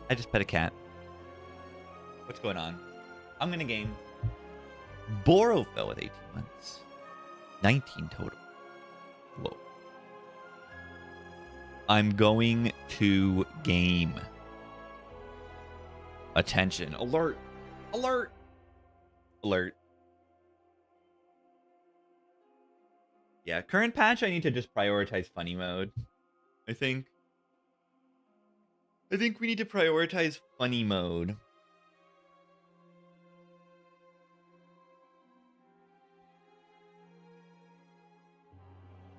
I just pet a cat. What's going on? I'm gonna game Borophill with 18 months. 19 total. Whoa. I'm going to game. Attention. Alert. Alert. Alert. Yeah, current patch, I need to just prioritize funny mode. I think we need to prioritize funny mode.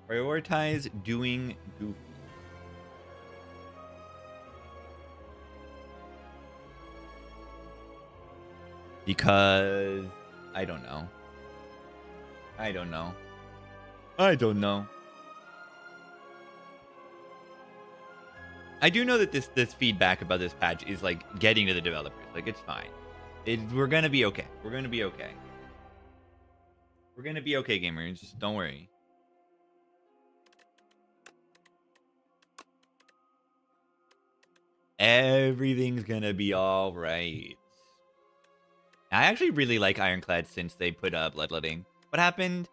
Prioritize doing goofy. Because I don't know. I don't know. I don't know. I do know that this feedback about this patch is like getting to the developers. Like it's fine. We're gonna be okay. We're gonna be okay. We're gonna be okay, gamers. Don't worry. Everything's gonna be all right. I actually really like Ironclad since they put Bloodletting. What happened?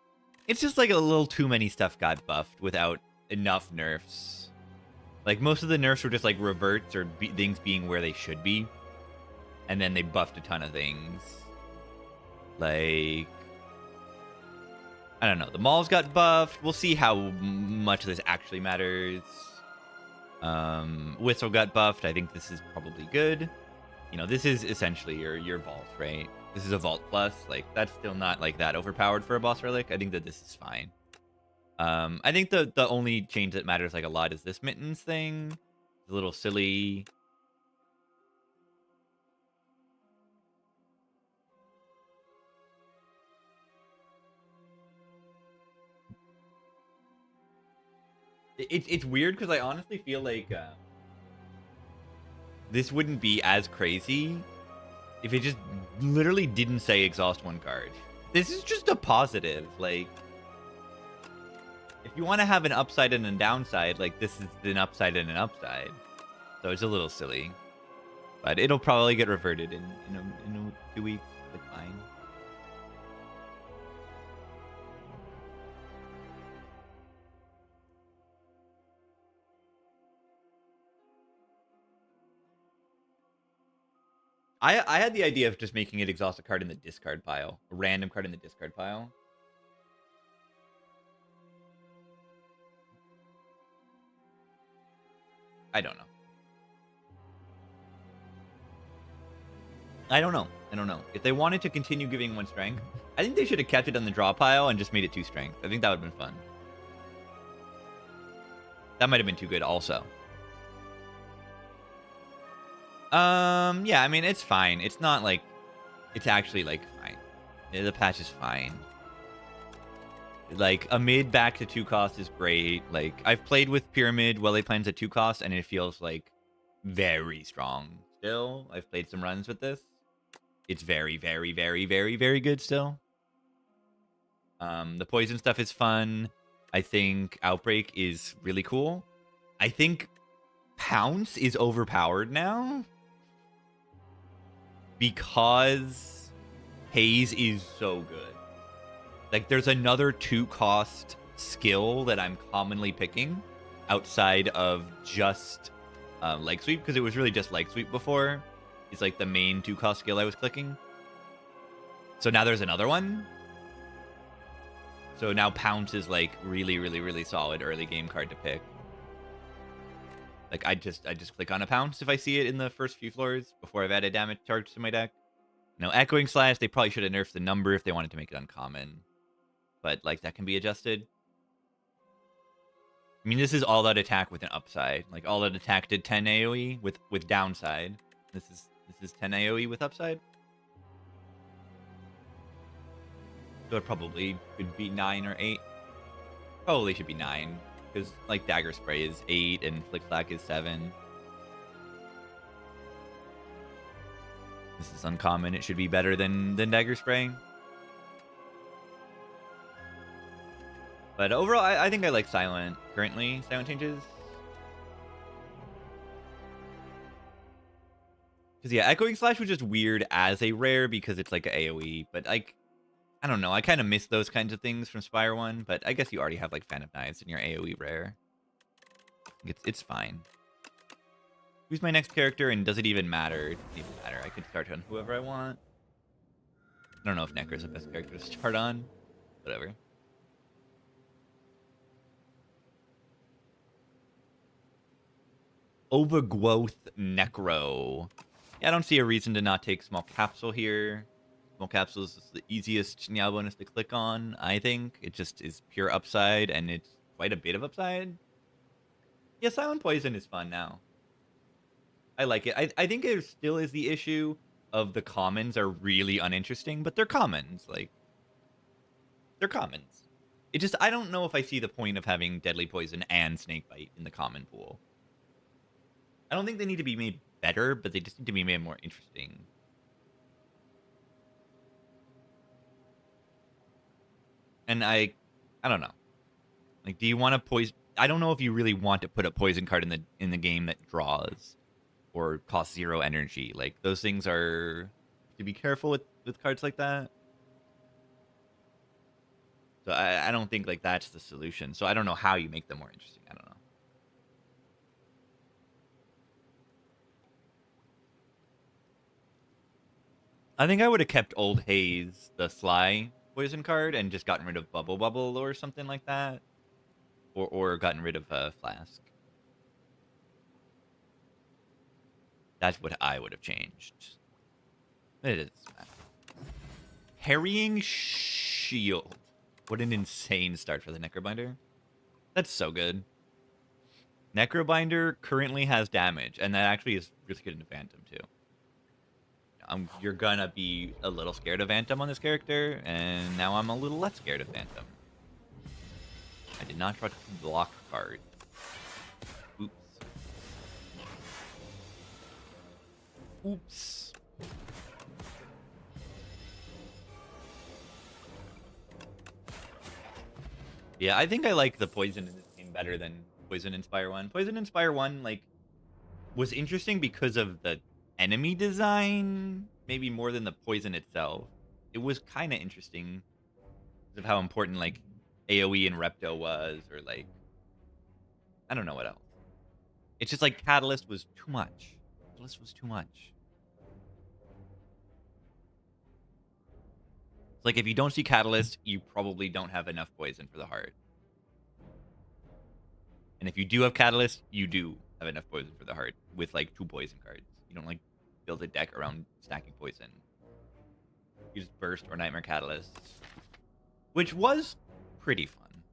It's just like a little too many stuff got buffed without enough nerfs. Like most of the nerfs were just like reverts or things being where they should be. And then they buffed a ton of things. Like, I don't know. The malls got buffed. We'll see how much this actually matters. Whistle got buffed. I think this is probably good. You know, this is essentially your vault, right? This is a vault plus. Like, that's still not like that overpowered for a boss relic. I think that this is fine. I think the only change that matters like a lot is this mittens thing. It's a little silly. It's weird because I honestly feel like this wouldn't be as crazy if it just literally didn't say exhaust one card. This is just a positive. Like, if you want to have an upside and a downside, like this is an upside and an upside. So it's a little silly, but it'll probably get reverted in 2 weeks. Like fine. I had the idea of just making it exhaust a card in the discard pile, a random card in the discard pile. I don't know. I don't know. If they wanted to continue giving one strength, I think they should have kept it on the draw pile and just made it 2 strength. I think that would have been fun. That might have been too good also. Yeah, I mean, it's fine. It's not like... It's actually, like, fine. The patch is fine. Like, a mid back to 2 cost is great. Like, I've played with Pyramid Welle plans at 2 cost, and it feels, like, very strong still. I've played some runs with this. It's very, very, very, very, very good still. The poison stuff is fun. I think Outbreak is really cool. I think Pounce is overpowered now because Haze is so good. Like, there's another 2-cost skill that I'm commonly picking outside of just Leg Sweep, because it was really just Leg Sweep before. It's like the main 2-cost skill I was clicking. So now there's another one. So now Pounce is like really, really, really solid early game card to pick. Like I just click on a Pounce if I see it in the first few floors before I've added damage charge to my deck. Now Echoing Slash, they probably should have nerfed the number if they wanted to make it uncommon. But like that can be adjusted. I mean, this is all out attack with an upside. Like all out attack did 10 AoE with downside. This is 10 AoE with upside. So it probably could be 9 or 8. Probably should be 9. Because, like, Dagger Spray is 8 and Flick Flack is 7. This is uncommon. It should be better than Dagger Spray. But overall, I think I like Silent currently. Silent changes. Because, yeah, Echoing Slash was just weird as a rare because it's like an AoE. But, like, I don't know. I kind of miss those kinds of things from Spire 1. But I guess you already have, like, Fan of Knives in your AoE rare. It's fine. Who's my next character, and does it even matter? It doesn't even matter. I could start on whoever I want. I don't know if Necro's the best character to start on. Whatever. Overgrowth Necro. Yeah, I don't see a reason to not take Small Capsule here. Small Capsule is the easiest Niao bonus to click on, I think. It just is pure upside, and it's quite a bit of upside. Yeah, Silent Poison is fun now. I like it. I think there still is the issue of the commons are really uninteresting, but they're commons. Like, they're commons. It just, I don't know if I see the point of having Deadly Poison and Snakebite in the common pool. I don't think they need to be made better, but they just need to be made more interesting. And I don't know. Like, do you want to poison? I don't know if you really want to put a poison card in the game that draws or costs 0 energy. Like, those things are to be careful with cards like that. So I don't think like that's the solution. So I don't know how you make them more interesting. I don't know. I think I would have kept Old Haze, the Sly poison card, and just gotten rid of Bubble Bubble or something like that. Or gotten rid of Flask. That's what I would have changed. It is. Harrying Shield. What an insane start for the Necrobinder. That's so good. Necrobinder currently has damage, and that actually is really good in Phantom, too. You're gonna be a little scared of Phantom on this character, and now I'm a little less scared of Phantom. I did not try to block card. Oops. Oops. Yeah, I think I like the poison in this game better than Poison Inspire 1. Poison Inspire 1, like, was interesting because of the enemy design, maybe more than the poison itself. It was kind of interesting because of how important, like, AoE and Repto was, or, like, I don't know what else. It's just, like, Catalyst was too much. Catalyst was too much. It's like, if you don't see Catalyst, you probably don't have enough poison for the heart. And if you do have Catalyst, you do have enough poison for the heart with, like, 2 poison cards. You don't, like, build a deck around stacking poison. You just Burst or Nightmare Catalyst, which was pretty fun.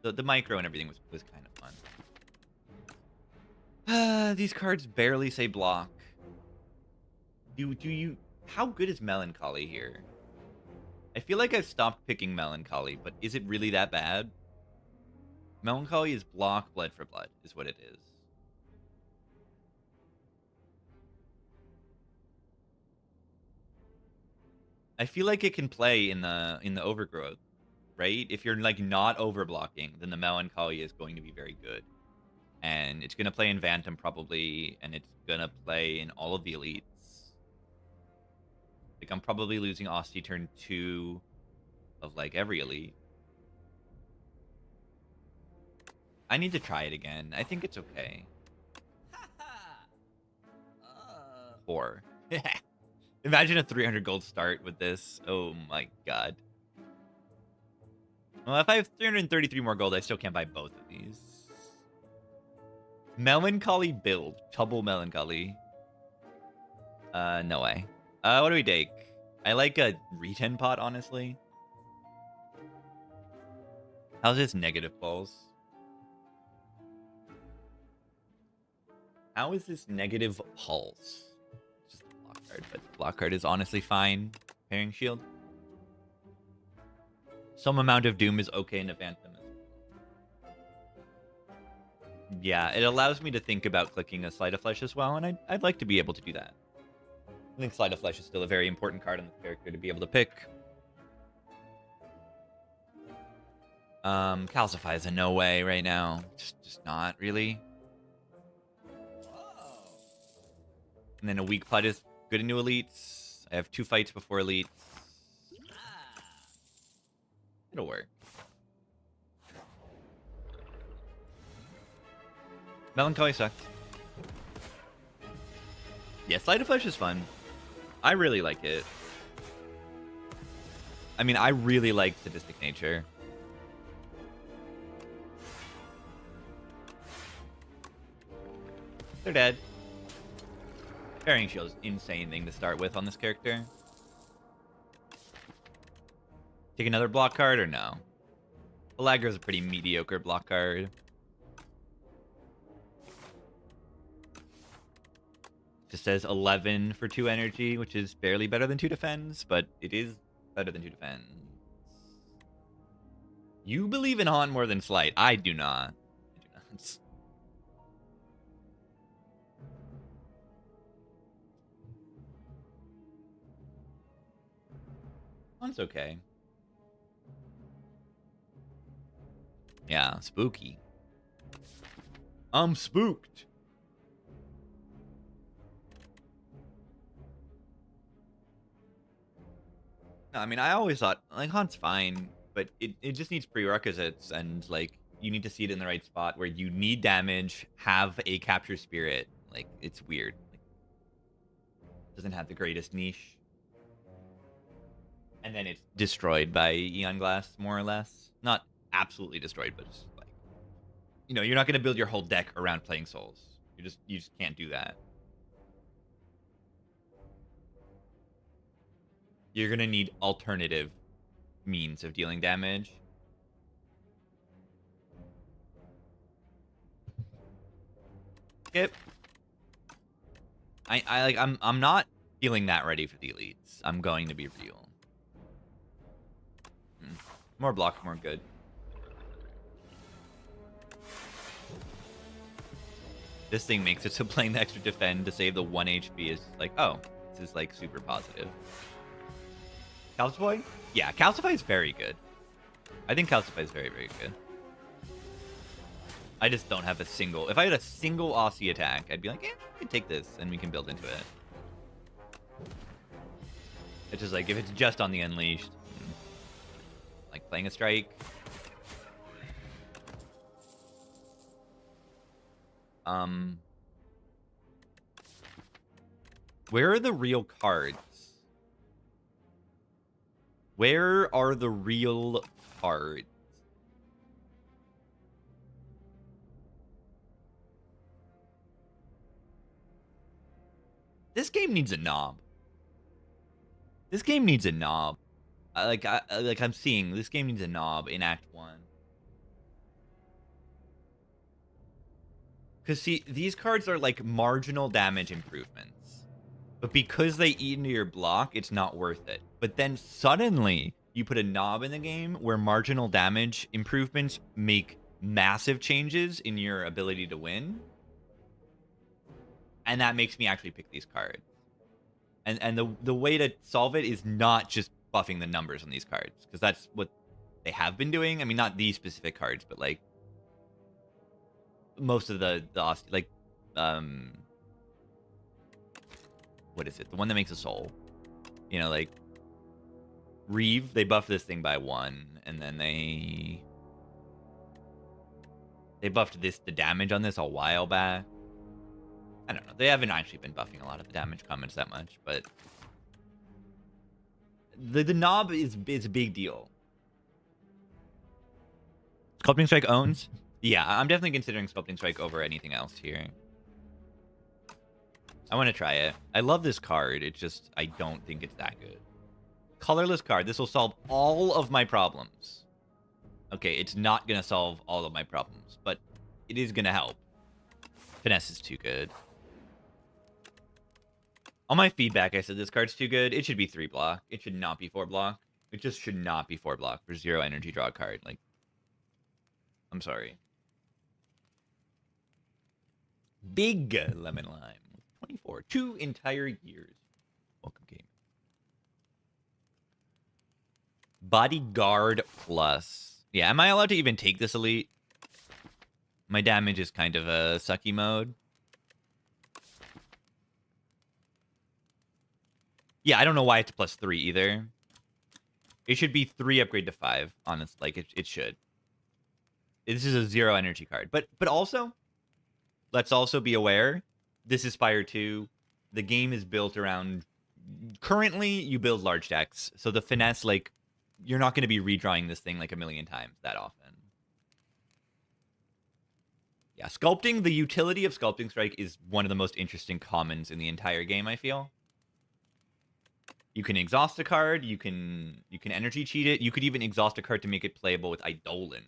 The micro and everything was kind of fun. These cards barely say block. Do you... How good is Melancholy here? I feel like I've stopped picking Melancholy, but is it really that bad? Melancholy is block, blood for blood, is what it is. I feel like it can play in the Overgrowth, right? If you're like not overblocking, then the Melancholy is going to be very good. And it's gonna play in Phantom probably, and it's gonna play in all of the elites. Like, I'm probably losing Osty turn 2 of like every elite. I need to try it again. I think it's okay. 4. Imagine a 300 gold start with this. Oh my god. Well, if I have 333 more gold, I still can't buy both of these. Melancholy build. Trouble Melancholy. No way. What do we take? I like a Reten pot, honestly. How's this negative pulse? How is this negative pulse? Just a block card, but the block card is honestly fine. Pairing shield. Some amount of doom is okay in a Phantom. Yeah, it allows me to think about clicking a Sleight of Flesh as well, and I'd like to be able to do that. I think Sleight of Flesh is still a very important card on the character to be able to pick. Calcify is a no way right now. Just not really. And then a weak putt is good into elites. I have 2 fights before elites. It'll work. Melancholy sucks. Yeah, Sleight of Flesh is fun. I really like it. I mean, I really like Sadistic Nature. They're dead. Carrying Shield is an insane thing to start with on this character. Take another block card or no? Belager is a pretty mediocre block card. Just says 11 for 2 energy, which is barely better than 2 defense, but it is better than 2 defense. You believe in Haunt more than Slight. I do not. I do not. Haunt's okay. Yeah, spooky. I'm spooked. No, I mean, I always thought, like, Haunt's fine, but it just needs prerequisites, and, like, you need to see it in the right spot where you need damage, have a Capture Spirit. Like, it's weird. Like, doesn't have the greatest niche. And then it's destroyed by Eon Glass, more or less. Not absolutely destroyed, but just, like, you know, you're not going to build your whole deck around playing Souls. You just can't do that. You're going to need alternative means of dealing damage. Skip. I'm not feeling that ready for the elites. I'm going to be real. More block, more good. This thing makes it so playing the extra defend to save the 1 HP is like, oh, this is like super positive. Calcify? Yeah, Calcify is very good. I think Calcify is very, very good. I just don't have a single... If I had a single Aussie attack, I'd be like, eh, we can take this, and we can build into it. It's just like, if it's just on the Unleashed, like playing a Strike. Where are the real cards? Where are the real cards? This game needs a knob. This game needs a knob. I'm seeing this game needs a knob in Act 1. Because, see, these cards are like marginal damage improvements. But because they eat into your block, it's not worth it. But then suddenly, you put a knob in the game where marginal damage improvements make massive changes in your ability to win. And that makes me actually pick these cards. And the way to solve it is not just buffing the numbers on these cards. Because that's what they have been doing. I mean, not these specific cards, but like... most of the like... what is it? The one that makes a soul. You know, like... Reeve, they buff this thing by 1. And then they buffed the damage on this a while back. I don't know. They haven't actually been buffing a lot of the damage comments that much, but the knob is a big deal. Sculpting Strike owns? Yeah, I'm definitely considering Sculpting Strike over anything else here. I want to try it. I love this card. It's just, I don't think it's that good. Colorless card. This will solve all of my problems. Okay, it's not going to solve all of my problems, but it is going to help. Finesse is too good. On my feedback, I said this card's too good. It should be 3 block. It should not be 4 block. It just should not be 4 block for 0 energy draw card. Like, I'm sorry. Big Lemon Lime. 24. 2 entire years. Welcome, game. Bodyguard Plus. Yeah, am I allowed to even take this elite? My damage is kind of a sucky mode. Yeah, I don't know why it's +3 either. It should be 3 upgrade to 5, honestly. Like, it should. This is a 0 energy card. But also, let's also be aware, this is Spire 2. The game is built around... Currently, you build large decks. So the finesse, like, you're not going to be redrawing this thing like a million times that often. Yeah, sculpting, the utility of Sculpting Strike is one of the most interesting commons in the entire game, I feel. You can exhaust a card, you can energy cheat it, you could even exhaust a card to make it playable with Eidolon.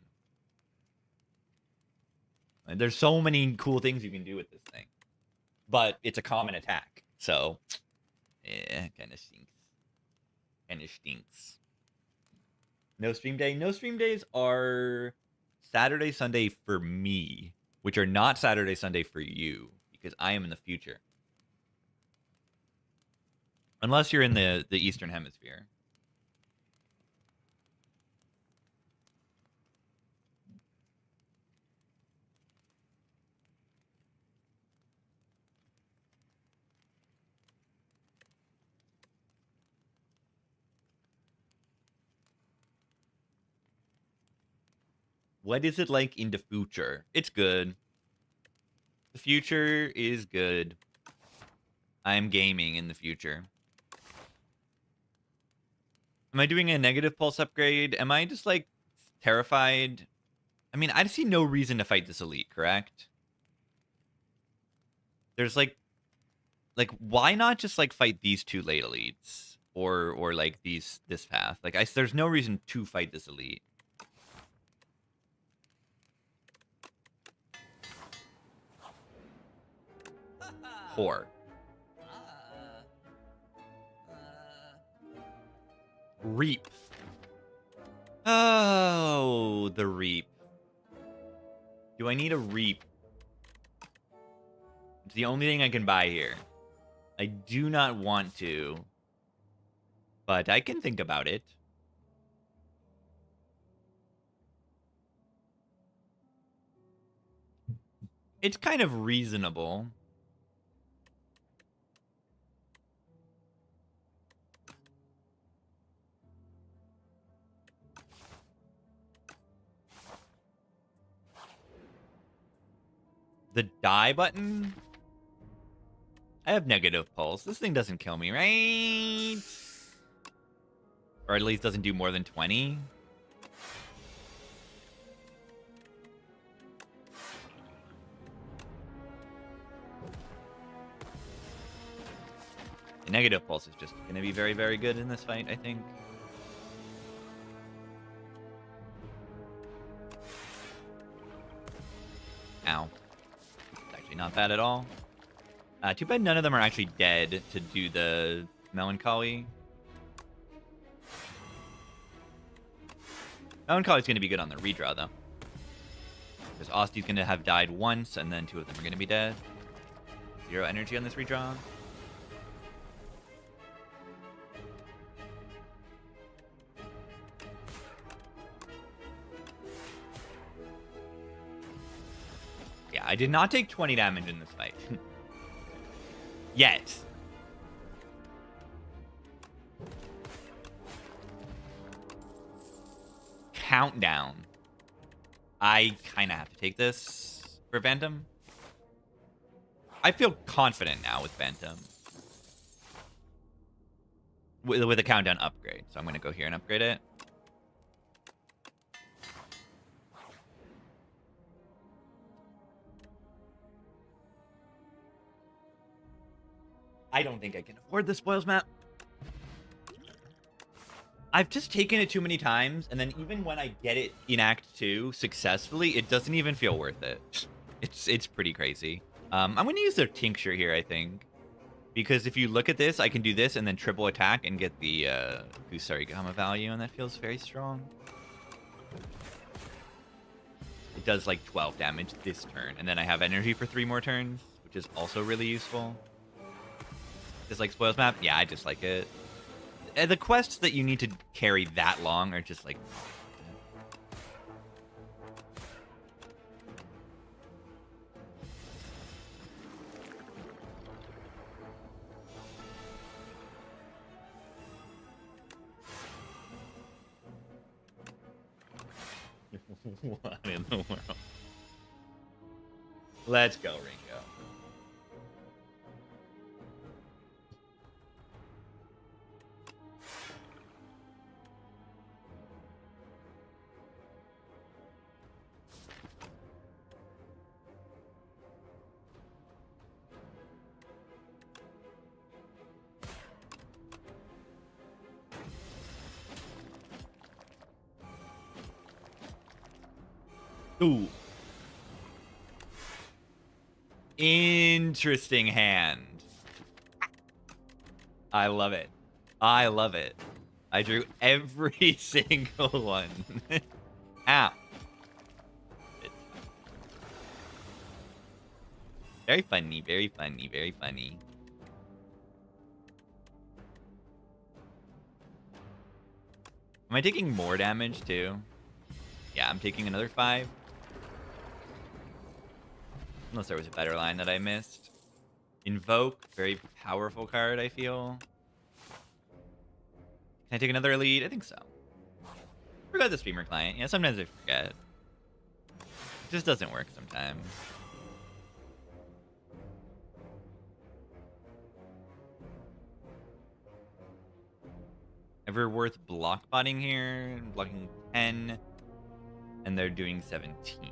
And there's so many cool things you can do with this thing. But it's a common attack, so kind of stinks. Kind of stinks. No stream day. No stream days are Saturday, Sunday for me, which are not Saturday, Sunday for you, because I am in the future. Unless you're in the Eastern Hemisphere. What is it like in the future? It's good. The future is good. I'm gaming in the future. Am I doing a negative pulse upgrade? Am I just, like, terrified? I mean, I see no reason to fight this elite, correct? There's, like, why not just, like, fight these 2 late elites? Or like, this path? Like, there's no reason to fight this elite. Poor. Reap. Oh, the Reap. Do I need a Reap? It's the only thing I can buy here. I do not want to, but I can think about it. It's kind of reasonable. The die button? I have negative pulse. This thing doesn't kill me, right? Or at least doesn't do more than 20. The negative pulse is just going to be very, very good in this fight, I think. Ow. It's actually not bad at all. Too bad none of them are actually dead to do the Melancholy. Melancholy's going to be good on the redraw, though. Because Osty's going to have died once, and then 2 of them are going to be dead. 0 energy on this redraw. Yeah, I did not take 20 damage in this fight. Yet. Countdown. I kind of have to take this for Phantom. I feel confident now with Phantom. With a countdown upgrade. So I'm going to go here and upgrade it. I don't think I can afford the spoils map. I've just taken it too many times, and then even when I get it in Act 2 successfully, it doesn't even feel worth it. It's pretty crazy. I'm going to use their Tincture here, I think. Because if you look at this, I can do this and then triple attack and get the Kusari Gamma value, and that feels very strong. It does like 12 damage this turn, and then I have energy for 3 more turns, which is also really useful. Dislike spoils map? Yeah, I dislike it. The quests that you need to carry that long are just like... What in the world? Let's go, Ringo. Ooh. Interesting hand. I love it. I love it. I drew every single one. Ow. Very funny, very funny, very funny. Am I taking more damage too? Yeah, I'm taking another 5. Unless there was a better line that I missed. Invoke, very powerful card, I feel. Can I take another elite? I think so. Forgot the streamer client. Yeah, sometimes I forget. It just doesn't work sometimes. Ever worth block botting here? Blocking 10. And they're doing 17.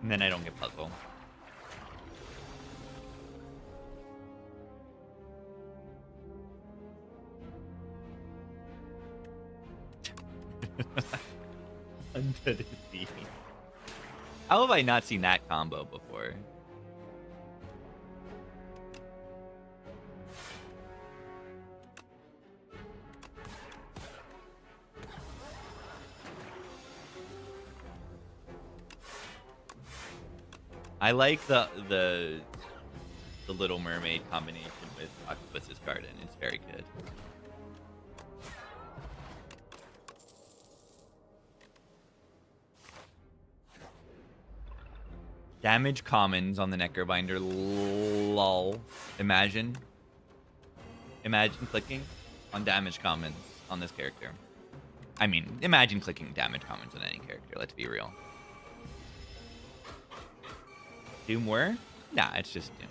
And then I don't get puzzle. Undead Sea. How have I not seen that combo before? I like the Little Mermaid combination with Octopus's Garden. It's very good. Damage commons on the Necrobinder. Lol. Imagine clicking on damage commons on this character. I mean, imagine clicking damage commons on any character. Let's be real. Doom were? Nah, it's just Doom.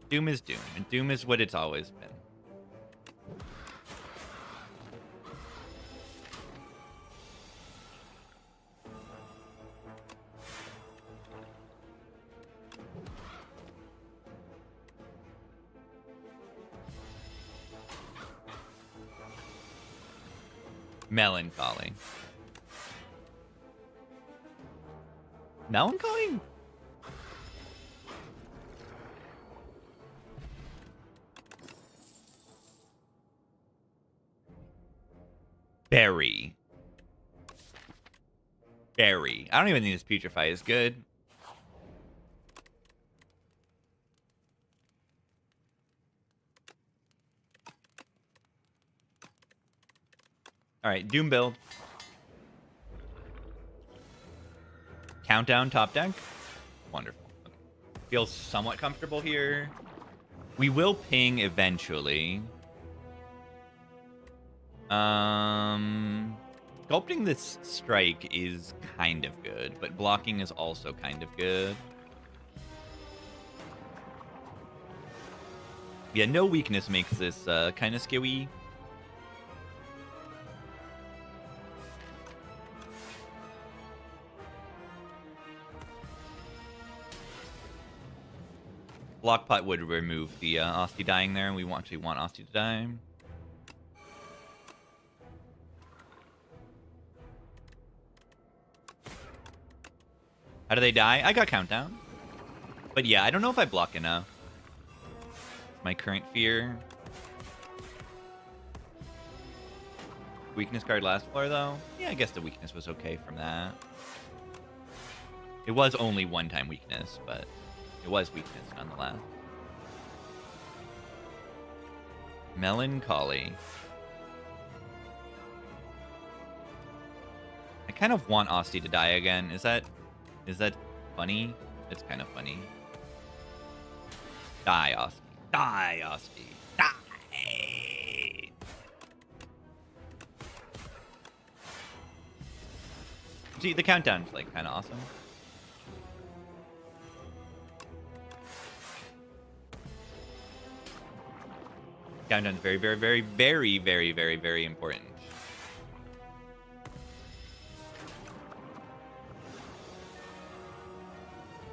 Doom is Doom, and Doom is what it's always been. Melancholy. Melancholy? Berry. Berry. I don't even think this Putrefy is good. Alright, Doom build. Countdown top deck. Wonderful. Okay. Feels somewhat comfortable here. We will ping eventually. Sculpting this strike is kind of good, but blocking is also kind of good. Yeah, no weakness makes this kind of skewy. Blockpot would remove the Osti dying there, and we actually want Osti to die. How do they die? I got countdown. But yeah, I don't know if I block enough. My current fear. Weakness card last floor, though? Yeah, I guess the weakness was okay from that. It was only one-time weakness, but it was weakness nonetheless. Melancholy. I kind of want Asti to die again. Is that funny? It's kind of funny. Die, Asti. Die, Asti. Die! See, the countdown's, like, kind of awesome. Countdown's very, very, very, very, very, very, very important.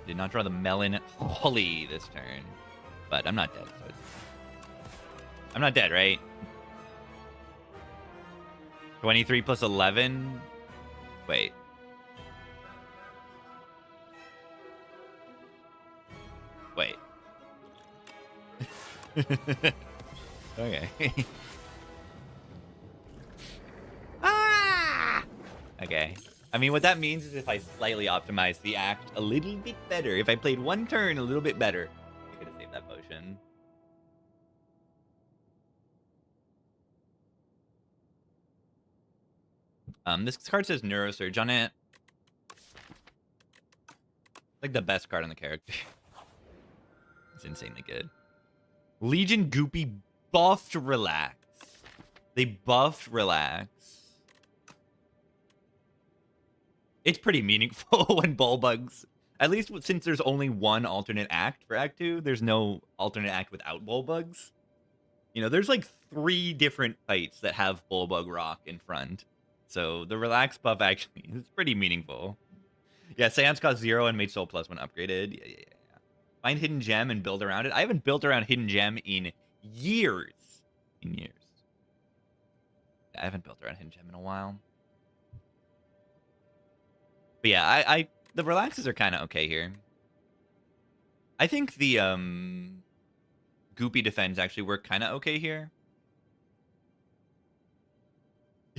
Did not draw the melon Holly this turn. But I'm not dead, so it's... I'm not dead, right? 23 plus 11? Wait. Wait. Okay. Ah! Okay. I mean, what that means is if I slightly optimize the act a little bit better, if I played one turn a little bit better, I could have saved that potion. This card says Neurosurge on it. Like the best card on the character. It's insanely good. Legion Goopy buffed Relax. They buffed Relax. It's pretty meaningful when Bullbugs... At least since there's only one alternate act for Act 2, there's no alternate act without Bullbugs. You know, there's like 3 different fights that have Bullbug Rock in front. So the Relax buff actually is pretty meaningful. Yeah, Seance cost 0 and made Soul Plus when upgraded. Yeah. Find Hidden Gem and build around it. I haven't built around Hidden Gem in years. I haven't built around Hidden Gem in a while. But yeah, the Relaxes are kind of okay here. I think the Goopy Defends actually work kind of okay here.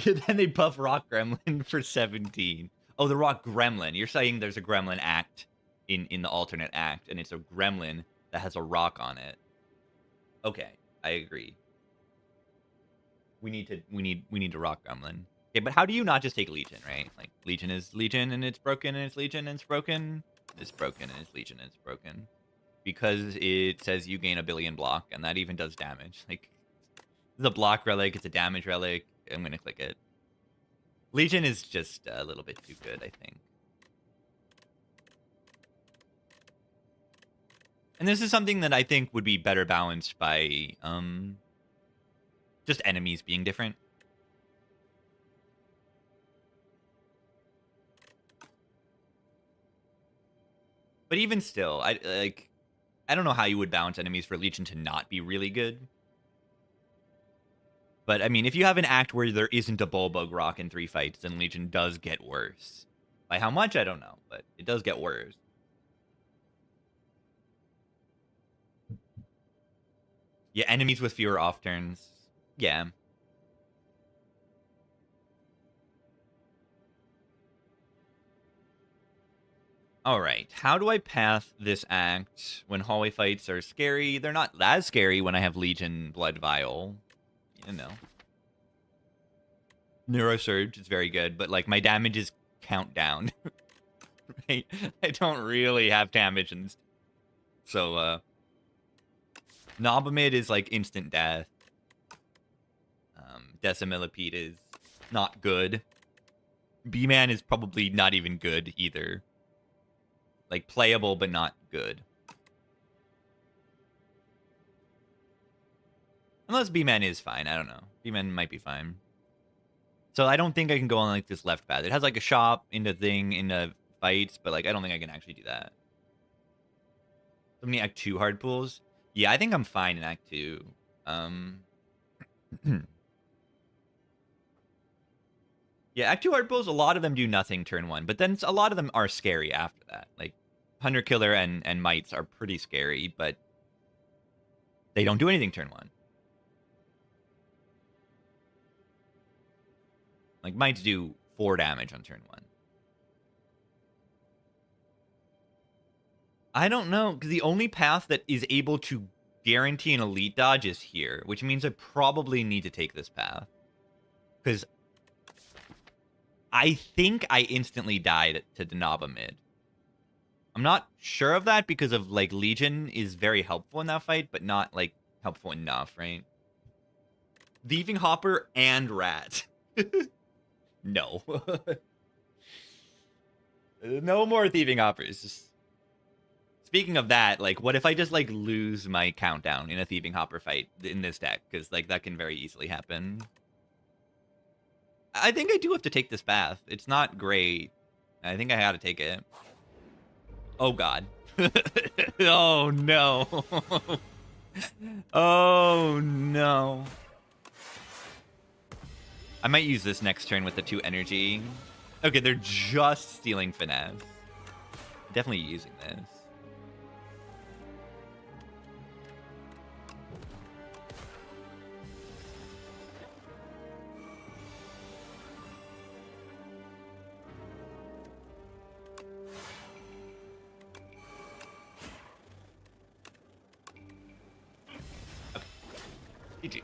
Then they buff Rock Gremlin for 17. Oh, the Rock Gremlin. You're saying there's a Gremlin act in the alternate act, and it's a Gremlin that has a rock on it. Okay, I agree. We need to Rock Gremlin. Okay, but how do you not just take Legion, right? Like, Legion is Legion, and it's broken, and it's Legion, and it's broken. It's broken, and it's Legion, and it's broken. Because it says you gain a billion block, and that even does damage. Like, it's a block relic, it's a damage relic. I'm gonna click it. Legion is just a little bit too good, I think. And this is something that I think would be better balanced by just enemies being different. But even still, I don't know how you would balance enemies for Legion to not be really good. But, I mean, if you have an act where there isn't a Bullbug Rock in 3 fights, then Legion does get worse. By how much, I don't know, but it does get worse. Yeah, enemies with fewer off turns. Yeah. Alright, how do I path this act when hallway fights are scary? They're not as scary when I have Legion Blood Vial. You know. Neurosurge is very good, but like my damage is countdown. Right? I don't really have damage in this. So Nobamid is like instant death. Decimillipede is not good. B-Man is probably not even good either. Like playable but not good. Unless B-Man is fine. I don't know. B-Man might be fine. So I don't think I can go on like this left path. It has like a shop into thing into fights, but like I don't think I can actually do that. So many Act 2 hard pulls. Yeah, I think I'm fine in Act 2. Yeah, Act 2 hard pulls, a lot of them do nothing turn 1, but then a lot of them are scary after that. Like Hunter Killer and Mites are pretty scary, but they don't do anything turn 1. Like, Mites do 4 damage on turn 1. I don't know, because the only path that is able to guarantee an elite dodge is here, which means I probably need to take this path. Because I think I instantly died to Denaba mid. I'm not sure of that because of like Legion is very helpful in that fight, but not like helpful enough, right? Thieving Hopper and Rat. No. No more Thieving Hoppers. Speaking of that, like, what if I just, like, lose my countdown in a Thieving Hopper fight in this deck? Because, like, that can very easily happen. I think I do have to take this path. It's not great. I think I gotta take it. Oh, God. Oh, no. Oh, no. I might use this next turn with the 2 energy. Okay, they're just stealing Finesse. Definitely using this. GG.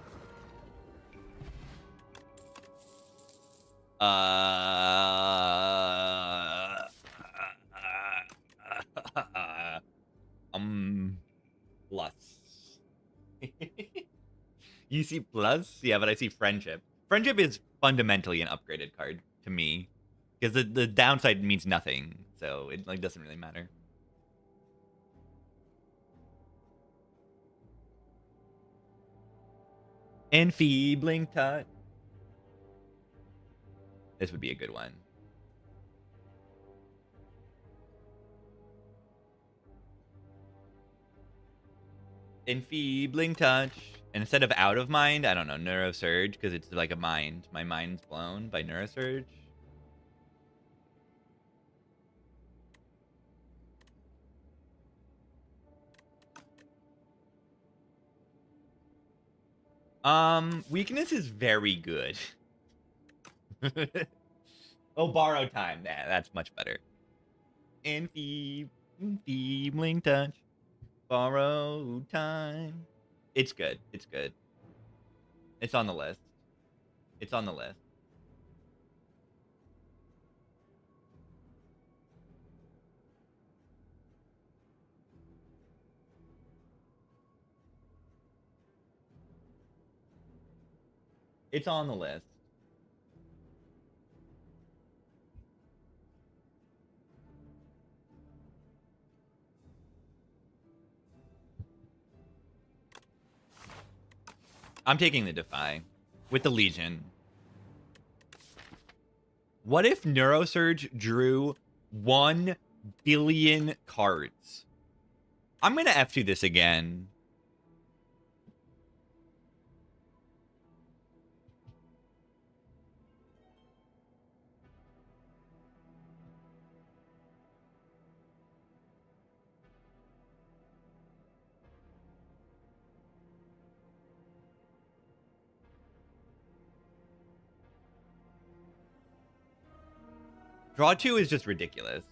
Plus. You see plus? Yeah, but I see friendship. Friendship is fundamentally an upgraded card to me. Because the downside means nothing. So it like doesn't really matter. Enfeebling touch. This would be a good one. Enfeebling touch. And instead of out of mind, I don't know, Neurosurge, because it's like a mind. My mind's blown by Neurosurge. Weakness is very good. Oh, borrow time. Nah, that's much better. Enfeebling touch. Borrow time. It's good. It's good. It's on the list. It's on the list. It's on the list. I'm taking the Defy with the Legion. What if Neurosurge drew 1 billion cards? I'm going to F2 this again. Draw 2 is just ridiculous.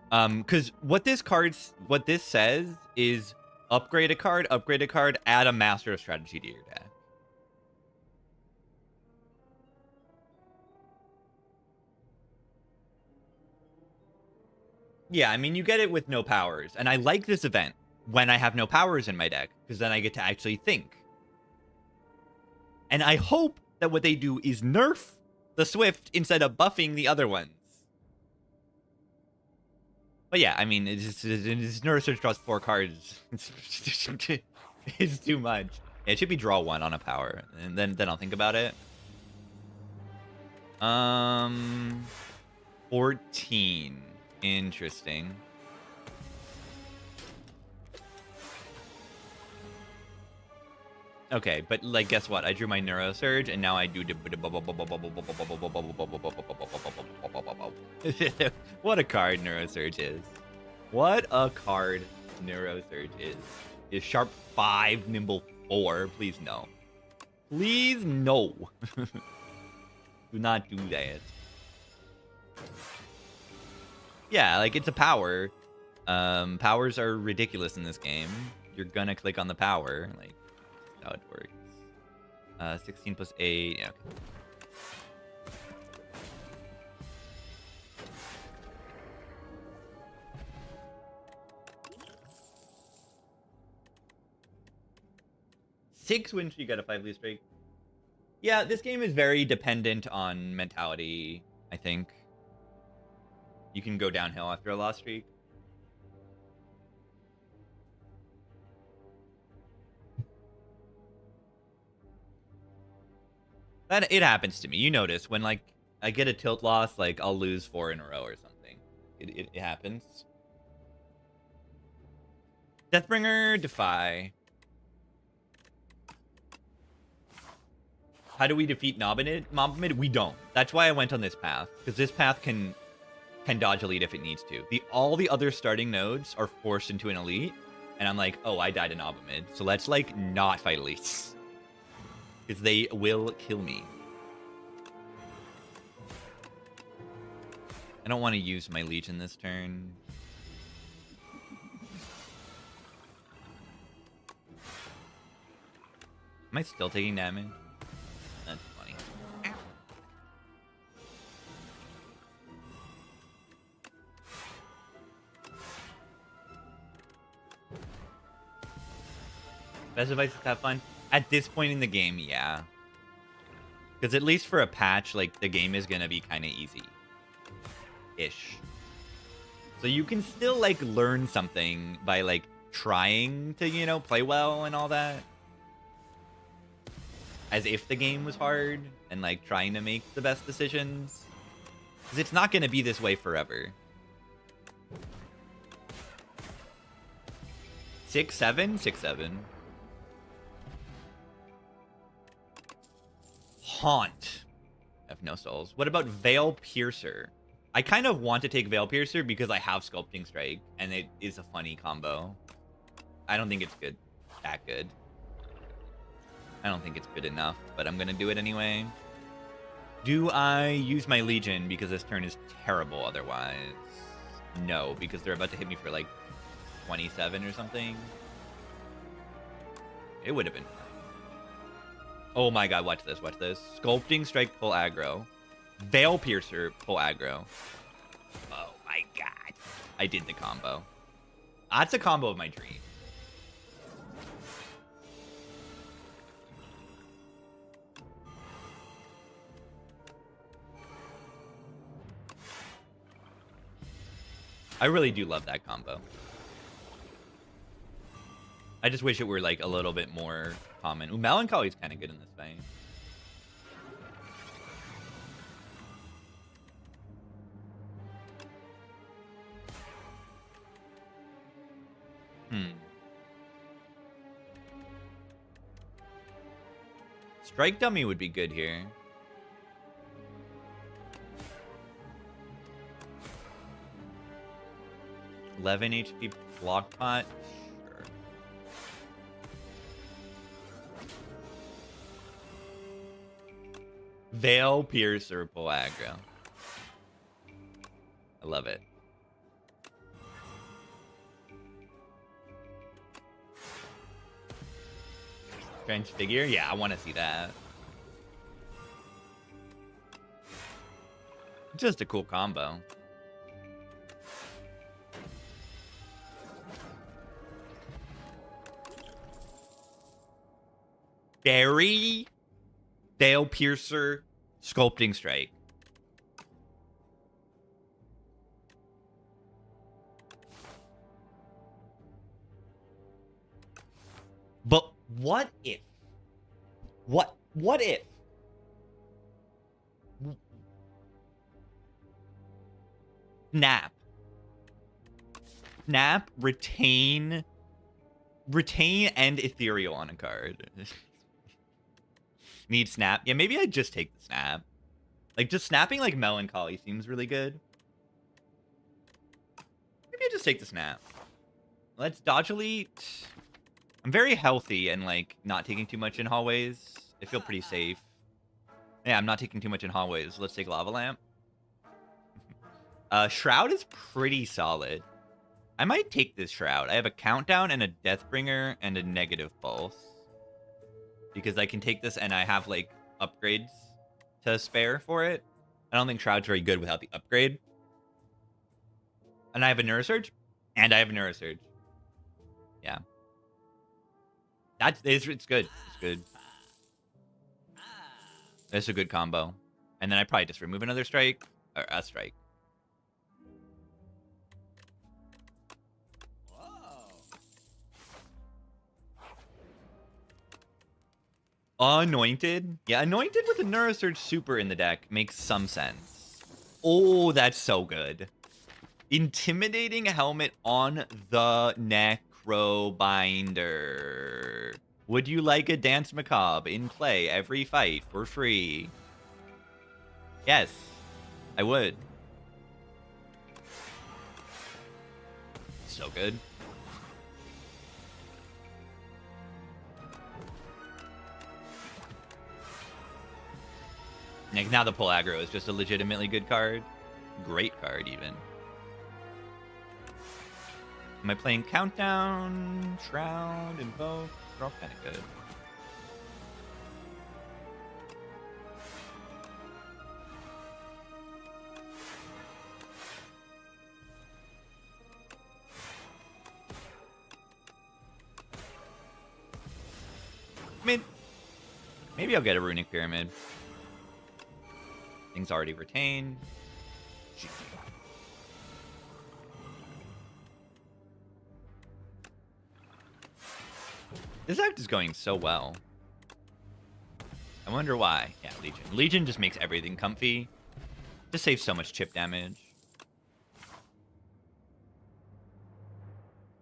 Because what this says is upgrade a card, add a Master of Strategy to your deck. Yeah, I mean, you get it with no powers. And I like this event when I have no powers in my deck, because then I get to actually think. And I hope that what they do is nerf the Swift instead of buffing the other ones. But yeah, I mean, it's Neurosurge draws 4 cards. It's too much. Yeah, it should be draw 1 on a power, and then I'll think about it. 14. Interesting. Okay, but like, guess what? I drew my Neurosurge, and now I do. What a card Neurosurge is. What a card Neurosurge is. Is sharp 5, nimble 4. Please no. Please no. Do not do that. Yeah, like it's a power. Powers are ridiculous in this game. You're gonna click on the power. Like, that's how it works. 16 plus 8. Yeah. Okay. Six wins, you got a 5-lose streak. Yeah, this game is very dependent on mentality, I think. You can go downhill after a loss streak. That it happens to me. You notice when like I get a tilt loss, like I'll lose 4 in a row or something. It happens. Deathbringer, Defy. How do we defeat Mobamid? We don't. That's why I went on this path, because this path can dodge elite if it needs to. All the other starting nodes are forced into an elite, and I'm like, oh, I died in Mobamid, so let's like not fight elites, because they will kill me. I don't want to use my Legion this turn. Am I still taking damage? That's funny. Best advice is have fun. At this point in the game, yeah. Because at least for a patch, like, the game is going to be kind of easy-ish. So you can still, like, learn something by, like, trying to, you know, play well and all that. As if the game was hard and, like, trying to make the best decisions. Because it's not going to be this way forever. 6-7? 6-7. Haunt. I have no souls. What about Veil Piercer? I kind of want to take Veil Piercer because I have Sculpting Strike, and it is a funny combo. I don't think it's good. That good. I don't think it's good enough, but I'm going to do it anyway. Do I use my Legion because this turn is terrible otherwise? No, because they're about to hit me for like 27 or something. It would have been fun. Oh my god, watch this, watch this. Sculpting Strike, pull aggro. Veil Piercer, pull aggro. Oh my god. I did the combo. That's a combo of my dream. I really do love that combo. I just wish it were like a little bit more common. Ooh, Melancholy is kind of good in this vein. Strike Dummy would be good here. $11 HP block pot. Sure. Veil Piercer, pull aggro. I love it. Transfigure? Yeah, I want to see that. Just a cool combo. Barry, Veil Piercer, Sculpting Strike. But what if? What if? Snap, retain and ethereal on a card. Need snap. Yeah, maybe I just take the snap. Like, just snapping like Melancholy seems really good. Maybe I just take the snap. Let's dodge elite. I'm very healthy and, like, not taking too much in hallways. I feel pretty safe. Yeah, I'm not taking too much in hallways. Let's take Lava Lamp. Shroud is pretty solid. I might take this Shroud. I have a Countdown and a Deathbringer and a Negative Pulse. Because I can take this and I have, like, upgrades to spare for it. I don't think Shroud's very good without the upgrade. And I have a Neurosurge. And I have a Neurosurge. Yeah. It's good. It's good. That's a good combo. And then I probably just remove another strike. Or a strike. Anointed? Yeah, Anointed with a Neurosurge Super in the deck makes some sense. Oh, that's so good. Intimidating Helmet on the Necrobinder. Would you like a Dance Macabre in play every fight for free? Yes, I would. So good. Like, now the pull aggro is just a legitimately good card. Great card, even. Am I playing Countdown, Shroud, Invoke? They're all kind of good. I mean, maybe I'll get a Runic Pyramid. Things already retained. This act is going so well. I wonder why. Yeah, Legion. Legion just makes everything comfy. Just saves so much chip damage.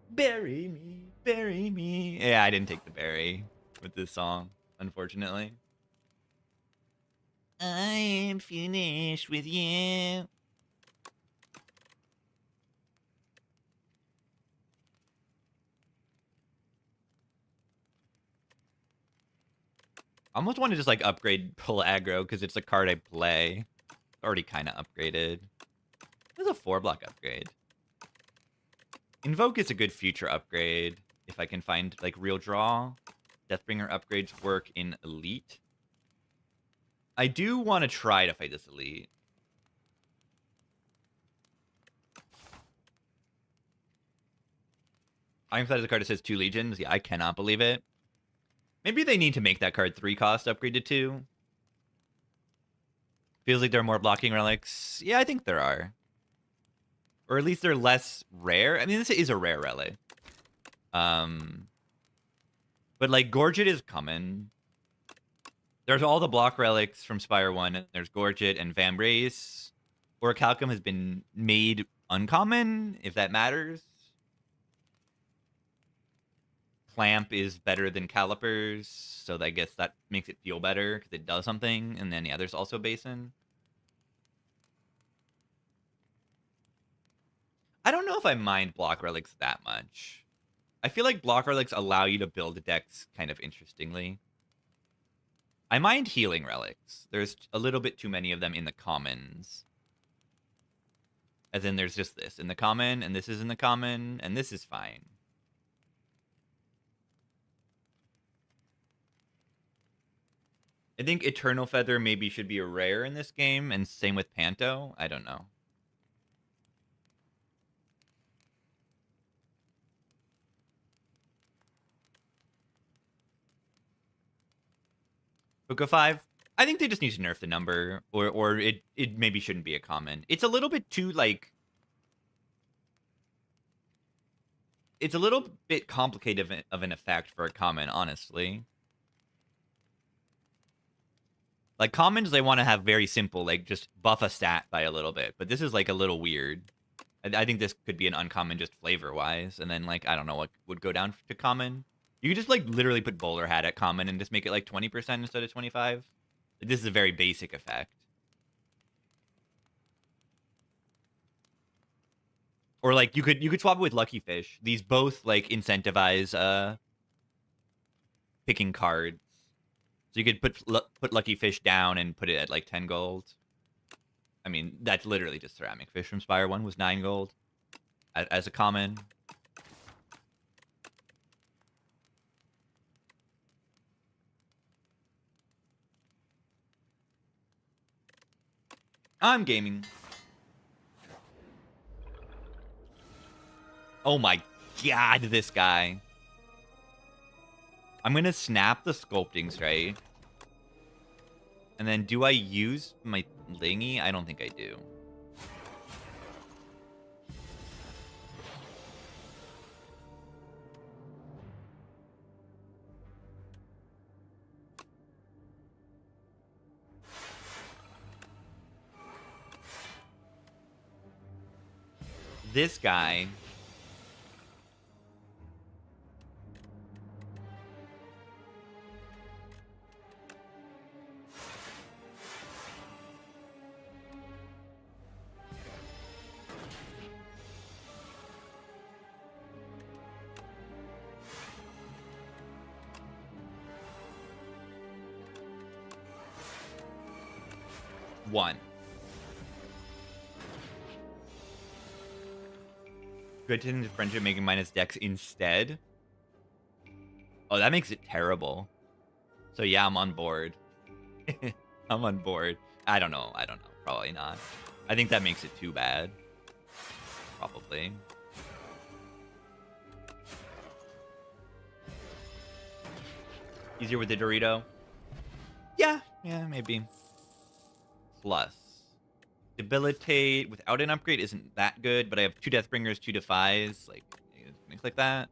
Bury me, bury me. Yeah, I didn't take the berry with this song, unfortunately. I'm finished with you. I almost want to just, like, upgrade Pull Aggro because it's a card I play. Already kind of upgraded. There's a 4-block upgrade. Invoke is a good future upgrade if I can find, like, real draw. Deathbringer upgrades work in Elite. I do want to try to fight this Elite. Ironclad is a card that says 2 Legions. Yeah, I cannot believe it. Maybe they need to make that card 3 cost upgrade to 2. Feels like there are more blocking relics. Yeah, I think there are. Or at least they're less rare. I mean, this is a rare relic. But, like, Gorget is common. There's all the block relics from Spire 1. And there's Gorget and Vambrace. Orichalcum has been made uncommon, if that matters. Clamp is better than Calipers, so I guess that makes it feel better because it does something. And then, yeah, there's also Basin. I don't know if I mind block relics that much. I feel like block relics allow you to build decks kind of interestingly. I mind healing relics. There's a little bit too many of them in the commons. As in, there's just this in the common, and this is in the common, and this is fine. I think Eternal Feather maybe should be a rare in this game, and same with Panto. I don't know. Book 5. I think they just need to nerf the number, or it maybe shouldn't be a common. It's a little bit too, like... It's a little bit complicated of an effect for a common, honestly. Like, commons, they want to have very simple, like, just buff a stat by a little bit. But this is, like, a little weird. I think this could be an uncommon just flavor-wise. And then, like, I don't know what would go down to common. You could just, like, literally put Bowler Hat at common and just make it, like, 20% instead of 25. This is a very basic effect. Or, like, you could swap it with Lucky Fish. These both, like, incentivize picking cards. So you could put Lucky Fish down and put it at, like, 10 gold. I mean, that's literally just ceramic fish from Spire 1 was 9 gold as a common. I'm gaming. Oh my god, this guy. I'm going to snap the Sculpting Strike. And then do I use my Lingy? I don't think I do. This guy. One. Good to friendship making minus Dex instead. Oh, that makes it terrible. So yeah, I'm on board. I'm on board. I don't know. Probably not. I think that makes it too bad. Probably. Easier with the Dorito? Yeah, maybe. Plus. Debilitate without an upgrade isn't that good, but I have 2 Deathbringers, 2 Defies. Like, things like that.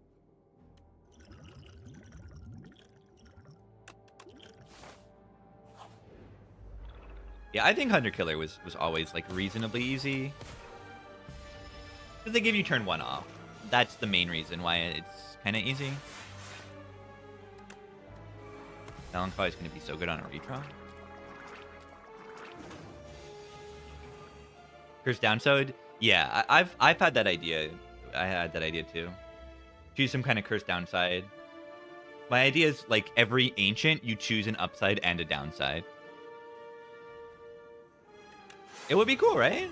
Yeah, I think Hunter Killer was always, like, reasonably easy. Because they give you turn 1 off. That's the main reason why it's kind of easy. Melancholy is going to be so good on a redraw. Curse downside? Yeah, I've had that idea. I had that idea too. Choose some kind of curse downside. My idea is like every ancient, you choose an upside and a downside. It would be cool, right?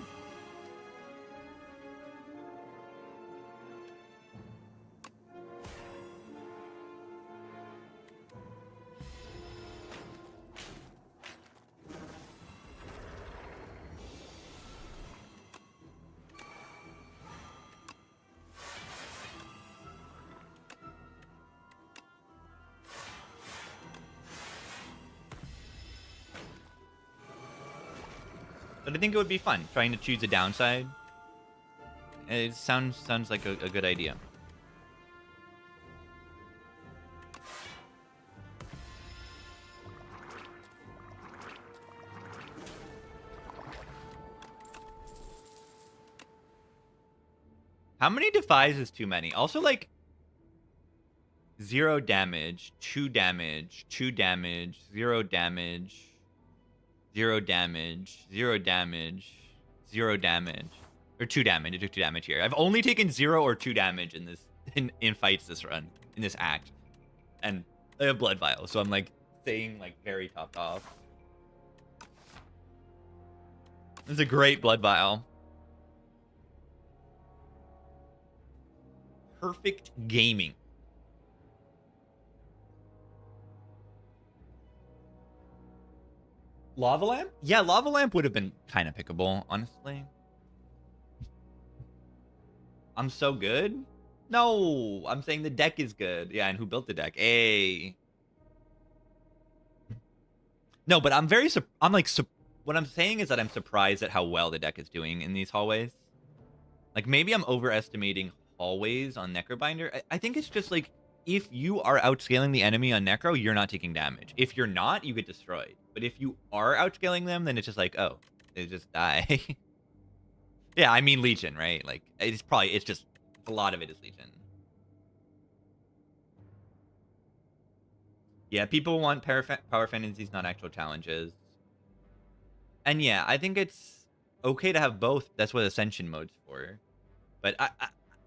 But I think it would be fun trying to choose a downside. It sounds like a good idea. How many Defies is too many? Also, like, 0 damage, 2 damage, 2 damage, 0 damage, 0 damage, 0 damage, 0 damage. Or 2 damage. I took 2 damage here. I've only taken 0 or 2 damage in this in fights this run, in this act. And I have Blood Vial, so I'm like staying like very topped off. This is a great Blood Vial. Perfect gaming. Lava Lamp? Yeah, Lava Lamp would have been kind of pickable, honestly. I'm so good? No, I'm saying the deck is good. Yeah, and who built the deck? Hey. No, but I'm what I'm saying is that I'm surprised at how well the deck is doing in these hallways. Like, maybe I'm overestimating hallways on Necrobinder. I think it's just like, if you are outscaling the enemy on Necro, you're not taking damage. If you're not, you get destroyed. But if you are outscaling them, then it's just like, oh, they just die. Yeah, I mean Legion, right? Like, it's just, a lot of it is Legion. Yeah, people want power fantasies, not actual challenges. And yeah, I think it's okay to have both. That's what Ascension mode's for. But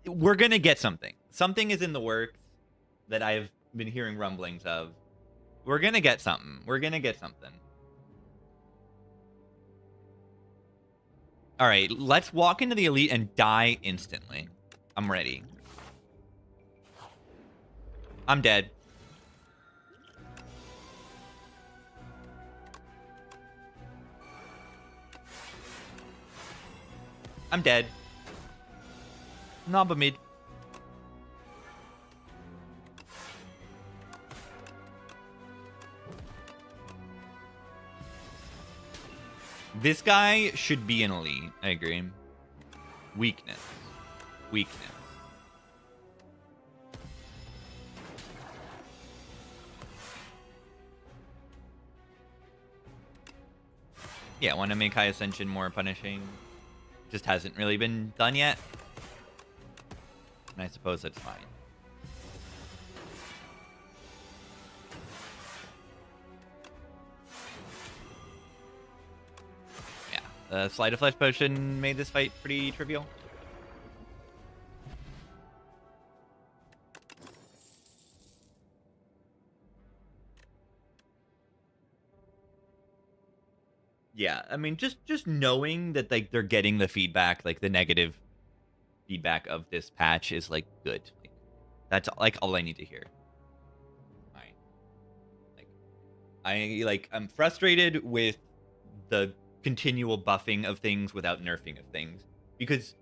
we're going to get something. Something is in the works that I've been hearing rumblings of. We're going to get something. We're going to get something. All right, let's walk into the elite and die instantly. I'm ready. I'm dead. I'm dead. Naba mid. This guy should be an elite. I agree. Weakness. Weakness. Yeah, want to make High Ascension more punishing. Just hasn't really been done yet. And I suppose that's fine. Yeah, the Sleight of Flesh potion made this fight pretty trivial. Yeah, I mean, just knowing that like they're getting the feedback, like the negative feedback of this patch is like good. Like, that's like all I need to hear. Fine. I'm frustrated with the continual buffing of things without nerfing of things, because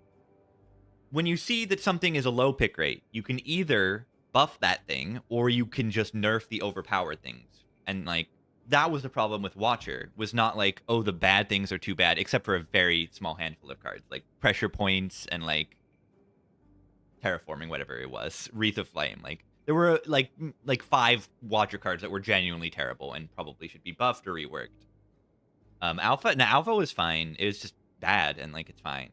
when you see that something is a low pick rate, you can either buff that thing or you can just nerf the overpowered things. And like that was the problem with Watcher, was not like, oh, the bad things are too bad, except for a very small handful of cards, like Pressure Points and like Terraforming, whatever it was, Wreath of Flame. Like there were like 5 Watcher cards that were genuinely terrible and probably should be buffed or reworked. Alpha was fine. It was just bad, and like it's fine.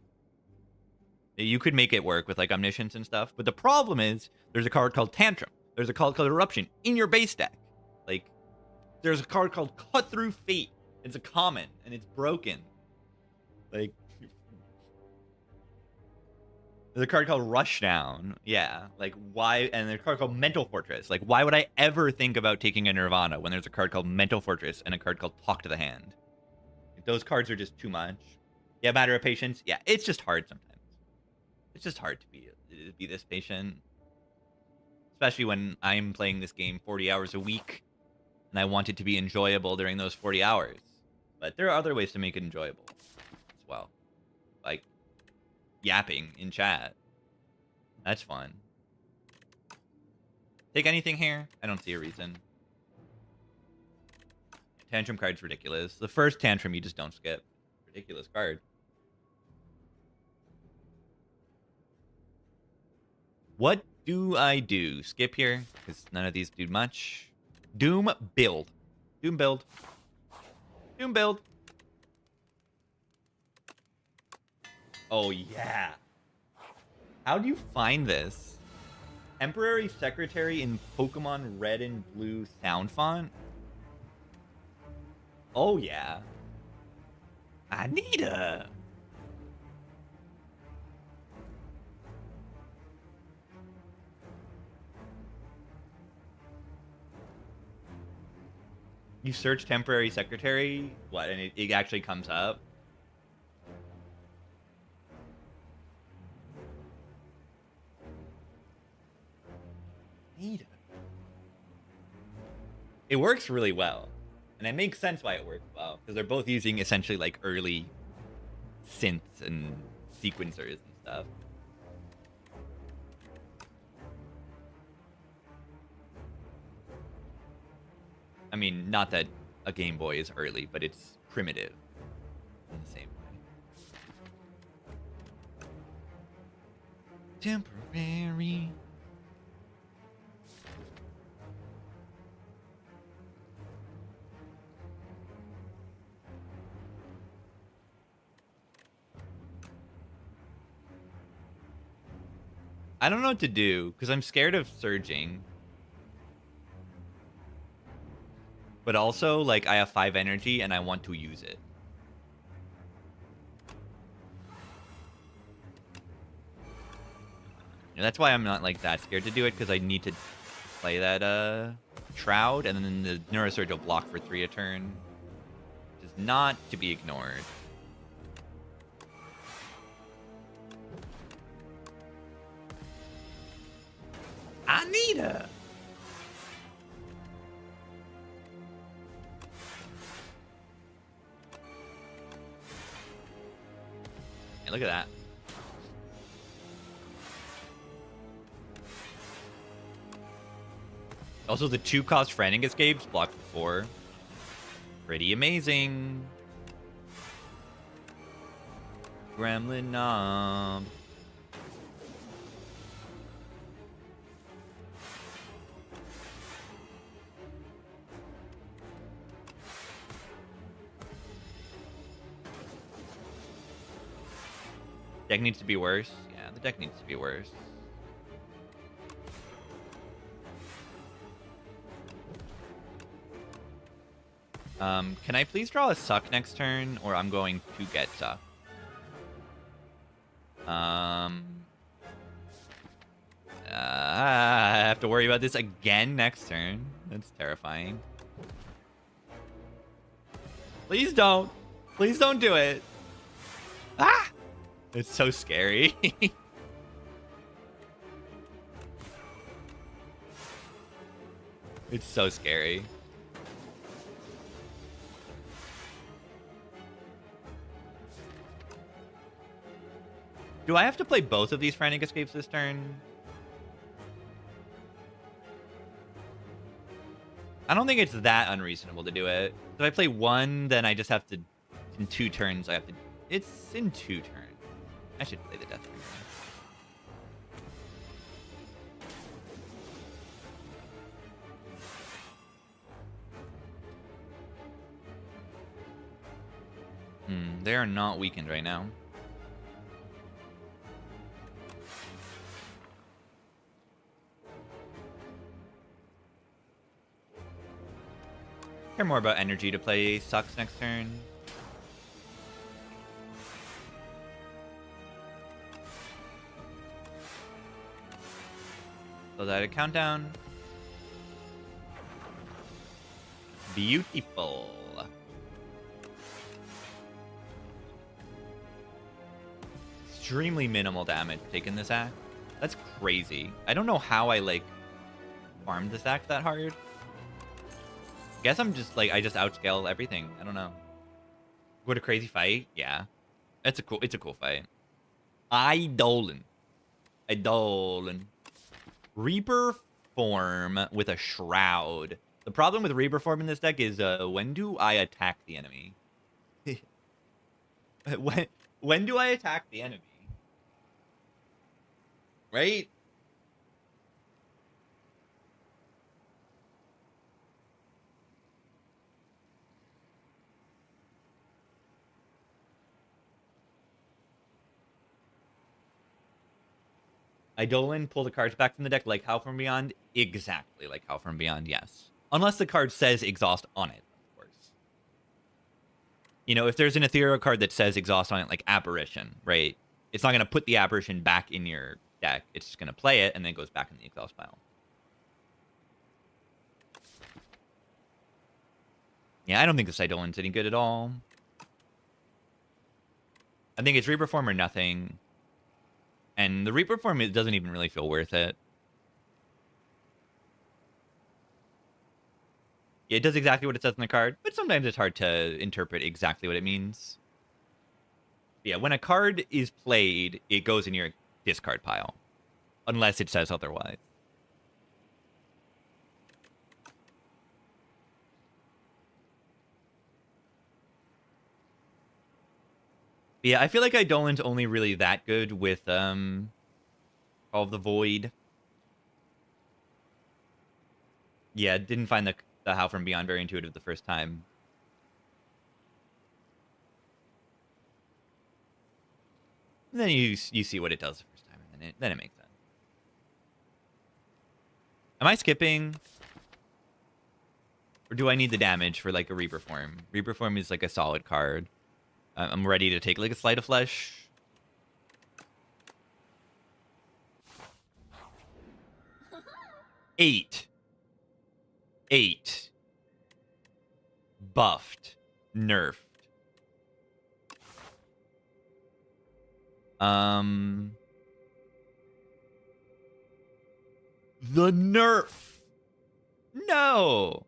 You could make it work with like Omniscience and stuff, but the problem is there's a card called Tantrum. There's a card called Eruption in your base deck. Like there's a card called Cut Through Fate. It's a common and it's broken. Like there's a card called Rushdown. Yeah, like why? And there's a card called Mental Fortress. Like why would I ever think about taking a Nirvana when there's a card called Mental Fortress and a card called Talk to the Hand? Those cards are just too much. Yeah, Matter of Patience. Yeah, it's just hard sometimes. It's just hard to be this patient, especially when I'm playing this game 40 hours a week, and I want it to be enjoyable during those 40 hours. But there are other ways to make it enjoyable as well, like yapping in chat. That's fun. Take anything here? I don't see a reason. Tantrum card's ridiculous. The first Tantrum you just don't skip. Ridiculous card. What do I do? Skip here? Because none of these do much. Doom build. Doom build. Doom build. Oh, yeah. How do you find this? Temporary Secretary in Pokemon Red and Blue sound font? Oh, yeah. Anita. You search Temporary Secretary, what, and it actually comes up? Anita. It works really well. And it makes sense why it works well, because they're both using essentially like early synths and sequencers and stuff. I mean, not that a Game Boy is early, but it's primitive in the same way. Temporary. I don't know what to do, because I'm scared of surging. But also, like, I have 5 energy, and I want to use it. And that's why I'm not, like, that scared to do it, because I need to play that, Shroud, and then the Neurosurge will block for 3 a turn. Which is not to be ignored. Anita! Yeah, look at that. Also, the 2-cost Frantic Escapes block 4. Pretty amazing. Gremlin Knob. Deck needs to be worse. Yeah, the deck needs to be worse. Can I please draw a suck next turn, or I'm going to get suck? I have to worry about this again next turn. That's terrifying. Please don't. Please don't do it. Ah! It's so scary. It's so scary. Do I have to play both of these Frantic Escapes this turn? I don't think it's that unreasonable to do it. If I play one, then I just have to... In 2 turns, I have to... It's in 2 turns. I should play the Death Bringer. They are not weakened right now. Care more about energy to play sucks next turn. So that a countdown. Beautiful. Extremely minimal damage taking this act. That's crazy. I don't know how I like farmed this act that hard. Guess I'm just like I just outscale everything. I don't know. What a crazy fight. Yeah. It's a cool fight. Eidolon. Reaper form with a shroud. The problem with Reaper form in this deck is when do I attack the enemy? when do I attack the enemy? Right? Eidolon, pull the cards back from the deck like How From Beyond? Exactly like How From Beyond, yes. Unless the card says exhaust on it, of course. You know, if there's an ethereal card that says exhaust on it, like Apparition, right? It's not going to put the Apparition back in your deck. It's just going to play it, and then it goes back in the exhaust pile. Yeah, I don't think this Eidolon's any good at all. I think it's Reaper form or nothing. And the Reaper form, it doesn't even really feel worth it. Yeah, it does exactly what it says in the card, but sometimes it's hard to interpret exactly what it means. Yeah, when a card is played, it goes in your discard pile. Unless it says otherwise. Yeah, I feel like Eidolon's only really that good with Call of the Void. Yeah, didn't find the How From Beyond very intuitive the first time. And then you see what it does the first time, and then it makes sense. Am I skipping? Or do I need the damage for like a Reaper form? Reaper form is like a solid card. I'm ready to take like a Sleight of Flesh. Eight. Buffed. Nerfed. The nerf. No.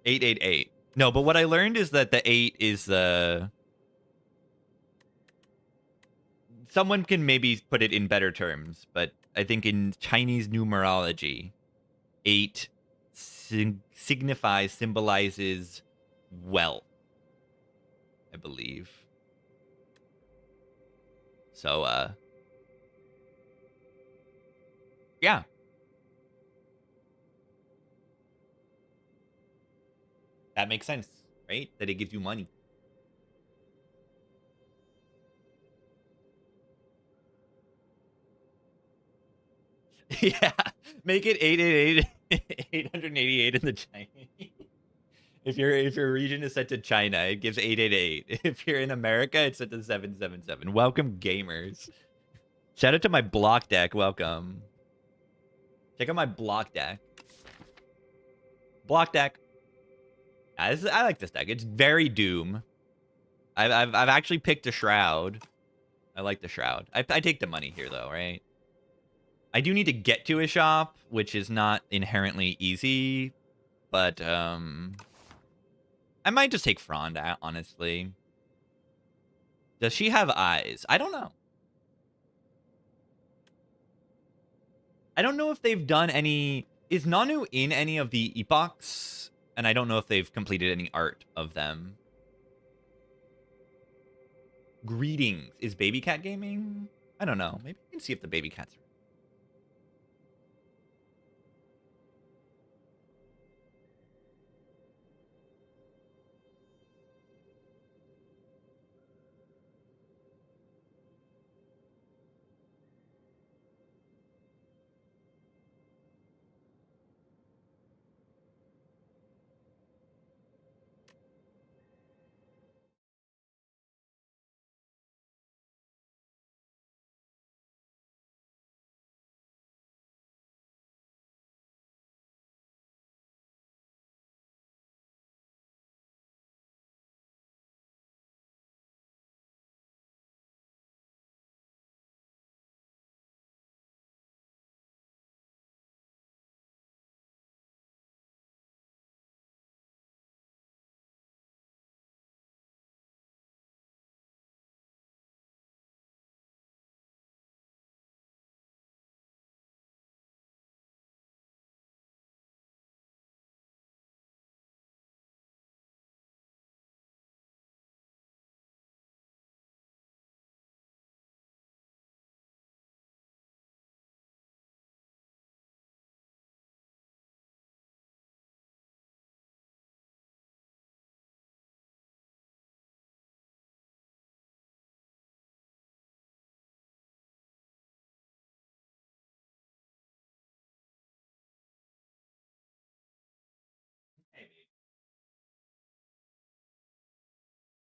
Eight, 8, 8. No, but what I learned is that the 8 is the... Someone can maybe put it in better terms, but I think in Chinese numerology, 8 symbolizes wealth, I believe. So, yeah. That makes sense, right? That it gives you money. Yeah, make it 888 in the Chinese. If your region is set to China, it gives 888. If you're in America, it's set to 777. Welcome, gamers. Shout out to my block deck. Welcome. Check out my block deck. Block deck. I like this deck. It's very Doom. I've actually picked a Shroud. I like the Shroud. I take the money here though, right? I do need to get to a shop, which is not inherently easy, but I might just take Frond, honestly. Does she have eyes? I don't know. I don't know if they've done any... Is Nanu in any of the epochs? And I don't know if they've completed any art of them. Greetings. Is Baby Cat gaming? I don't know. Maybe we can see if the Baby Cat's...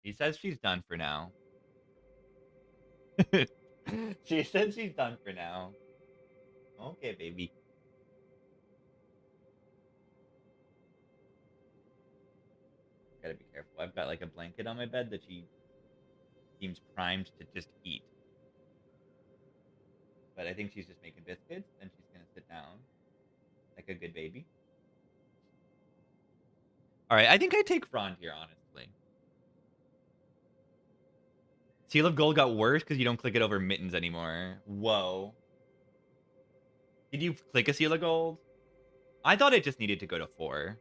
He says she's done for now. She said she's done for now. Okay, baby. Gotta be careful. I've got like a blanket on my bed that she seems primed to just eat. But I think she's just making biscuits and she's gonna sit down like a good baby. Alright, I think I take Frond here, honestly. Seal of Gold got worse because you don't click it over mittens anymore. Whoa. Did you click a Seal of Gold? I thought it just needed to go to 4.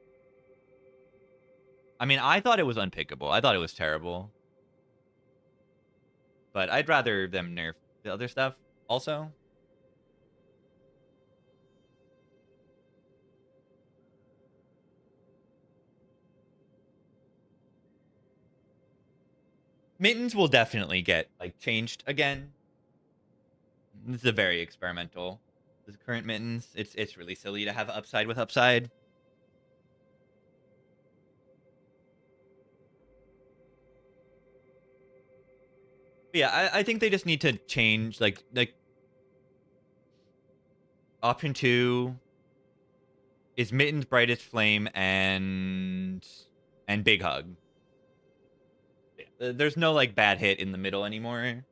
I mean, I thought it was unpickable. I thought it was terrible. But I'd rather them nerf the other stuff also. Mittens will definitely get like changed again. This is a very experimental. This current mittens, it's really silly to have upside with upside. But yeah, I think they just need to change like option 2 is mittens, brightest flame, and big hug. Yeah. There's no like bad hit in the middle anymore.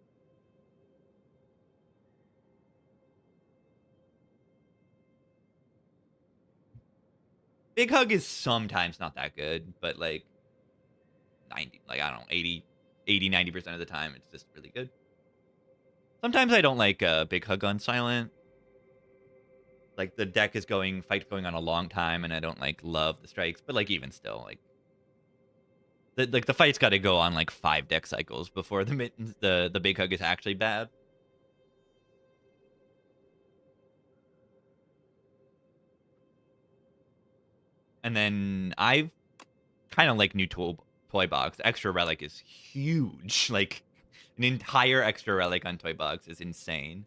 Big Hug is sometimes not that good, but like 90, like I don't know, 90% of the time it's just really good. Sometimes I don't like Big Hug on silent. Like the deck is fight's going on a long time and I don't like love the strikes, but like even still like the fight's got to go on like 5 deck cycles before the Big Hug is actually bad. And then I've kind of like new toy box. Extra relic is huge. Like an entire extra relic on toy box is insane.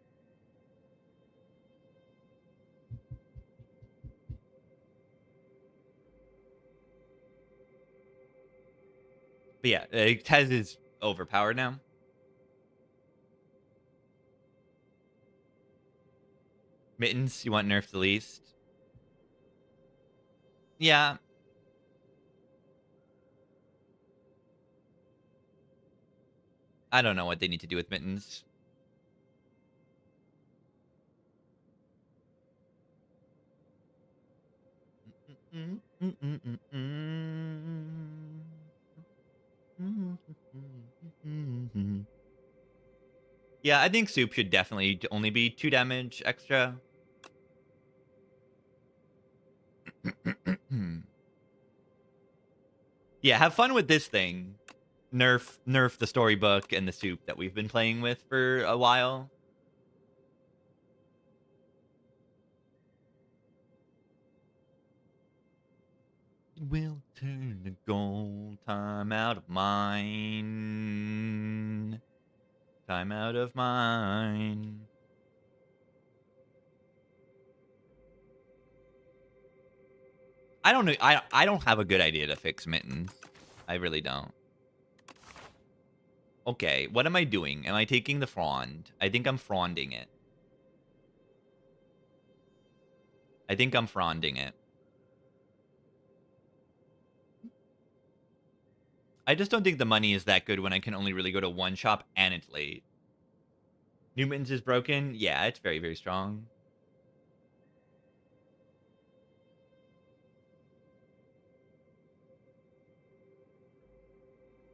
But yeah, Tez is overpowered now. Mittens, you want nerf the least? Yeah. I don't know what they need to do with Mittens. Yeah, I think Soup should definitely only be 2 damage extra. Yeah, have fun with this thing. Nerf the storybook and the Soup that we've been playing with for a while. Will turn to gold. Time out of mine. Time out of mine. I don't know. I don't have a good idea to fix Mittens. I really don't. Okay, what am I doing? Am I taking the frond? I think I'm fronding it. I think I'm fronding it. I just don't think the money is that good when I can only really go to one shop and it's late. New Mittens is broken? Yeah, it's very, very strong.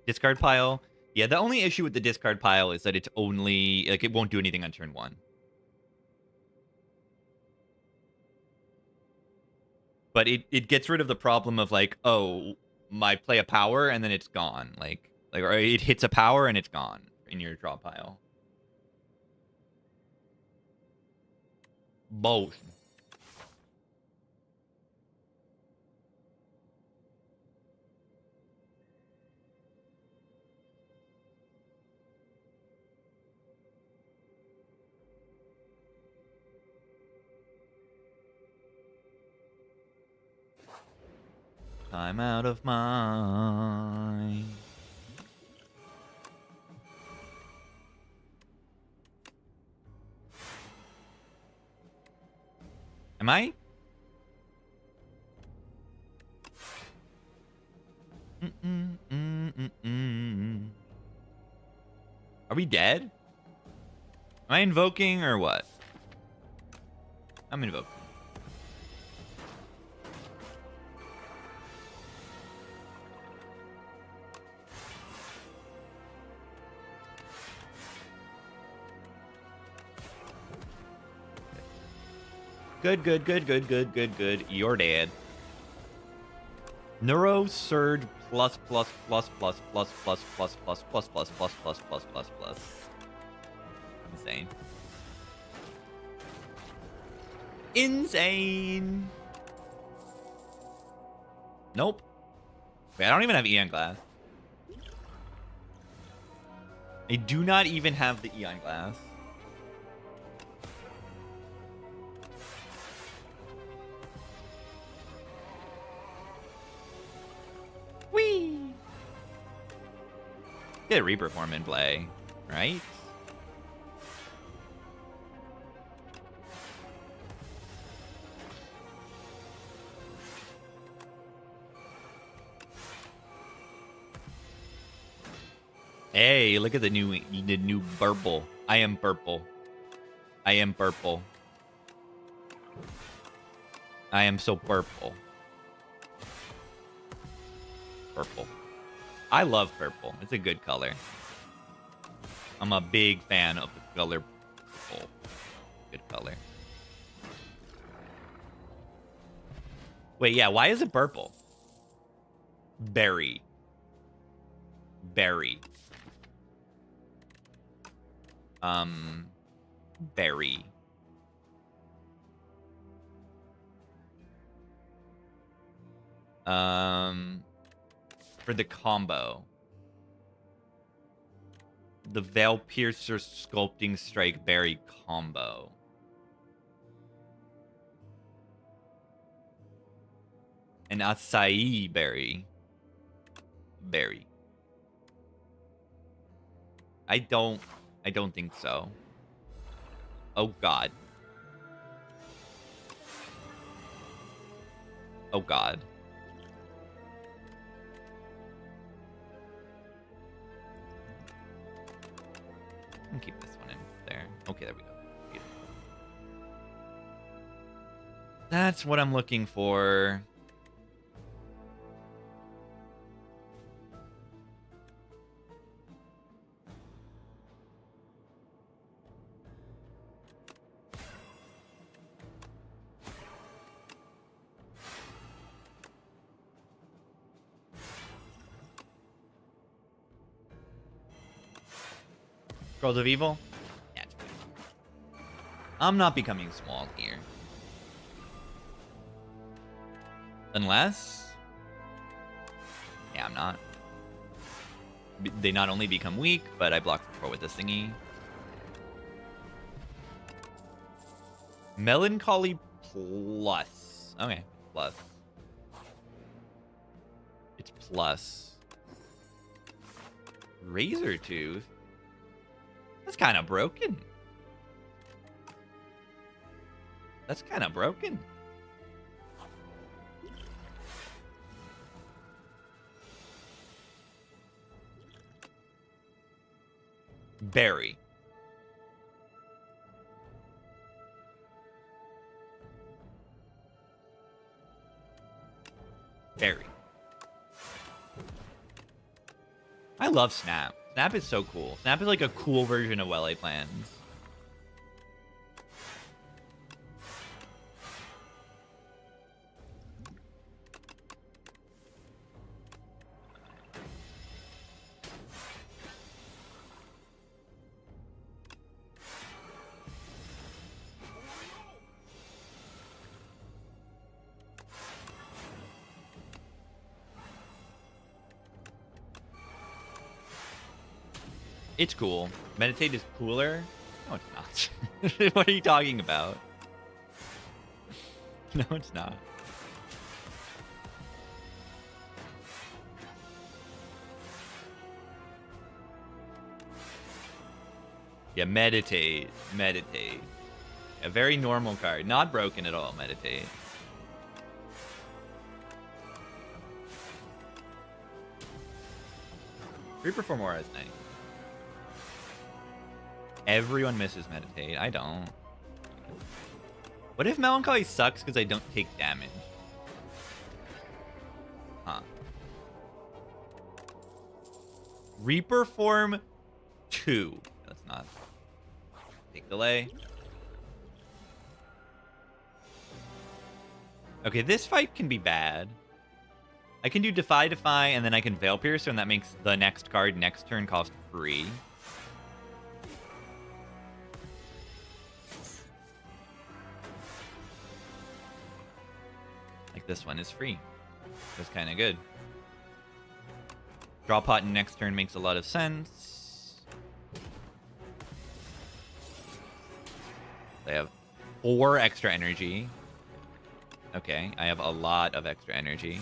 Discard pile? Yeah, the only issue with the discard pile is that it's only... Like, it won't do anything on turn 1. But it gets rid of the problem of, like, oh, my play a power and then it's gone. Like, or it hits a power and it's gone in your draw pile. Both. I'm out of mine. Am I? Are we dead? Am I invoking or what? I'm invoking. Good, good, good, good, good, good, good. You're dead. Neuro surge plus plus plus plus plus plus plus plus plus plus plus plus plus plus plus. Insane. Insane. Nope. Wait, I don't even have Eon Glass. I do not even have the Eon Glass. Whee! Get a Reaper form in play, right? Hey, look at the new purple. I am purple. I am purple. I am so purple. Purple. I love purple. It's a good color. I'm a big fan of the color purple. Good color. Wait, yeah, why is it purple? Berry. Berry. Berry. For the combo. The Veil Piercer Sculpting Strike Berry combo. An acai berry. Berry. I don't think so. Oh god. Oh god. I'll keep this one in there. Okay, there we go. Beautiful. That's what I'm looking for. Scrolls of Evil? Yeah, it's good. I'm not becoming small here. Unless... Yeah, I'm not. They not only become weak, but I block for 4 with this thingy. Melancholy plus. Okay, plus. It's plus. Razor Tooth? That's kind of broken. That's kind of broken. Berry. Berry. I love Snap. Snap is so cool. Snap is like a cool version of Well-A Plans. It's cool. Meditate is cooler? No, it's not. What are you talking about? No, it's not. Yeah, meditate. Meditate. A very normal card. Not broken at all, meditate. Reaper for more is nice. Everyone misses meditate. I don't. What if Melancholy sucks because I don't take damage? Huh. Reaper form 2. That's not. Take delay. Okay, this fight can be bad. I can do Defy, and then I can Veil Piercer, and that makes the next card next turn cost free. Like this one is free. That's kind of good. Draw pot in next turn makes a lot of sense. They have 4 extra energy. Okay, I have a lot of extra energy.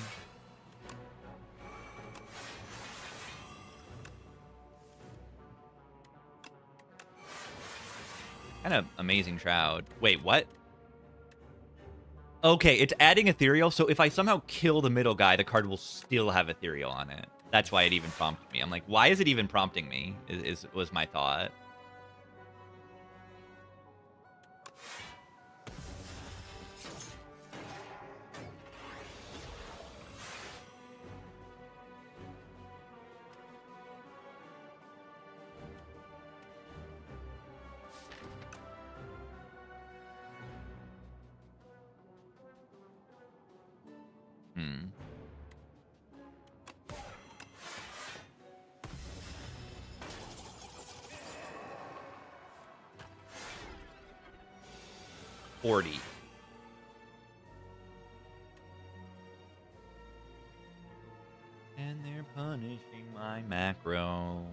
Kind of amazing Shroud. Wait, what? Okay, it's adding Ethereal, so if I somehow kill the middle guy, the card will still have Ethereal on it. That's why it even prompted me. I'm like, why is it even prompting me? Was my thought. Hmm. $40. And they're punishing my macro.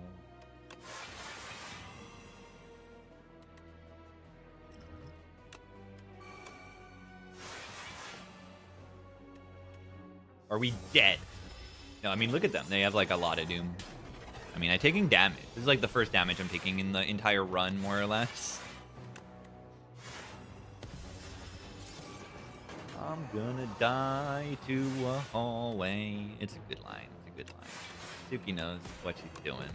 Are we dead? No, I mean, look at them. They have, like, a lot of doom. I mean, I'm taking damage. This is, like, the first damage I'm taking in the entire run, more or less. I'm gonna die to a hallway. It's a good line. It's a good line. Suki knows what she's doing.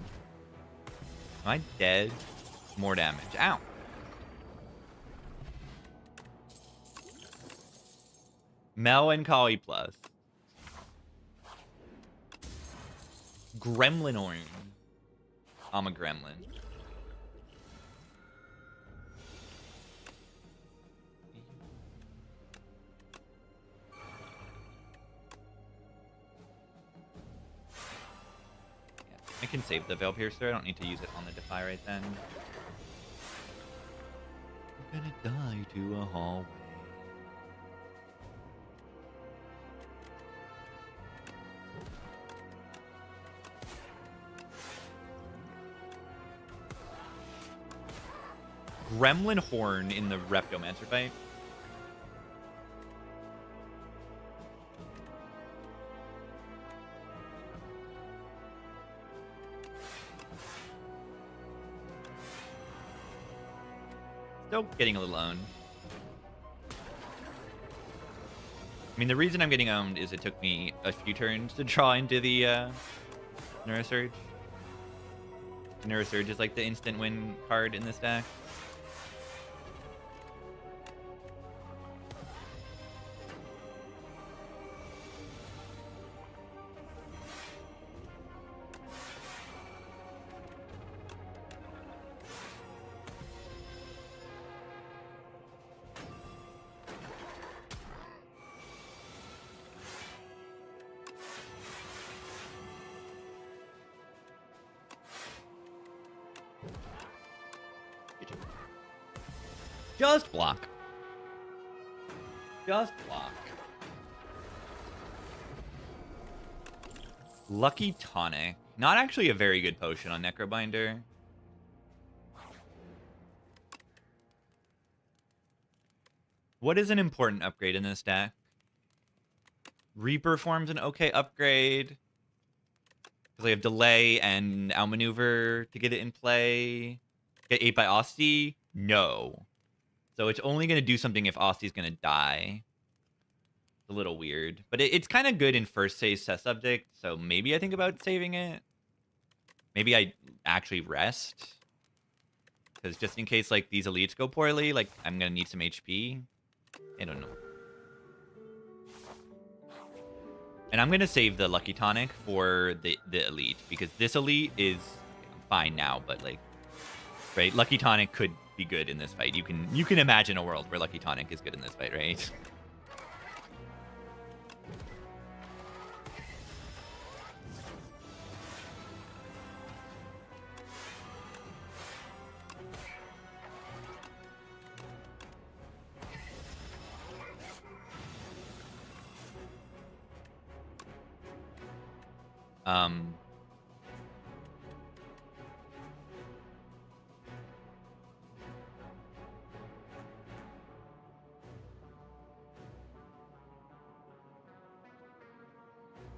Am I dead? More damage. Ow! Melancholy plus. Gremlin orange. I'm a gremlin. I can save the Veil Piercer. I don't need to use it on the Defy right then. I'm gonna die to a hallway. Gremlin Horn in the Reptomancer fight. Still getting a little owned. I mean, the reason I'm getting owned is it took me a few turns to draw into the Neurosurge. Neurosurge is like the instant win card in this deck. Just block. Just block. Lucky Tonic. Not actually a very good potion on Necrobinder. What is an important upgrade in this deck? Reaper Form's an okay upgrade. Because I have Delay and Outmaneuver to get it in play. Get 8 by Osti? No. So it's only going to do something if Osti's going to die. It's a little weird. But it's kind of good in first phase test subject, so maybe I think about saving it. Maybe I actually rest. Because just in case like these elites go poorly, like I'm going to need some HP. I don't know. And I'm going to save the Lucky Tonic for the elite. Because this elite is fine now, but like... Right? Lucky Tonic could be good in this fight. You can imagine a world where Lucky Tonic is good in this fight, right?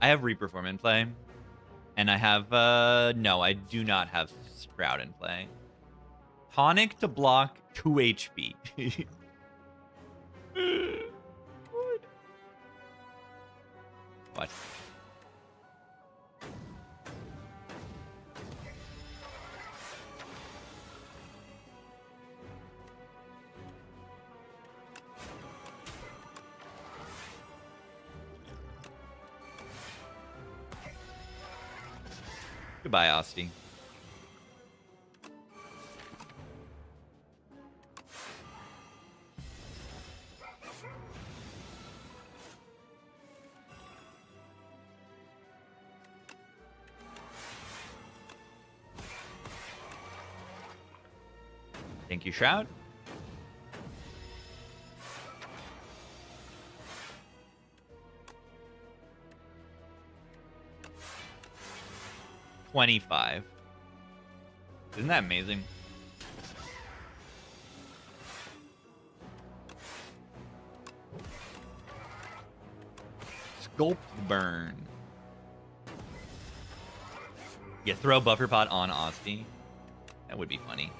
I have Reaper Form in play. And I have, no, I do not have Sprout in play. Tonic to block 2 HP. What? Goodbye, Asti. Thank you, Shroud. $25. Isn't that amazing? Sculpt burn. Yeah, throw buffer pot on Asti. That would be funny.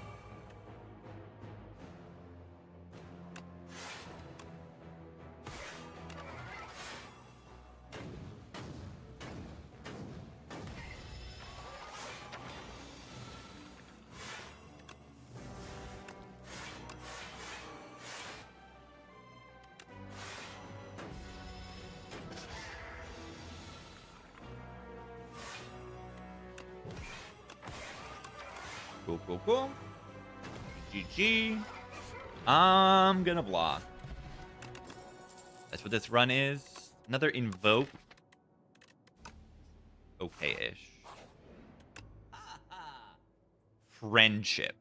Cool, cool, cool. GG. I'm gonna block. That's what this run is. Another invoke. Okay-ish. Friendship.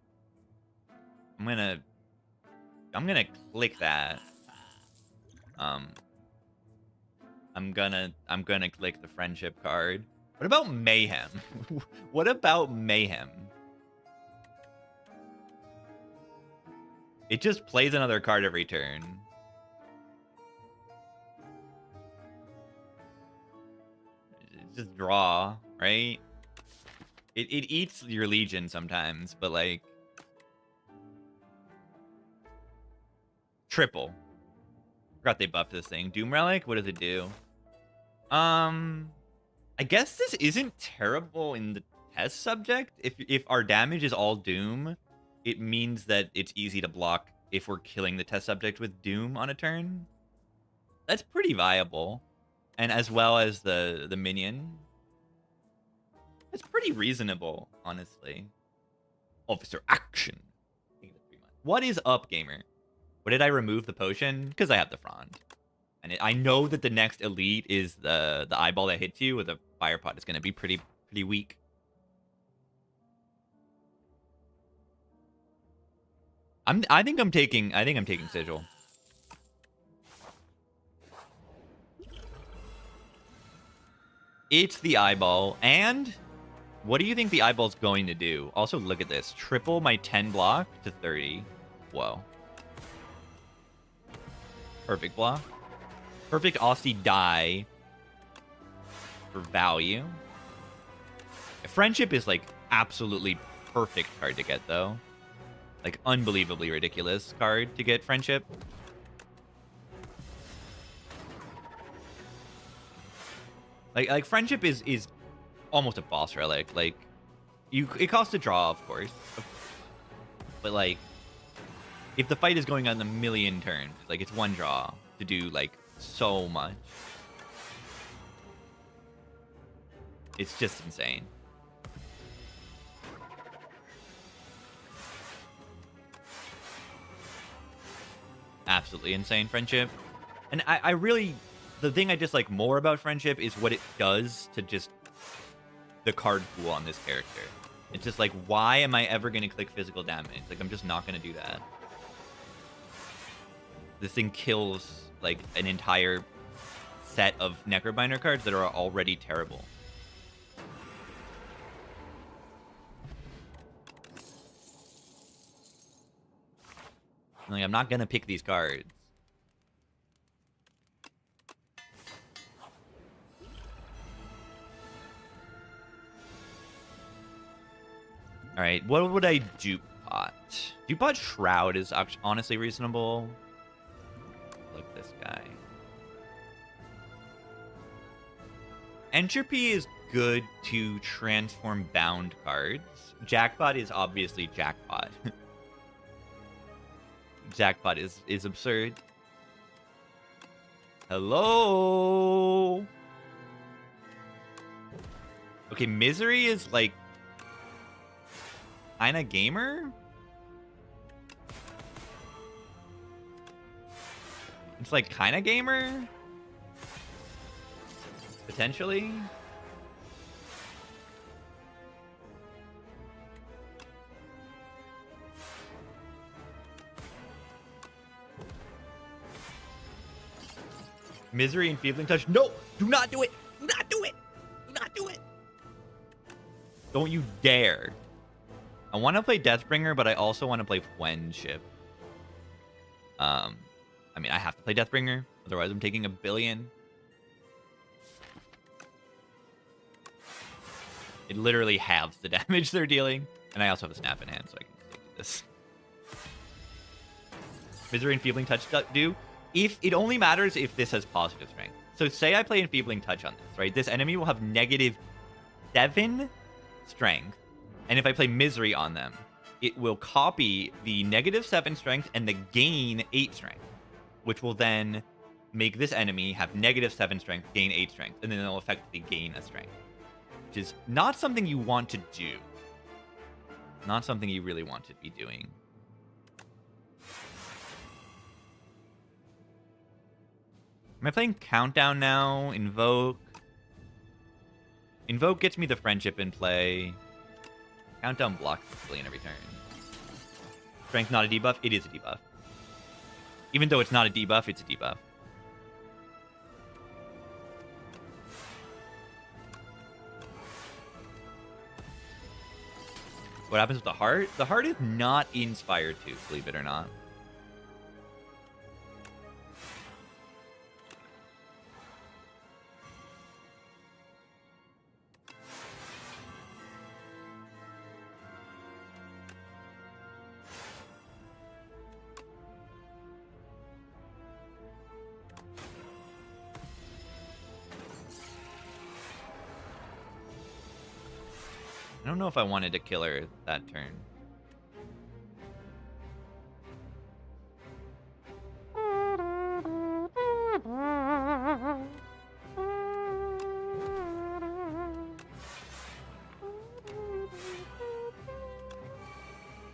I'm gonna click that. I'm gonna click the friendship card. What about mayhem? What about mayhem? It just plays another card every turn. Just draw, right? It eats your Legion sometimes, but like... Triple. Forgot they buffed this thing. Doom Relic? What does it do? I guess this isn't terrible in the test subject. If our damage is all Doom, it means that it's easy to block if we're killing the test subject with Doom on a turn. That's pretty viable. And as well as the minion. It's pretty reasonable, honestly. Officer action. What is up, gamer? What did I remove the potion? Because I have the frond. And I know that the next elite is the eyeball that hits you with a fire pot. It's going to be pretty weak. I think I'm taking Sigil. It's the eyeball, and what do you think the eyeball's going to do? Also, look at this. Triple my 10 block to 30. Whoa. Perfect block. Perfect Aussie die for value. Friendship is like absolutely perfect card to get though. Like unbelievably ridiculous card to get friendship. Like friendship is almost a boss relic. Like it costs a draw, of course. But like if the fight is going on a million turns, like it's one draw to do like so much. It's just insane. Absolutely insane friendship. And I really, the thing I dislike more about friendship is what it does to just the card pool on this character. It's just like, why am I ever going to click physical damage? Like, I'm just not going to do that. This thing kills like an entire set of Necrobinder cards that are already terrible. Like, I'm not gonna pick these cards. All right, what would I dupe pot? Dupe pot Shroud is honestly reasonable. Like this guy. Entropy is good to transform bound cards. Jackpot is obviously Jackpot. Jackpot is absurd. Hello. Okay, Misery is like kinda gamer? It's like kinda gamer? Potentially? Misery and Feebling Touch. No! Do not do it! Do not do it! Do not do it! Don't you dare. I want to play Deathbringer, but I also want to play Friendship. I mean, I have to play Deathbringer. Otherwise, I'm taking 1 billion. It literally halves the damage they're dealing. And I also have a Snap in hand, so I can stick to this. Misery and Feebling Touch do. If it only matters if this has positive strength. So say I play Enfeebling Touch on this, right? This enemy will have -7 strength. And if I play Misery on them, it will copy the -7 strength and the gain 8 strength, which will then make this enemy have -7 strength, gain 8 strength, and then it'll effectively gain a strength, which is not something you want to do. Not something you really want to be doing. Am I playing Countdown now? Invoke. Invoke gets me the Friendship in play. Countdown blocks the billion every turn. Strength not a debuff? It is a debuff. Even though it's not a debuff, it's a debuff. What happens with the heart? The heart is not inspired to, believe it or not. I don't know if I wanted to kill her that turn.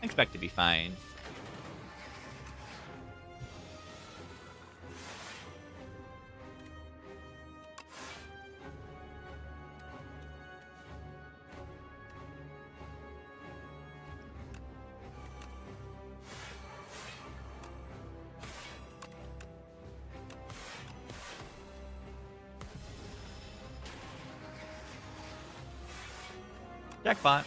I expect to be fine. Jackpot.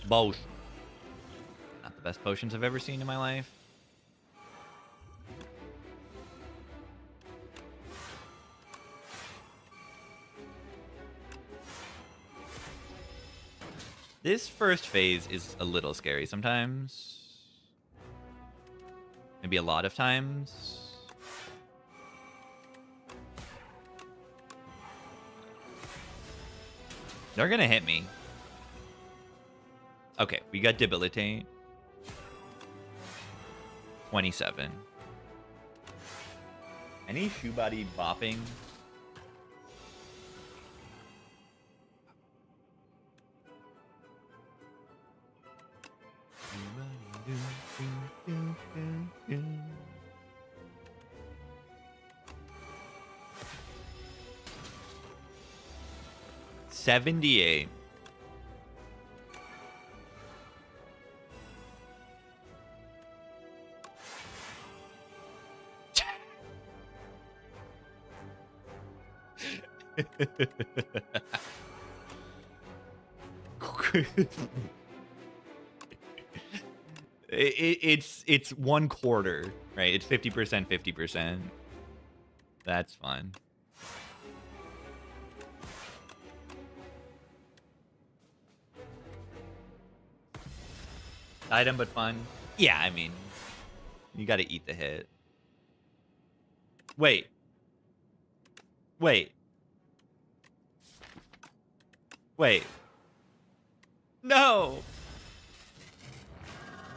Both. Not the best potions I've ever seen in my life. This first phase is a little scary sometimes. Maybe a lot of times. They're gonna hit me. Okay, we got Debilitate. 27. Any shoe body bopping? $78. It's 1/4, right? It's 50%, 50%. That's fun. Item, but fun. Yeah, I mean, you got to eat the hit. Wait. Wait. Wait. No!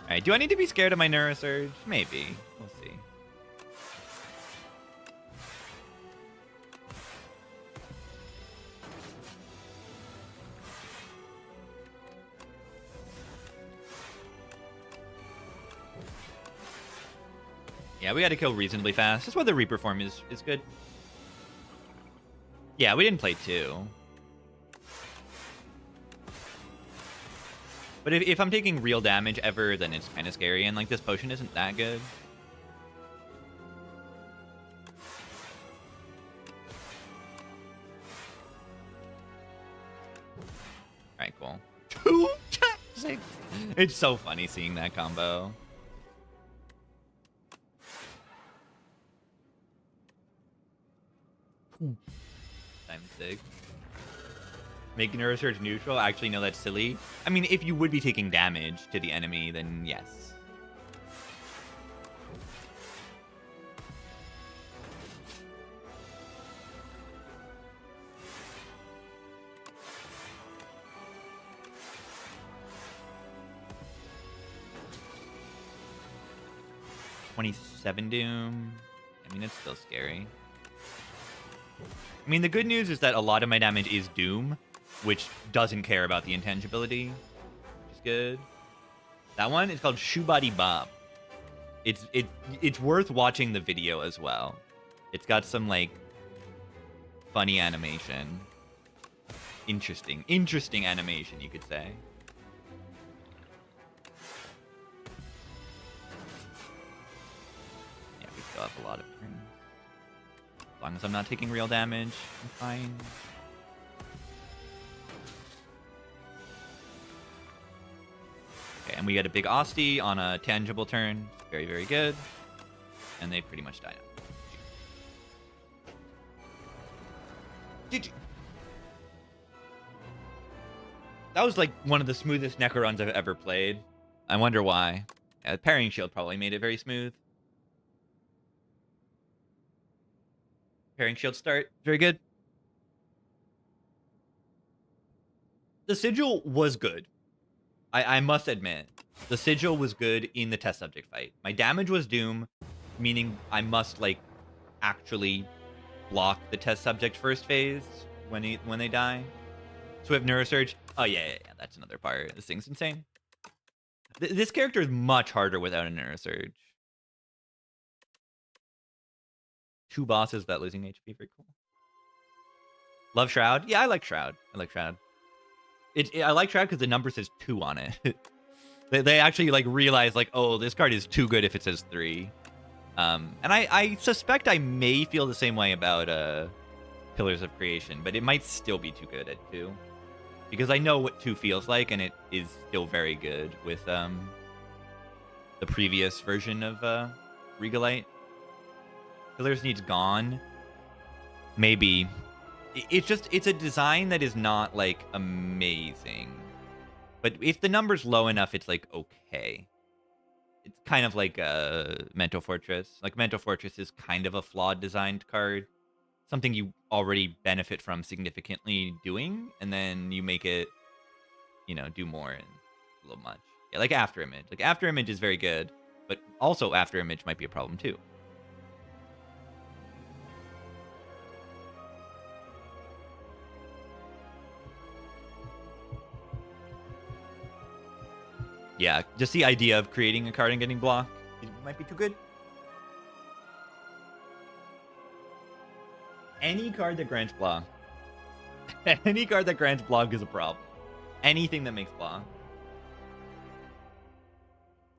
Alright, do I need to be scared of my Neurosurge? Maybe. We'll see. Yeah, we got to kill reasonably fast. That's why the Reaper form is good. Yeah, we didn't play 2. But if I'm taking real damage ever, then it's kind of scary. And, like, this potion isn't that good. Alright, cool. 2 toxic! It's so funny seeing that combo. Times 6. Make Neurosurge neutral? Actually, no, that's silly. I mean, if you would be taking damage to the enemy, then yes. $27 Doom. I mean, it's still scary. I mean, the good news is that a lot of my damage is Doom, which doesn't care about the intangibility, which is good. That one is called Shoebody Bob. It's worth watching the video as well. It's got some, like, funny animation. Interesting animation, you could say. Yeah, we still have a lot of turns. As long as I'm not taking real damage, I'm fine. Okay, and we get a big Osti on a tangible turn. Very, very good. And they pretty much died. GG. That was like one of the smoothest Neco runs I've ever played. I wonder why. Yeah, the parrying shield probably made it very smooth. Parrying shield start. Very good. The sigil was good. I must admit. The sigil was good in the test subject fight. My damage was Doom, meaning I must, like, actually block the test subject first phase when they die. So we have Neurosurge. Oh, yeah, that's another part. This thing's insane. This character is much harder without a Neurosurge. 2 bosses without losing HP. Very cool. Love Shroud. Yeah, I like Shroud. I like Shroud. I like Shroud because the number says 2 on it. they actually, like, realize, like, oh, this card is too good if it says 3. And I suspect I may feel the same way about Pillars of Creation, but it might still be too good at 2. Because I know what 2 feels like, and it is still very good with the previous version of Regalite. Pillars needs gone. Maybe. It's a design that is not, like, amazing. But if the number's low enough, it's, like, okay. It's kind of like Mental Fortress. Like, Mental Fortress is kind of a flawed designed card. Something you already benefit from significantly doing, and then you make it, you know, do more and a little much. Yeah, like After Image. Like, After Image is very good, but also After Image might be a problem, too. Yeah, just the idea of creating a card and getting blocked, it might be too good. Any card that grants block. Any card that grants block is a problem. Anything that makes block.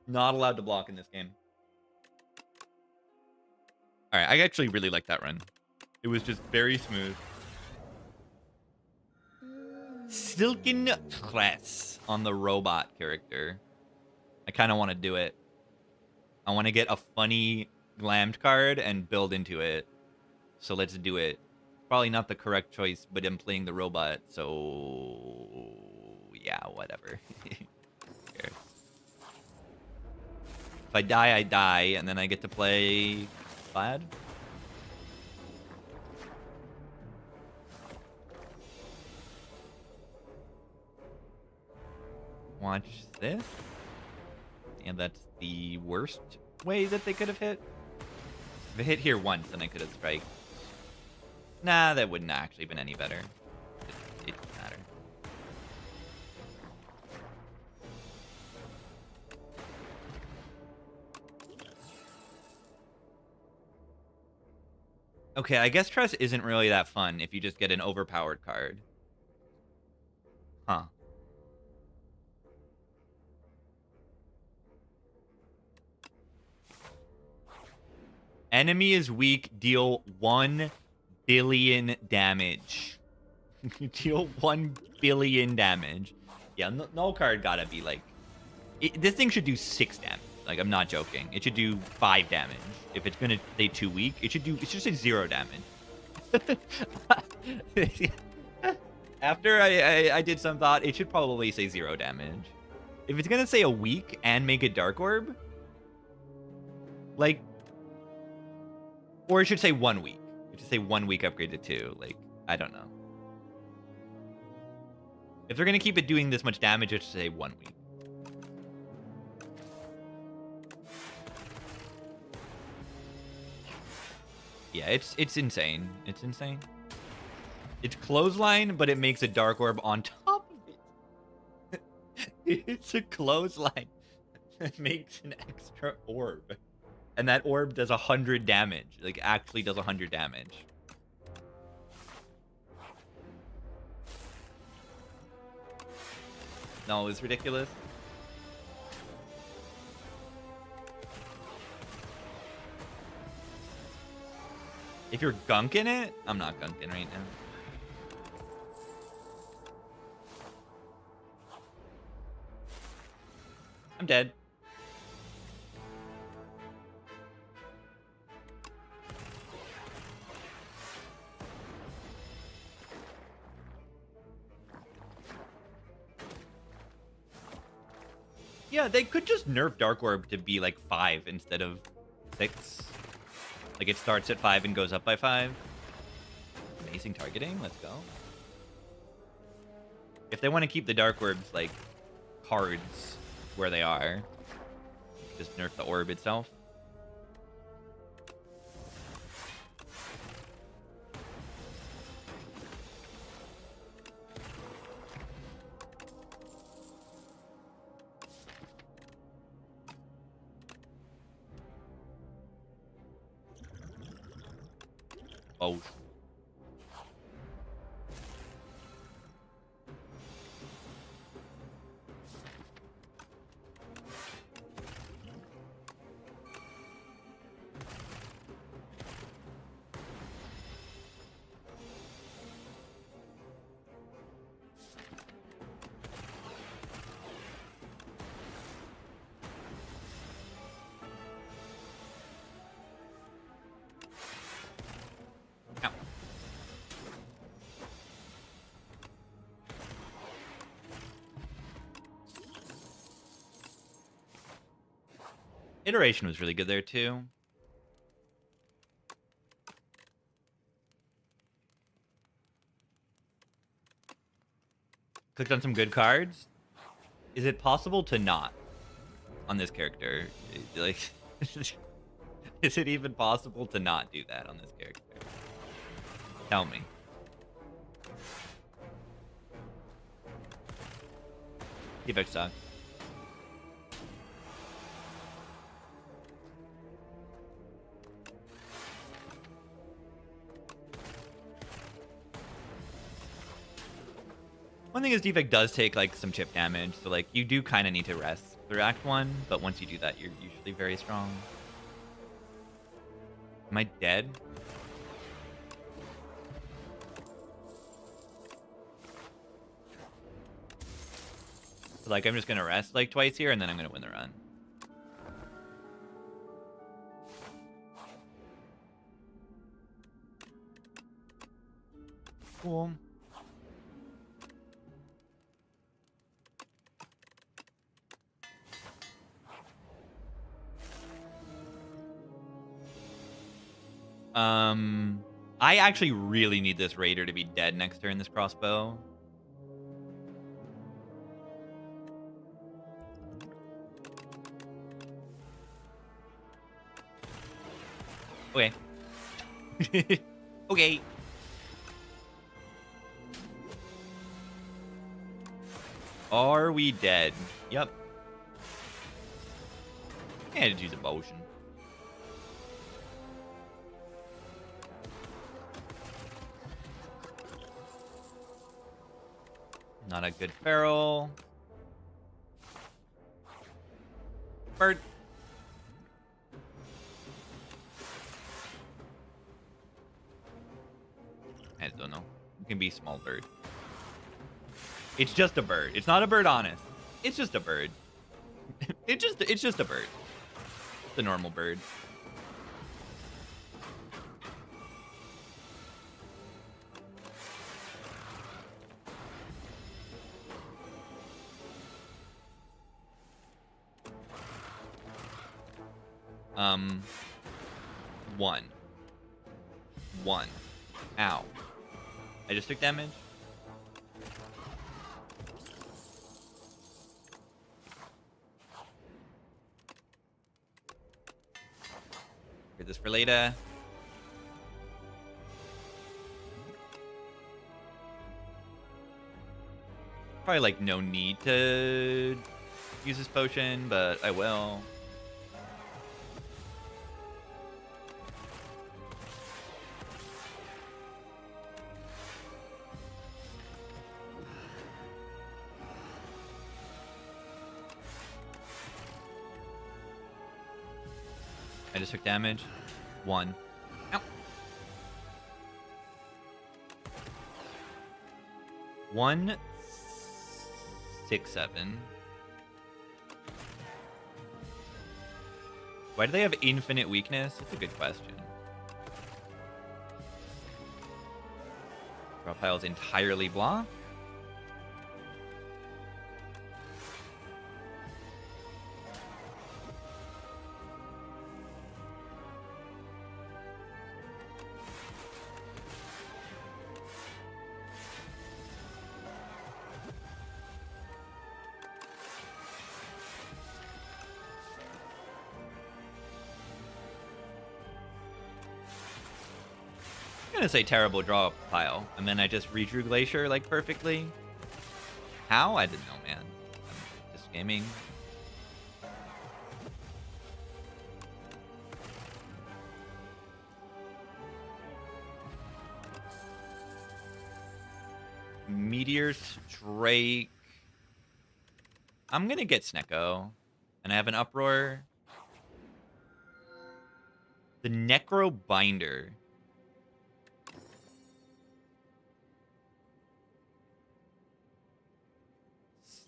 Not allowed to block in this game. Alright, I actually really like that run. It was just very smooth. Silken Tress on the robot character. I kind of want to do it. I want to get a funny glammed card and build into it. So let's do it. Probably not the correct choice, but I'm playing the robot, so yeah, whatever. If I die, I die, and then I get to play Glad. Watch this. And that's the worst way that they could have hit. If I hit here once, then I could have striked. Nah, that wouldn't actually been any better. It didn't matter. Okay, I guess Trust isn't really that fun if you just get an overpowered card. Huh. Enemy is weak, deal 1 billion damage. Deal 1 billion damage. Yeah, no card gotta be like... this thing should do 6 damage. Like, I'm not joking. It should do 5 damage. If it's gonna stay too weak, it should say 0 damage. After I did some thought, it should probably say 0 damage. If it's gonna say a weak and make a Dark Orb, like... Or it should say 1 week. It should say 1 week upgrade to 2. Like, I don't know. If they're gonna keep it doing this much damage, it should say 1 week. Yeah, it's insane. It's insane. It's clothesline, but it makes a Dark Orb on top of it. It's a clothesline that makes an extra orb. And that orb does 100 damage. Like, actually does 100 damage. No, it's ridiculous. If you're gunking it, I'm not gunking right now. I'm dead. Yeah, they could just nerf Dark Orb to be like 5 instead of 6. Like, it starts at 5 and goes up by 5. Amazing targeting. Let's go. If they want to keep the Dark Orbs, like, cards where they are, just nerf the orb itself. Oh. Iteration was really good there, too. Clicked on some good cards. Is it possible to not on this character? Like, is it even possible to not do that on this character? Tell me. Defect sucks. One thing is Defect does take, like, some chip damage, so, like, you do kind of need to rest through Act 1, but once you do that, you're usually very strong. Am I dead? So, like, I'm just gonna rest, like, twice here, and then I'm gonna win the run. Cool. I actually really need this raider to be dead next turn, this crossbow. Okay. Okay. Are we dead? Yep. I had to use a potion. Not a good feral. Bird. I just don't know. It can be a small bird. It's just a bird. It's not a bird, honest. It's just a bird. It's just a bird. It's a normal bird. One. Ow. I just took damage. Get this for later. Probably like no need to use this potion, but I will. I just took damage. 1. Ow. 1, 6, 7. Why do they have infinite weakness? That's a good question. Draw pile's entirely blocked. I'm gonna say terrible draw pile, and then I just redrew Glacier like perfectly. How? I didn't know, man. I'm just gaming. Meteor Strike. I'm gonna get Snecko, and I have an Uproar. The Necro Binder.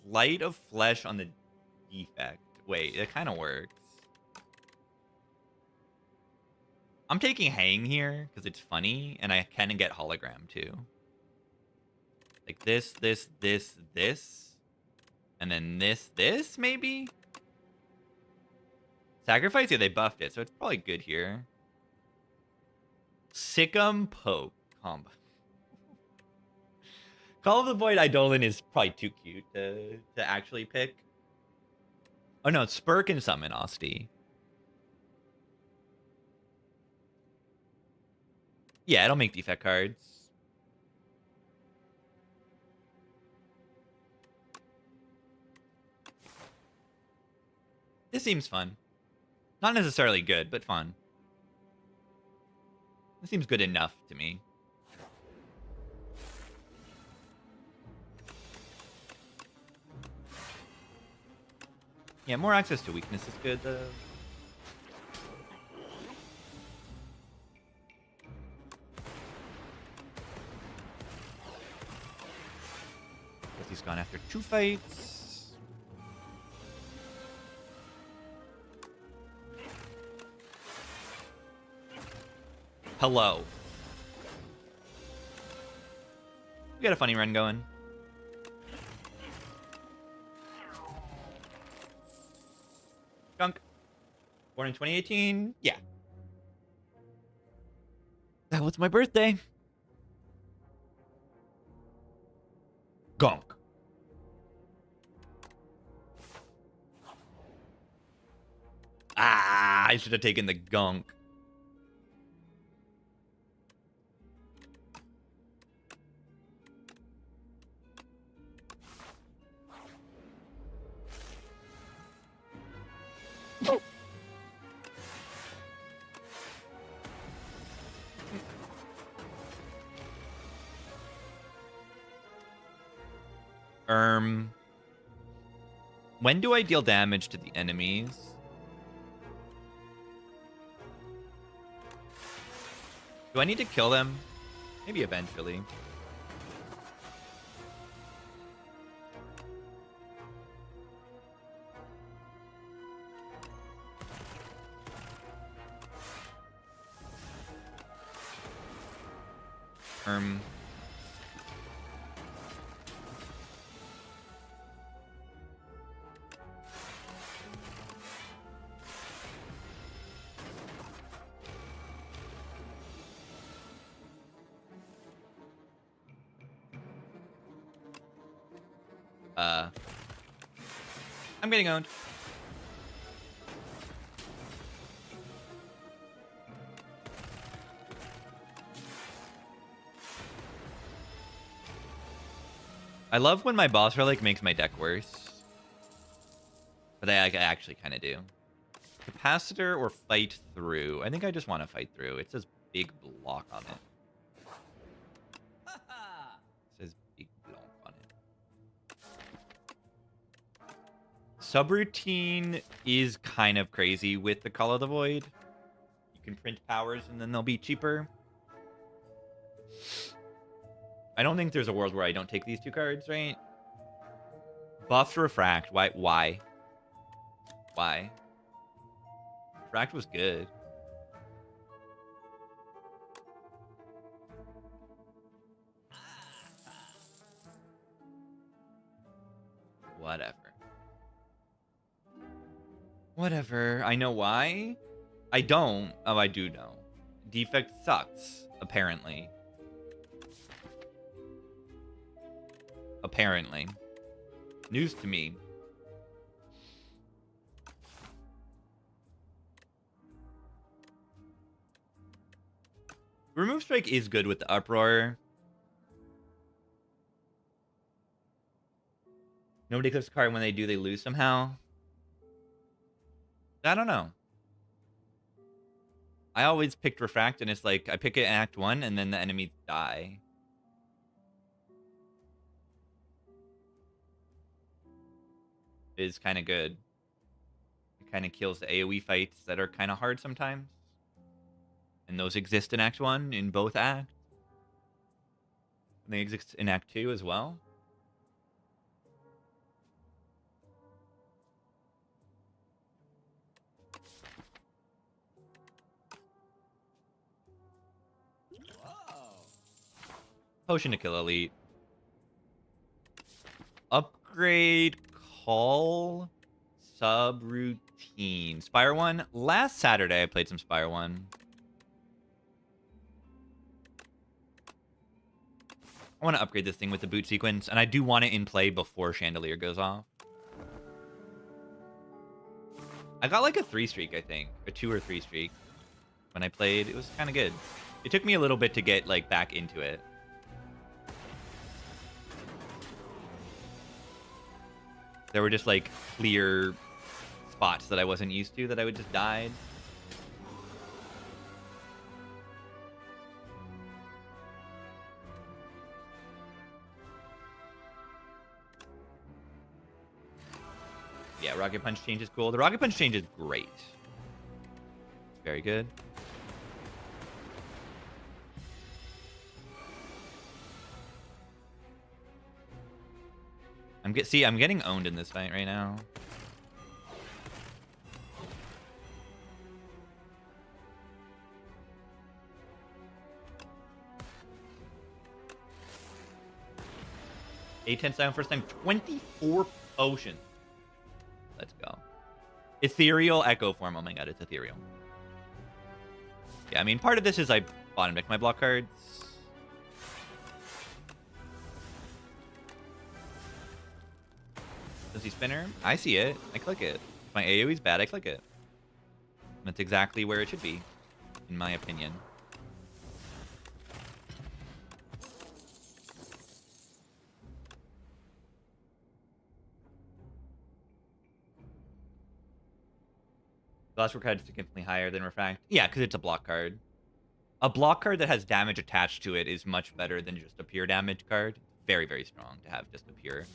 Sleight of Flesh on the defect. Wait, it kind of works. I'm taking Hang here because it's funny, and I can get Hologram too. Like this, and then this maybe? Sacrifice? Yeah, they buffed it, so it's probably good here. Sick'em Poke combo. Call of the Void Eidolon is probably too cute to actually pick. Oh no, Spur can summon Osti. Yeah, it'll make defect cards. This seems fun. Not necessarily good, but fun. This seems good enough to me. Yeah, more access to weakness is good, though. Guess he's gone after 2 fights. Hello. We got a funny run going. Gunk. Born in 2018? Yeah. That was my birthday. Gunk. Ah, I should have taken the gunk. When do I deal damage to the enemies? Do I need to kill them? Maybe eventually. I'm getting owned. I love when my boss relic makes my deck worse. But I actually kind of do. Capacitor or fight through? I think I just want to fight through. It says big block on it. It says big block on it. Subroutine is kind of crazy with the Call of the Void. You can print powers and then they'll be cheaper. I don't think there's a world where I don't take these two cards, right? Buffs Refract. Why? Why? Refract was good. Whatever. I know why. I don't. Oh, I do know. Defect sucks, apparently. Apparently. News to me. Remove Strike is good with the Uproar. Nobody clicks a card when they do, they lose somehow. I don't know. I always picked Refract, and it's like, I pick it in Act 1, and then the enemies die. It is kind of good. It kind of kills the AoE fights that are kind of hard sometimes. And those exist in Act 1 in both acts. And they exist in Act 2 as well. Potion to kill elite. Upgrade call subroutine. Spire 1. Last Saturday I played some Spire 1. I want to upgrade this thing with the boot sequence, and I do want it in play before Chandelier goes off. I got like a 3 streak, I think. A 2 or 3 streak. When I played, it was kind of good. It took me a little bit to get like back into it. There were just like clear spots that I wasn't used to that I would just die. Yeah, Rocket Punch change is cool. The Rocket Punch change is great. Very good. I'm getting owned in this fight right now. A10 sound first time. 24 potions. Let's go. Ethereal Echo Form. Oh my god, it's ethereal. Yeah, I mean, part of this is I bottom deck my block cards. Does he spinner? I see it. I click it. If my AoE's bad, I click it. That's exactly where it should be, in my opinion. Last card is significantly higher than Refract. Yeah, because it's a block card. A block card that has damage attached to it is much better than just a pure damage card. Very, very strong to have just a pure.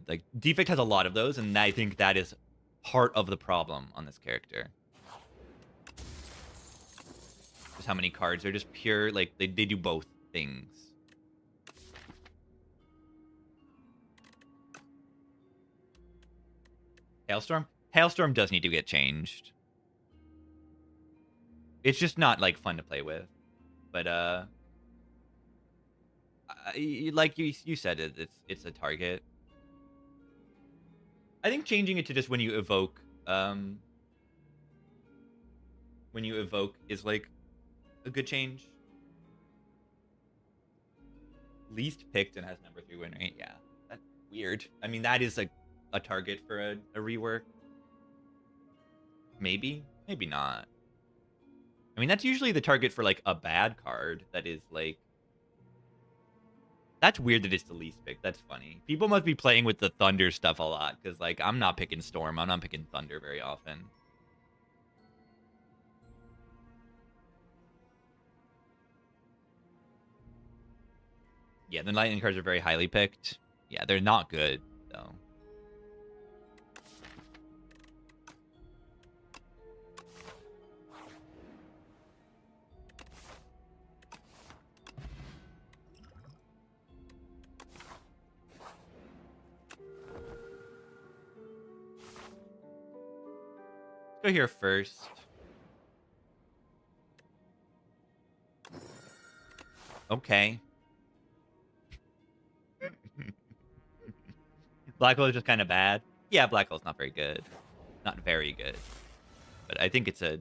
Like, Defect has a lot of those, and I think that is part of the problem on this character. Just how many cards are just pure, like, they do both things. Hailstorm? Hailstorm does need to get changed. It's just not, like, fun to play with. But, like you said, it's a target. I think changing it to just when you evoke is, like, a good change. Least picked and has number 3 win rate. Yeah, that's weird. I mean, that is, like, a target for a rework. Maybe not. I mean, that's usually the target for, like, a bad card that is, like... That's weird that it's the least picked. That's funny. People must be playing with the Thunder stuff a lot, because, like, I'm not picking Storm. I'm not picking Thunder very often. Yeah, the Lightning cards are very highly picked. Yeah, they're not good, though. Go here first. Okay. Black hole is just kind of bad. Yeah, black hole's not very good. Not very good. But I think it's a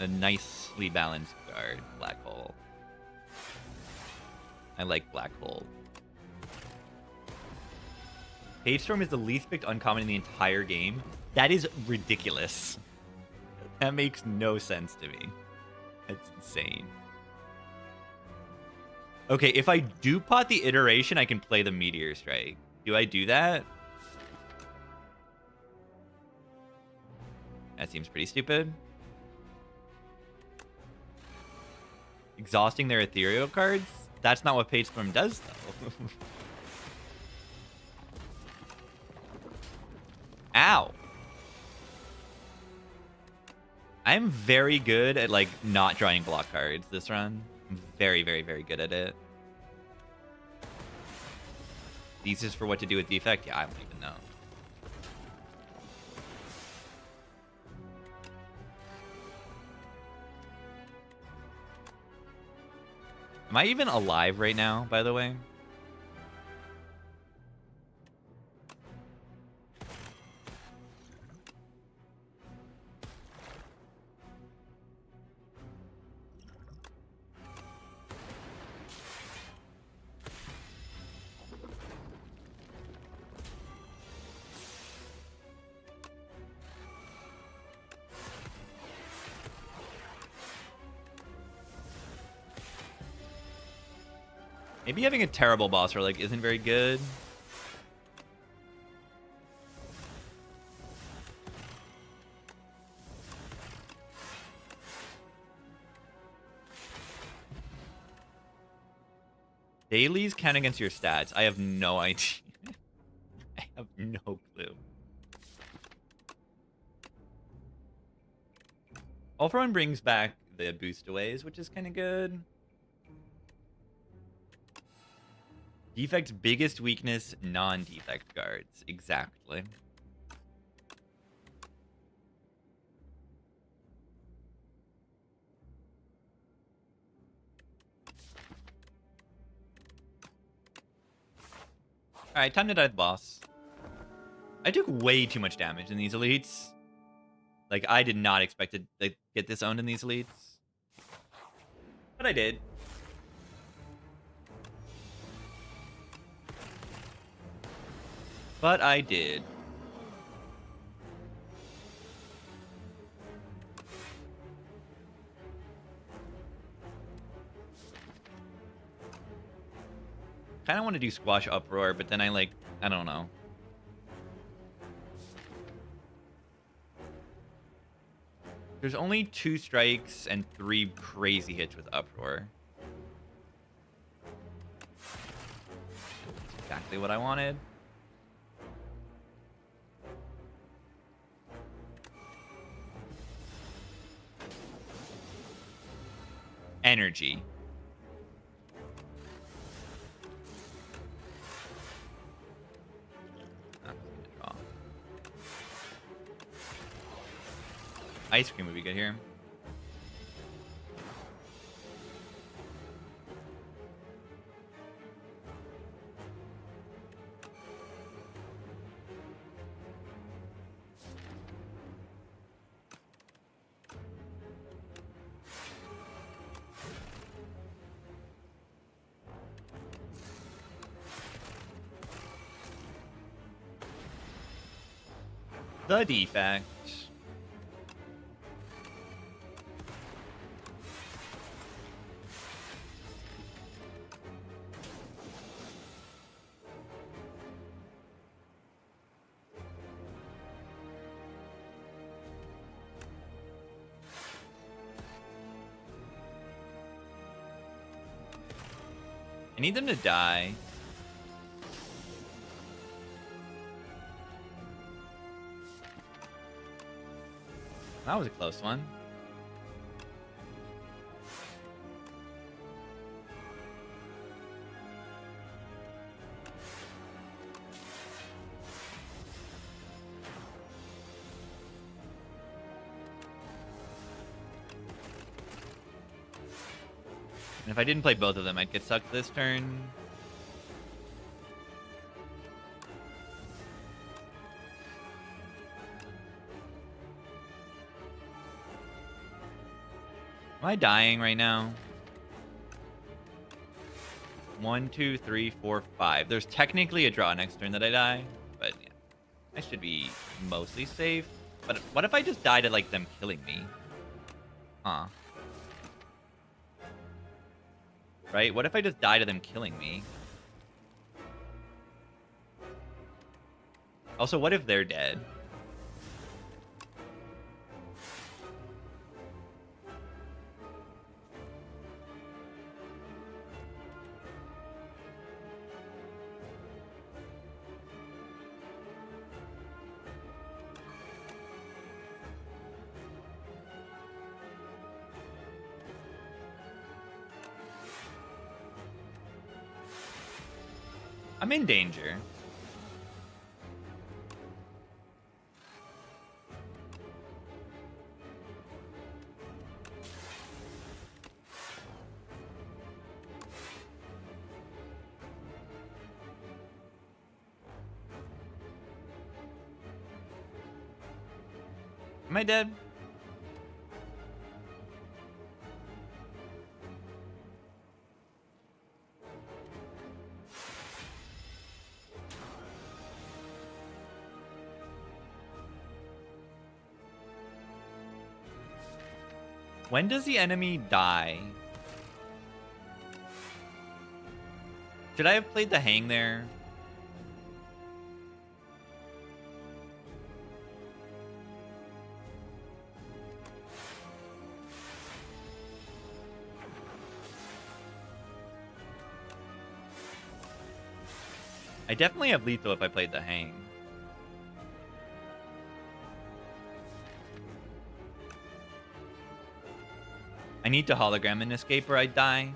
nicely balanced card, black hole. I like black hole. Page Storm is the least picked uncommon in the entire game. That is ridiculous. That makes no sense to me. That's insane. Okay, if I do pot the iteration, I can play the Meteor Strike. Do I do that? That seems pretty stupid. Exhausting their ethereal cards? That's not what Page Storm does, though. Ow. I'm very good at, like, not drawing block cards this run. I'm very, very, very good at it. These is for what to do with Defect? Yeah, I don't even know. Am I even alive right now, by the way? Maybe having a terrible boss or like isn't very good. Dailies count against your stats. I have no idea. I have no clue. Ultron brings back the boostaways, which is kind of good. Defect's biggest weakness, non-defect cards. Exactly. Alright, time to die the boss. I took way too much damage in these elites. Like, I did not expect to like, get this owned in these elites. But I did. But I did. Kind of want to do Squash Uproar, but then I don't know. There's only 2 strikes and 3 crazy hits with Uproar. That's exactly what I wanted. Energy. Ice cream would be good here. The defect. I need them to die. That was a close one. And if I didn't play both of them, I'd get sucked this turn. Am I dying right now? 1, 2, 3, 4, 5. There's technically a draw next turn that I die, but yeah, I should be mostly safe. But what if I just die to like them killing me? Huh. Right? What if I just die to them killing me? Also, what if they're dead? I'm in danger. Am I dead? When does the enemy die? Should I have played the hang there? I definitely have lethal if I played the hang. I need to hologram and escape or I die.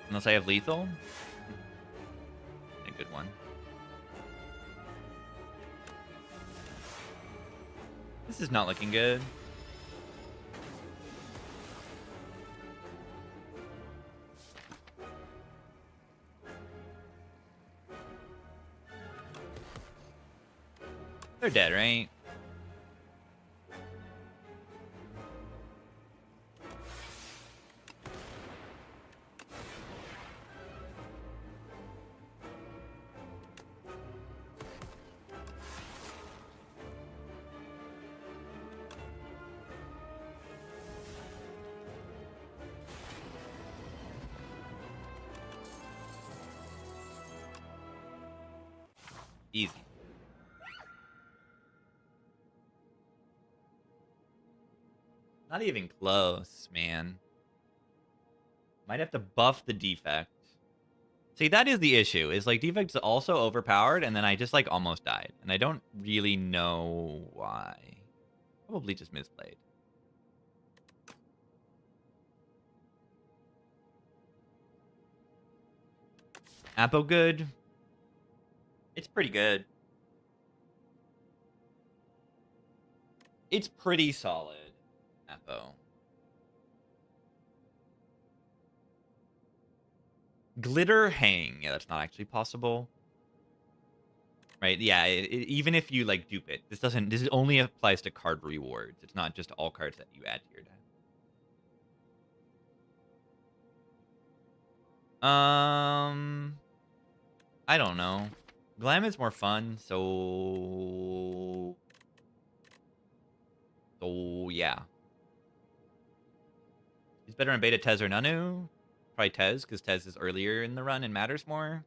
Unless I have lethal. A good one. This is not looking good. They're dead, right? Easy. Not even close, man. Might have to buff the defect. See, that is the issue. Is like defect's also overpowered, and then I just like almost died, and I don't really know why. Probably just misplayed. Apo good. It's pretty good. It's pretty solid, Apo. Glitter hang. Yeah, that's not actually possible. Right? Yeah, even if you like dupe it, this doesn't. This only applies to card rewards. It's not just all cards that you add to your deck. I don't know. Glam is more fun, so yeah. He's better on beta Tez or Nanu. Probably Tez, because Tez is earlier in the run and matters more.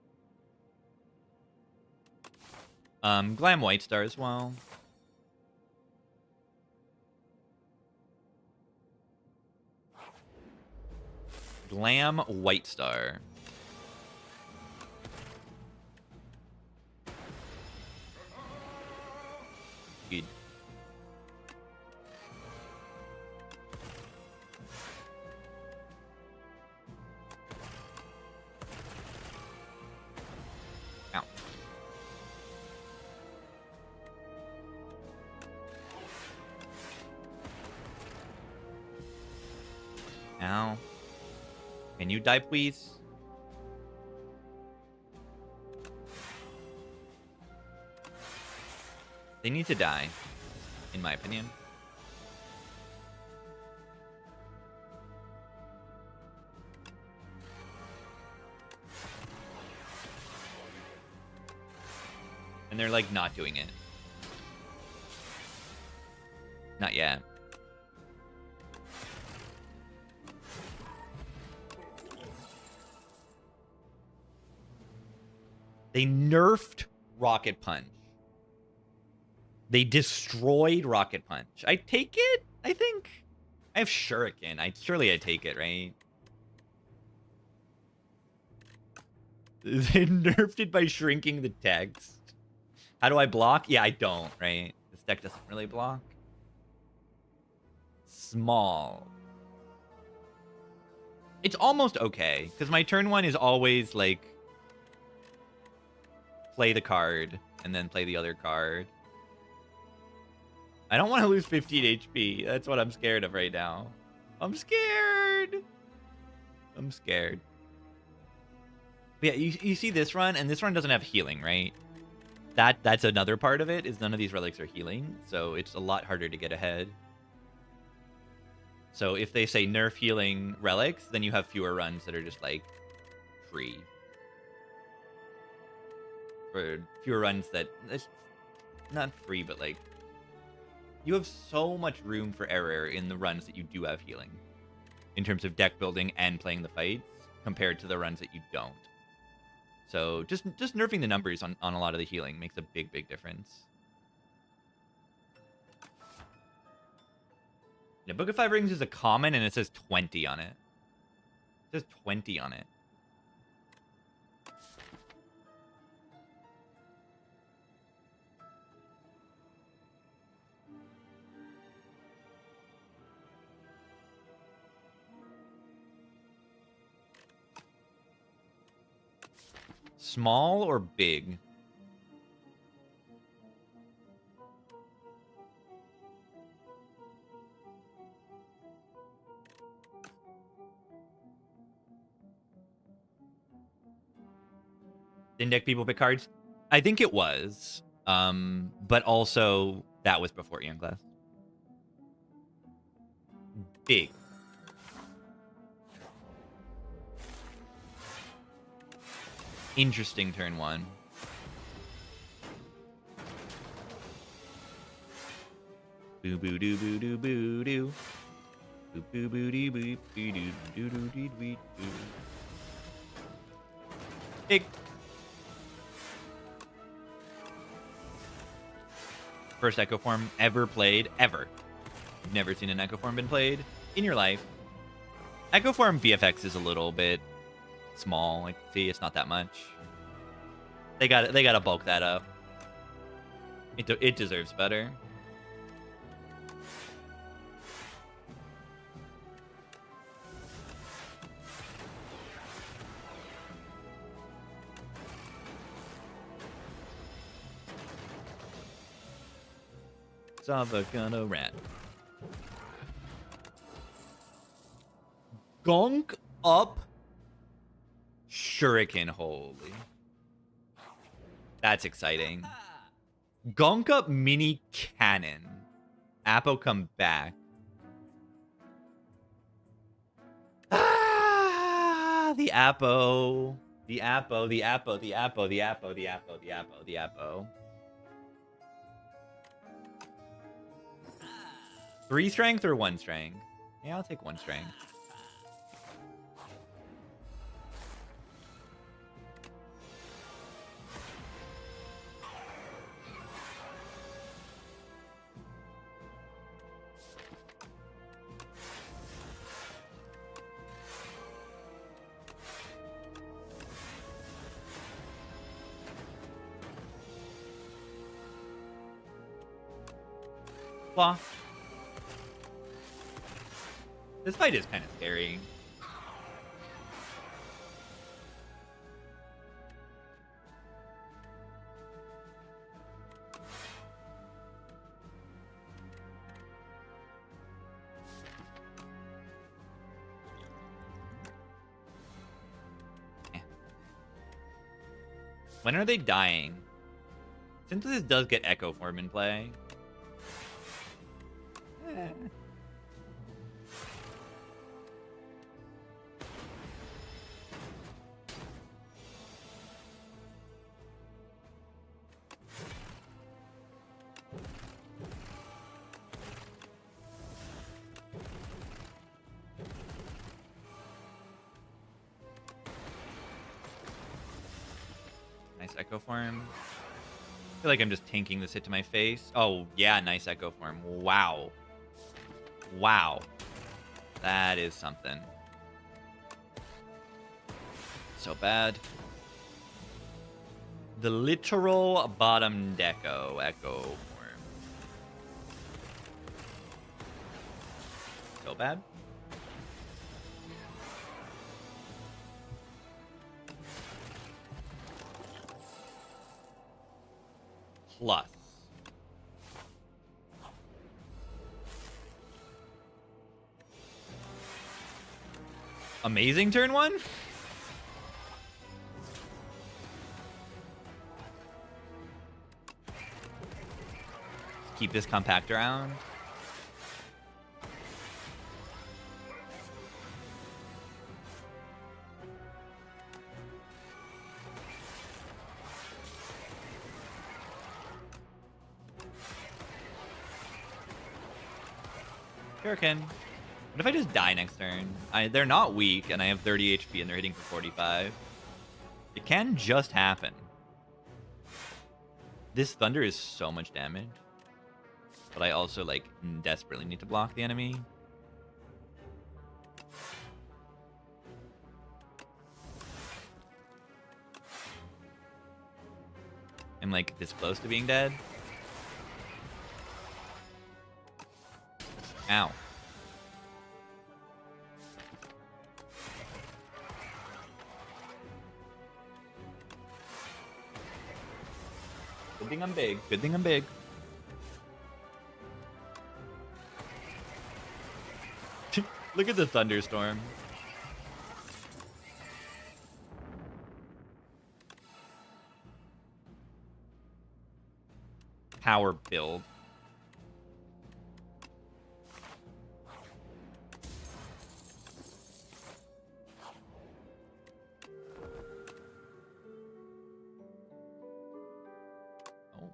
Glam White Star as well. Glam White Star. Good. Ow. Ow. Can you die, please? They need to die, in my opinion. And they're, like, not doing it. Not yet. They nerfed Rocket Punch. They destroyed Rocket Punch. I take it, I think. I have Shuriken. Surely I take it, right? They nerfed it by shrinking the text. How do I block? Yeah, I don't, right? This deck doesn't really block. Small. It's almost okay, because my turn one is always, like, play the card, and then play the other card. I don't want to lose 15 HP. That's what I'm scared of right now. I'm scared. I'm scared. But yeah, you see this run, and this run doesn't have healing, right? That's another part of it, is none of these relics are healing, so it's a lot harder to get ahead. So if they say nerf healing relics, then you have fewer runs that are just, like, free. Or fewer runs that... It's not free, but, like... You have so much room for error in the runs that you do have healing. In terms of deck building and playing the fights, compared to the runs that you don't. So just nerfing the numbers on a lot of the healing makes a big, big difference. Yeah, Book of Five Rings is a common, and it says 20 on it. It says 20 on it. Small or big? Didn't deck people pick cards? I think it was. But also that was before Ian Glass. Big. Interesting turn one. Boo boo doo boo doo boo doo. Boo boo boo doo boo doo doo doo doo doo doo. Big. First Echo form ever played, ever. You've never seen an Echo form been played in your life. Echo form VFX is a little bit small. Like, see, it's not that much. They gotta bulk that up. It deserves better. Sava gonna rat. Gunk up. Shuriken, holy. That's exciting. Gunk up mini cannon. Appo come back. Ah, the Appo. The Appo, the Appo, the Appo, the Appo, the Appo, the Appo, the Appo. 3 strength or 1 strength? Yeah, I'll take 1 strength. Blah. This fight is kind of scary. When are they dying? Synthesis does get Echo form in play. Nice Echo form. I feel like I'm just tanking this hit to my face. Oh, yeah, nice Echo form. Wow. Wow. That is something. So bad. The literal bottom deco Echo form. So bad. Plus. Amazing turn one? Keep this compact around. Shuriken. What if I just die next turn? They're not weak, and I have 30 HP, and they're hitting for 45. It can just happen. This Thunder is so much damage. But I also, like, desperately need to block the enemy. I'm, like, this close to being dead. Ow. Good thing I'm big. Good thing I'm big. Look at the thunderstorm. power build. Oh.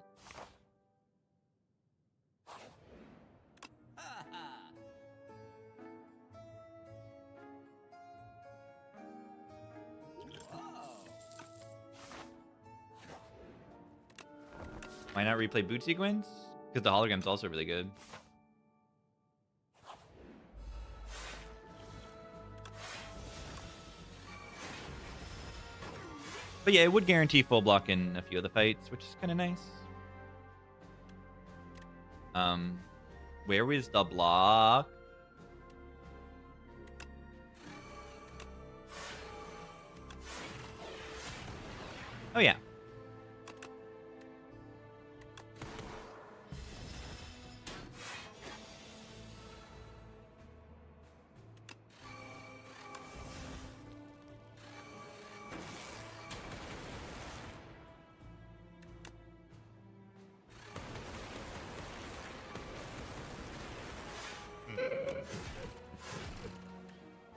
Why not replay boot sequence? Because the hologram's also really good. But yeah, it would guarantee full block in a few of the fights, which is kind of nice. Where was the block? Oh yeah.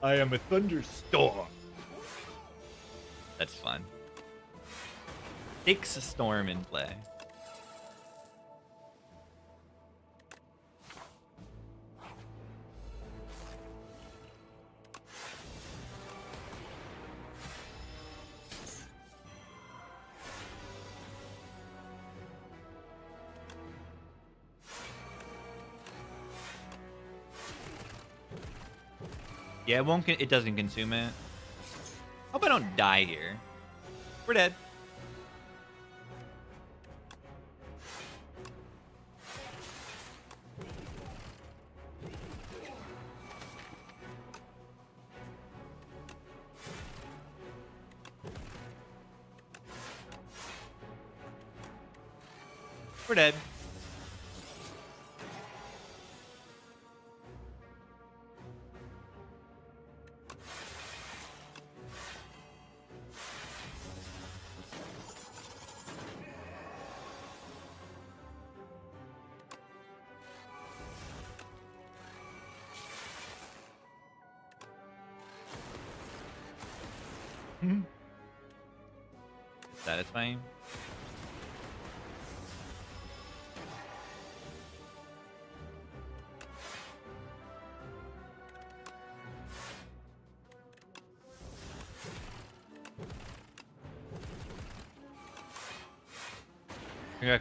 I am a thunderstorm. That's fun. Takes a storm in play. Yeah, it won't. It doesn't consume it. Hope I don't die here. We're dead. We're dead. Satisfying.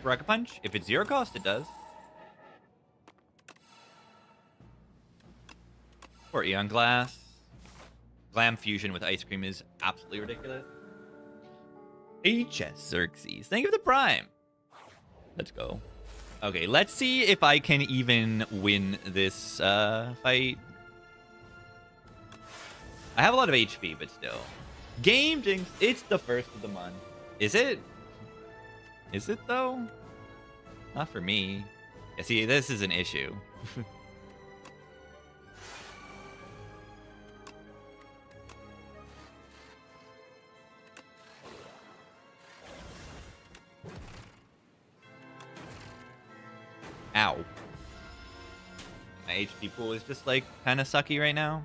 Rocket Punch? If it's 0 cost, it does. Or Eon Glass. Glam Fusion with Ice Cream is absolutely ridiculous. HS Xerxes. Thank you for the Prime. Let's go. Okay, let's see if I can even win this fight. I have a lot of HP, but still. Game Jinx. It's the first of the month. Is it? Is it, though? Not for me. Yeah, see, this is an issue. Ow. My HP pool is just, like, kind of sucky right now.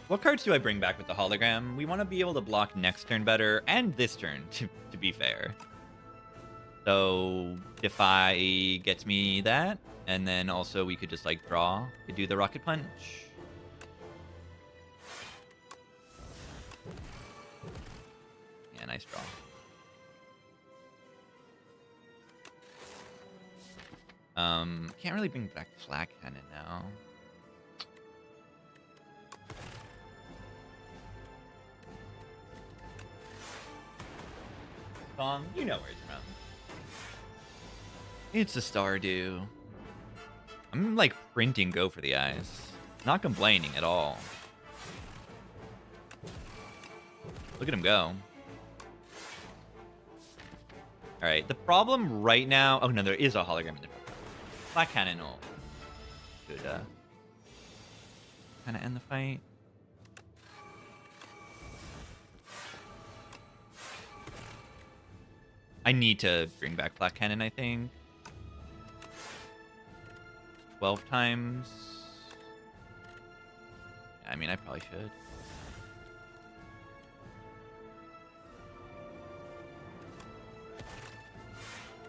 What cards do I bring back with the hologram? We want to be able to block next turn better, and this turn, to be fair. So, Defy gets me that, and then also we could just, like, draw. Could do the Rocket Punch. Yeah, nice draw. Can't really bring back Flak Cannon now. Song, you know where it's from. It's a Stardew. I'm like printing Go for the Eyes. Not complaining at all. Look at him go. All right, the problem right now... Oh, no, there is a hologram in the Black Cannon will should kind of end the fight. I need to bring back Black Cannon, I think. 12 times. I mean, I probably should.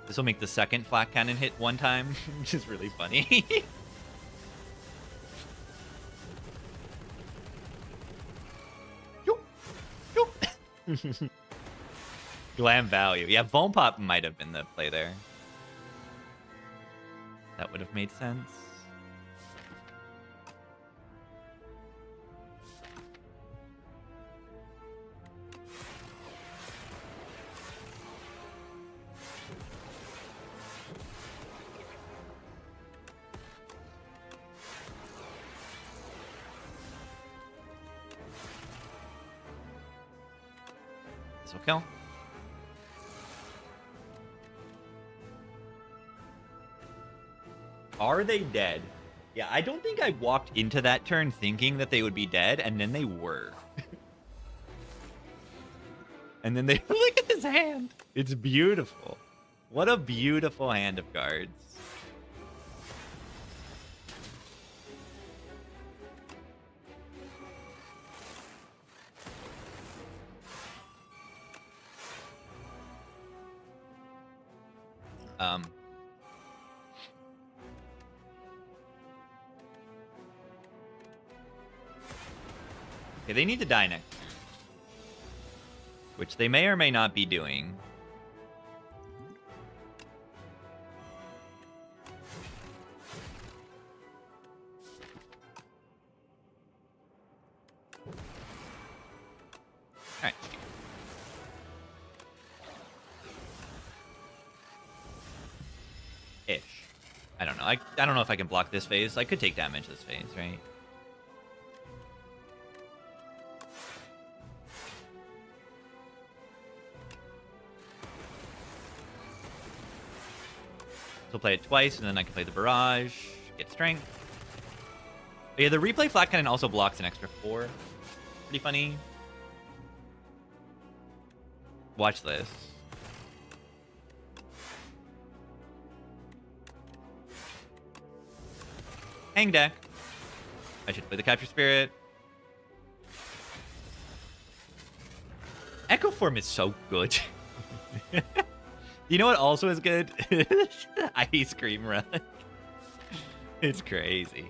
This will make the second Black Cannon hit one time, which is really funny. Glam value. Yeah, Vuln Pop might have been the play there. That would have made sense. This will kill. Are they dead? Yeah, I don't think I walked into that turn thinking that they would be dead, and then they were. And then they... Look at this hand! It's beautiful. What a beautiful hand of cards. Okay, they need to die next turn. Which they may or may not be doing. Alright. Ish. I don't know. I don't know if I can block this phase. I could take damage this phase, right? So play it twice, and then I can play the barrage, get strength. But yeah, the replay Flat Cannon also blocks an extra 4. Pretty funny. Watch this. Hang deck. I should play the Capture Spirit. Echo Form is so good. You know what also is good? Ice Cream Run. It's crazy.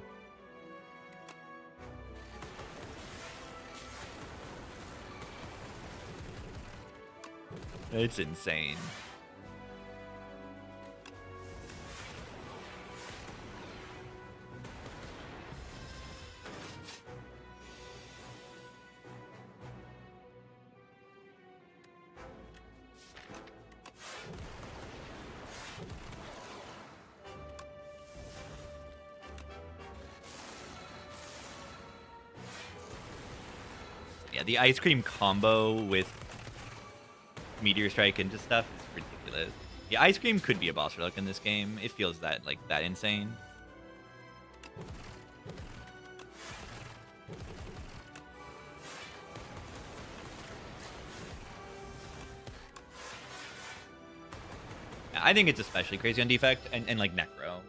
It's insane. Yeah, the Ice Cream combo with Meteor Strike into stuff is ridiculous. Yeah, Ice Cream could be a boss relic in this game. It feels that insane. Yeah, I think it's especially crazy on Defect and like Necro.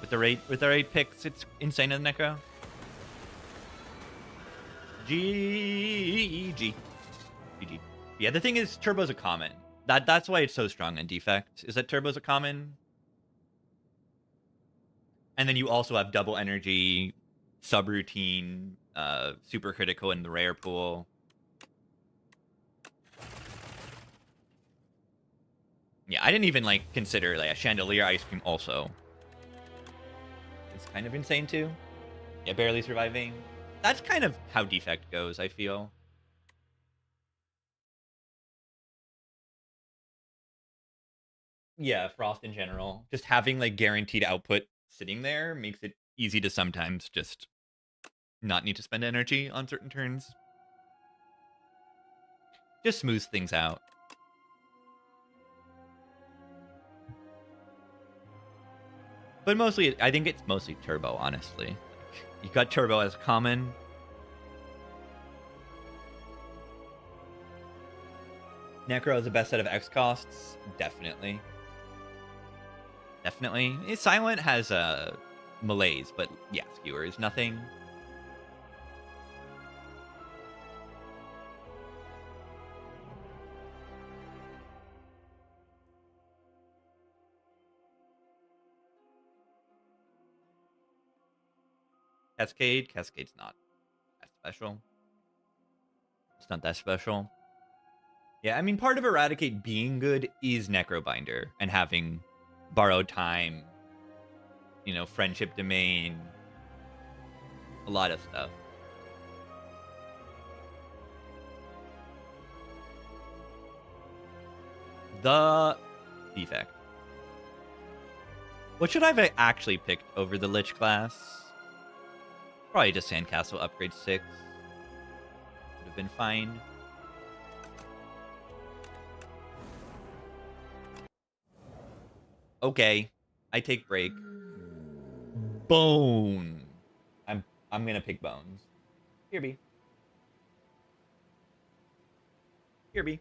With the rate picks, it's insane on Necro. GG. Yeah, the thing is, Turbo's a common. That's why it's so strong in Defect, is that Turbo's a common. And then you also have double energy, subroutine, super critical in the rare pool. Yeah, I didn't even consider a Chandelier Ice Cream also. It's kind of insane too. Yeah, barely surviving. That's kind of how Defect goes, I feel. Yeah, Frost in general. Just having guaranteed output sitting there makes it easy to sometimes just not need to spend energy on certain turns. Just smooths things out. But mostly, I think it's mostly turbo, honestly. Like, you got turbo as common. Necro is the best set of X costs. Definitely. Definitely. Silent has malaise, but yeah, skewer is nothing. Cascade? Cascade's not that special. It's not that special. Yeah, I mean, part of Eradicate being good is Necrobinder and having borrowed time, friendship domain, a lot of stuff. The defect. What should I have actually picked over the Lich class? Probably just Sandcastle upgrade 6. Would have been fine. Okay. I take break. Bone. I'm gonna pick bones. Here be. Here be.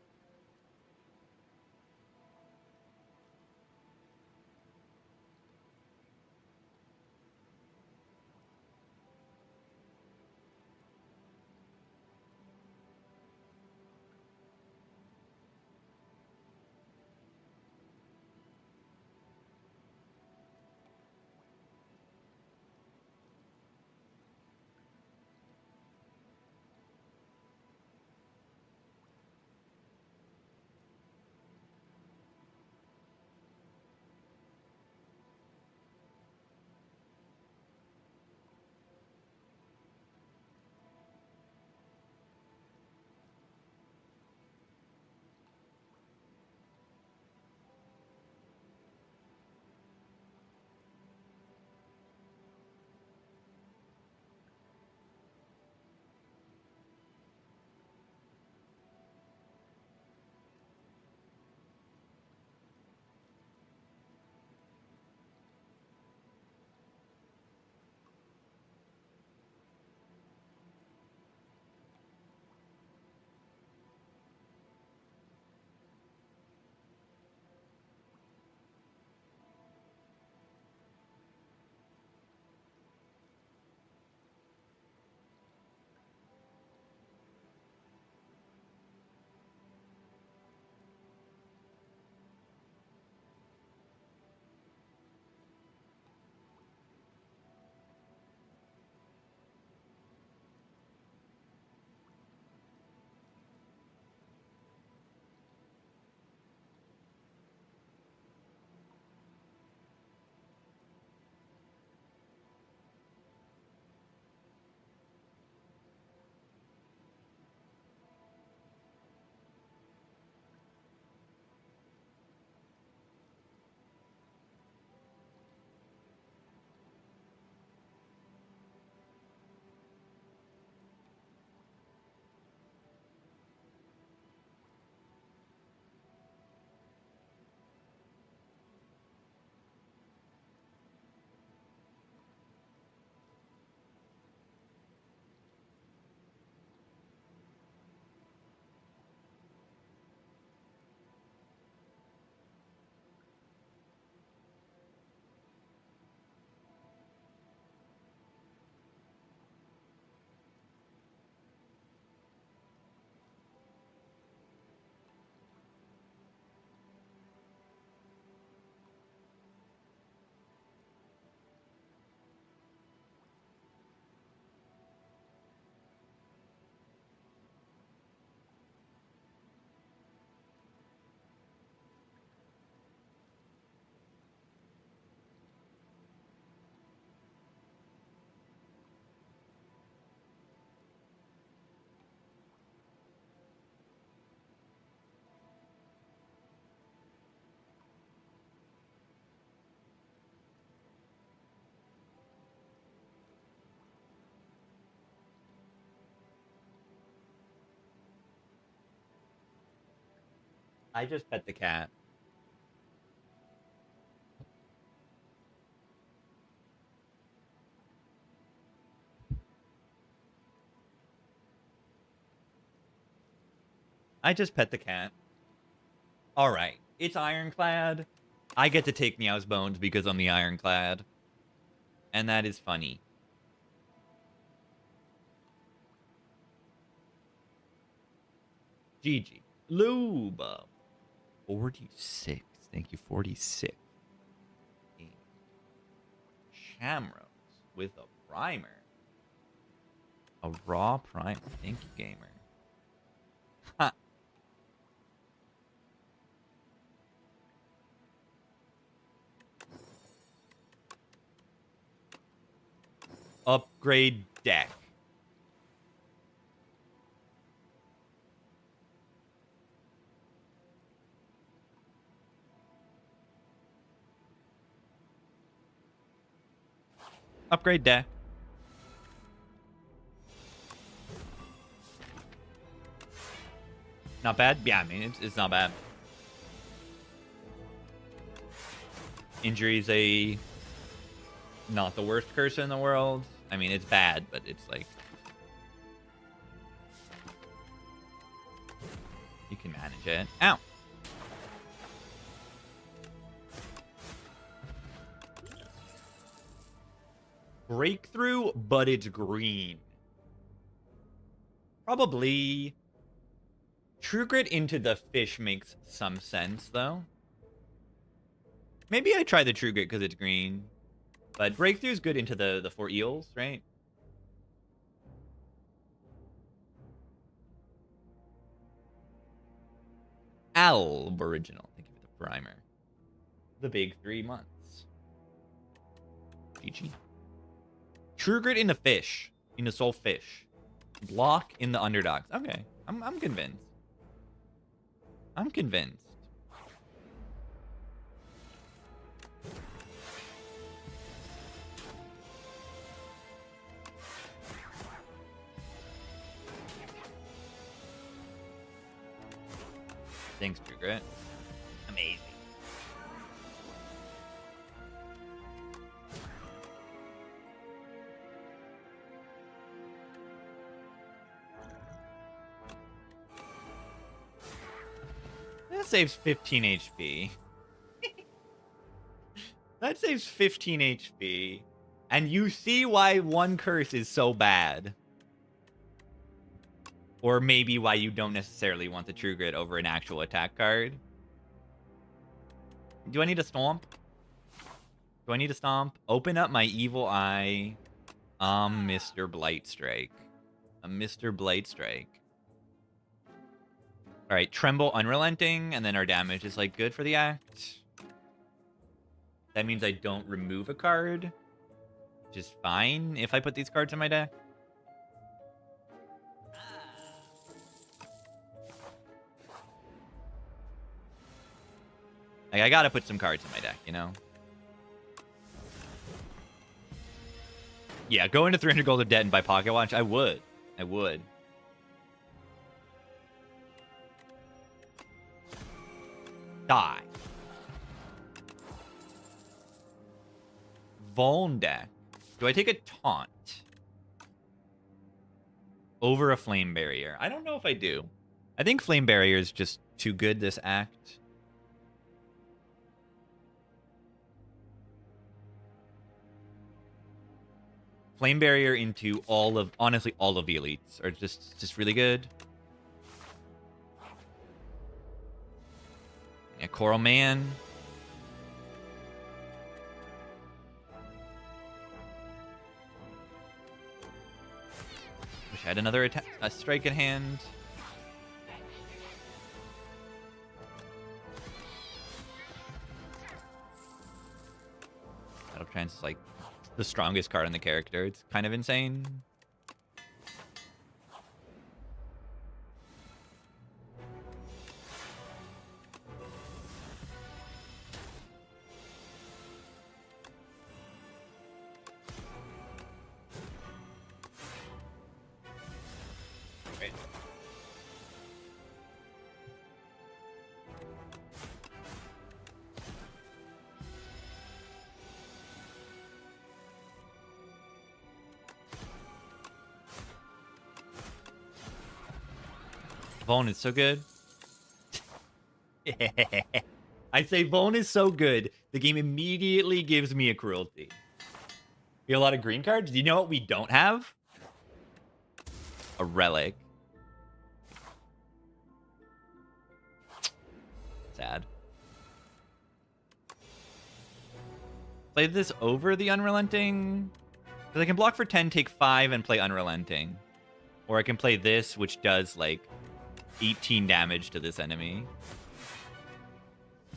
I just pet the cat. I just pet the cat. All right. It's ironclad. I get to take Meow's bones because I'm the ironclad. And that is funny. GG. Luba. 46. Thank you, 46. Shamrocks with a primer. A raw primer. Thank you, gamer. Ha. Upgrade deck. Upgrade deck. Not bad? Yeah, I mean, it's not bad. Injury's not the worst curse in the world. I mean, it's bad, but it's like... you can manage it. Ow! Breakthrough, but it's green. Probably... True Grit into the fish makes some sense, though. Maybe I try the True Grit because it's green. But Breakthrough's good into the 4 eels, right? Aboriginal. Thank you for the primer. The big 3 months. GG. True Grit into fish. Into soul fish. Block in the underdogs. Okay. I'm convinced. I'm convinced. Thanks, True Grit. Amazing. That saves 15 HP. That saves 15 HP. And you see why one curse is so bad. Or maybe why you don't necessarily want the True Grit over an actual attack card. Do I need to stomp? Do I need to stomp? Open up my evil eye. Mr. Blightstrike. Mr. Blightstrike. Alright, Tremble Unrelenting, and then our damage is, like, good for the act. That means I don't remove a card. Which is fine if I put these cards in my deck. Like, I gotta put some cards in my deck, you know? Yeah, go into 300 gold of debt and buy Pocket Watch. I would. I would. Die. Vuln deck. Do I take a taunt over a flame barrier? I don't know if I do. I think flame barrier is just too good this act. Flame barrier into honestly all of the elites are just really good. Yeah, Coral Man. Wish I had another strike at hand. Battle Trance is like the strongest card on the character. It's kind of insane. Right. Vuln is so good. I say Bone is so good, the game immediately gives me a cruelty. We have a lot of green cards. Do you know what we don't have? A relic. Sad. Play this over the Unrelenting. Because I can block for 10, take 5, and play Unrelenting. Or I can play this, which does, like, 18 damage to this enemy.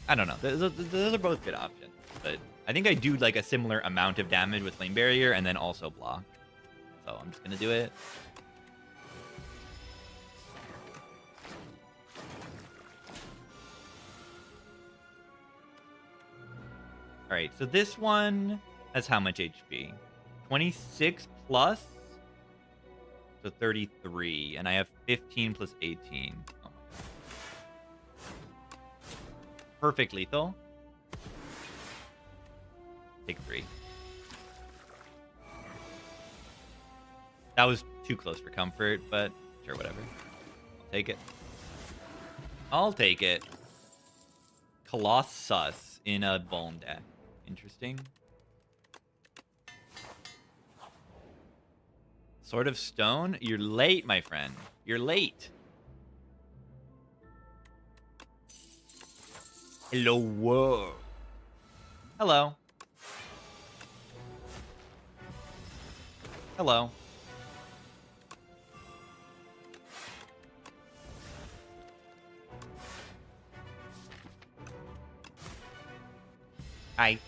I don't know. Those are both good options. But I think I do, like, a similar amount of damage with Flame Barrier and then also block. So I'm just going to do it. All right, so this one has how much HP? 26 plus? So 33, and I have 15 plus 18. Oh my god. Perfect lethal. Take 3. That was too close for comfort, but sure, whatever. I'll take it. I'll take it. Colossus in a Bone deck. Interesting. Sword of Stone? You're late, my friend. You're late. Hello, whoa. Hello. Hello. Hi.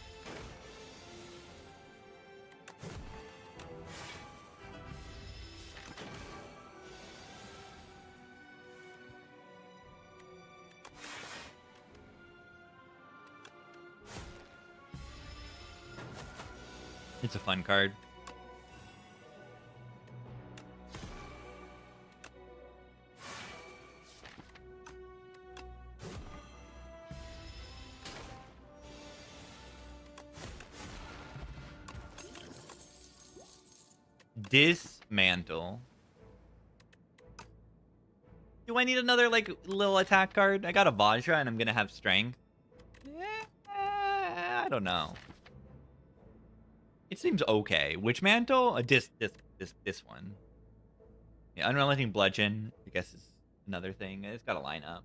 It's a fun card. Dismantle. Do I need another, like, little attack card? I got a Vajra and I'm gonna have strength. I don't know. It seems okay. Witch Mantle? This one. Yeah, Unrelenting Bludgeon, I guess, is another thing. It's got a lineup.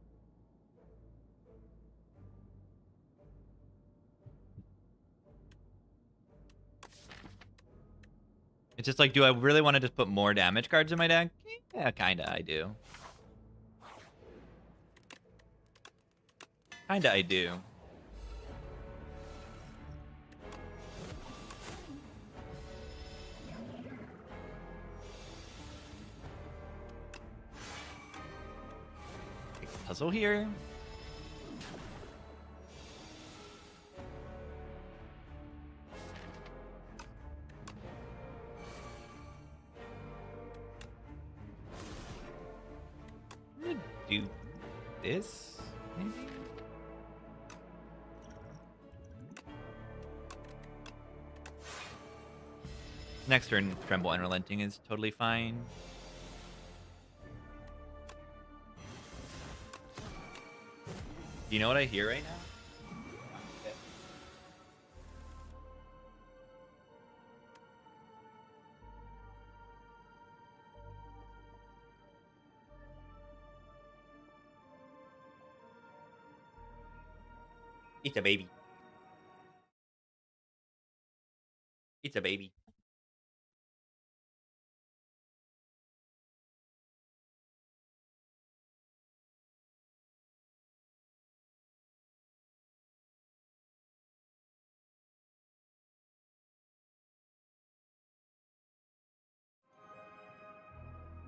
It's just like, do I really want to just put more damage cards in my deck? Yeah, kinda, I do. Kinda, I do. Puzzle here. I'm gonna do this, maybe? Next turn, Tremble Unrelenting is totally fine. Do you know what I hear right now? It's a baby. It's a baby.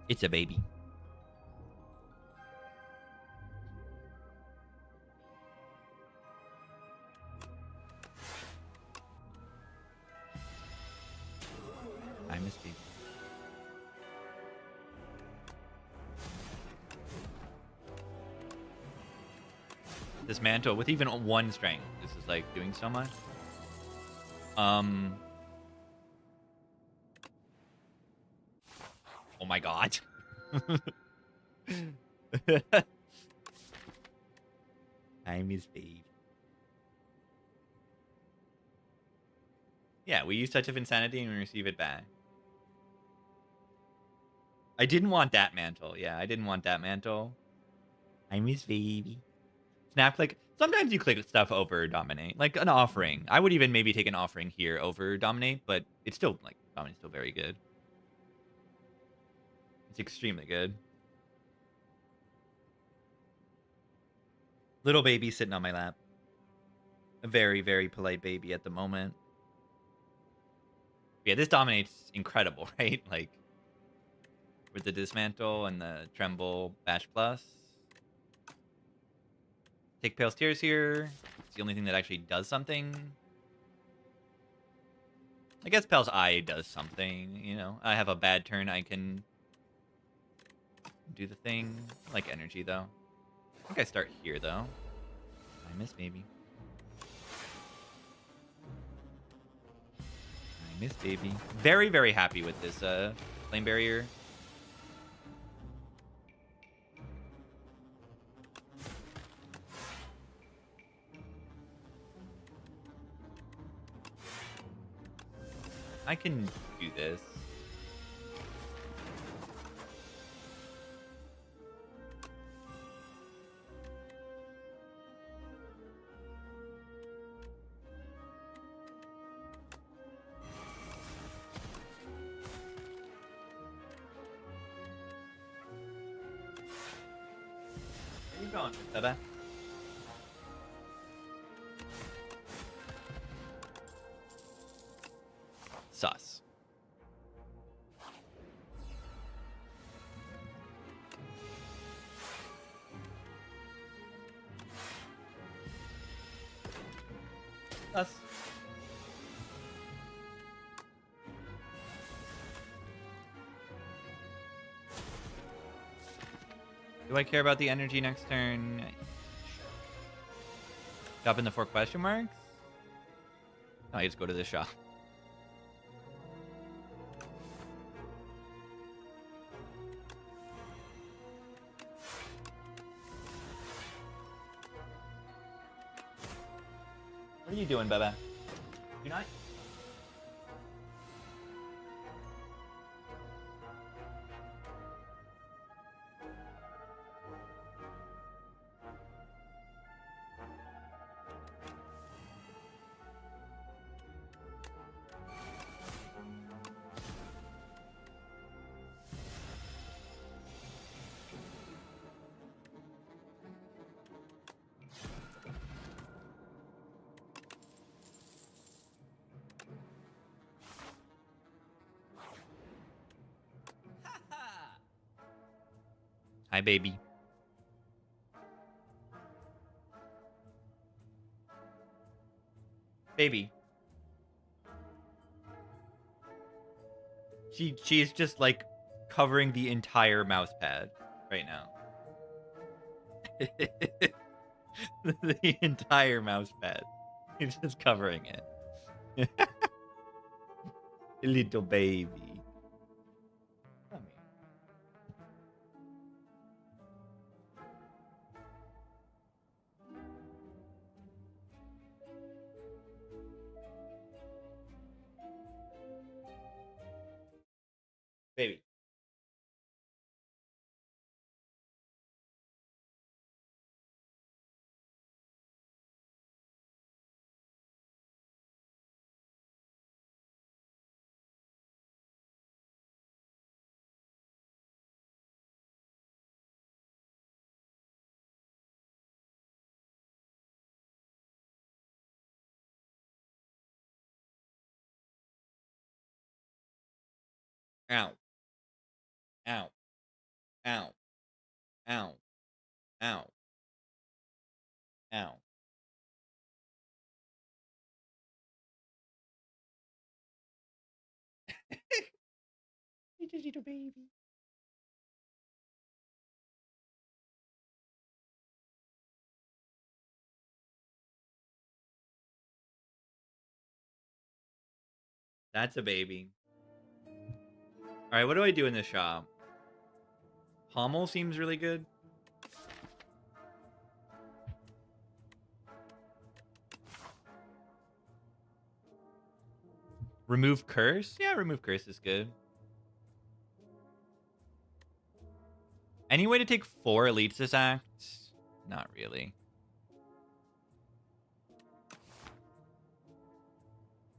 It's a baby. I miss baby. Dismantle with even one strength. This is like doing so much. Oh my god. Time is baby. Yeah, we use Touch of Insanity and we receive it back. I didn't want that mantle. Yeah, I didn't want that mantle. Time is baby. Snap click. Sometimes you click stuff over Dominate. Like an offering. I would even maybe take an offering here over Dominate, but it's still, like, Dominate's still very good. It's extremely good. Little baby sitting on my lap. A very, very polite baby at the moment. Yeah, this Dominate's incredible, right? Like, with the Dismantle and the Tremble Bash Plus. Take Pale's Tears here. It's the only thing that actually does something. I guess Pale's Eye does something, you know. I have a bad turn, I can do the thing. I like energy, though. I think I start here, though. I miss baby. I miss baby. Very, very happy with this flame barrier. I can do this. Where you going, Baba? Sus. Sus. Do I care about the energy next turn? Drop in the 4 question marks? No, I just go to the shop. What are you doing, Baba? You not? Hi, baby. Baby. She's just, like, covering the entire mouse pad right now. The entire mouse pad. He's just covering it. Little baby. Come here. Baby. Ow. Ow. Ow. Ow. Ow. Ow. Little baby. That's a baby. Alright, what do I do in this shop? Pommel seems really good. Remove curse? Yeah, remove curse is good. Any way to take 4 elites this act? Not really.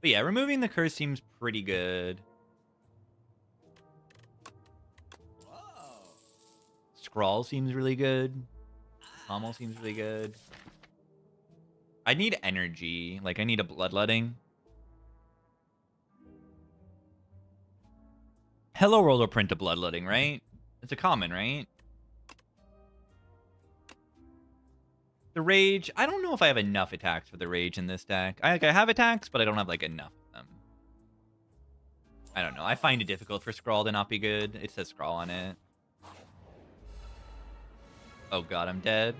But yeah, removing the curse seems pretty good. Scrawl seems really good. Pommel seems really good. I need energy. Like, I need a bloodletting. Hello World will print a bloodletting, right? It's a common, right? The rage. I don't know if I have enough attacks for the rage in this deck. I have attacks, but I don't have, like, enough of them. I don't know. I find it difficult for Scrawl to not be good. It says Scrawl on it. Oh god, I'm dead.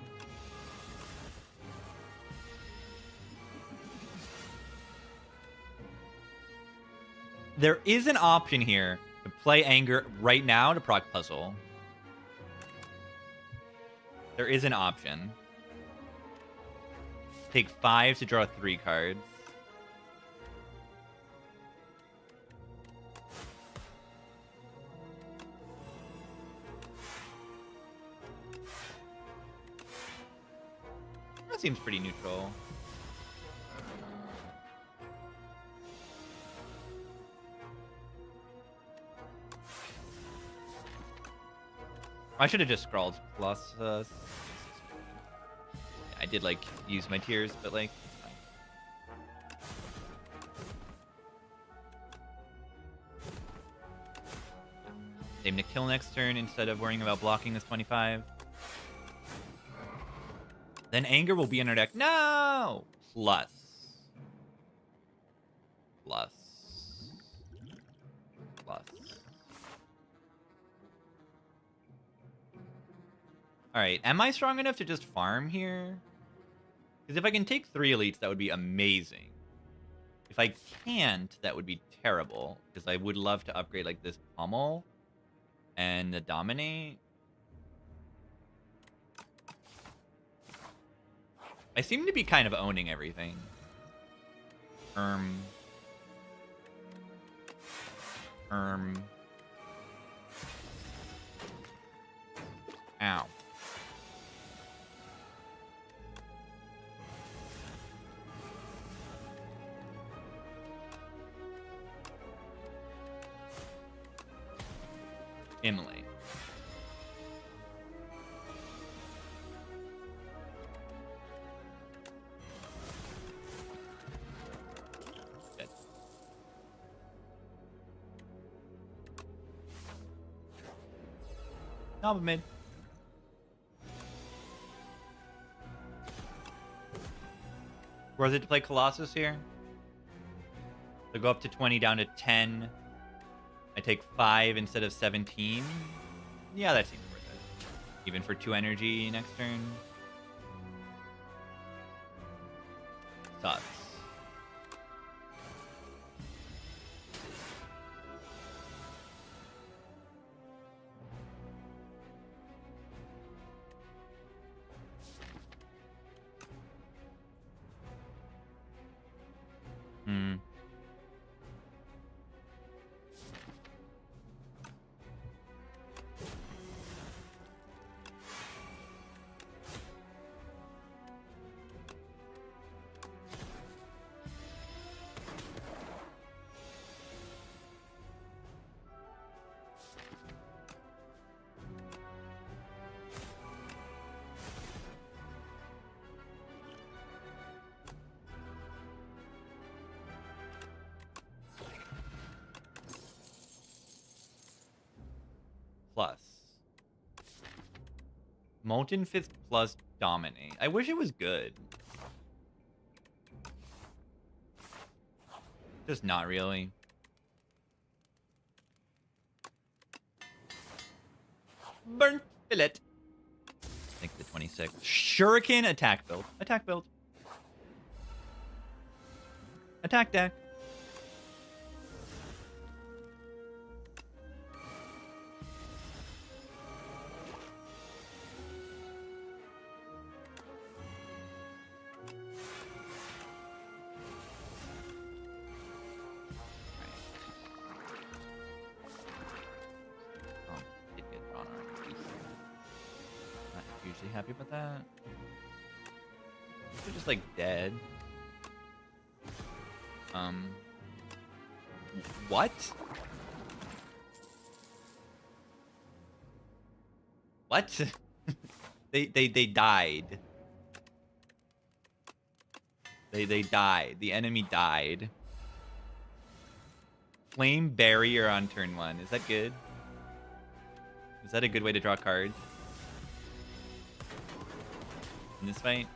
There is an option here to play Anger right now to proc Puzzle. There is an option. Take 5 to draw 3 cards. That seems pretty neutral. I should have just scrawled plus. I did, like, use my tears, but, like, it's fine. Aim to kill next turn instead of worrying about blocking this 25. Then Anger will be in our deck. No! Plus. Plus. Plus. Alright, am I strong enough to just farm here? Because if I can take 3 elites, that would be amazing. If I can't, that would be terrible. Because I would love to upgrade, like, this Pommel and the Dominate. I seem to be kind of owning everything. Ow. Immolate. Dead. Top of mid. Worth it to play Colossus here? So go up to 20, down to 10. I take 5 instead of 17. Yeah, that seems worth it. Even for 2 energy next turn. Sucks. Plus. Molten Fist plus Dominate. I wish it was good. Just not really. Burn fillet. I think the 26. Shuriken attack build. Attack build. Attack deck. hugely happy about that. They're just like dead. What? What? they died. They died. The enemy died. Flame barrier on turn 1. Is that good? Is that a good way to draw cards? In this fight?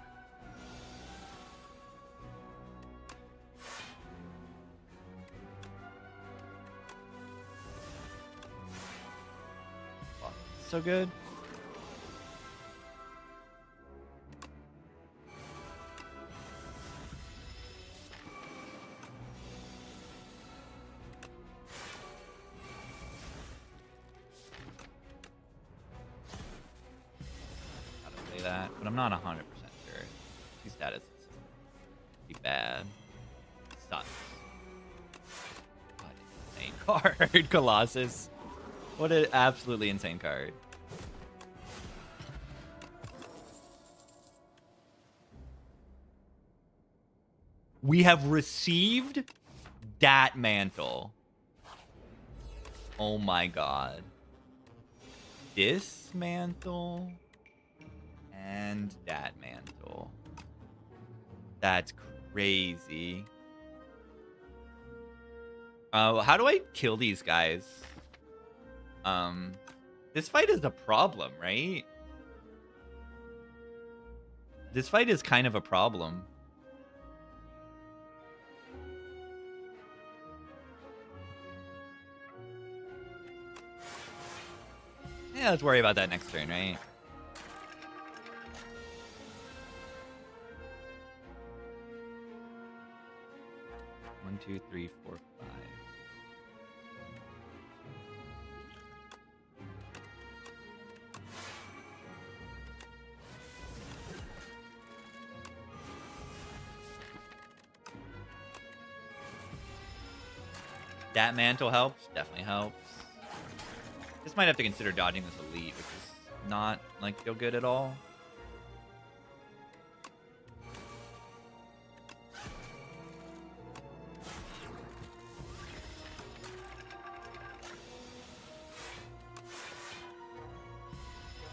Oh, so good. That, but I'm not 100% sure. These status be bad. Sucks. God, insane card, Colossus. What an absolutely insane card. We have received that mantle. Oh my god. Dismantle. And that mantle. That's crazy. How do I kill these guys? This fight is a problem, right? This fight is kind of a problem. Yeah, let's worry about that next turn, right? One, two, three, four, five. That mantle helps. Definitely helps. This might have to consider dodging this elite, which is not like feel good at all.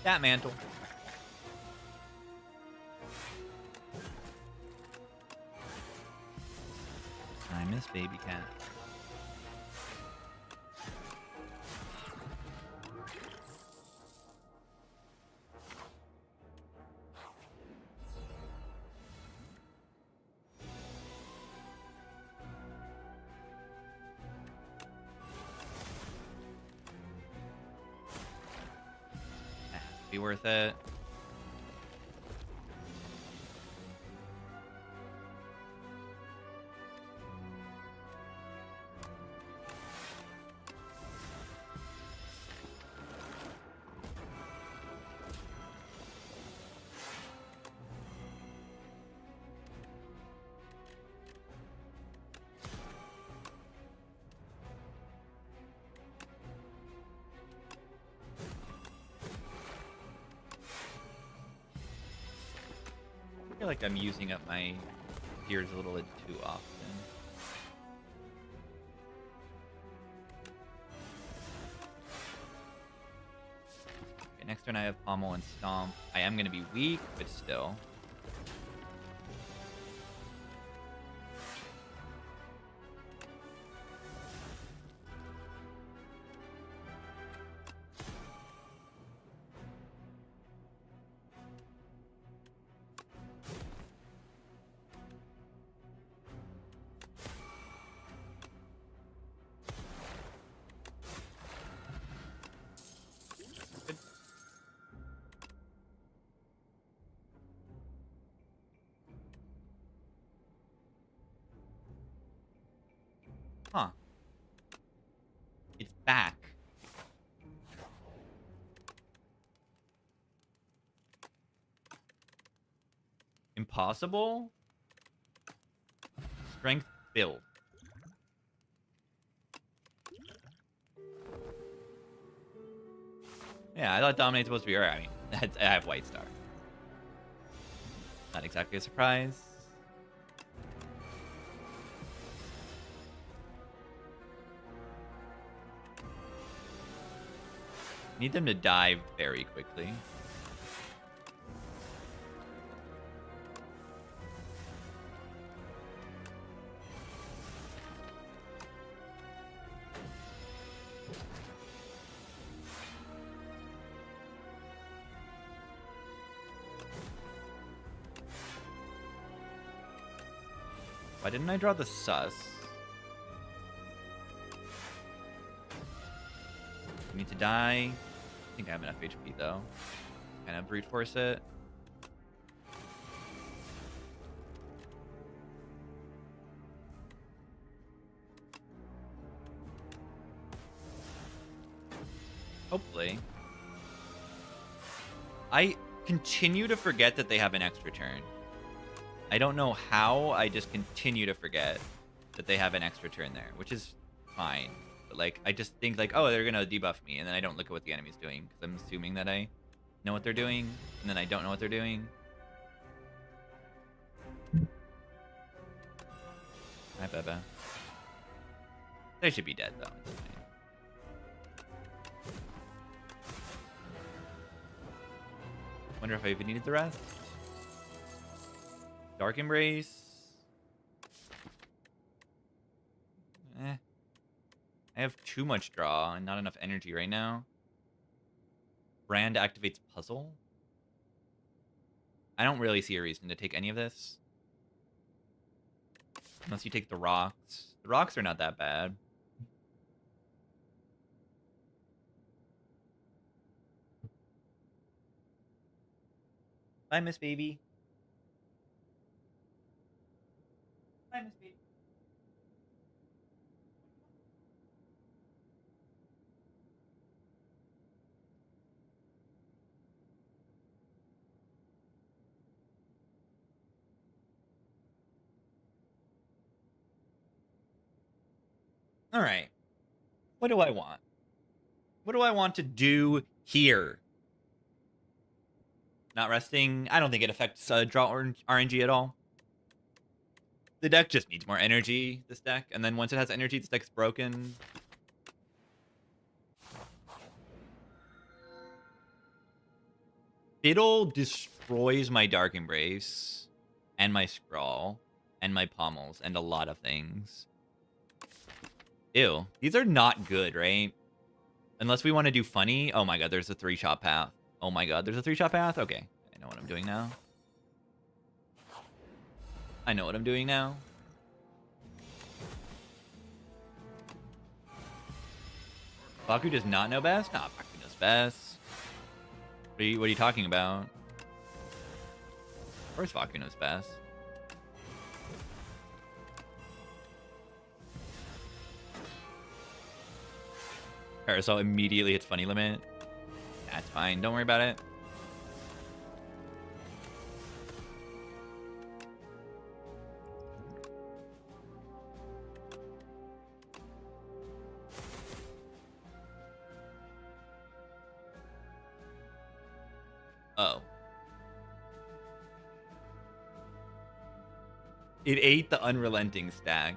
That mantle. I miss baby cat. Be worth it. I feel like I'm using up my gears a little bit too often. Okay, next turn I have Pommel and Stomp. I am going to be weak, but still. Huh. It's back. Impossible? Strength build. Yeah, I thought Dominate's supposed to be alright. I mean, I have White Star. Not exactly a surprise. Need them to die very quickly. Why didn't I draw the sus? I need to die. I think I have enough HP though. Kind of brute force it. Hopefully. I continue to forget that they have an extra turn. I don't know how, I just continue to forget that they have an extra turn there, which is fine. But, like, I just think, like, oh, they're going to debuff me, and then I don't look at what the enemy's doing, because I'm assuming that I know what they're doing, and then I don't know what they're doing. Hi, Beba. They should be dead, though. Wonder if I even needed the rest. Dark Embrace. I have too much draw and not enough energy right now. Brand activates Puzzle. I don't really see a reason to take any of this. Unless you take the rocks. The rocks are not that bad. Bye, Miss Baby. Bye, Miss Baby. All right. What do I want? What do I want to do here? Not resting. I don't think it affects draw RNG at all. The deck just needs more energy, this deck. And then once it has energy, this deck's broken. Fiddle destroys my Dark Embrace, and my Scrawl, and my Pommels, and a lot of things. Ew. These are not good, right? Unless we want to do funny. Oh my god, there's a 3-shot path. Oh my god, there's a 3-shot path? Okay. I know what I'm doing now. I know what I'm doing now. Baku does not know best? Nah, Baku knows best. What are you talking about? Of course Baku knows best. Parasol immediately hits funny limit. That's fine. Don't worry about it. Oh. It ate the Unrelenting stack.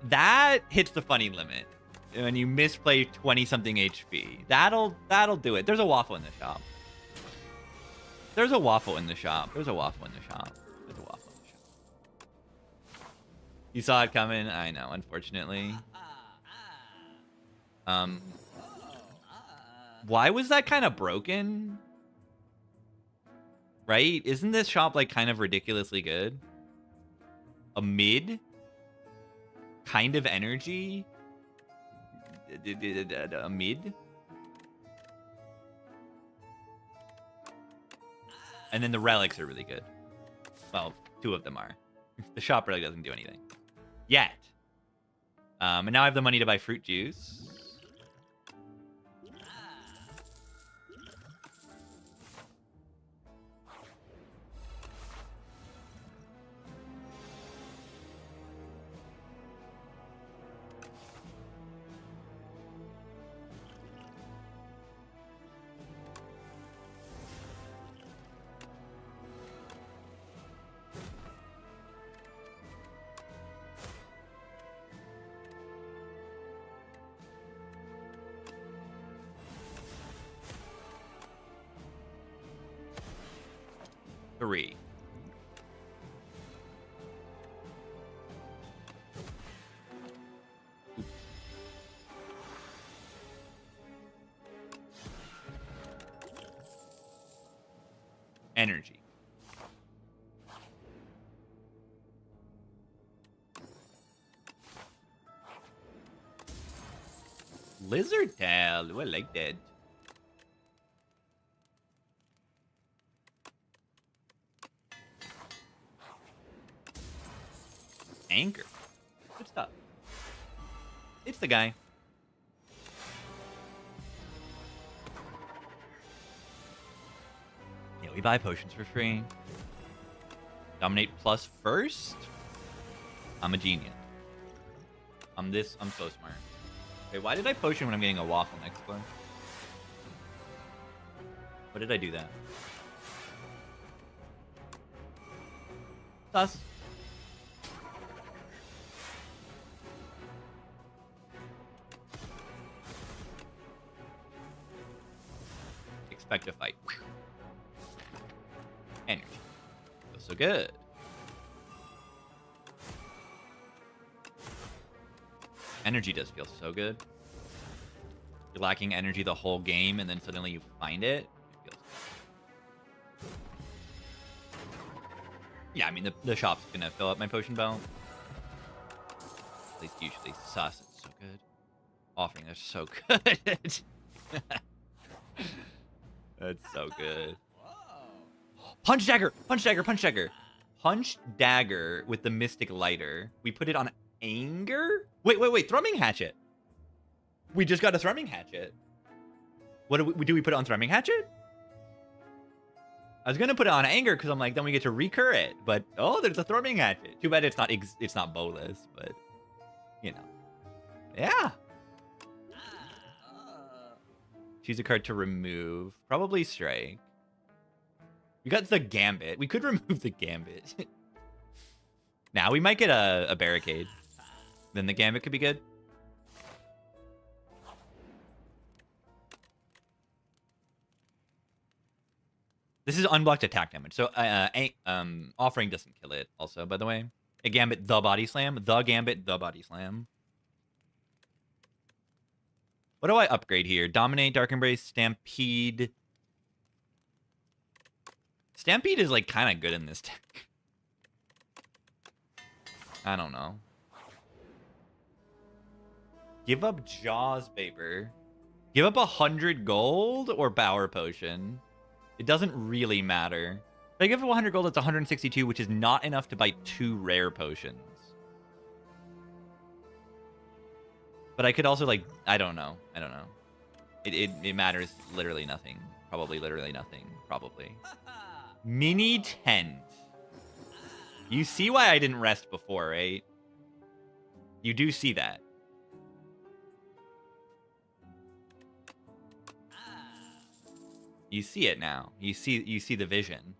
That hits the funny limit. When you misplay 20-something HP. That'll do it. There's a waffle in the shop. There's a waffle in the shop. There's a waffle in the shop. There's a waffle in the shop. You saw it coming? I know, unfortunately. Why was that kind of broken? Right? Isn't this shop like kind of ridiculously good? A mid? Kind of energy? A mid? And then the relics are really good. Well, 2 of them are. The shop really doesn't do anything. Yet. And now I have the money to buy fruit juice. 3. Energy. Lizard tail. Ooh, I like that. Anchor. Good stuff. It's the guy. Yeah, we buy potions for free. Dominate plus first? I'm a genius. I'm so smart. Wait, why did I potion when I'm getting a waffle next floor? What did I do that? Sus. Expect a fight. Energy. Feels so good. Energy does feel so good. You're lacking energy the whole game, and then suddenly you find it. It feels good. Yeah, I mean, the shop's gonna fill up my potion belt. At least usually. Sus, it's so good. Offering, they're so good. That's so good. Punch dagger! Punch dagger! Punch dagger! Punch dagger with the mystic lighter. We put it on anger? Wait. Thrumming hatchet. We just got a thrumming hatchet. What do we put it on thrumming hatchet? I was gonna put it on anger because I'm like, then we get to recur it. But oh, there's a thrumming hatchet. Too bad it's not bowless, but you know, yeah. Choose a card to remove. Probably strike. We got the gambit. We could remove the gambit. Now we might get a barricade. Then the gambit could be good. This is unblocked attack damage. So offering doesn't kill it also, by the way. A gambit, the body slam. The gambit, the body slam. What do I upgrade here? Dominate, Dark Embrace, Stampede. Stampede is like kind of good in this deck. I don't know. Give up Jaws Vapor. Give up 100 gold or Power Potion. It doesn't really matter. If I give up 100 gold, it's 162, which is not enough to buy 2 rare potions. But I could also, like, I don't know. It matters literally nothing. Probably literally nothing. Probably. Mini tent. You see why I didn't rest before, right? You do see that. You see it now. You see the vision.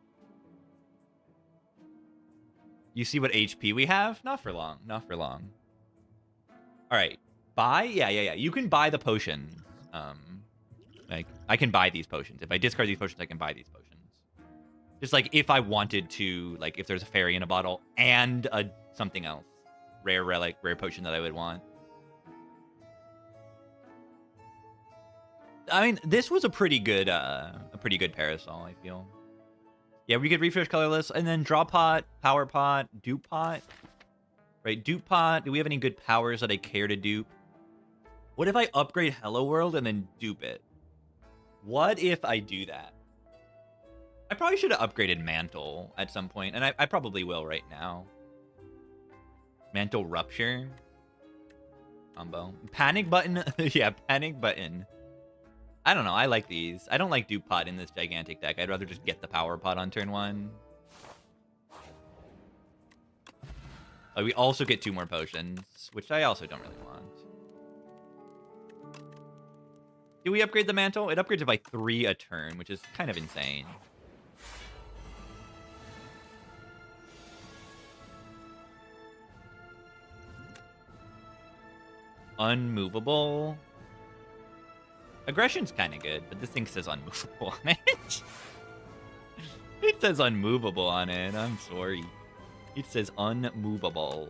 You see what HP we have? Not for long. Not for long. All right. Buy? Yeah. You can buy the potions. Like, I can buy these potions. If I discard these potions, I can buy these potions. Just like if I wanted to, like if there's a fairy in a bottle and something else. Rare relic, rare potion that I would want. I mean, this was a pretty good parasol, I feel. Yeah, we could refresh colorless and then draw pot, power pot, dupe pot. Right, dupe pot. Do we have any good powers that I care to dupe? What if I upgrade Hello World and then dupe it? What if I do that? I probably should have upgraded Mantle at some point, and I probably will right now. Mantle Rupture. Combo. Panic Button. Yeah, Panic Button. I don't know. I like these. I don't like Dupe Pot in this gigantic deck. I'd rather just get the Power Pot on turn 1. We also get 2 more potions, which I also don't really want. Do we upgrade the Mantle? It upgrades it by 3 a turn, which is kind of insane. Unmovable. Aggression's kind of good, but this thing says unmovable on it. It says unmovable on it. I'm sorry. It says unmovable.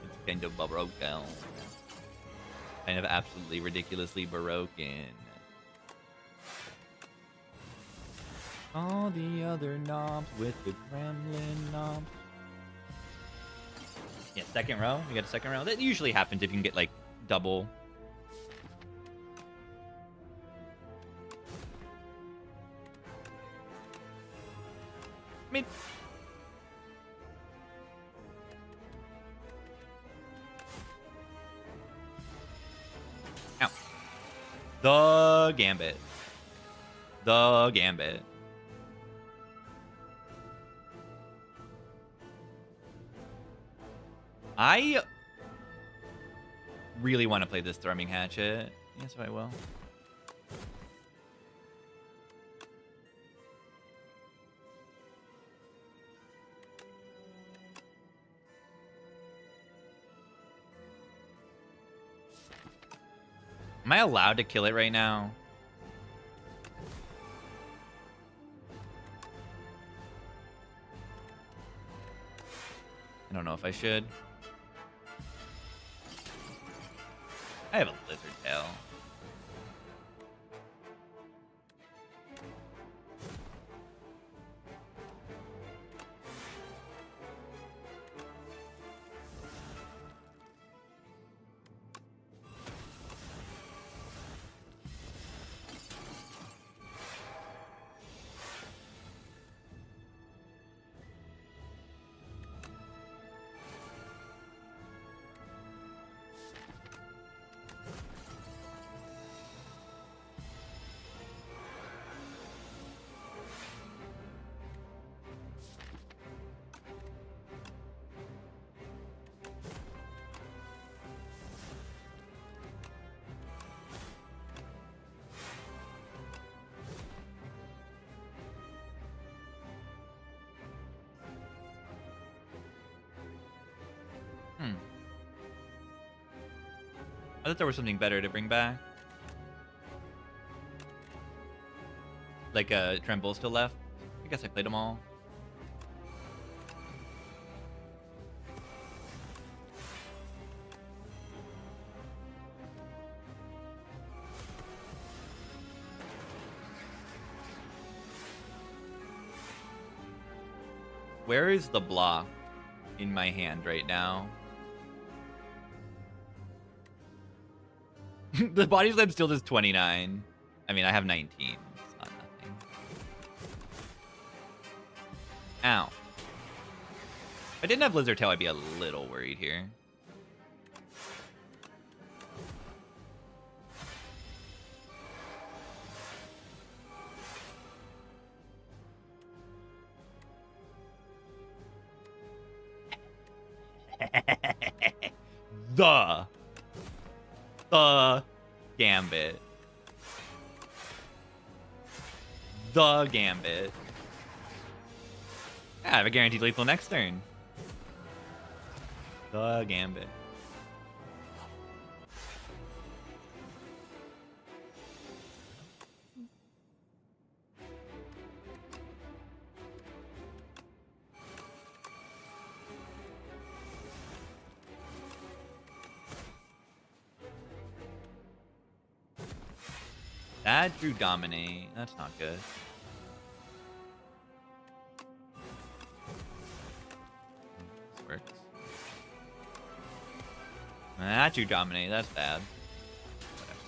It's kind of broken. Kind of absolutely ridiculously broken. All the other knobs with the gremlin knobs. Yeah, second row. You got a second row. That usually happens if you can get like double. I mean, ow. The Gambit. The Gambit. I really want to play this Thrumming Hatchet. Yes, I will. Am I allowed to kill it right now? I don't know if I should. I have a lizard tail. I thought there was something better to bring back. Like Tremble still left. I guess I played them all. Where is the block in my hand right now? The body slam still does 29. I mean, I have 19. It's not nothing. Ow. If I didn't have Lizard Tail, I'd be a little worried here. The Gambit. The Gambit. Yeah, I have a guaranteed lethal next turn. The Gambit. That drew Dominate. That's not good. This works. That drew Dominate. That's bad. Whatever.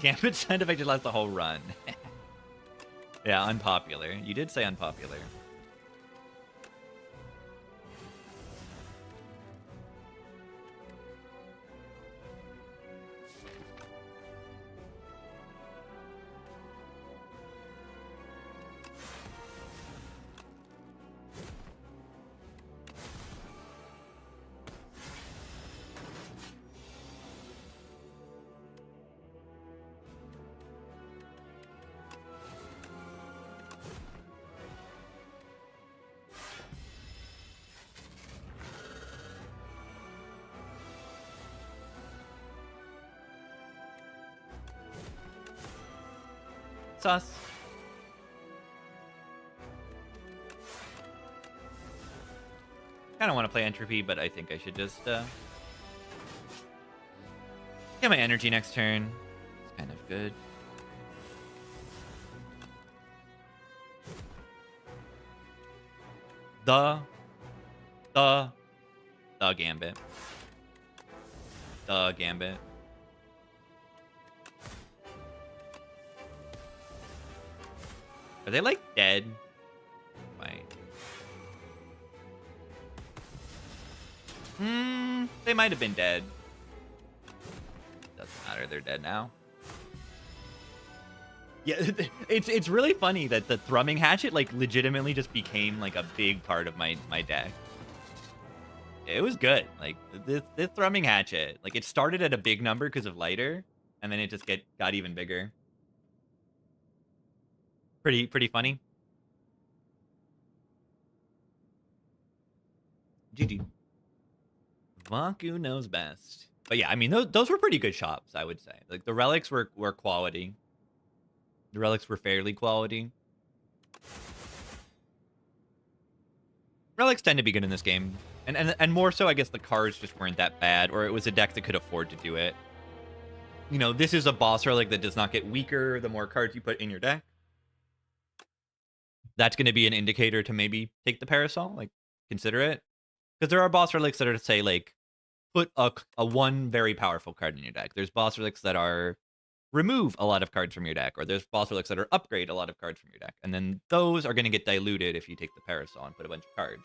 Gambit side effect lasts the whole run. Yeah, unpopular. You did say unpopular. sus. Kind of want to play Entropy, but I think I should just get my energy next turn. It's kind of good. The Gambit. The Gambit. Are they like dead? Wait. They might have been dead. Doesn't matter, they're dead now. Yeah, it's really funny that the Thrumming Hatchet like legitimately just became like a big part of my deck. It was good. Like this Thrumming Hatchet, like it started at a big number because of lighter, and then it just got even bigger. Pretty funny. GG. Vaku knows best. But yeah, I mean those were pretty good shops, I would say. Like the relics were quality. The relics were fairly quality. Relics tend to be good in this game. And more so, I guess the cards just weren't that bad, or it was a deck that could afford to do it. You know, this is a boss relic that does not get weaker the more cards you put in your deck. That's going to be an indicator to maybe take the Parasol, like, consider it. Because there are boss relics that are to say, like, put a one very powerful card in your deck. There's boss relics that are remove a lot of cards from your deck, or there's boss relics that are upgrade a lot of cards from your deck. And then those are going to get diluted if you take the Parasol and put a bunch of cards.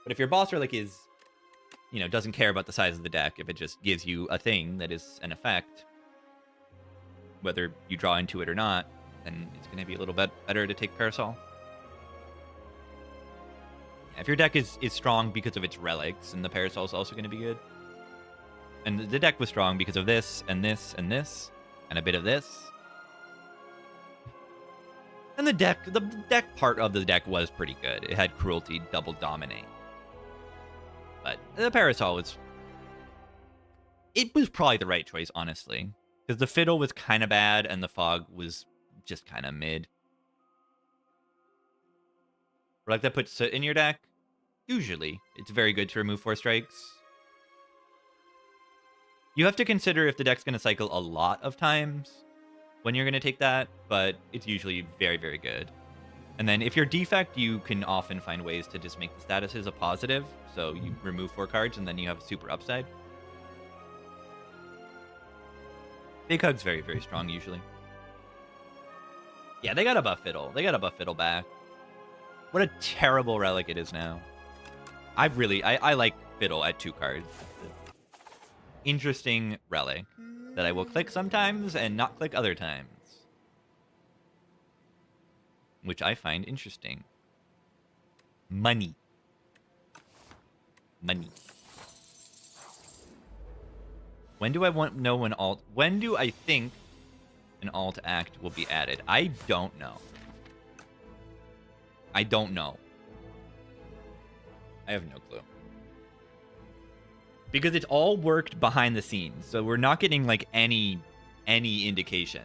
But if your boss relic is, you know, doesn't care about the size of the deck, if it just gives you a thing that is an effect, whether you draw into it or not, then it's going to be a little bit better to take Parasol. If your deck is strong because of its relics, and the Parasol is also going to be good. And the deck was strong because of this, and this, and this, and a bit of this. And the deck part of the deck was pretty good. It had Cruelty, Double Dominate. But the Parasol was... It was probably the right choice, honestly. Because the Fiddle was kind of bad, and the Fog was just kind of mid. Relic that puts Soot in your deck, usually it's very good to remove 4 strikes. You have to consider if the deck's going to cycle a lot of times when you're going to take that, but it's usually very, very good. And then if you're defect, you can often find ways to just make the statuses a positive. So you remove 4 cards, and then you have a super upside. Big Hug's very, very strong, usually. Yeah, they got a buff Fiddle. They got a buff Fiddle back. What a terrible relic it is now. I like Fiddle at 2 cards. Interesting relic that I will click sometimes and not click other times. Which I find interesting. Money. Money. When do I know an alt? When do I think an alt act will be added? I don't know. I don't know. I have no clue. Because it's all worked behind the scenes, so we're not getting like any indication.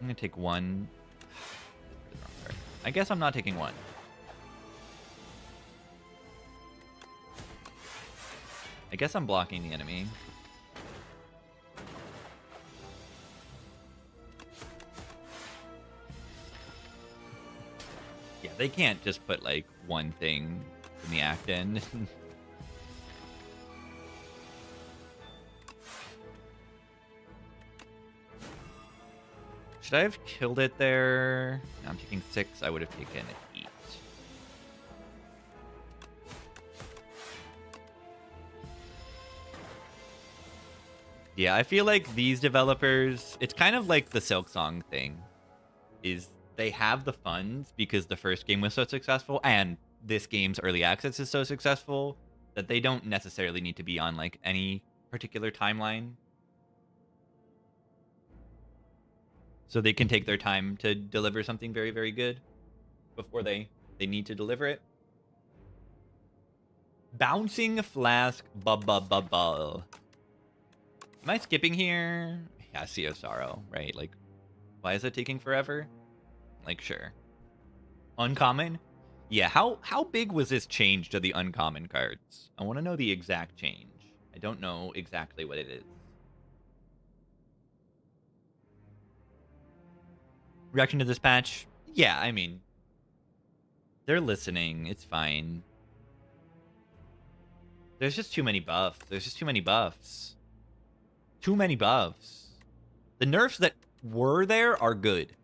I'm gonna take 1. I guess I'm not taking 1. I guess I'm blocking the enemy. Yeah, they can't just put like 1 thing in the act in. Should I have killed it there? No, I'm taking 6. I would have taken 8. Yeah, I feel like these developers, it's kind of like the Silksong thing, is they have the funds because the first game was so successful, and this game's early access is so successful, that they don't necessarily need to be on like any particular timeline. so they can take their time to deliver something very, very good before they need to deliver it. Bouncing Flask Bubble. Am I skipping here? Yeah, Sea of Sorrow, right? Like, why is it taking forever? Like, sure. Uncommon? Yeah, how big was this change to the uncommon cards? I want to know the exact change. I don't know exactly what it is. Reaction to this patch? Yeah, I mean, they're listening. It's fine. There's just too many buffs. There's just too many buffs. Too many buffs. The nerfs that were there are good.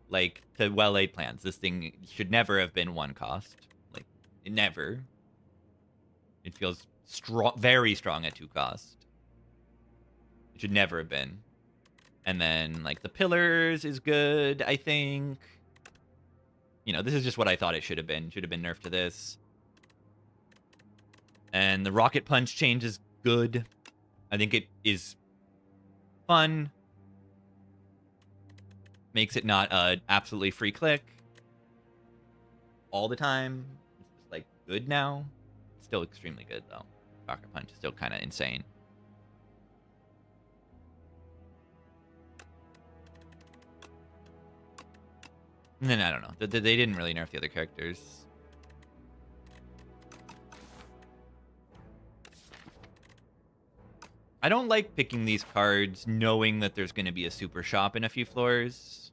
Like, to well-laid plans. This thing should never have been 1 cost. Like, never. It feels strong, very strong at 2 cost. It should never have been. And then, like, the pillars is good, I think. You know, this is just what I thought it should have been. Should have been nerfed to this. And the rocket punch change is good. I think it is fun. Makes it not an absolutely free click all the time. It's just, like, good now. It's still extremely good, though. Rocket punch is still kind of insane. And then, I don't know. They didn't really nerf the other characters. I don't like picking these cards knowing that there's going to be a super shop in a few floors.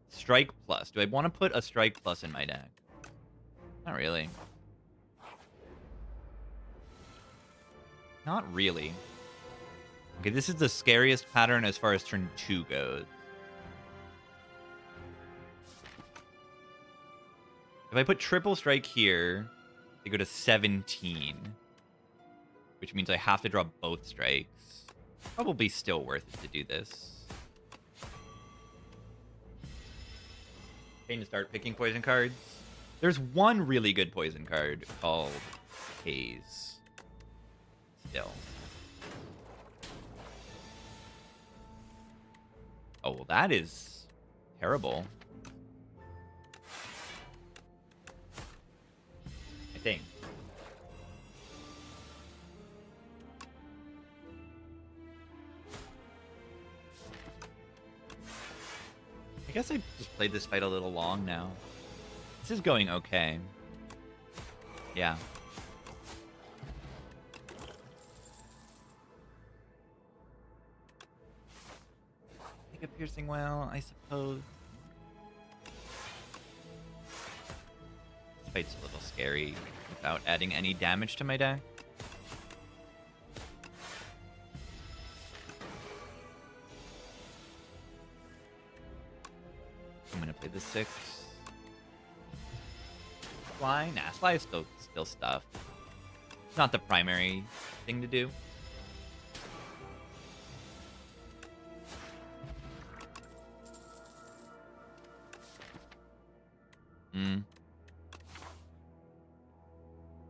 Strike Plus. Do I want to put a Strike Plus in my deck? Not really. Not really. Okay, this is the scariest pattern as far as turn 2 goes. If I put triple strike here, they go to 17. Which means I have to draw both strikes. Probably still worth it to do this. Okay, to start picking poison cards. There's one really good poison card called Haze. Still. Oh, well, that is terrible. I think. I guess I just played this fight a little long now. This is going okay. Yeah. Take a piercing well, I suppose. This fight's a little scary without adding any damage to my deck. I'm gonna play the 6. Fly? Nah, Fly is still stuff. It's not the primary thing to do.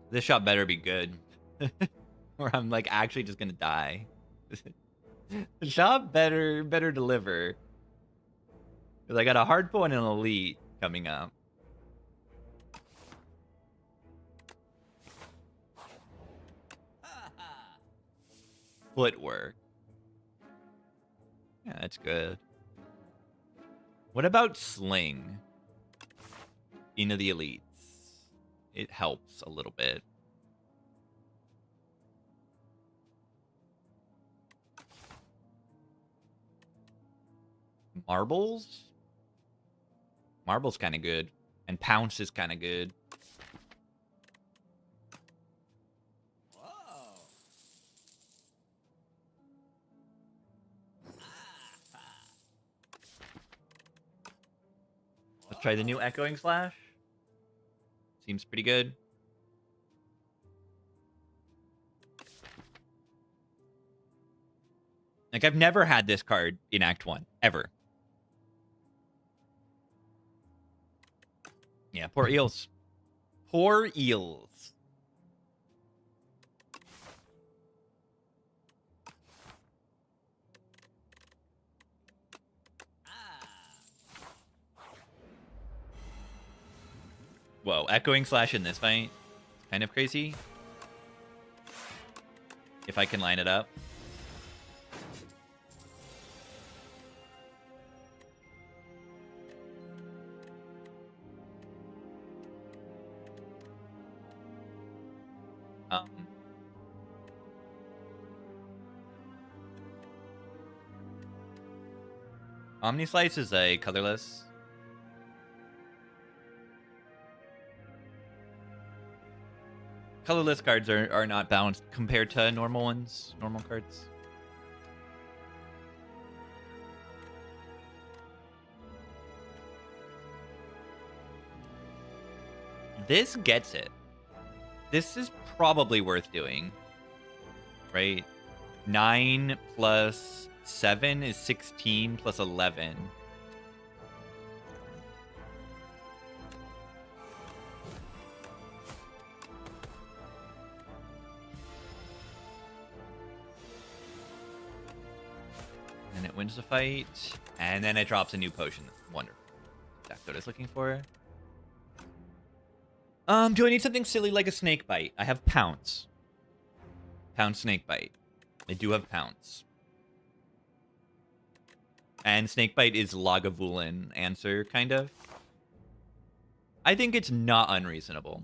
This shot better be good. Or I'm like actually just gonna die. The shot better deliver. Because I got a hard pull and an elite coming up. Footwork. Yeah, that's good. What about Sling? Into the elites. It helps a little bit. Marbles? Marbles kind of good. And Pounce is kind of good. Let's try the new Echoing Slash. Seems pretty good. Like, I've never had this card in Act 1. Ever. Yeah, poor Eels. Poor eels. Whoa, Echoing Slash in this fight. Kind of crazy. If I can line it up. Omni Slice is a colorless. Colorless cards are not balanced compared to normal ones, normal cards. This gets it. This is probably worth doing, right? 9 plus 7 is 16 plus 11. And it wins the fight, and then it drops a new potion. Wonderful. That's what I was looking for. Do I need something silly like a snake bite? I have Pounce. Pounce snake bite. I do have Pounce. And snake bite is Lagavulin answer, kind of. I think it's not unreasonable.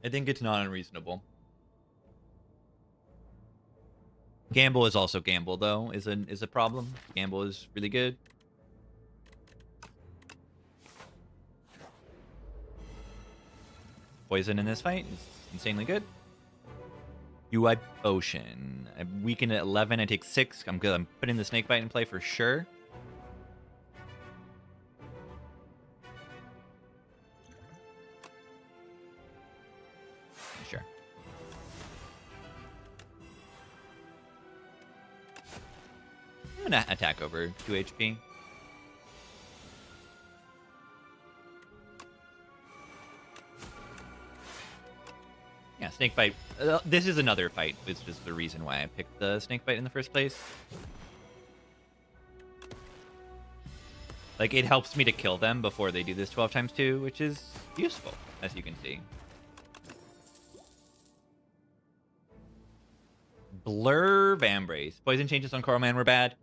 I think it's not unreasonable. Gamble is also Gamble, though, is a problem. Gamble is really good. Poison in this fight is insanely good. UI Potion. I weaken at 11. I take 6. I'm good. I'm putting the Snakebite in play for sure. Sure. I'm gonna attack over 2 HP. Yeah, Snakebite. This is another fight, which is the reason why I picked the Snakebite in the first place. Like, it helps me to kill them before they do this 12 times 2, which is useful, as you can see. Blur Vambrace. Poison changes on Coral Man were bad.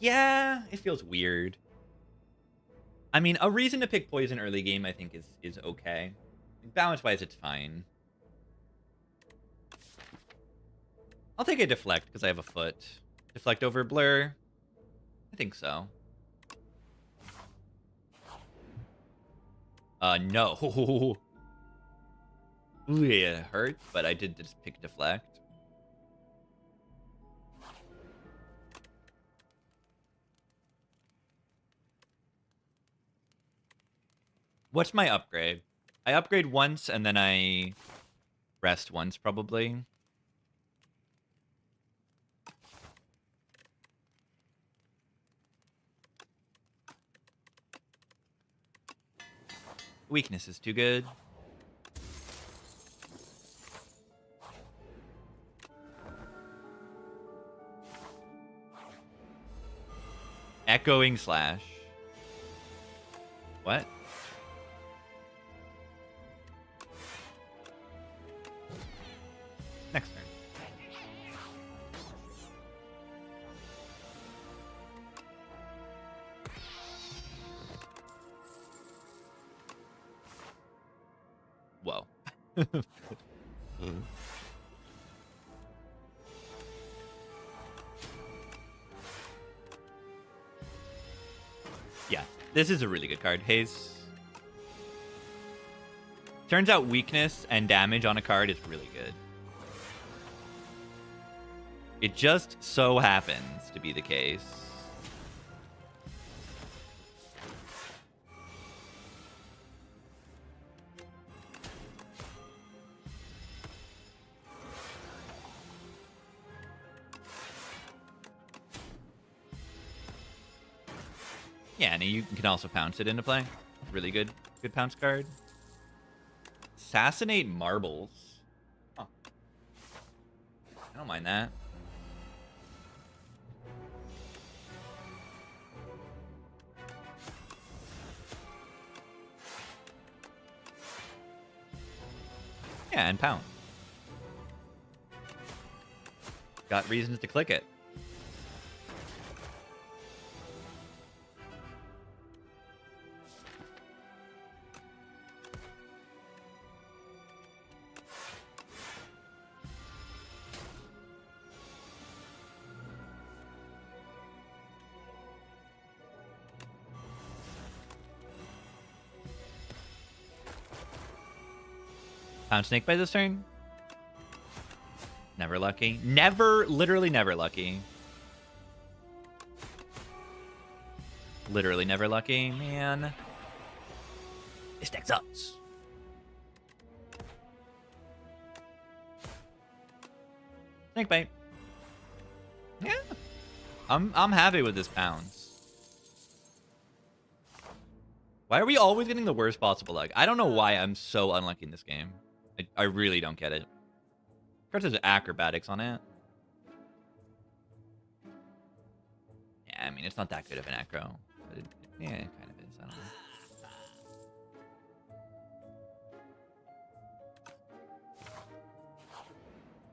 Yeah, it feels weird. I mean, a reason to pick Poison early game, I think, is okay. Balance-wise, it's fine. I'll take a Deflect, because I have a foot. Deflect over Blur? I think so. No. Ooh, it hurts, but I did just pick Deflect. What's my upgrade? I upgrade once, and then I rest once, probably. Weakness is too good. Echoing Slash. What? Next turn. Whoa. Yeah, this is a really good card. Haze. Turns out weakness and damage on a card is really good. It just so happens to be the case. Yeah, and you can also pounce it into play. Really good pounce card. Assassinate Marbles. Huh. I don't mind that. Yeah, and pound. Got reasons to click it. Pound Snake by this turn? Never lucky. Literally never lucky. Literally never lucky, man. This deck sucks. Snake bite. Yeah. I'm happy with this pounds. Why are we always getting the worst possible luck? I don't know why I'm so unlucky in this game. I really don't get it. Of course, there's acrobatics on it. Yeah, I mean, it's not that good of an acro. But yeah, it kind of is. I don't know.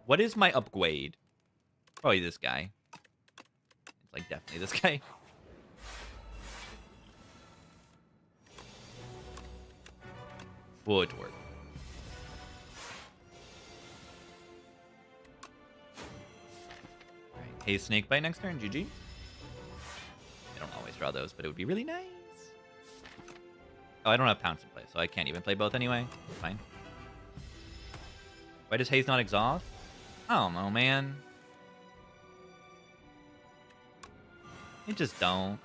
What is my upgrade? Probably this guy. It's like definitely this guy. Footwork. Alright, hey, Snakebite next turn, GG. I don't always draw those, but it would be really nice. Oh, I don't have Pounce in play, so I can't even play both anyway. It's fine. Why does Haze not exhaust? I don't know, man. It just don't.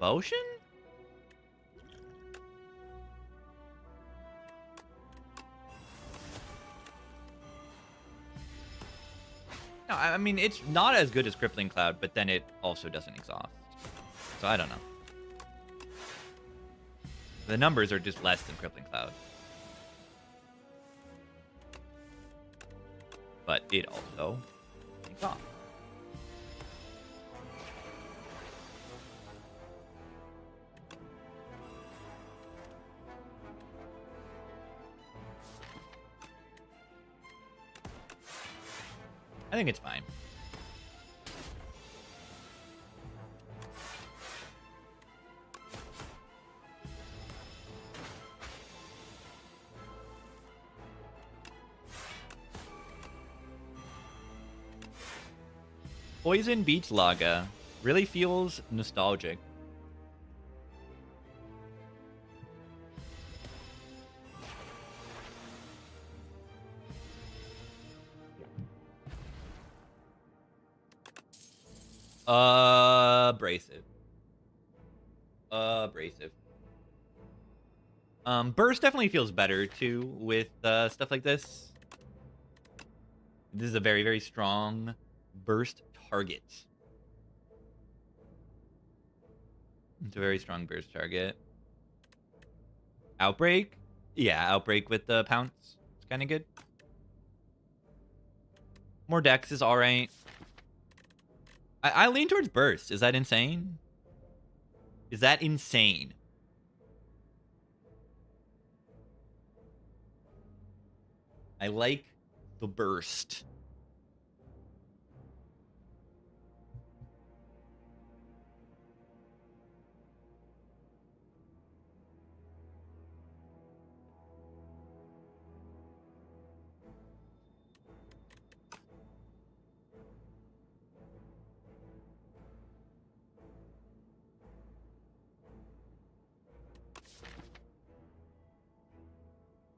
Potion? No, I mean, it's not as good as Crippling Cloud, but then it also doesn't exhaust. So I don't know. The numbers are just less than Crippling Cloud. But it also exhausts. I think it's fine. Poison Beach Laga really feels nostalgic. Abrasive. Abrasive. Burst definitely feels better too with stuff like this. This is a very, very strong burst target. It's a very strong burst target. Outbreak? Yeah, Outbreak with the Pounce. It's kind of good. More Dex is alright. I lean towards Burst. Is that insane? Is that insane? I like the Burst.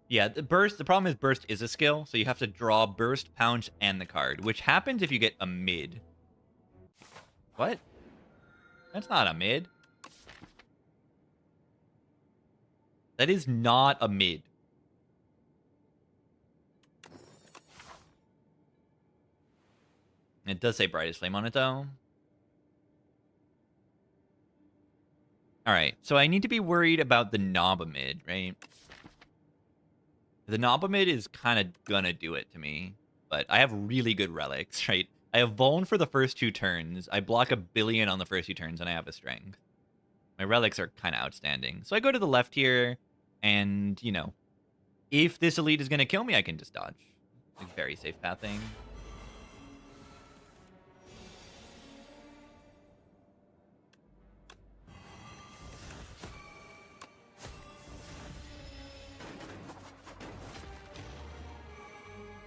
Yeah, the problem is Burst is a skill, so you have to draw Burst, Pounce, and the card, which happens if you get a mid. What? That's not a mid. That is not a mid. It does say Brightest Flame on it, though. Alright, so I need to be worried about the Nobamid, right? The Nobamid is kind of gonna do it to me. But I have really good relics, right? I have Bone for the first 2 turns. I block 1 billion on the first 2 turns, and I have a Strength. My relics are kind of outstanding. So I go to the left here, and, you know, if this elite is going to kill me, I can just dodge. Like, very safe pathing.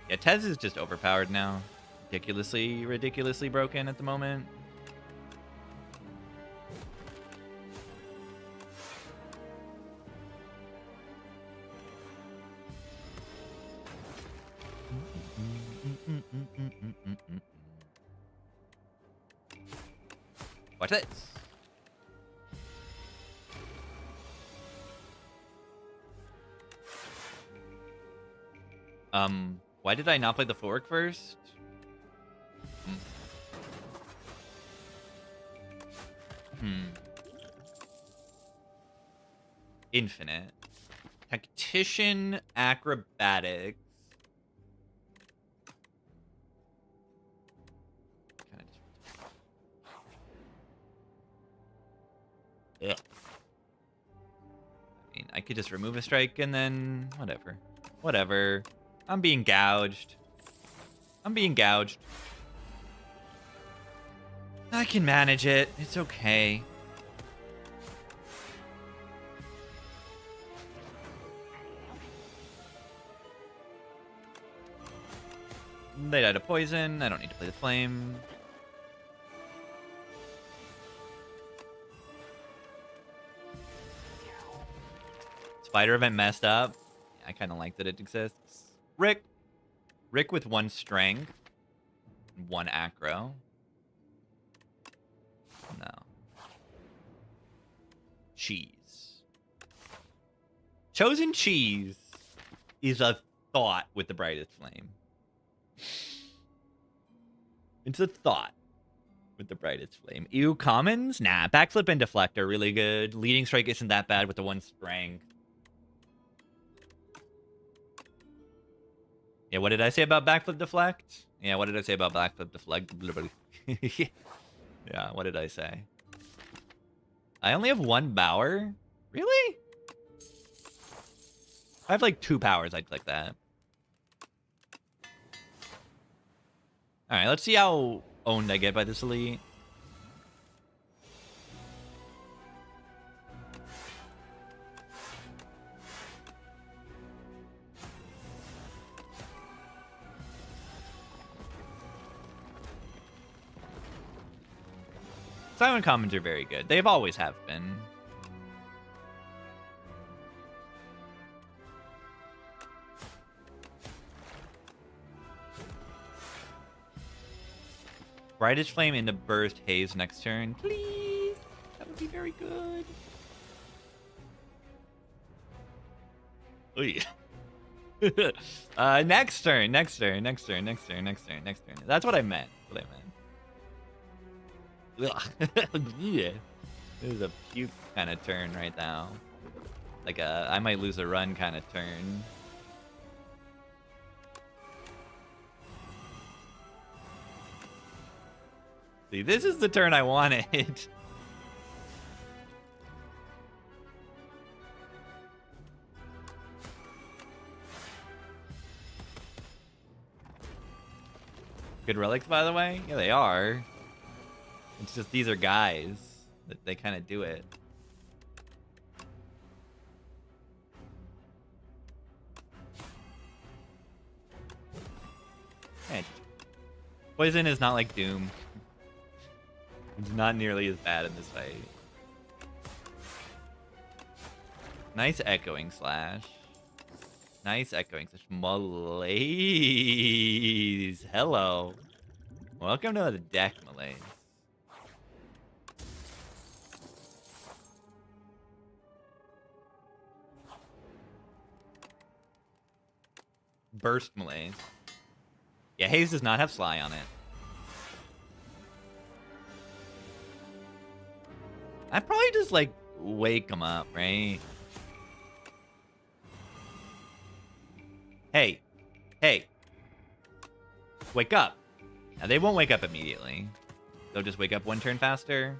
Yeah, Tez is just overpowered now. Ridiculously broken at the moment. Watch this. Why did I not play the fork first? Infinite. Tactician acrobatics. Ugh. I mean, I could just remove a strike and then whatever. Whatever. I'm being gouged. I'm being gouged. I can manage it. It's okay. They died of poison. I don't need to play the flame. Spider event messed up. I kind of like that it exists. Rick with 1 strength. 1 acro. No. Cheese. Chosen cheese is a thought with the brightest flame. It's a thought with the brightest flame. Ew, commons? Nah, backflip and deflect are really good. Leading strike isn't that bad with the 1 strength. Yeah, what did I say about backflip deflect? Yeah, what did I say about backflip deflect? Yeah, what did I say? I only have 1 Bower? Really? If I have like 2 powers, I'd click that. Alright, let's see how owned I get by this elite. Silent commons are very good. They've always have been. Brightest flame into burst haze next turn. Please. That would be very good. Next turn. That's what I meant. Yeah. This is a puke kind of turn right now. Like I might lose a run kind of turn. See, this is the turn I wanted. Good relics, by the way? Yeah, they are. It's just these are guys that they kind of do it. Hey. Poison is not like Doom. It's not nearly as bad in this fight. Nice echoing slash. Malaise. Hello. Welcome to the deck, Malaise. Burst Malaise. Yeah, Haze does not have Sly on it. I probably just, like, wake them up, right? Hey. Hey. Wake up. Now, they won't wake up immediately. They'll just wake up one turn faster.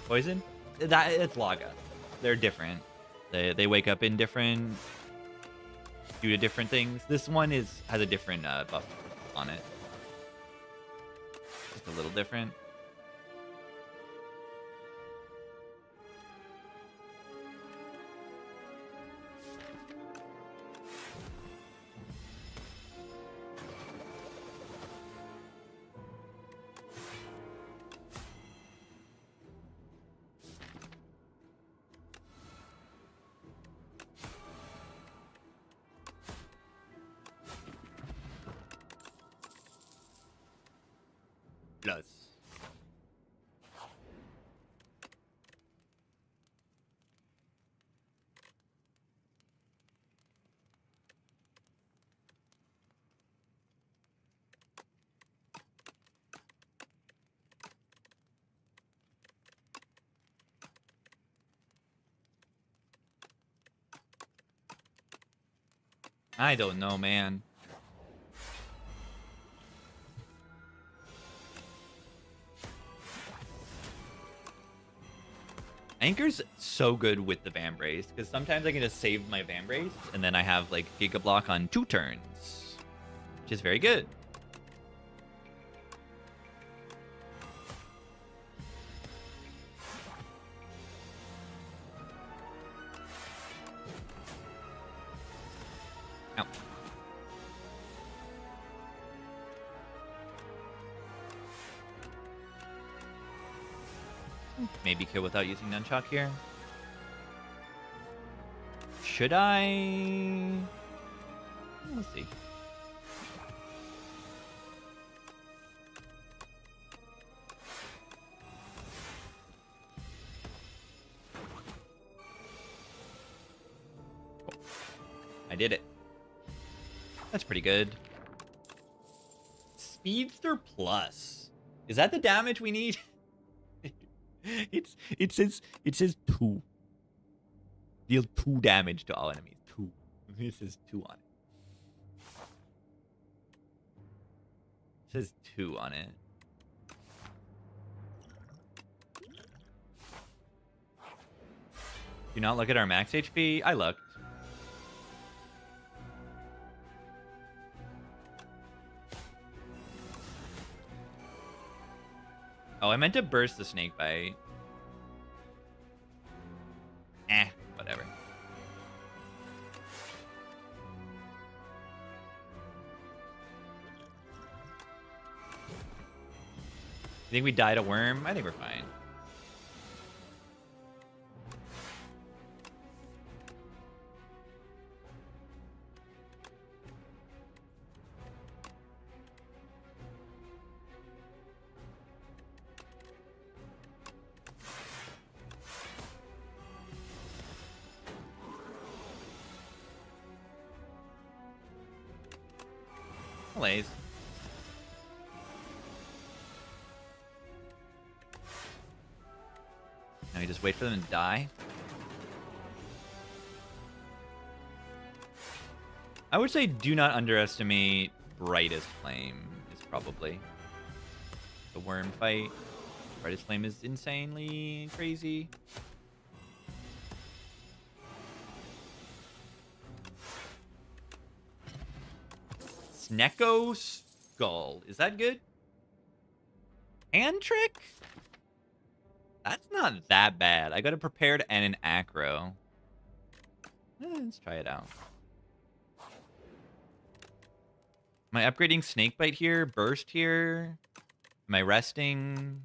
Poison? It's Laga. They're different. They wake up in different, due to different things. This one has a different buff on it. Just a little different. Plus. I don't know, man. Anchor's so good with the Vambrace, because sometimes I can just save my Vambrace, and then I have, like, Giga Block on 2 turns, which is very good. Ow. Maybe kill without using Nunchuck here. Should I? We'll see. I did it. That's pretty good. Speedster Plus. Is that the damage we need? It says 2. Deal 2 damage to all enemies. 2. It says 2 on it. It says 2 on it. Do not look at our max HP. I looked. Oh, I meant to burst the snake bite. Whatever. You think we died a worm? I think we're fine. Malaise. Now you just wait for them to die. I would say do not underestimate Brightest Flame is probably the worm fight. Brightest Flame is insanely crazy. Snecko Skull. Is that good? Hand trick? That's not that bad. I got a prepared and an acro. Let's try it out. Am I upgrading Snakebite here? Burst here? Am I resting?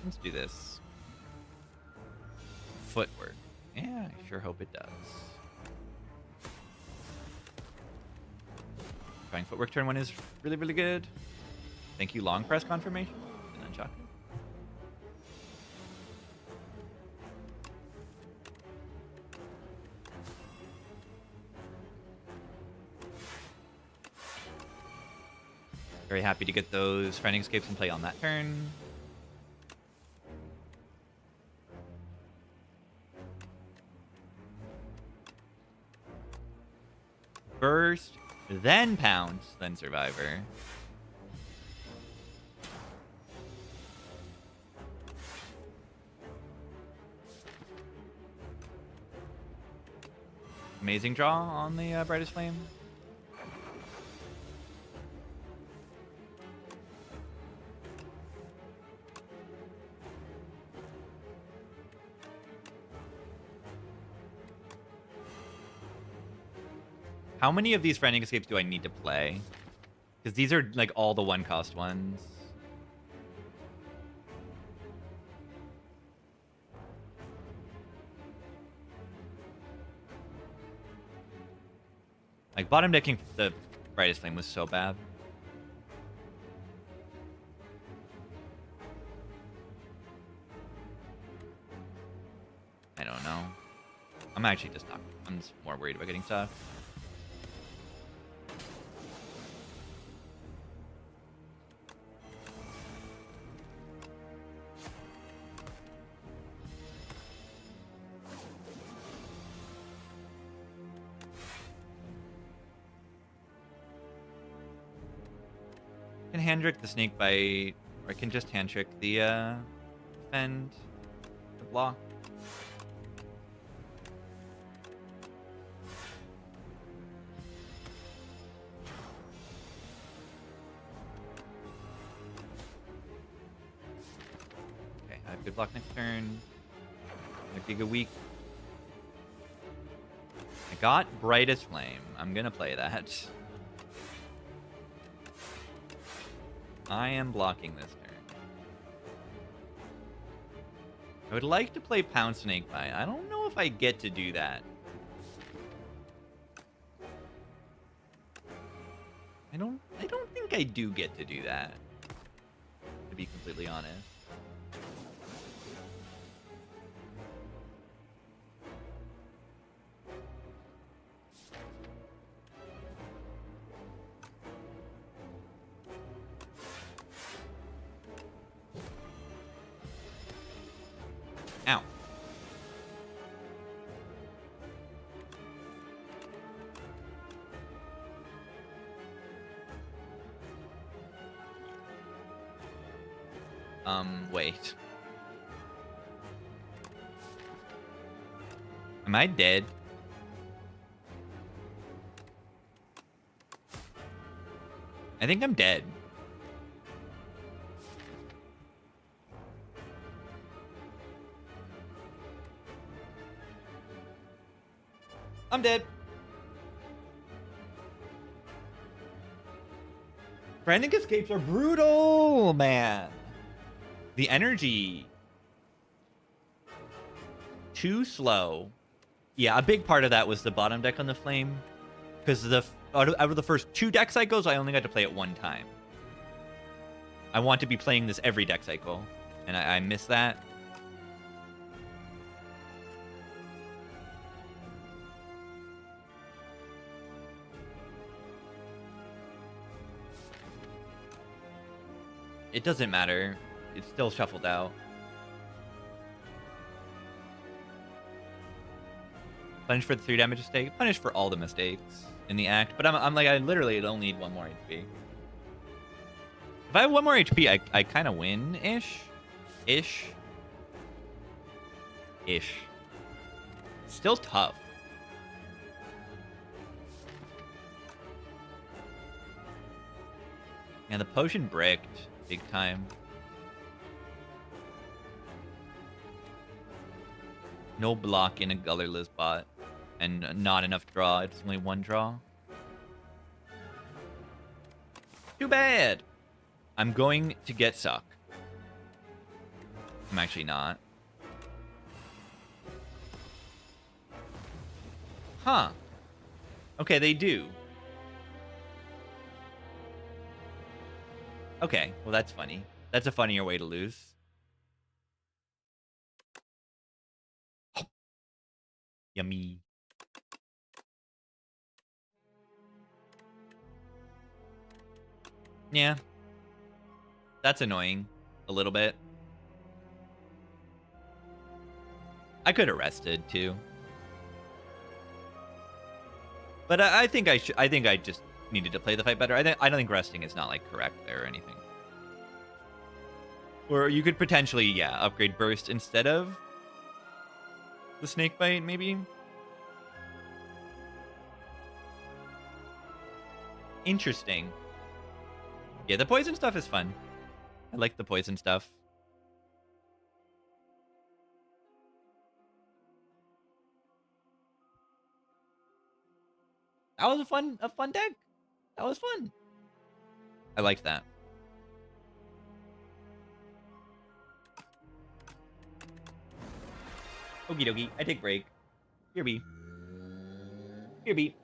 Let's do this. Footwork. Yeah, I sure hope it does. Trying footwork turn 1 is really, really good. Thank you, long press confirmation. And then shotgun. Very happy to get those Frightening Escapes in play on that turn. Burst, then Pounce, then Survivor. Amazing draw on the Brightest Flame. How many of these Frightening Escapes do I need to play? Because these are like all the 1-cost ones. Like, bottom decking the Brightest Flame was so bad. I don't know. I'm actually just not. I'm just more worried about getting stuff. I can hand trick the Snakebite, or I can just hand trick the defend, the block. Okay, I have good block next turn. Giga weak. I got Brightest Flame. I'm gonna play that. I am blocking this turn. I would like to play Pound Snakebite. I don't know if I get to do that. I don't think I do get to do that, to be completely honest. Ow. Wait. Am I dead? I think I'm dead. I'm dead. Frightening Escapes are brutal, man. The energy. Too slow. Yeah, a big part of that was the bottom deck on the Flame. Because out of the first 2 deck cycles, I only got to play it 1 time. I want to be playing this every deck cycle. And I miss that. It doesn't matter. It's still shuffled out. Punish for the 3 damage mistake. Punish for all the mistakes in the act. But I'm like, I literally only need 1 more HP. If I have 1 more HP, I kind of win-ish. Ish. Still tough. And the potion bricked big time. No block in a colorless bot. And not enough draw. It's only one draw. Too bad. I'm going to get suck. I'm actually not. Huh. Okay, they do. Okay, well that's funny. That's a funnier way to lose. Yummy. Yeah. That's annoying. A little bit. I could have rested too. But I think I should. I think I just needed to play the fight better. I don't think resting is not like correct there or anything. Or you could potentially, yeah, upgrade burst instead of the snake bite, maybe. Interesting. Yeah, the poison stuff is fun. I like the poison stuff. That was a fun deck. That was fun. I liked that. Okie dokie. I take break. Here be. Here be.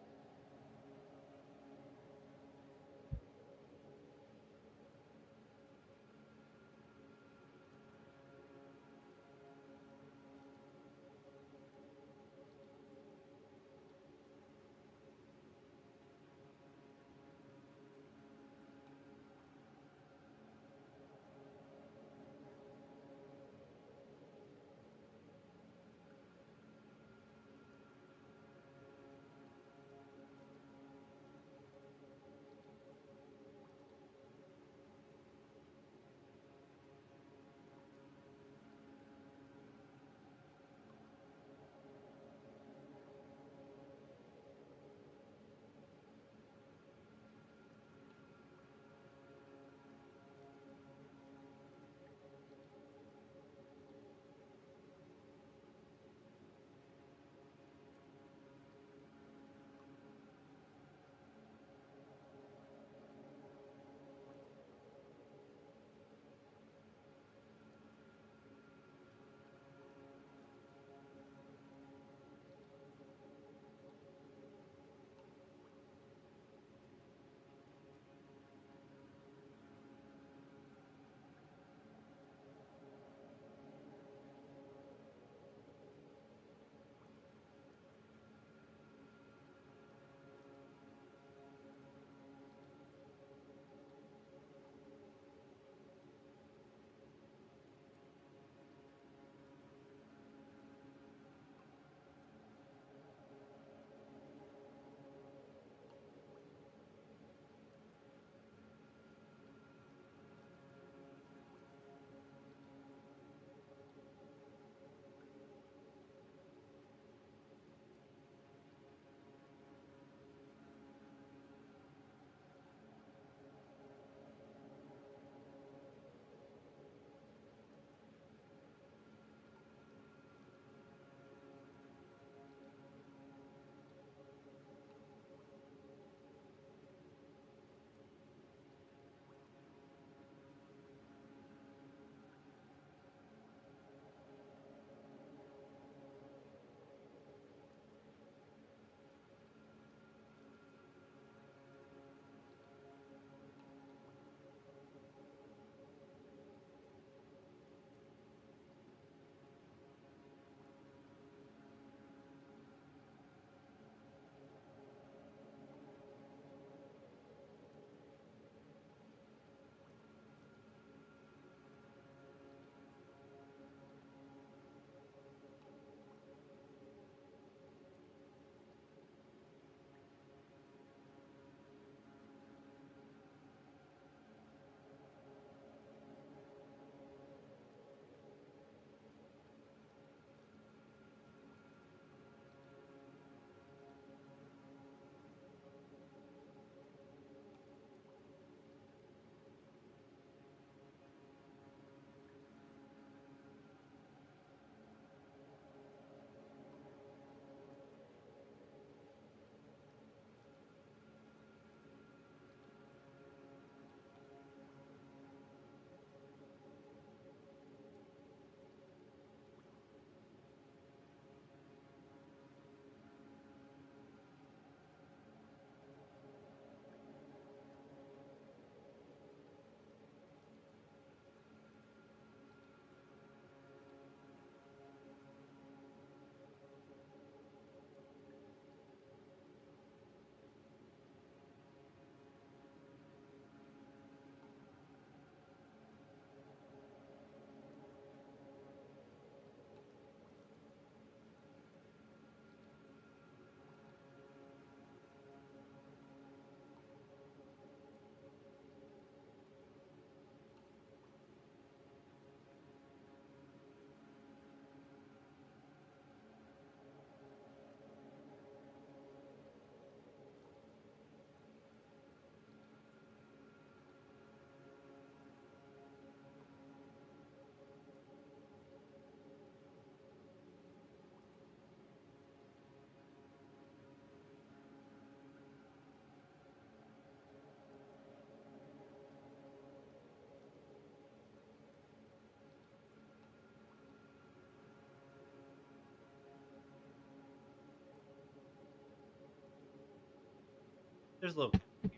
There's a little. Here.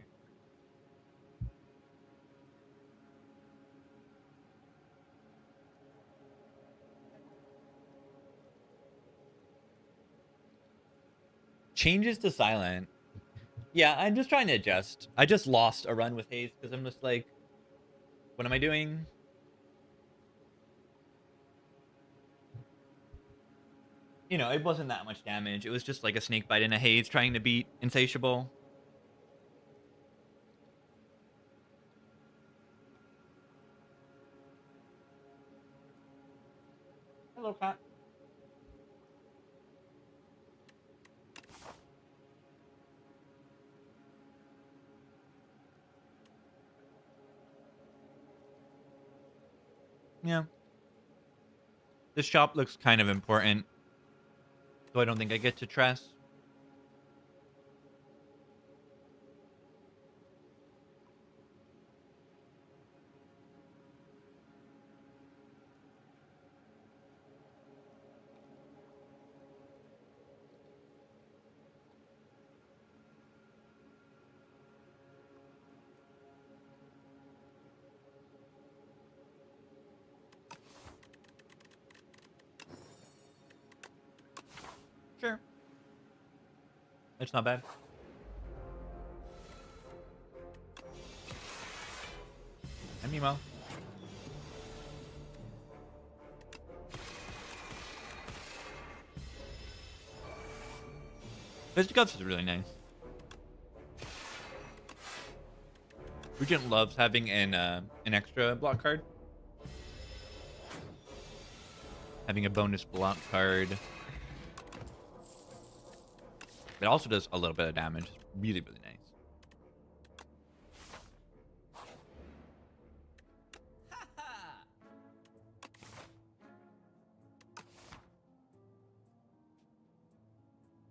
Changes to silent. Yeah, I'm just trying to adjust. I just lost a run with haze because I'm just like, what am I doing? You know, it wasn't that much damage. It was just like a snake bite and a haze trying to beat Insatiable. Hello, cat. Yeah. This shop looks kind of important, so I don't think I get to Tress. Sure. It's not bad. I'm Emo. Fisticuffs is really nice. Regent loves having an extra block card. Having a bonus block card. It also does a little bit of damage. It's really, really nice.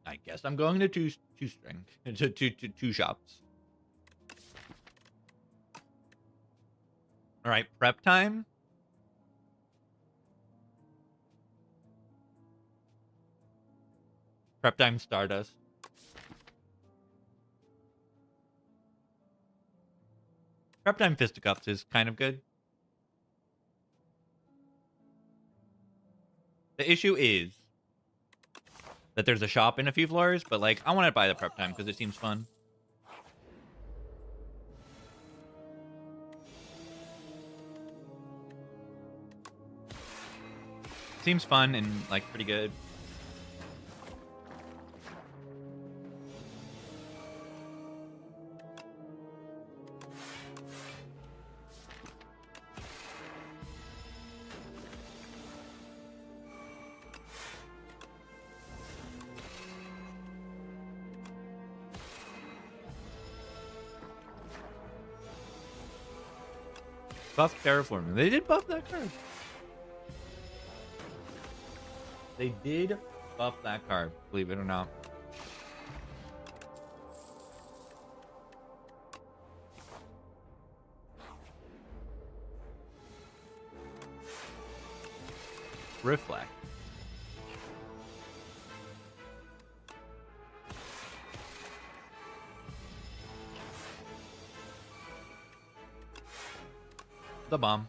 I guess I'm going to two string to two shops. All right, prep time. Prep time Stardust. Prep time Fisticuffs is kind of good. The issue is that there's a shop in a few floors, but like I want to buy the prep time because it seems fun. Seems fun and like pretty good. Buff Terraforming. They did buff that card. They did buff that card, believe it or not. Reflect. The bomb.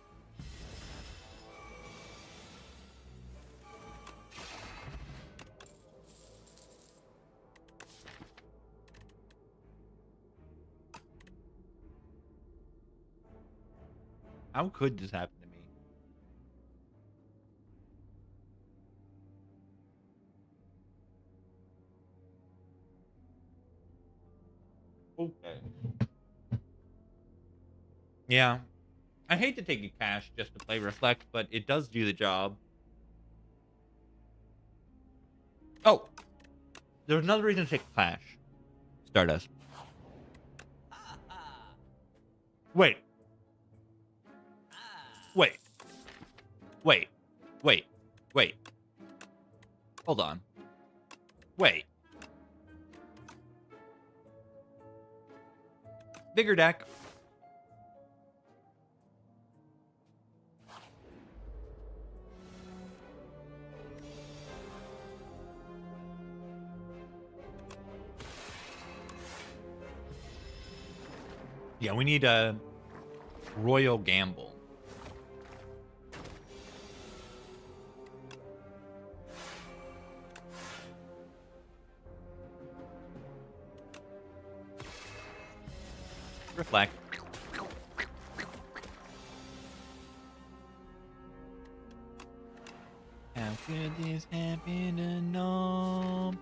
How could this happen to me? Okay. Yeah. I hate to take a cash just to play Reflect, but it does do the job. Oh! There's another reason to take Clash. Stardust. Wait. Wait. Wait. Wait. Wait. Hold on. Wait. Bigger deck. Yeah, we need a Royal Gamble. Reflect. How could this happen to no?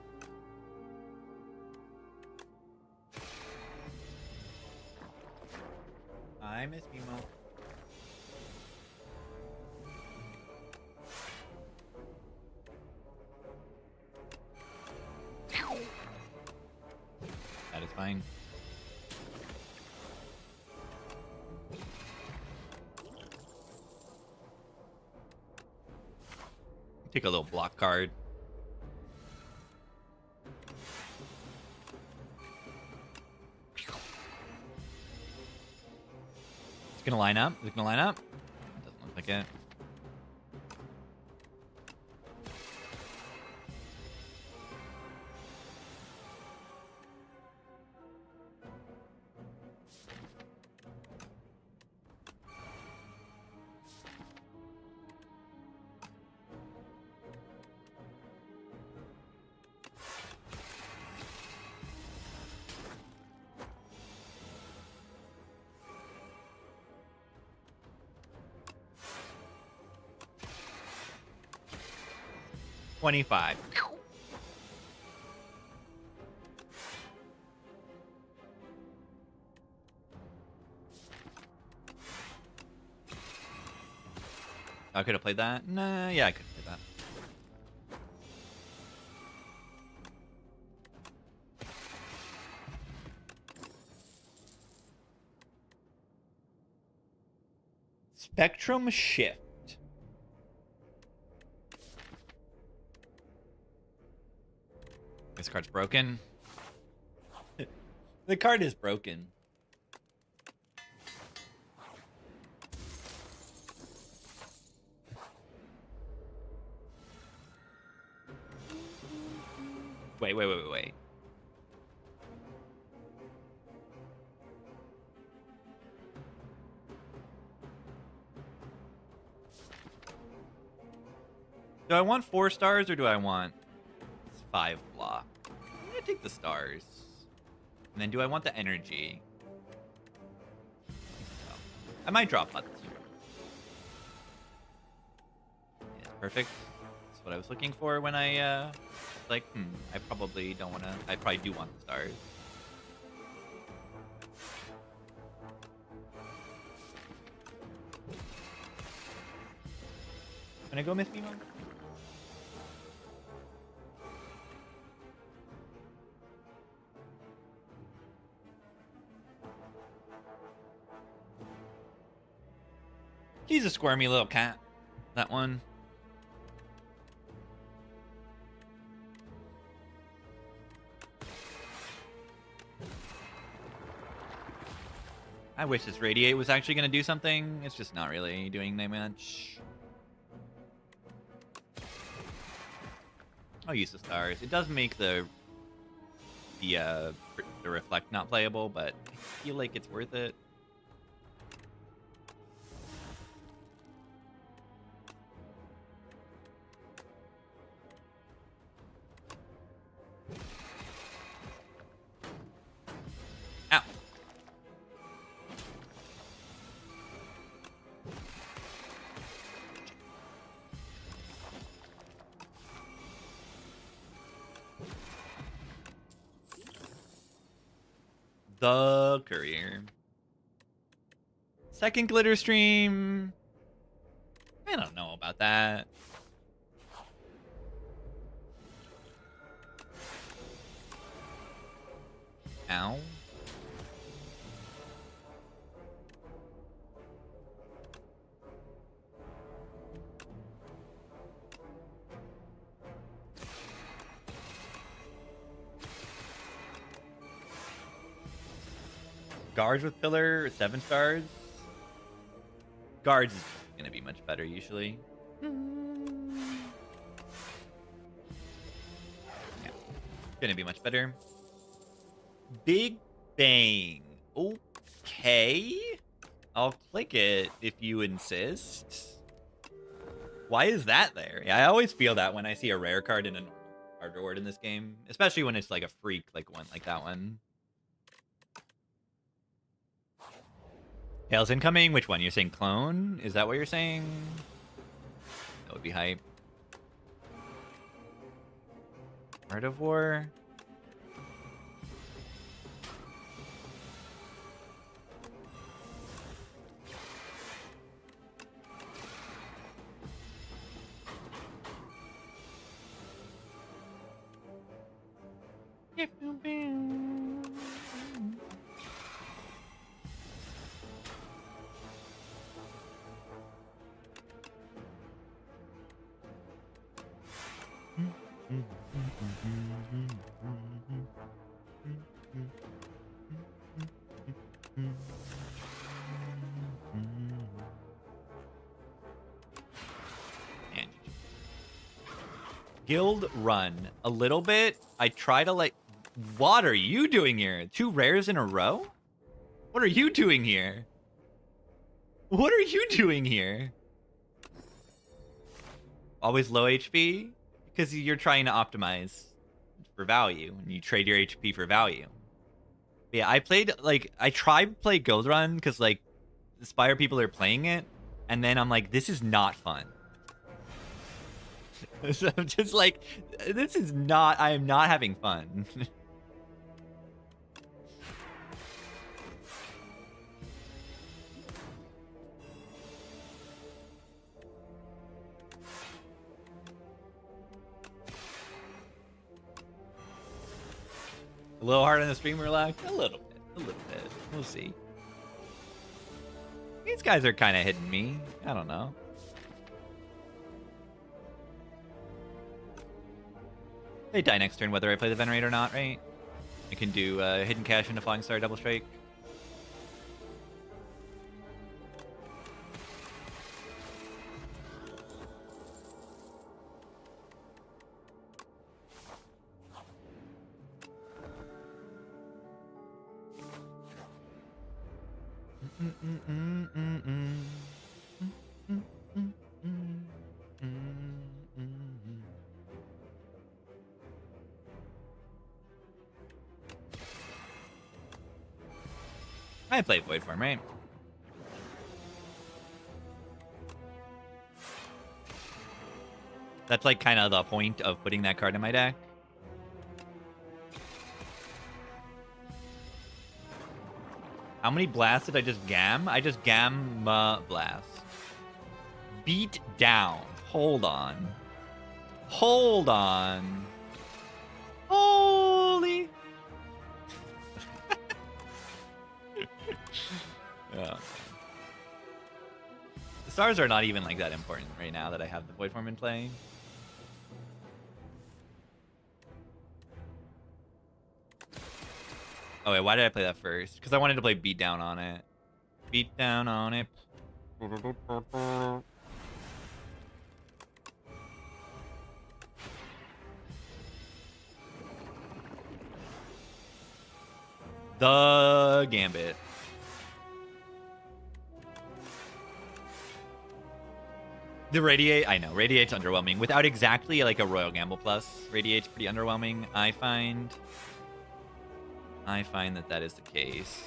I miss Mimo. That is fine. Take a little block card. It's gonna line up. Is it gonna line up? Doesn't look like it. $25. I could have played that. Nah, yeah, I could have played that. Spectrum Shift. This card's broken. The card is broken. Wait. Do I want 4 stars or do I want 5 block? I'm gonna take the stars. And then do I want the energy? No. I might drop Huts. Yeah, perfect. That's what I was looking for when I like, I probably don't wanna, I probably do want the stars. Gonna go Miss Mimo? He's a squirmy little cat. That one. I wish this Radiate was actually going to do something. It's just not really doing that much. I'll use the stars. It does make the Reflect not playable, but I feel like it's worth it. Ow. The Courier. Second glitter stream. I don't know about that. Ow. Guards with pillar, 7 stars. Guards is gonna be much better usually. Yeah, gonna be much better. Big Bang. Okay. Okay. I'll click it if you insist. Why is that there? Yeah, I always feel that when I see a rare card in a normal card reward in this game. Especially when it's like a freak like one like that one. Hails incoming. Which one? You're saying clone? Is that what you're saying? That would be hype. Art of War. Guild run a little bit. I try to like. What are you doing here? 2 rares in a row? What are you doing here? What are you doing here? Always low HP? Because you're trying to optimize for value and you trade your HP for value. But yeah, I tried to play Guild Run because like the Spire people are playing it, and then I'm like, this is not fun. So I'm just like, I am not having fun. A little hard on the stream, relax? A little bit. We'll see. These guys are kind of hitting me. I don't know. They die next turn whether I play the Venerate or not, right? I can do Hidden Cash into Flying Star Double Strike. I play Void Form, right? That's like kind of the point of putting that card in my deck. How many blasts did I just gam? I just gamma blast. Beat down. Hold on. Hold on. Holy. Yeah. The stars are not even like that important right now that I have the Void Form in play. Oh wait, why did I play that first? Because I wanted to play Beat Down on it. Beat Down on it. The Gambit. The Radiate, I know, Radiate's underwhelming. Without exactly like a Royal Gamble Plus, Radiate's pretty underwhelming, I find that is the case.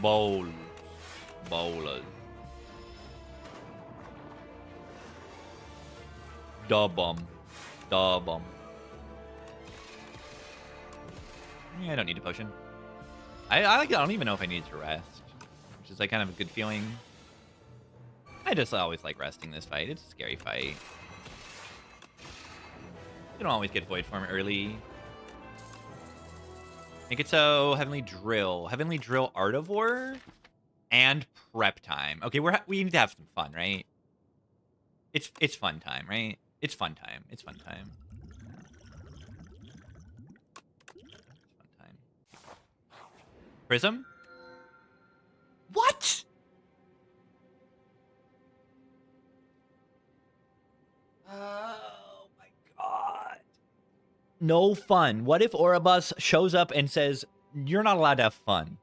Bowlers. Da bomb. Yeah, I don't need a potion. I don't even know if I need to rest, which is like kind of a good feeling. I just always like resting this fight. It's a scary fight. You don't always get Void Form early. Make it so Heavenly Drill, Art of War, and Prep Time. Okay, we need to have some fun, right? It's fun time, right? It's fun time. Prism? What? Oh my god. No fun. What if Oribus shows up and says, you're not allowed to have fun?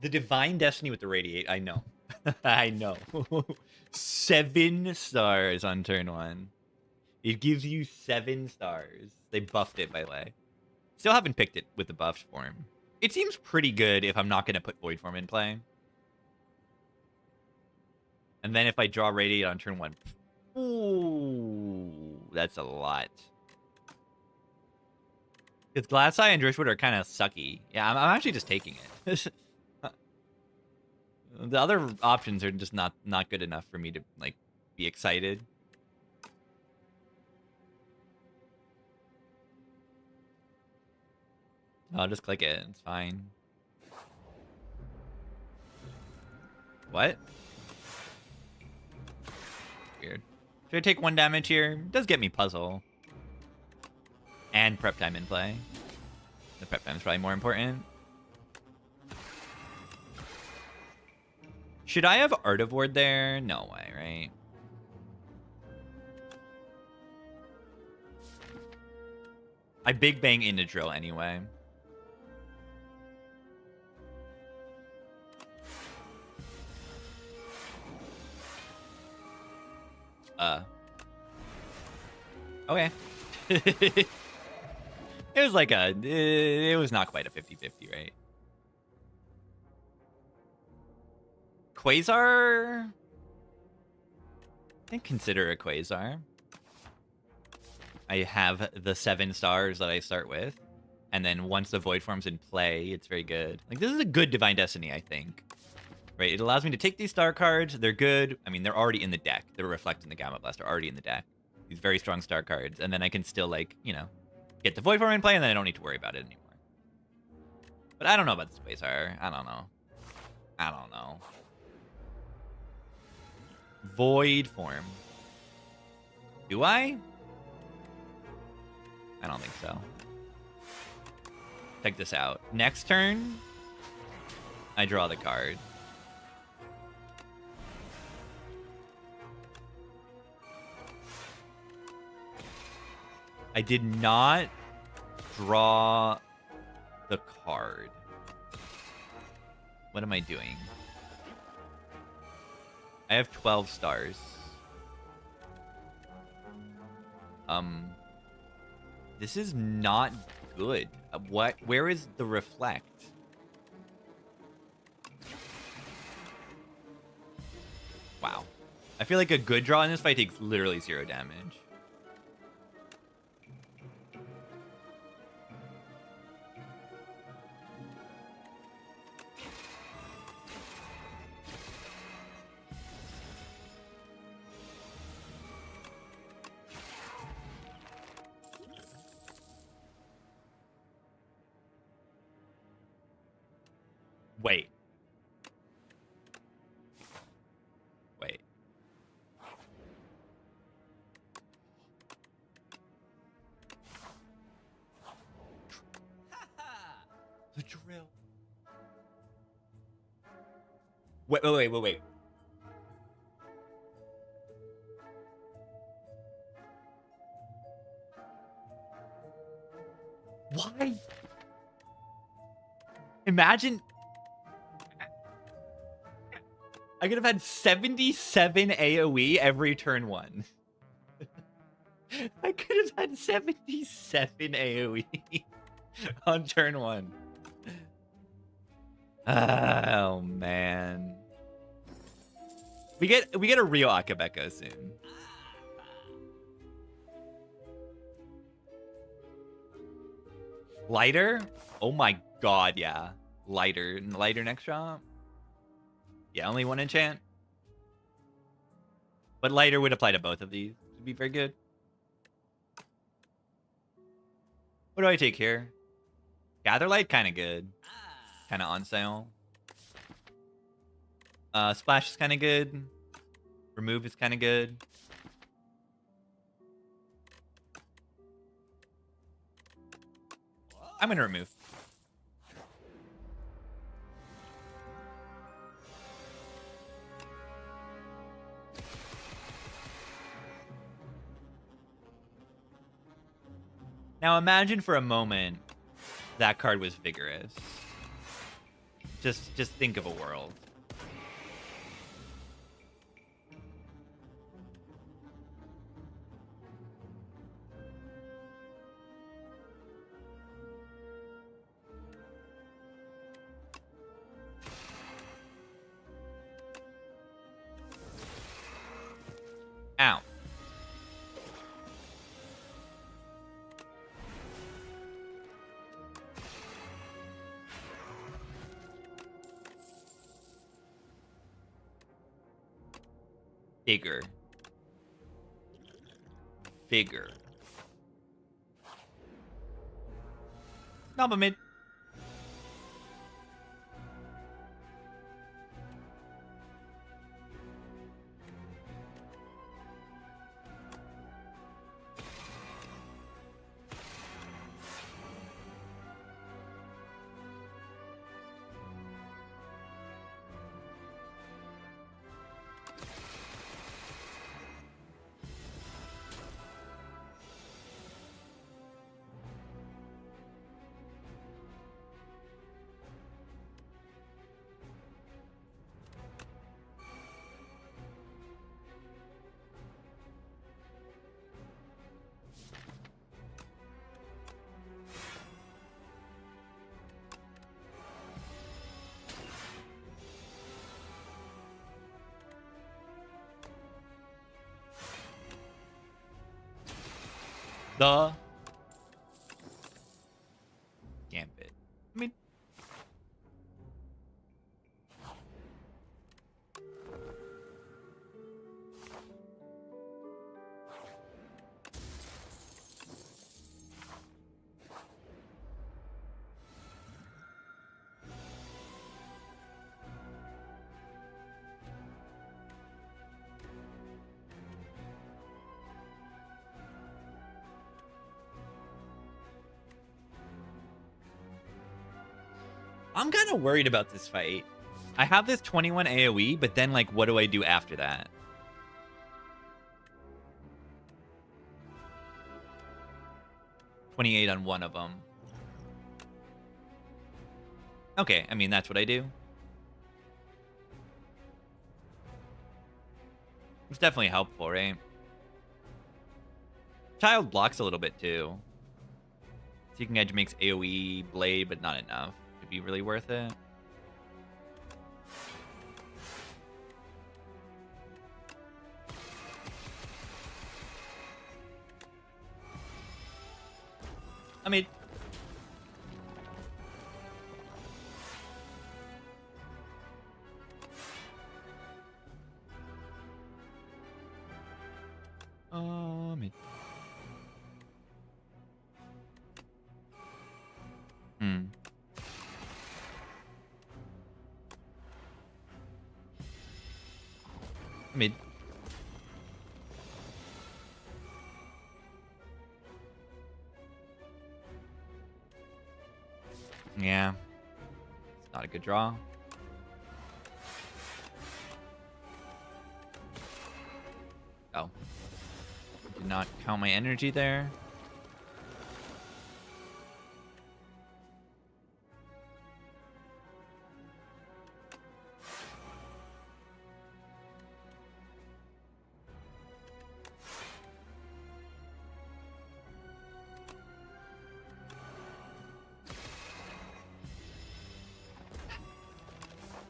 The Divine Destiny with the Radiate, I know. I know. 7 stars on turn 1. It gives you 7 stars. They buffed it, by the way. Still haven't picked it with the buffed form. It seems pretty good if I'm not going to put Void Form in play. And then if I draw Radiate on turn 1. Ooh, that's a lot. Because Glass Eye and Driftwood are kind of sucky. Yeah, I'm actually just taking it. The other options are just not good enough for me to, like, be excited. I'll just click it. It's fine. What? Weird. Should I take 1 damage here? It does get me puzzle. And prep time in play. The prep time is probably more important. Should I have Artivore there? No way, right? I Big Bang into Drill anyway. Okay. It was like it was not quite a 50-50, right? Quasar? I can consider a Quasar. I have the 7 stars that I start with. And then once the Void Form's in play, it's very good. Like, this is a good Divine Destiny, I think. Right? It allows me to take these star cards. They're good. I mean, they're already in the deck. The Reflect and the Gamma Blast are already in the deck. These very strong star cards. And then I can still, like, you know, get the Void Form in play, and then I don't need to worry about it anymore. But I don't know about this Quasar. I don't know. I don't know. Void Form. Do I? I don't think so. Check this out. Next turn, I draw the card. I did not draw the card. What am I doing? I have 12 stars. This is not good. What? Where is the Reflect? Wow. I feel like a good draw in this fight takes literally 0 damage. Wait. Wait. The drill. Wait. Why? Imagine... I could have had 77 AoE every turn 1. I could have had 77 AoE on turn 1. Oh man. We get a real Akabeko soon. Lighter? Oh my god, yeah. Lighter next drop. Yeah, only 1 enchant. But Lighter would apply to both of these. Would be very good. What do I take here? Gatherlight, kind of good. Kind of on sale. Splash is kind of good. Remove is kind of good. I'm going to remove. Now imagine for a moment that card was Vigorous. Just think of a world. Ow. Bigger. Bigger. Naba mid. The Gambit. I mean, I'm kind of worried about this fight. I have this 21 AoE, but then, like, what do I do after that? $28 on one of them. Okay, I mean, that's what I do. It's definitely helpful, right? Child blocks a little bit, too. Seeking Edge makes AoE blade, but not enough to be really worth it. I mean... Mid. Yeah. It's not a good draw. Oh. Did not count my energy there.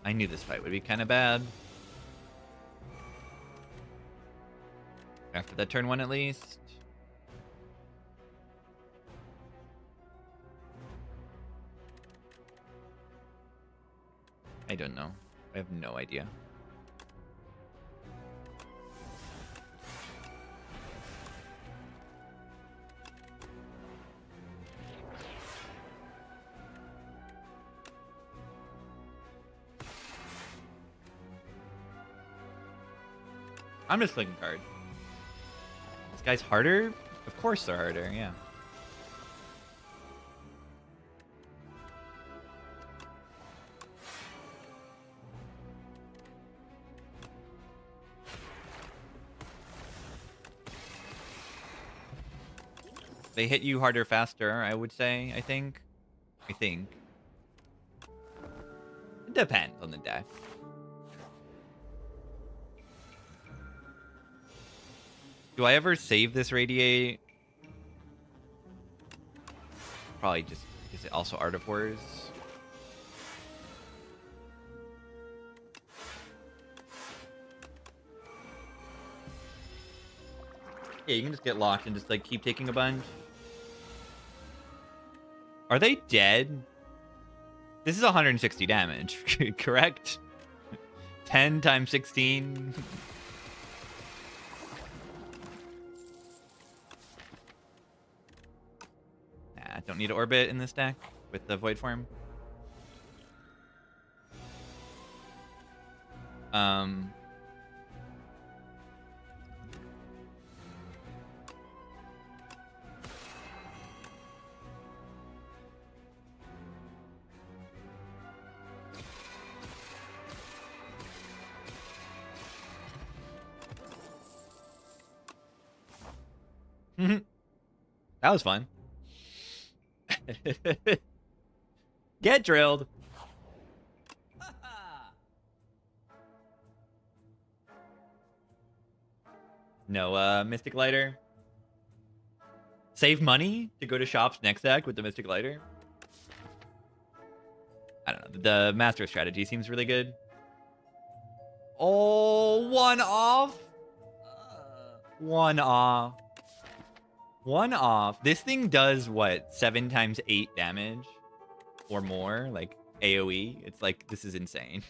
I knew this fight would be kind of bad. After that turn one, at least. I don't know. I have no idea. I'm just clicking card. This guy's harder? Of course they're harder, yeah. They hit you harder faster, I would say, I think. Depends on the deck. Do I ever save this Radiate? Probably just because it also Art of Horrors. Yeah, you can just get locked and just like keep taking a bunch. Are they dead? This is 160 damage, correct? 10 times 16. Nah, don't need to orbit in this deck with the Void Form. That was fun. Get drilled. No, Mystic Lighter. Save money to go to shops next deck with the Mystic Lighter. I don't know. The Master strategy seems really good. Oh, one off. One off. One off. This thing does what? 7 times 8 damage or more, like AoE. It's like, this is insane.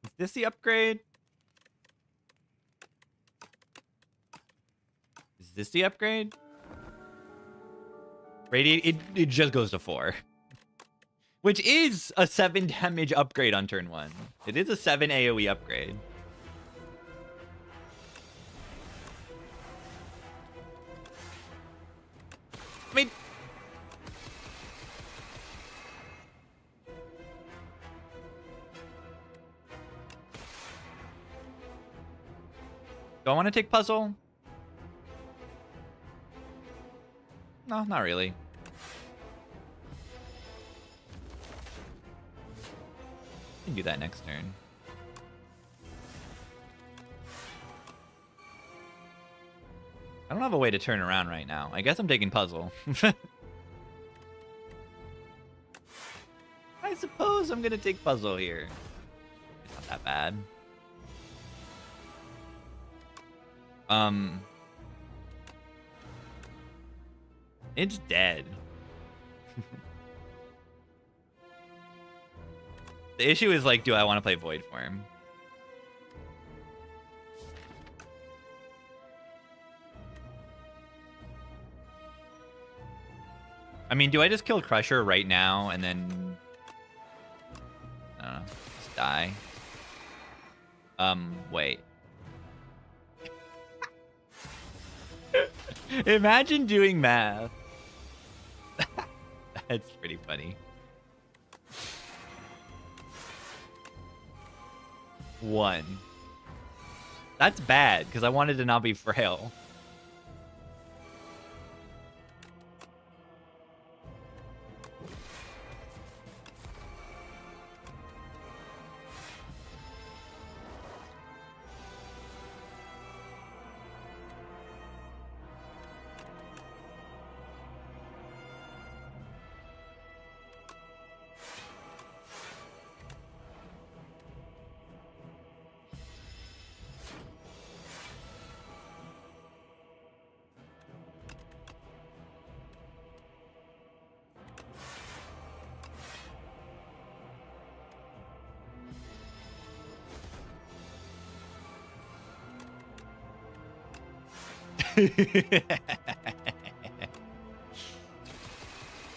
Is this the upgrade? Is this the upgrade? Radiate, it just goes to 4. Which is a 7 damage upgrade on turn 1. It is a 7 AoE upgrade. I mean... Do I want to take puzzle? No, not really. I can do that next turn. I don't have a way to turn around right now. I guess I'm taking puzzle. I suppose I'm gonna take puzzle here. It's not that bad. It's dead. The issue is, like, do I want to play Void Form? I mean, do I just kill Crusher right now and then... I don't know, just die? Wait. Imagine doing math. That's pretty funny. 1. That's bad, because I wanted to not be frail.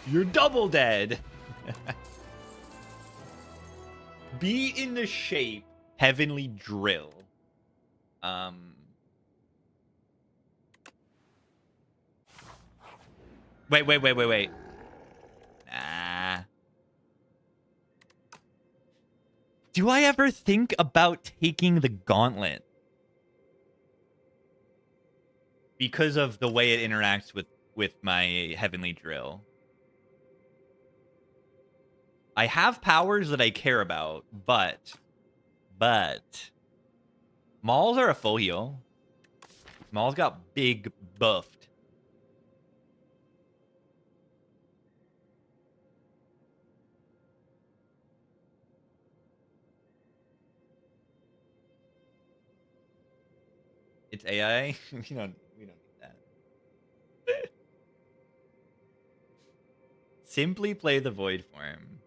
You're double dead. Be in the shape Heavenly Drill. Wait. Nah. Do I ever think about taking the gauntlet? Because of the way it interacts with my heavenly drill. I have powers that I care about, but Mauls are a full heal. Mauls got big buffed. It's AI. we don't need that. Simply play the void form.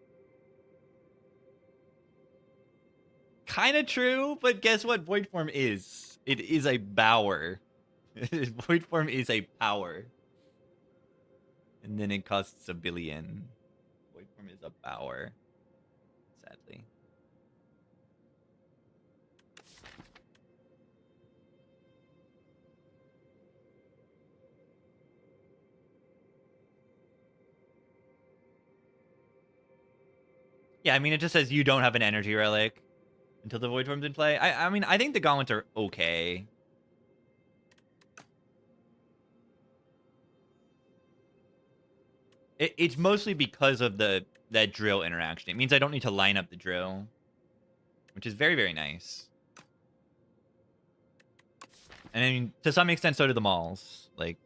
Kind of true, but guess what void form is? It is a power. Void form is a power. And then it costs 1 billion. Void form is a power. Sadly. Yeah, I mean, it just says you don't have an energy relic until the void form's in play. I mean, I think the gauntlets are okay. It's mostly because of that drill interaction. It means I don't need to line up the drill, which is very, very nice. And I mean, to some extent, so do the Mauls. Like,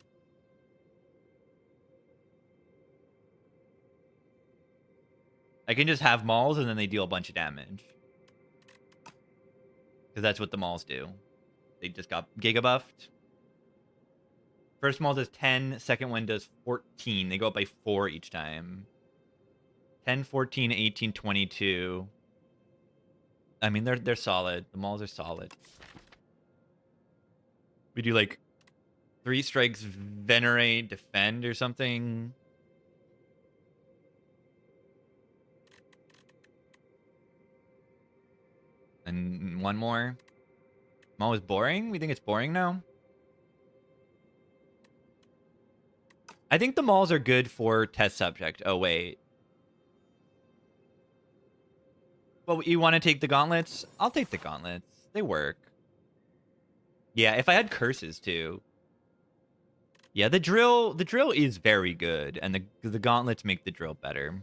I can just have Mauls and then they deal a bunch of damage. Because that's what the Mauls do. They just got Giga buffed. First Maul does 10, second one does 14. They go up by 4 each time. 10, 14, 18, 22. I mean, they're solid. The Mauls are solid. We do like 3 strikes, venerate, defend or something. And 1 more. Maul is boring? We think it's boring now? I think the Mauls are good for test subject. Oh, wait. Well, you want to take the gauntlets? I'll take the gauntlets. They work. Yeah, if I had curses too. Yeah, the drill is very good, and the gauntlets make the drill better.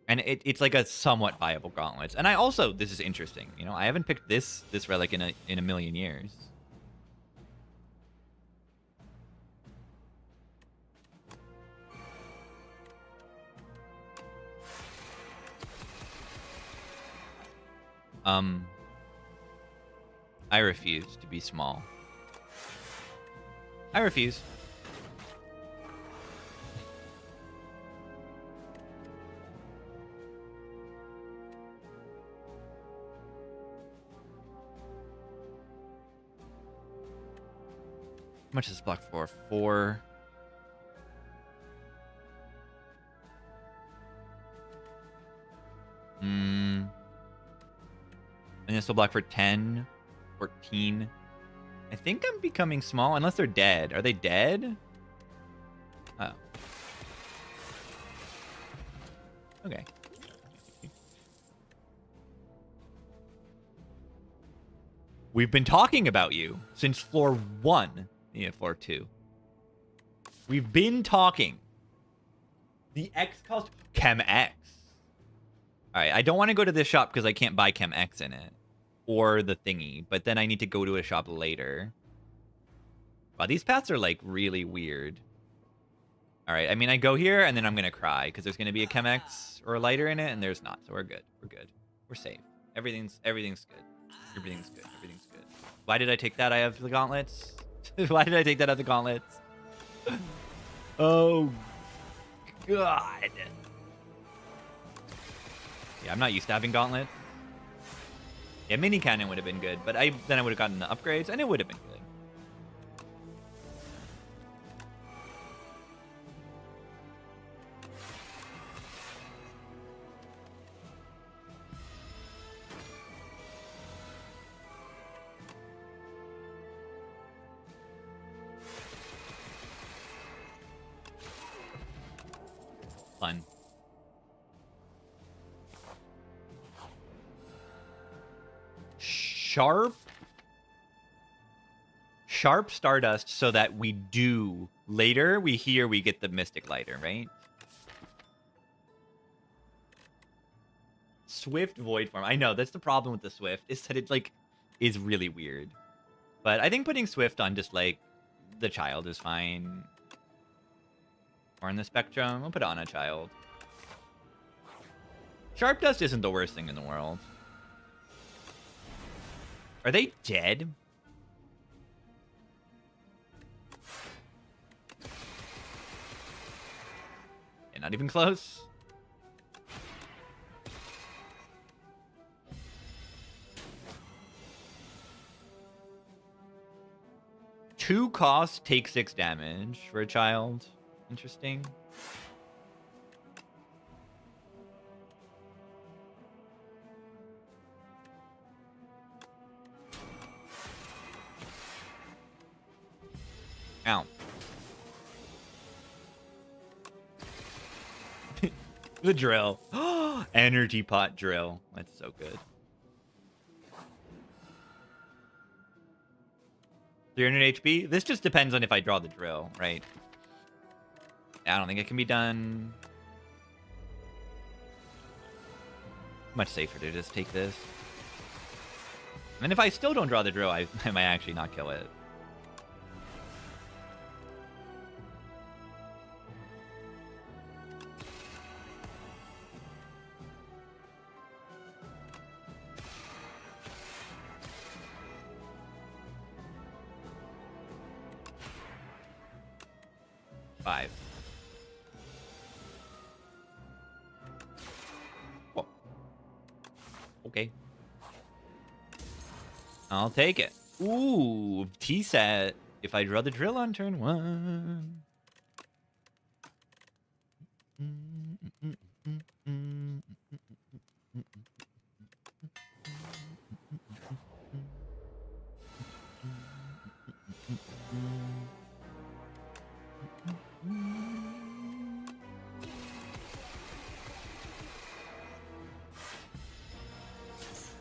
And it's like a somewhat viable gauntlets. And I also, this is interesting, you know, I haven't picked this relic in a million years. I refuse to be small. I refuse. How much is this block for? 4. And this will block for 10, 14. I think I'm becoming small, unless they're dead. Are they dead? Oh. Okay. We've been talking about you since floor 1. Yeah, floor 2. We've been talking. The X cost Chem X. Alright, I don't want to go to this shop because I can't buy Chem X in it. Or the thingy. But then I need to go to a shop later. Wow, these paths are like really weird. Alright, I mean, I go here and then I'm going to cry because there's going to be a Chem X or a lighter in it and there's not. So we're good. We're good. We're safe. Everything's good. Everything's good. Everything's good. Why did I take that? I have the gauntlets. Why did I take that out of the gauntlets? Oh, God. Yeah, I'm not used to having gauntlets. Yeah, mini cannon would have been good, but then I would have gotten the upgrades, and it would have been good. fun. Sharp Stardust, so that we do later. We get the Mystic Lighter, right? Swift Void Form. I know that's the problem with the Swift, is that it like is really weird. But I think putting Swift on just like the child is fine. Or in the Spectrum, we'll put it on a child. Sharp Dust isn't the worst thing in the world. Are they dead? Yeah, not even close. Two costs, take 6 damage for a child. Interesting. Ow. The drill. Energy pot drill. That's so good. 300 HP? This just depends on if I draw the drill, right? I don't think it can be done. Much safer to just take this. And if I still don't draw the drill, I might actually not kill it. Five. Oh. Okay. I'll take it. Ooh, T-set. If I draw the drill on turn 1.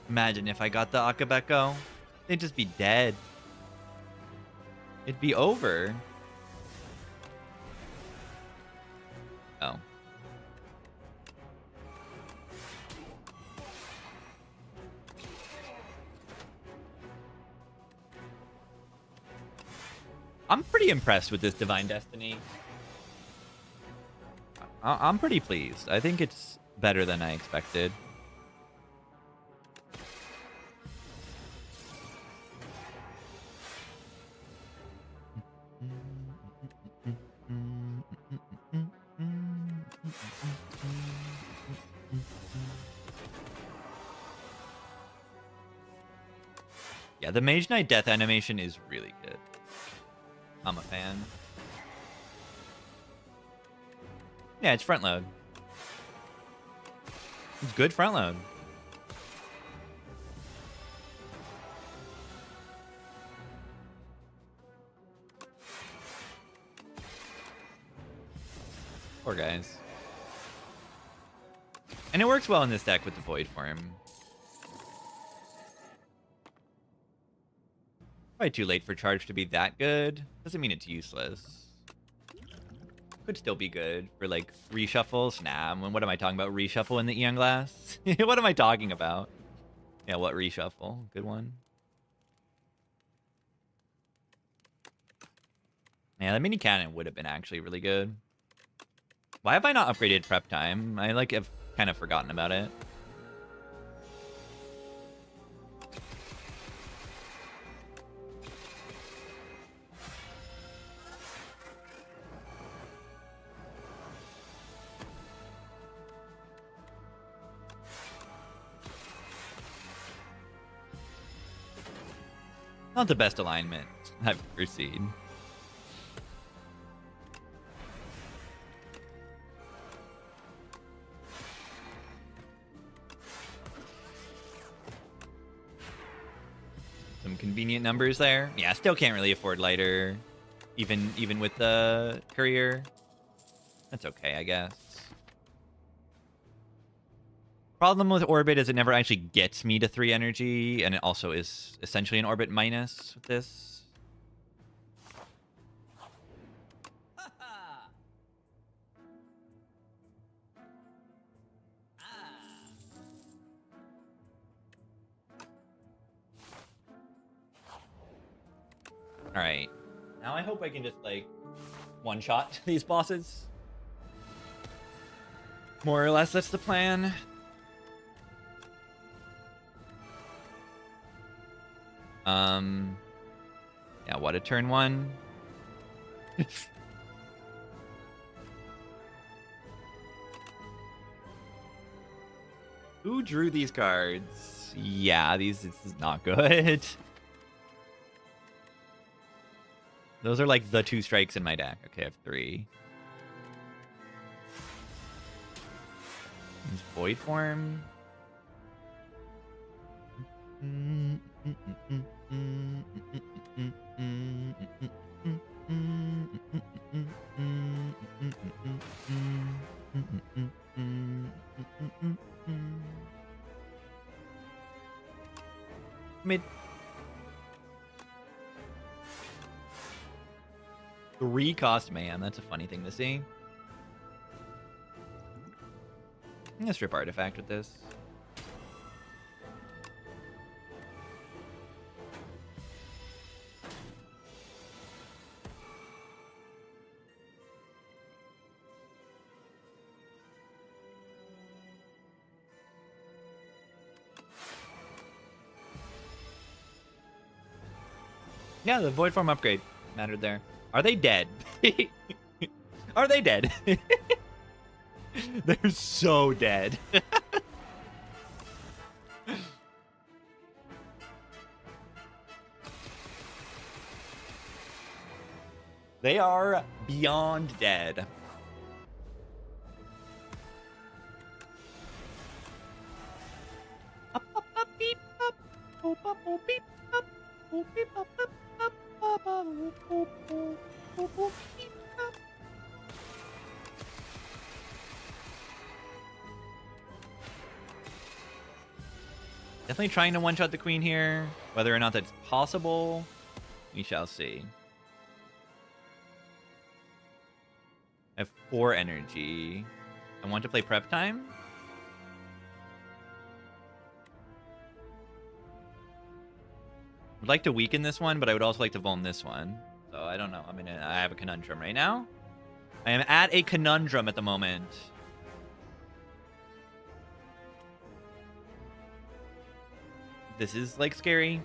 Imagine if I got the Akabeko. They'd just be dead. It'd be over. Oh. I'm pretty impressed with this Divine Destiny. I'm pretty pleased. I think it's better than I expected. Yeah, the Mage Knight death animation is really good. I'm a fan. Yeah, it's front load. It's good front load. Poor guys. And it works well in this deck with the Void Form. Probably too late for charge to be that good. Doesn't mean it's useless. Could still be good for like reshuffles. Nah, what am I talking about? Reshuffle in the Eon Glass? What am I talking about? Yeah, what reshuffle? Good one. Yeah, the mini cannon would have been actually really good. Why have I not upgraded prep time? I like have kind of forgotten about it. Not the best alignment I've ever seen. Some convenient numbers there. Yeah, still can't really afford lighter, even with the courier. That's okay, I guess. Problem with Orbit is it never actually gets me to 3 energy, and it also is essentially an Orbit minus with this. Alright. Now I hope I can just, like, one-shot these bosses. More or less, that's the plan. Yeah, what a turn 1. Who drew these cards? Yeah, this is not good. Those are like the 2 strikes in my deck. Okay, I have 3. This Void Form. Mid. 3 cost man. That's a funny thing to see. I'm gonna strip artifact with this. Yeah, the Void Form upgrade mattered there. Are they dead? Are they dead? They're so dead. They are beyond dead. Definitely trying to one-shot the queen here. Whether or not that's possible, we shall see. I have 4 energy. I want to play prep time. Would like to weaken this one, but I would also like to vuln this one. So I don't know. I have a conundrum right now. I am at a conundrum at the moment. This is, like, scary.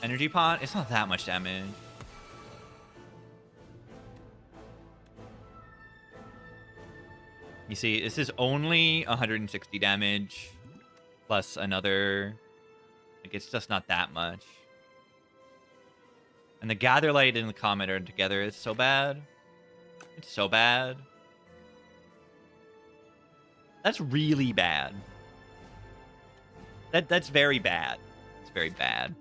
Energy pot? It's not that much damage. You see, this is only 160 damage. Plus another... Like, it's just not that much. And the Gatherlight and the Comet are together. It's so bad. It's so bad. That's really bad. That's very bad. It's very bad.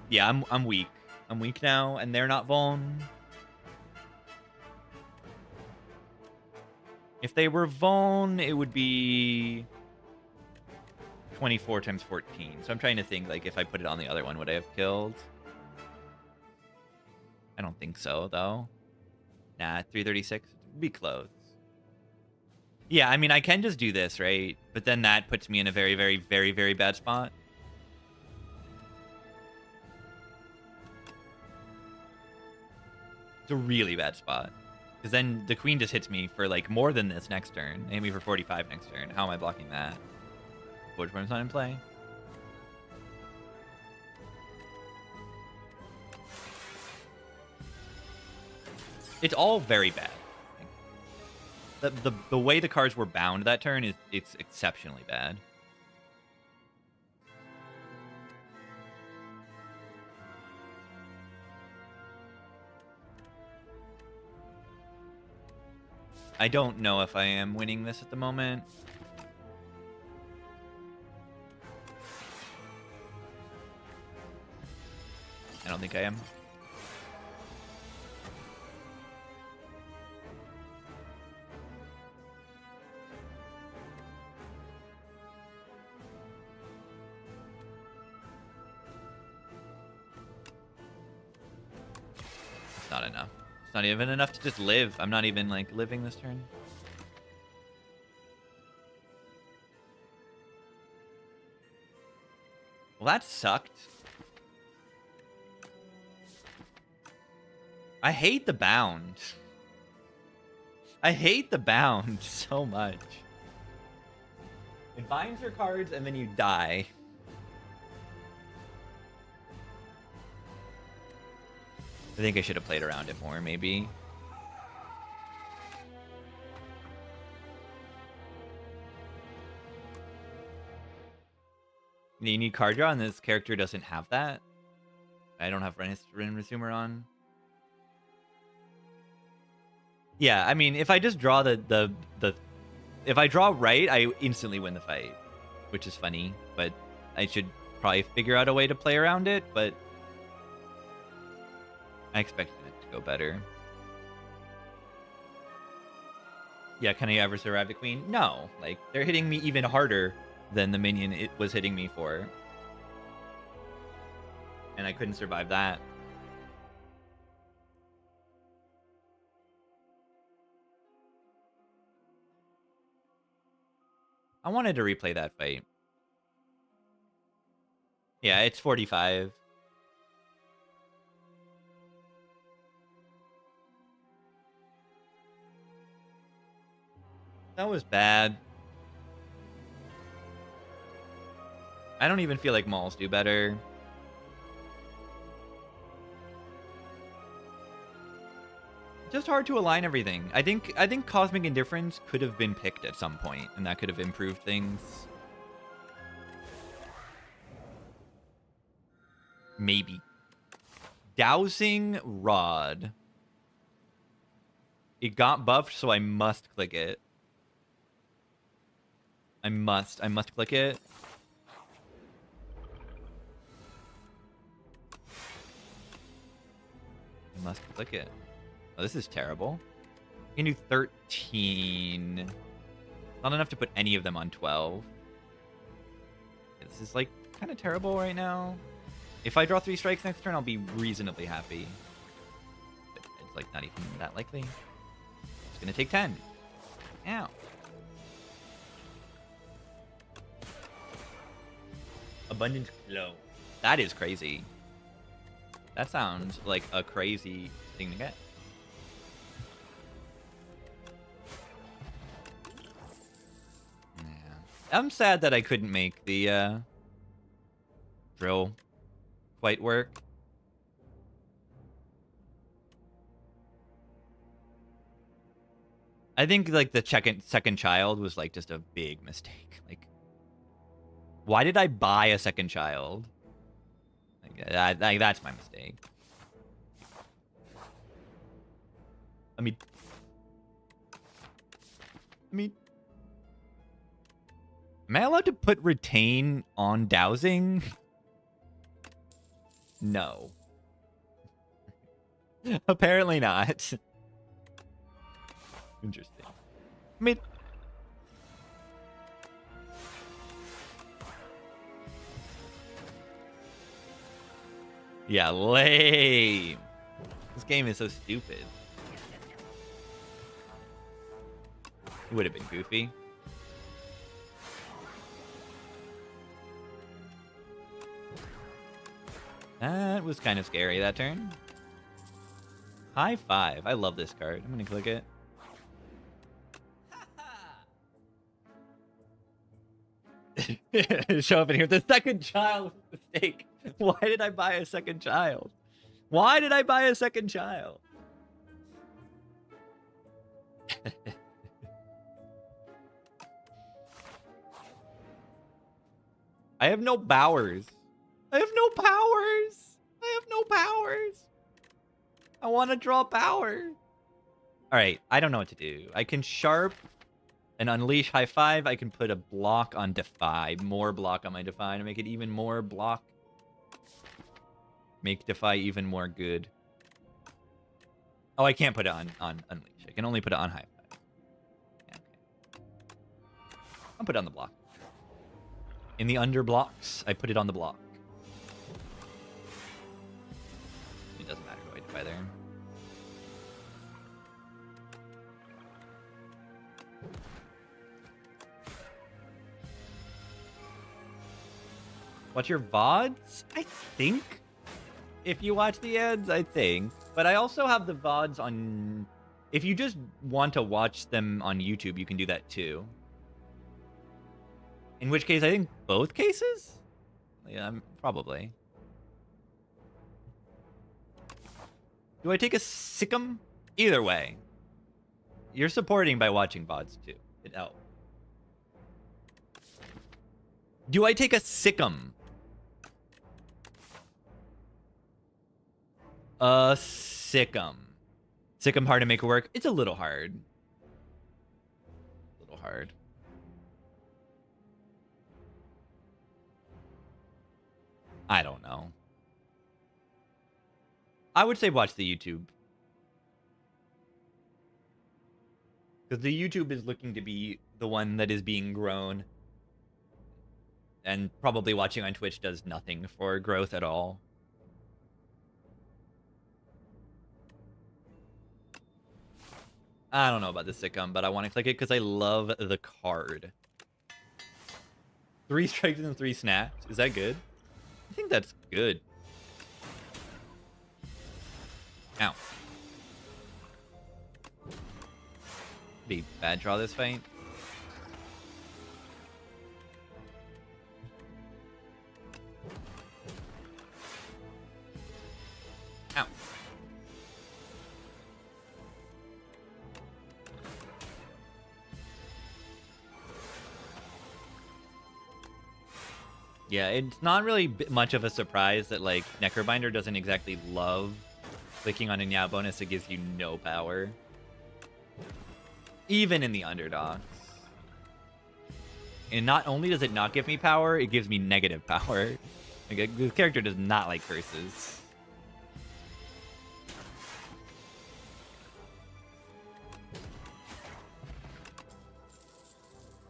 Yeah, I'm weak. I'm weak now, and they're not vuln. If they were vuln, it would be 24 times 14. So I'm trying to think, like, if I put it on the other one, would I have killed? I don't think so, though. Nah, 336 would be close. Yeah, I mean, I can just do this, right? But then that puts me in a very, very, very, very bad spot. It's a really bad spot. Because then the queen just hits me for, like, more than this next turn. They hit me for 45 next turn. How am I blocking that? Void Form's not in play. It's all very bad. The way the cards were bound that turn it's exceptionally bad. I don't know if I am winning this at the moment. I don't think I am. It's not enough. It's not even enough to just live. I'm not even, like, living this turn. Well, that sucked. I hate the bound. I hate the bound so much. It binds your cards and then you die. I think I should have played around it more, maybe. You need card draw, and this character doesn't have that. I don't have Ren Resumer on. Yeah, I mean, if I just draw if I draw right, I instantly win the fight, which is funny. But I should probably figure out a way to play around it. But I expected it to go better. Yeah, can I ever survive the queen? No, like they're hitting me even harder than the minion it was hitting me for. And I couldn't survive that. I wanted to replay that fight. Yeah, it's 45. That was bad. I don't even feel like Mauls do better. Just hard to align everything. I think Cosmic Indifference could have been picked at some point, and that could have improved things. Maybe. Dowsing Rod. It got buffed, so I must click it. I must click it. I must click it. Oh, this is terrible. I can do 13. Not enough to put any of them on 12. This is, like, kind of terrible right now. If I draw 3 strikes next turn, I'll be reasonably happy. But it's, like, not even that likely. It's gonna take 10. Ow. Abundant Glow. That is crazy. That sounds like a crazy thing to get. Yeah. I'm sad that I couldn't make the drill quite work. I think like the second child was like just a big mistake. Like, why did I buy a second child? Like, that's my mistake. I mean, am I allowed to put retain on dowsing? No. Apparently not. Interesting. I mean, yeah, lame. This game is so stupid. It would have been goofy. That was kind of scary that turn. High five. I love this card. I'm gonna click it. Show up in here. The second child mistake. Why did I buy a second child? Why did I buy a second child? I have no powers. I have no powers. I have no powers. I want to draw power. All right. I don't know what to do. I can sharp and unleash high five. I can put a block on defy. More block on my defy to make it even more block. Make Defy even more good. Oh, I can't put it on Unleash. I can only put it on High Five. Yeah, okay. I'll put it on the block. In the under blocks, I put it on the block. It doesn't matter who I Defy there. Watch your VODs? I think. If you watch the ads, I think. But I also have the VODs on... If you just want to watch them on YouTube, you can do that too. In which case, I think both cases? Yeah, probably. Do I take a Sikkim? Either way. You're supporting by watching VODs too. It helps. Do I take a Sikkim? Sikkim. Sikkim hard to make it work? It's a little hard. A little hard. I don't know. I would say watch the YouTube. Because the YouTube is looking to be the one that is being grown. And probably watching on Twitch does nothing for growth at all. I don't know about the Sikkim, but I want to click it because I love the card. 3 strikes and 3 snaps. Is that good? I think that's good. Ow. Be bad draw this fight. Ow. Yeah, it's not really much of a surprise that, like, Necrobinder doesn't exactly love clicking on a Nya bonus that gives you no power. Even in the underdogs. And not only does it not give me power, it gives me negative power. Like, this character does not like curses.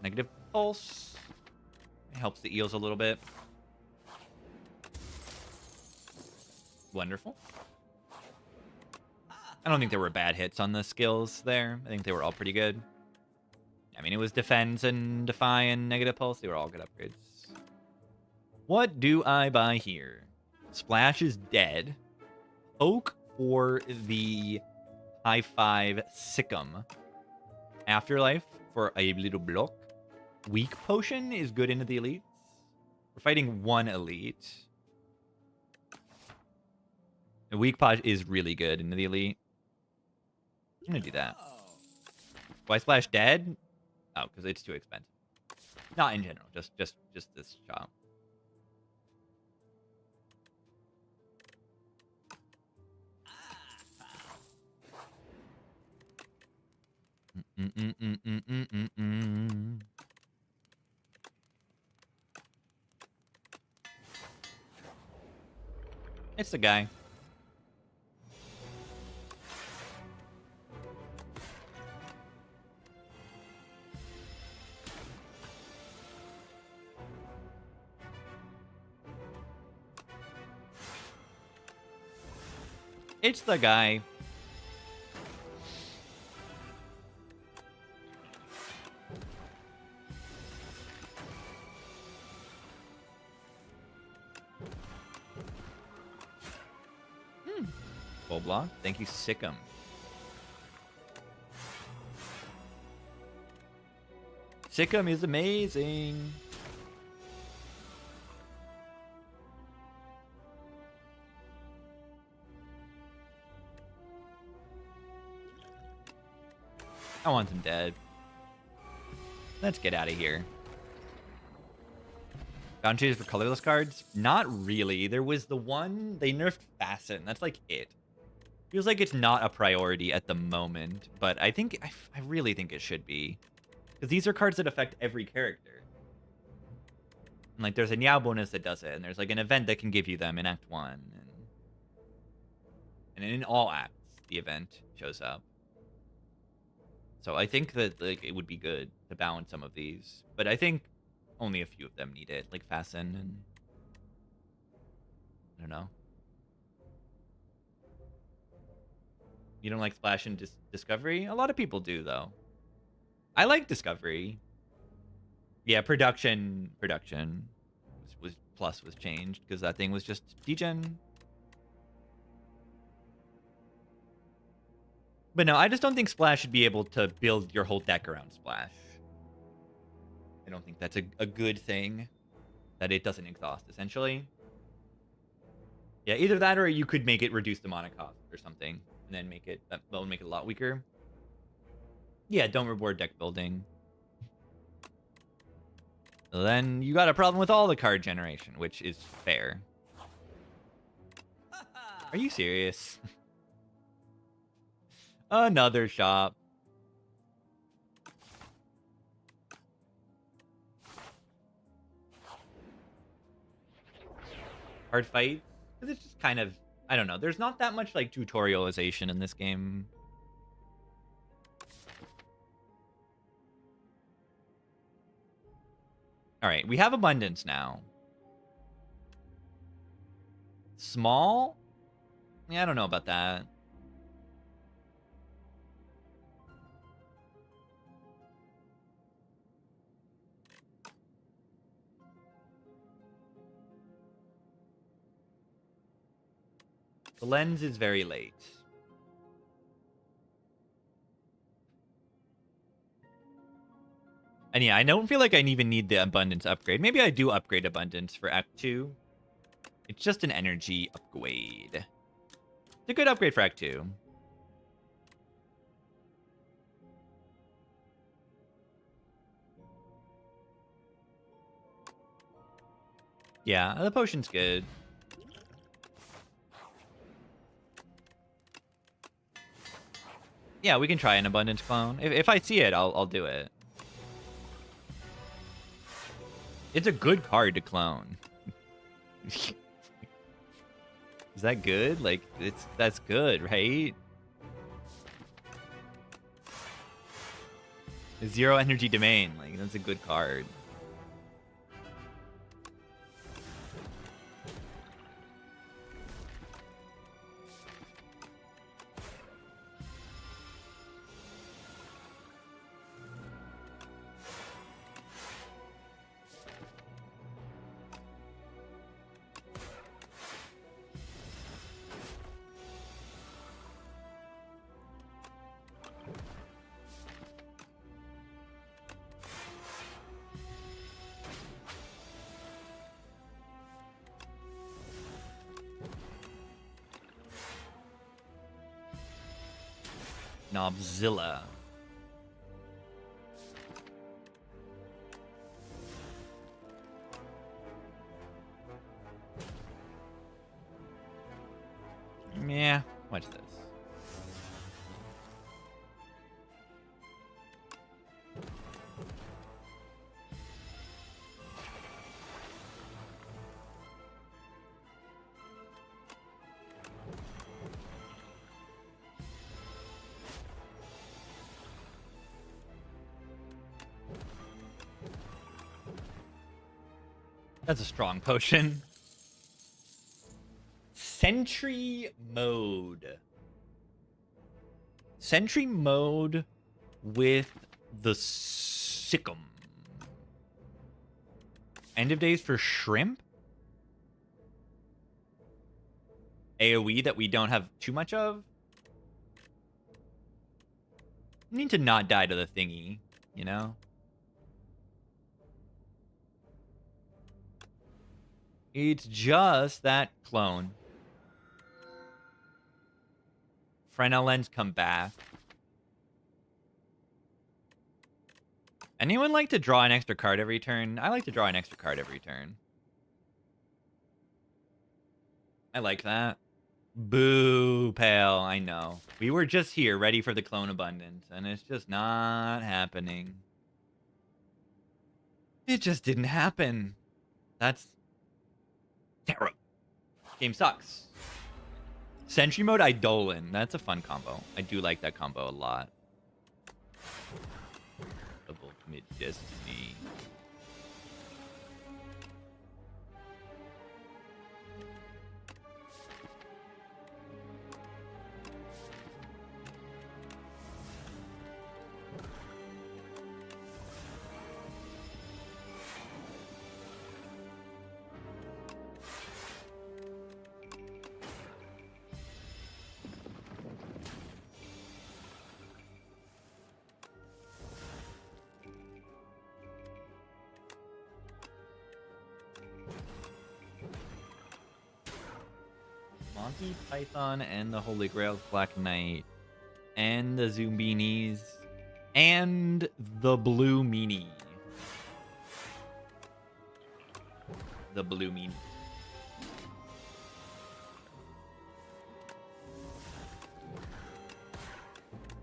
Negative pulse. Helps the eels a little bit. Wonderful. I don't think there were bad hits on the skills there. I think they were all pretty good. I mean, it was defense and defy and negative pulse. They were all good upgrades. What do I buy here? Splash is dead. Oak for the high 5 Sikkim. Afterlife for a little block. Weak potion is good into the elites. We're fighting 1 elite. The weak pot is really good into the elite. I'm gonna do that. Why splash dead? Oh, because it's too expensive. Not in general, just this shop. It's the guy. It's the guy. Full block. Thank you, Sikkim. Sikkim is amazing. I want him dead. Let's get out of here. Bounties for colorless cards? Not really. There was the one, they nerfed Fasten. That's like it. Feels like it's not a priority at the moment, but I think, I really think it should be. Because these are cards that affect every character. And like there's a Niao bonus that does it, and there's like an event that can give you them in Act 1. And And in all acts, the event shows up. So I think that like it would be good to balance some of these. But I think only a few of them need it, like Fasten and I don't know. You don't like Splash and Discovery? A lot of people do, though. I like Discovery. Yeah, production was plus was changed because that thing was just degen. But no, I just don't think Splash should be able to build your whole deck around Splash. I don't think that's a good thing that it doesn't exhaust, essentially. Yeah, either that or you could make it reduce the mana cost or something. And then make it, that will make it a lot weaker. Yeah, don't reward deck building. Then you got a problem with all the card generation, which is fair. Are you serious? Another shop. Hard fight? Because it's just kind of, I don't know. There's not that much like tutorialization in this game. All right, we have abundance now. Small? Yeah, I don't know about that. The lens is very late. And yeah, I don't feel like I even need the abundance upgrade. Maybe I do upgrade abundance for Act 2. It's just an energy upgrade. It's a good upgrade for Act 2. Yeah, the potion's good. Yeah, we can try an abundance clone. If I see it, I'll do it. It's a good card to clone. Is that good? Like, that's good, right? Zero energy domain. Like, that's a good card. Knobzilla. Yeah, watch this. That's a strong potion. Sentry mode. Sentry mode with the Sick'em. End of days for shrimp? AoE that we don't have too much of? We need to not die to the thingy, you know? It's just that clone. Fresnel Lens come back. Anyone like to draw an extra card every turn? I like to draw an extra card every turn. I like that. Boo, pal. I know. We were just here ready for the clone abundance, and it's just not happening. It just didn't happen. That's terrible. Game sucks. Sentry Mode Eidolon. That's a fun combo. I do like that combo a lot. Double Commit Destiny. Monty Python and the Holy Grail Black Knight and the Zumbinis and the Blue Meanie. The Blue Meanie.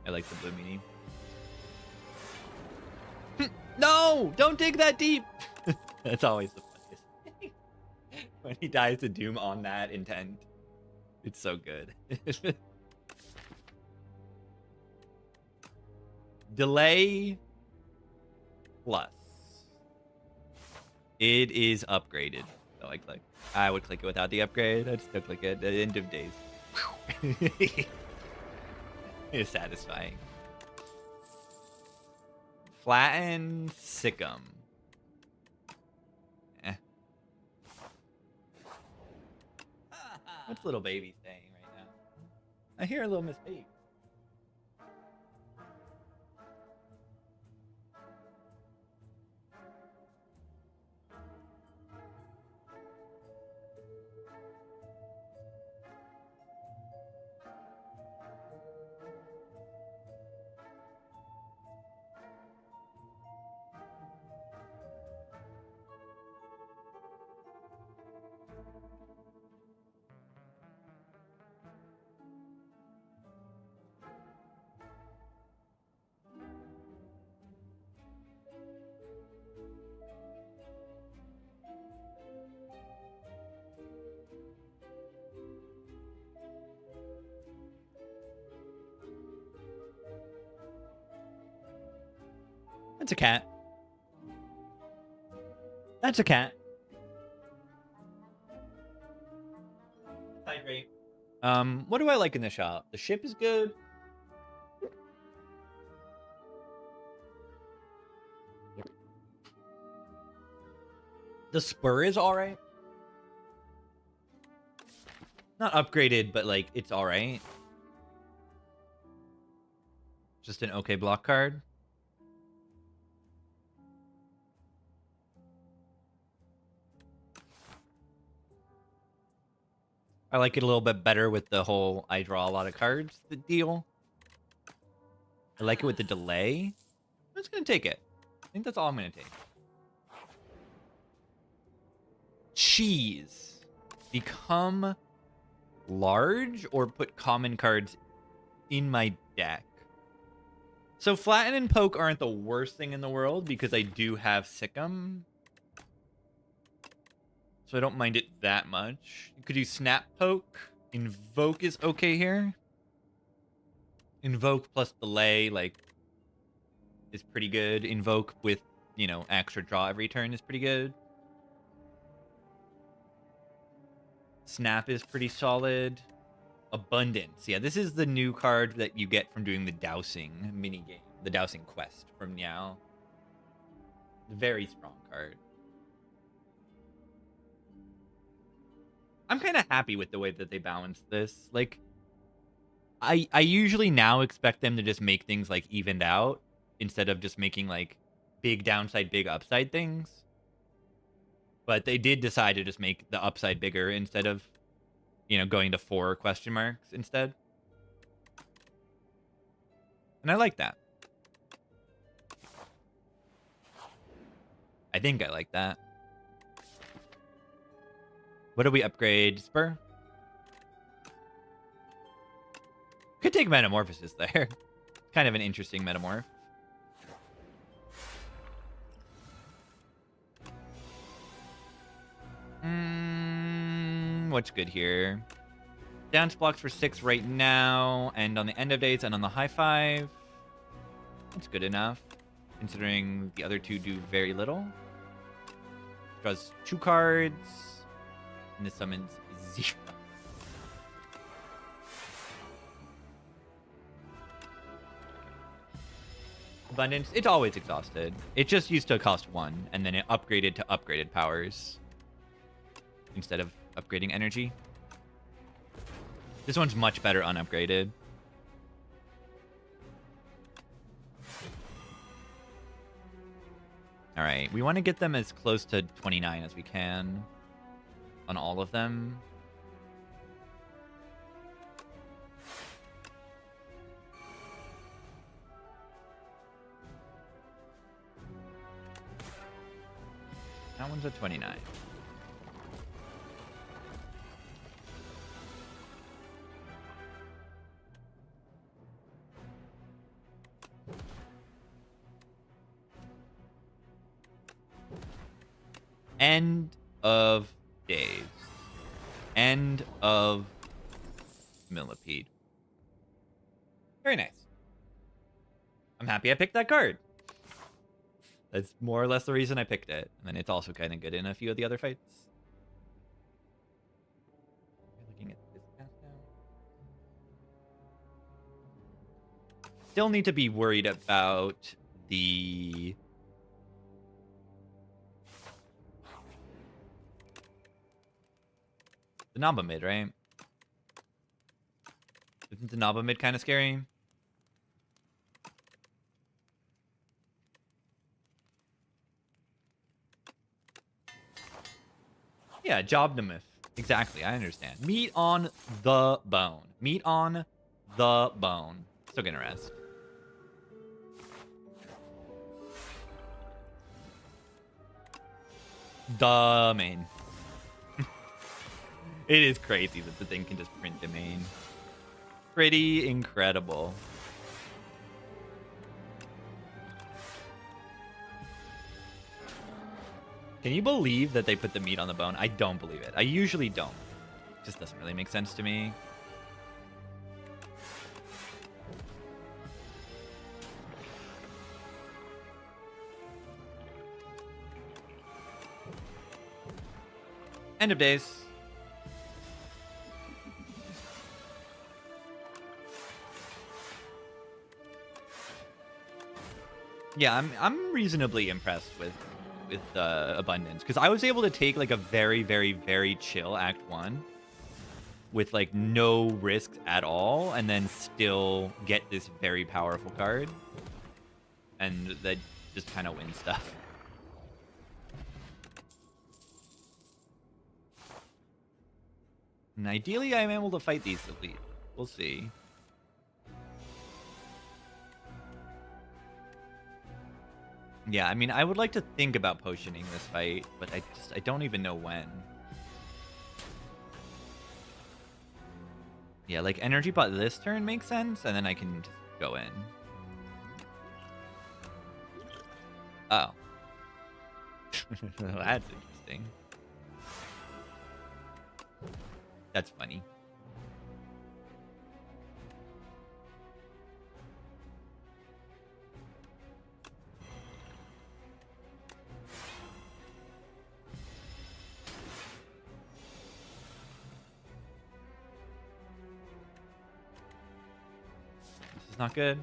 I like the Blue Meanie. No! Don't dig that deep! That's always the funniest thing. When he dies to Doom on that intent. It's so good. Delay plus. It is upgraded. So I click. I would click it without the upgrade. I'd still click it at the end of days. It's satisfying. Flatten Sikkim. What's little baby saying right now? I hear a little Miss Baby. That's a cat. That's a cat. Hydrate. What do I like in the shop? The ship is good. The spur is alright. Not upgraded, but like it's alright. Just an okay block card. I like it a little bit better with the whole I draw a lot of cards the deal. I like it with the delay. I'm just going to take it. I think that's all I'm going to take. Cheese. Become large or put common cards in my deck. So flatten and poke aren't the worst thing in the world because I do have Sikkim. So I don't mind it that much. You could do snap poke. Invoke is okay here. Invoke plus delay, like, is pretty good. Invoke with, you know, extra draw every turn is pretty good. Snap is pretty solid. Abundance. Yeah, this is the new card that you get from doing the dowsing minigame. The dowsing quest from Meow. Very strong card. I'm kind of happy with the way that they balanced this. Like, I usually now expect them to just make things, like, evened out instead of just making, like, big downside, big upside things. But they did decide to just make the upside bigger instead of, you know, going to 4 question marks instead. And I like that. I think I like that. What do we upgrade? Spur? Could take Metamorphosis there. Kind of an interesting Metamorph. What's good here? Dance blocks for 6 right now, and on the end of days and on the high 5. That's good enough, considering the other two do very little. Draws 2 cards, and this summons 0. Abundance, it's always exhausted. It just used to cost 1, and then it upgraded to upgraded powers instead of upgrading energy. This one's much better unupgraded. All right, we want to get them as close to 29 as we can on all of them. That one's at 29. End of days. End of millipede. Very nice. I'm happy I picked that card. That's more or less the reason I picked it. And then it's also kind of good in a few of the other fights. Looking at this path now. Still need to be worried about the Naba mid, right? Isn't the Naba mid kind of scary? Yeah, Jobnamith. Exactly, I understand. Meat on the bone. Meat on the bone. Still gonna rest. Domain. It is crazy that the thing can just print domain. Pretty incredible. Can you believe that they put the meat on the bone? I don't believe it. I usually don't. It just doesn't really make sense to me. End of days. Yeah, I'm reasonably impressed with Abundance, because I was able to take like a very, very, very chill Act 1 with like no risks at all, and then still get this very powerful card, and that just kind of win stuff. And ideally, I'm able to fight these elite. We'll see. Yeah, I mean, I would like to think about potioning this fight, but I don't even know when. Yeah, like energy pot this turn makes sense, and then I can just go in. Oh. That's interesting. That's funny. This is not good.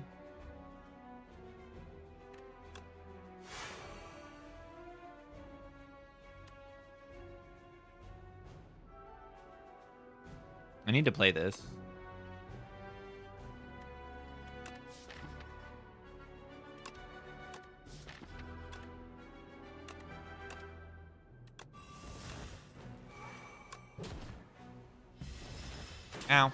I need to play this. Ow.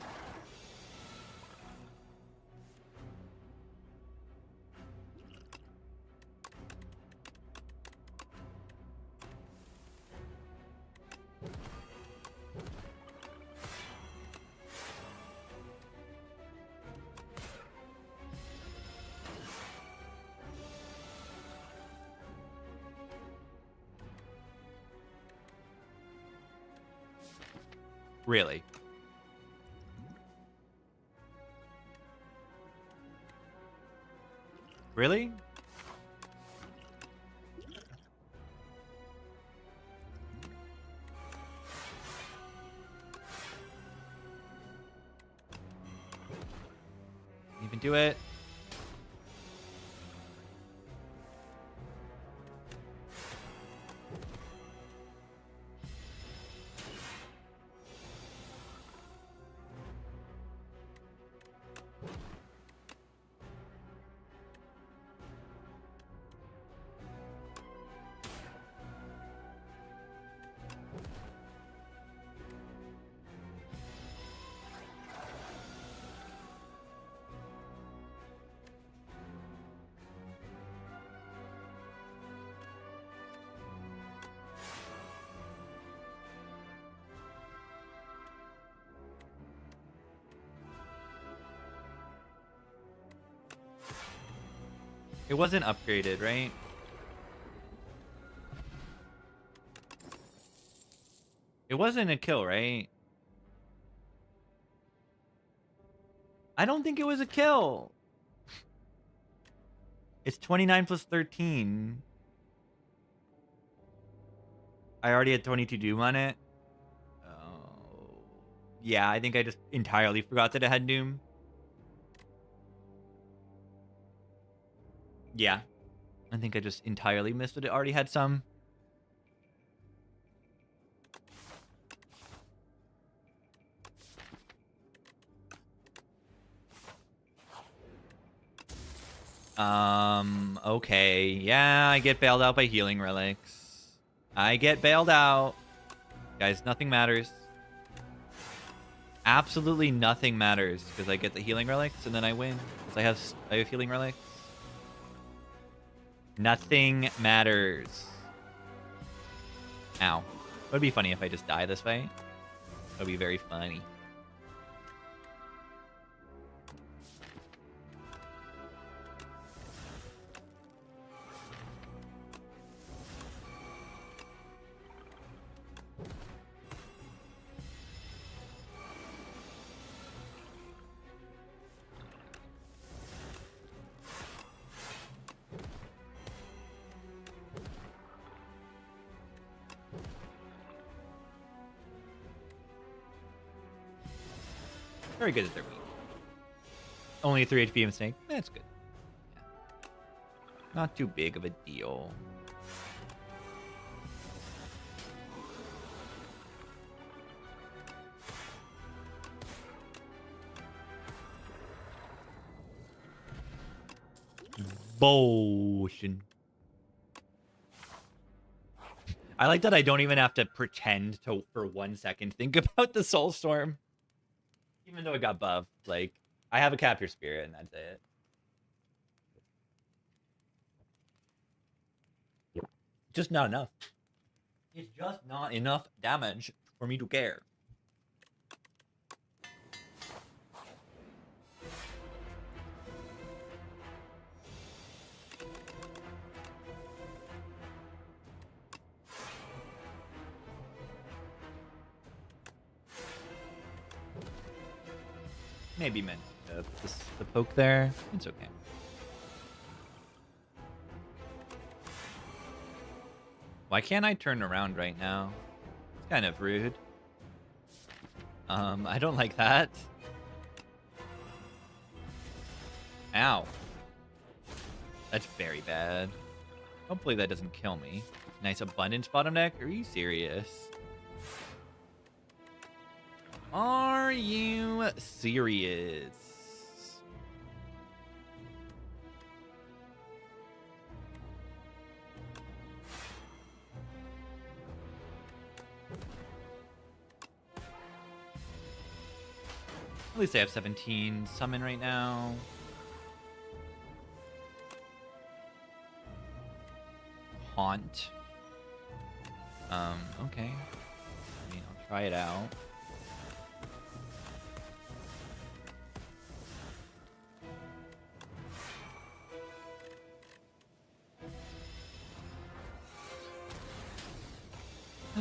Really? Really? Even do it. It wasn't upgraded, right? It wasn't a kill, right? I don't think it was a kill. It's 29 plus 13. I already had 22 Doom on it. Oh. Yeah, I think I just entirely forgot that it had Doom. Yeah. I think I just entirely missed that it already had some. Okay. Yeah, I get bailed out by healing relics. I get bailed out. Guys, nothing matters. Absolutely nothing matters because I get the healing relics and then I win because I have healing relics. Nothing matters. Ow. It would be funny if I just die this way. It would be very funny. Very good at their week. Only a 3 HP mistake. That's good. Yeah. Not too big of a deal. Potion. I like that I don't even have to pretend to, for 1 second, think about the Soul Storm. Even though it got buffed, like, I have a Capture Spirit and that's it. Just not enough. It's just not enough damage for me to care. Maybe meant the poke there. It's okay. Why can't I turn around right now? It's kind of rude. I don't like that. Ow. That's very bad. Hopefully that doesn't kill me. Nice abundance bottom deck? Are you serious? Are you serious? At least I have 17 summon right now. Haunt. Okay. I mean, I'll try it out.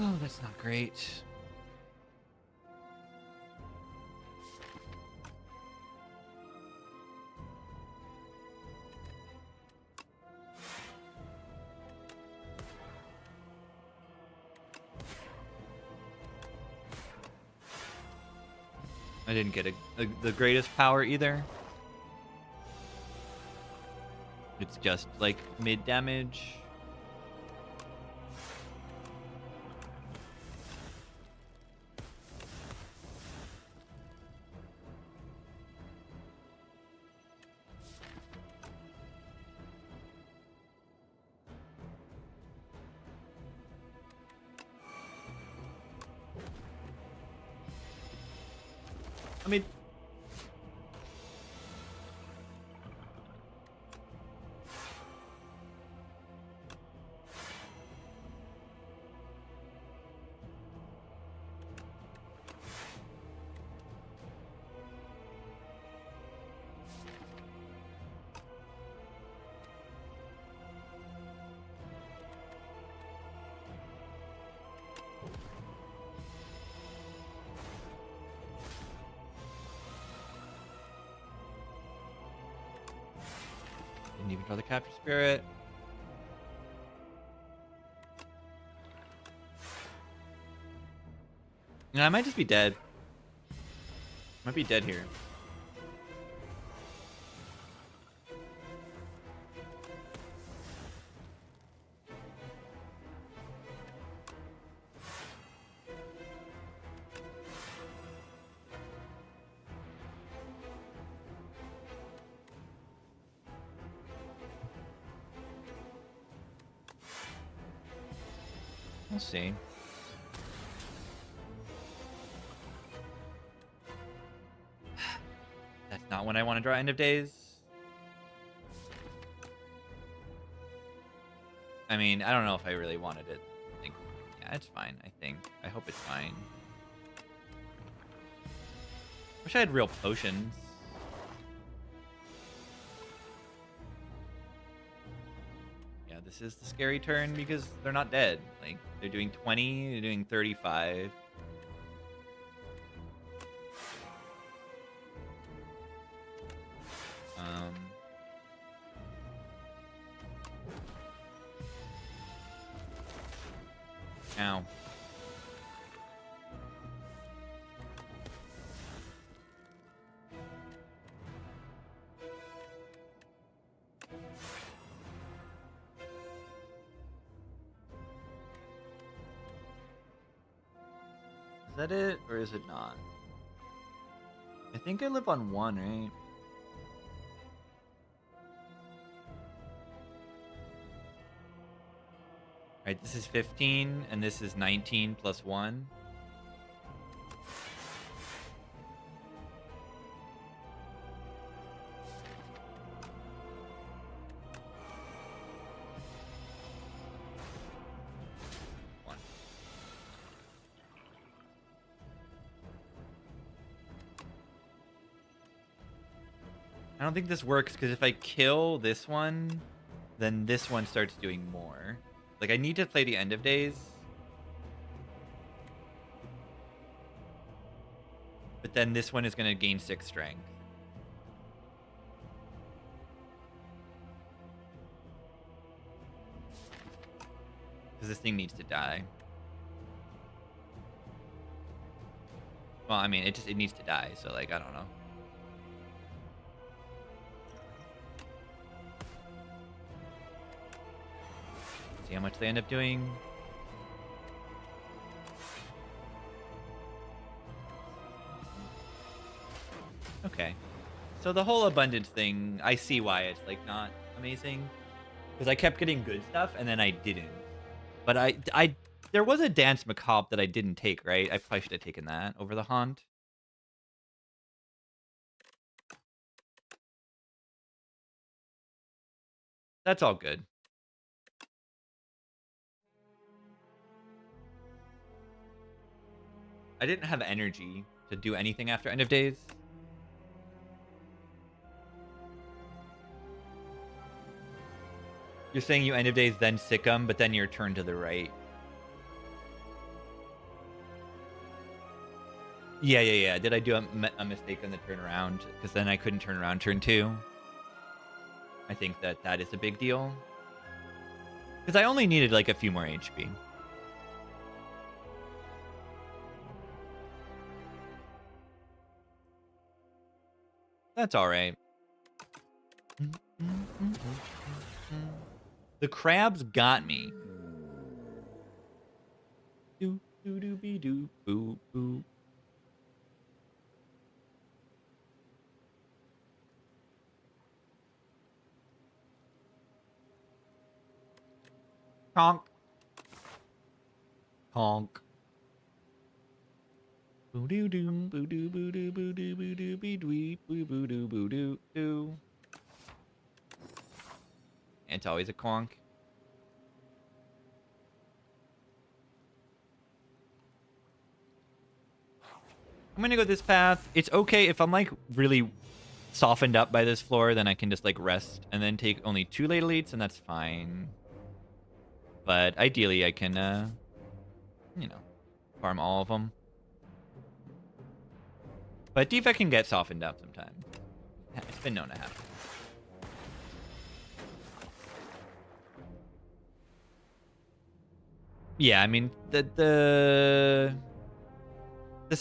Oh, that's not great. I didn't get the greatest power either. It's just like mid damage. I mean, didn't even draw the capture spirit. No, I might just be dead. Might be dead here. We'll see. That's not when I want to draw end of days. I mean, I don't know if I really wanted it. Like, yeah, it's fine, I think. I hope it's fine. Wish I had real potions. Yeah, this is the scary turn because they're not dead. Like, they're doing 20, they're doing 35. Ow. Is that it, or is it not? I think I live on 1, right? Right, this is 15, and this is 19 plus 1. I don't think this works because if I kill this one, then this one starts doing more. Like, I need to play the end of days. But then this one is going to gain 6 strength. Because this thing needs to die. Well, I mean, it needs to die, so, like, I don't know. See how much they end up doing. Okay. So the whole abundance thing, I see why it's like not amazing. Because I kept getting good stuff and then I didn't. But there was a Dance Macabre that I didn't take, right? I probably should have taken that over the Haunt. That's all good. I didn't have energy to do anything after End of Days. You're saying you End of Days, then sick 'em, but then your turn to the right. Yeah. Did I do a mistake on the turnaround? Because then I couldn't turn around turn 2. I think that is a big deal. Because I only needed like a few more HP. That's all right. The crabs got me. Do do do be do boo boo. Honk. Honk. Boo doo doo boo doo boo doo boo doo boo doo be dwee boo boo doo boo doo doo. It's always a conk. I'm gonna go this path. It's okay if I'm like really softened up by this floor, then I can just like rest and then take only 2 late elites, and that's fine. But ideally, I can, you know, farm all of them. But defect can get softened up sometimes. It's been known to happen. Yeah, I mean, this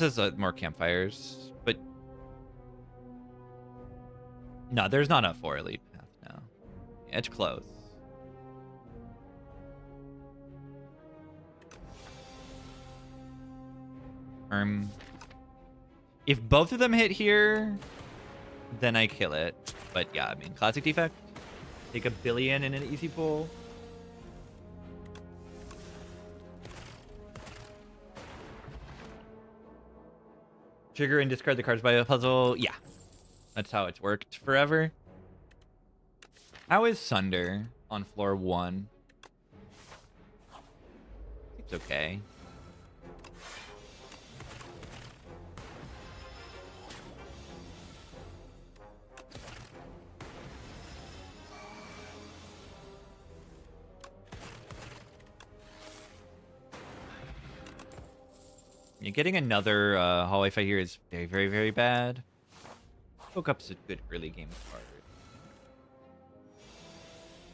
is more campfires, but no, there's not a 4 elite path now. Yeah, it's close. If both of them hit here, then I kill it. But yeah, I mean, classic defect. Take a billion in an easy pull. Trigger and discard the cards by a puzzle. Yeah, that's how it's worked forever. How is Sunder on floor 1? It's okay. Yeah, getting another hallway fight here is very, very, very bad. Poke Up's a good early game card.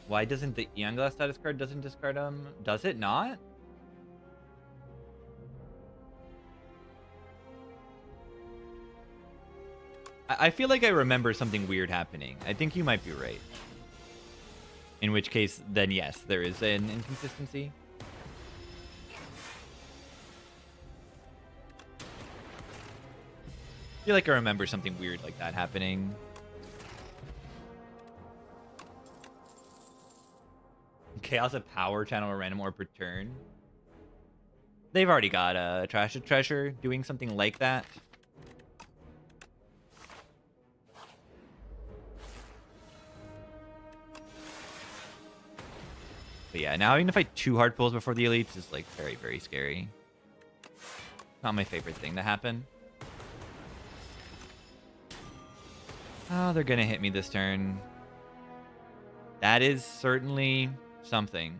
Why doesn't the Eon Glass status card doesn't discard them? Does it not? I feel like I remember something weird happening. I think you might be right. In which case, then yes, there is an inconsistency. I feel like I remember something weird like that happening. Chaos of Power, channel a random orb per turn. They've already got a Trash of Treasure doing something like that. But yeah, now having to fight 2 hard pulls before the elites is like very, very scary. Not my favorite thing to happen. Oh, they're gonna hit me this turn. That is certainly something.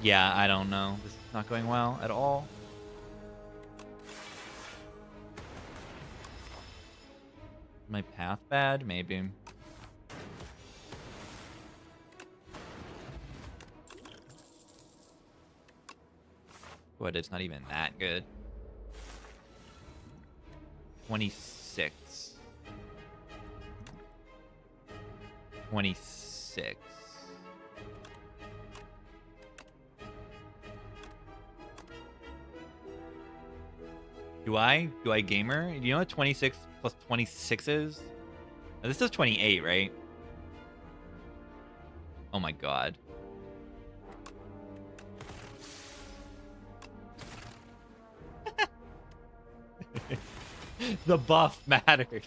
Yeah, I don't know. This is not going well at all. My path bad? Maybe. What, it's not even that good. 26. 26. Do I gamer? Do you know what 26 plus 26 is? Now, this is 28, right? Oh my god. The buff matters.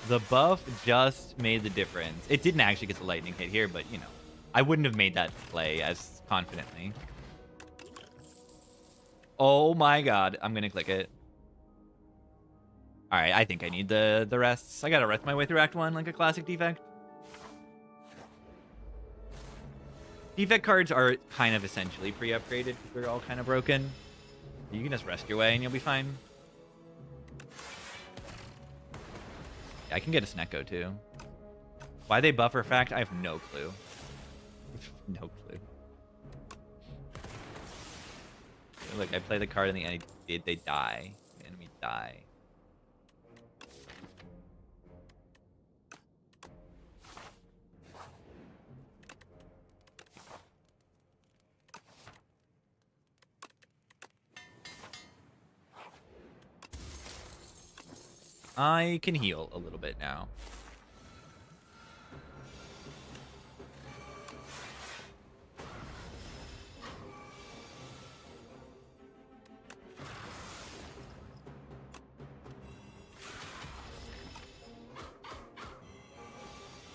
The buff just made the difference. It didn't actually get the lightning hit here, but, you know, I wouldn't have made that play as confidently. Oh my god. I'm going to click it. All right, I think I need the rests. I got to rest my way through Act 1 like a classic defect. Defect cards are kind of essentially pre-upgraded because they're all kind of broken. You can just rest your way and you'll be fine. Yeah, I can get a Snecko too. Why they buffer fact, I have no clue. No clue. Look, I play the card and they die. The enemy die. I can heal a little bit now.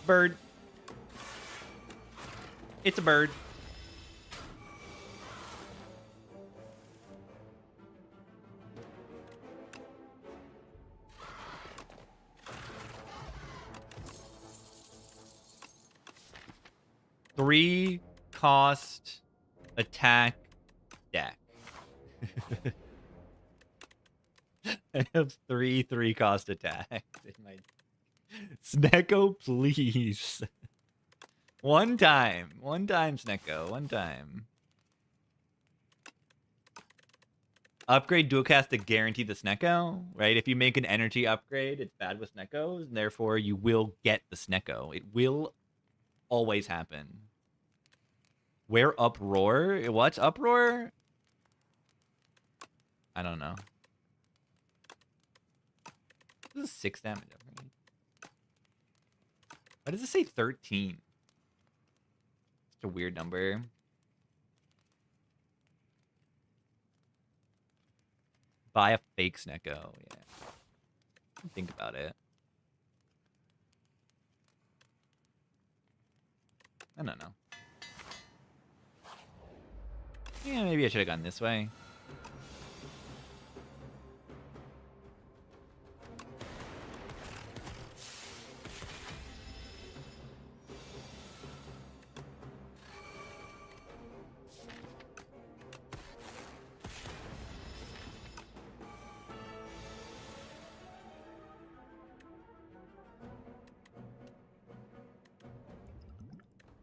Bird. It's a bird. Three cost attack deck. I have three cost attacks in my Snecko, please. One time, Snecko, one time. Upgrade dual cast to guarantee the Snecko, right? If you make an energy upgrade, it's bad with Sneckos, and therefore you will get the Snecko. It will always happen. Where Uproar? What's Uproar? I don't know. This is 6 damage. Why does it say 13? It's a weird number. Buy a fake Snecko. Yeah. Think about it. I don't know. Yeah, maybe I should have gone this way.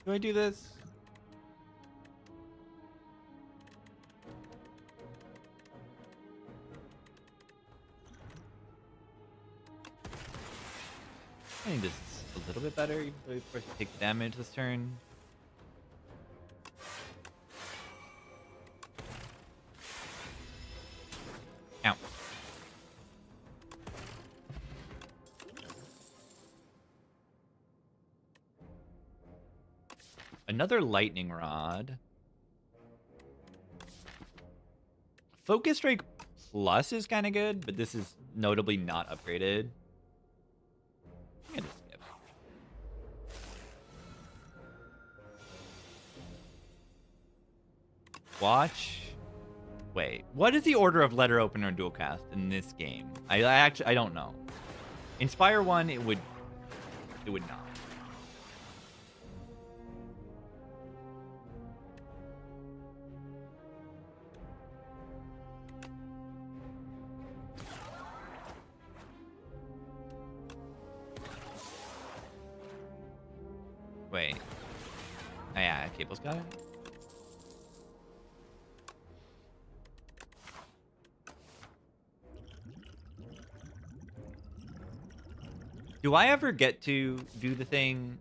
Do I do this? I think this is a little bit better, even though of course you take the damage this turn. Ow. Another lightning rod. Focus Strike Plus is kind of good, but this is notably not upgraded. I'm gonna skip. Watch. Wait, what is the order of letter opener and dual cast in this game? I actually don't know. Inspire 1, it would not. Wait. Oh yeah, Cable's got it. Do I ever get to do the thing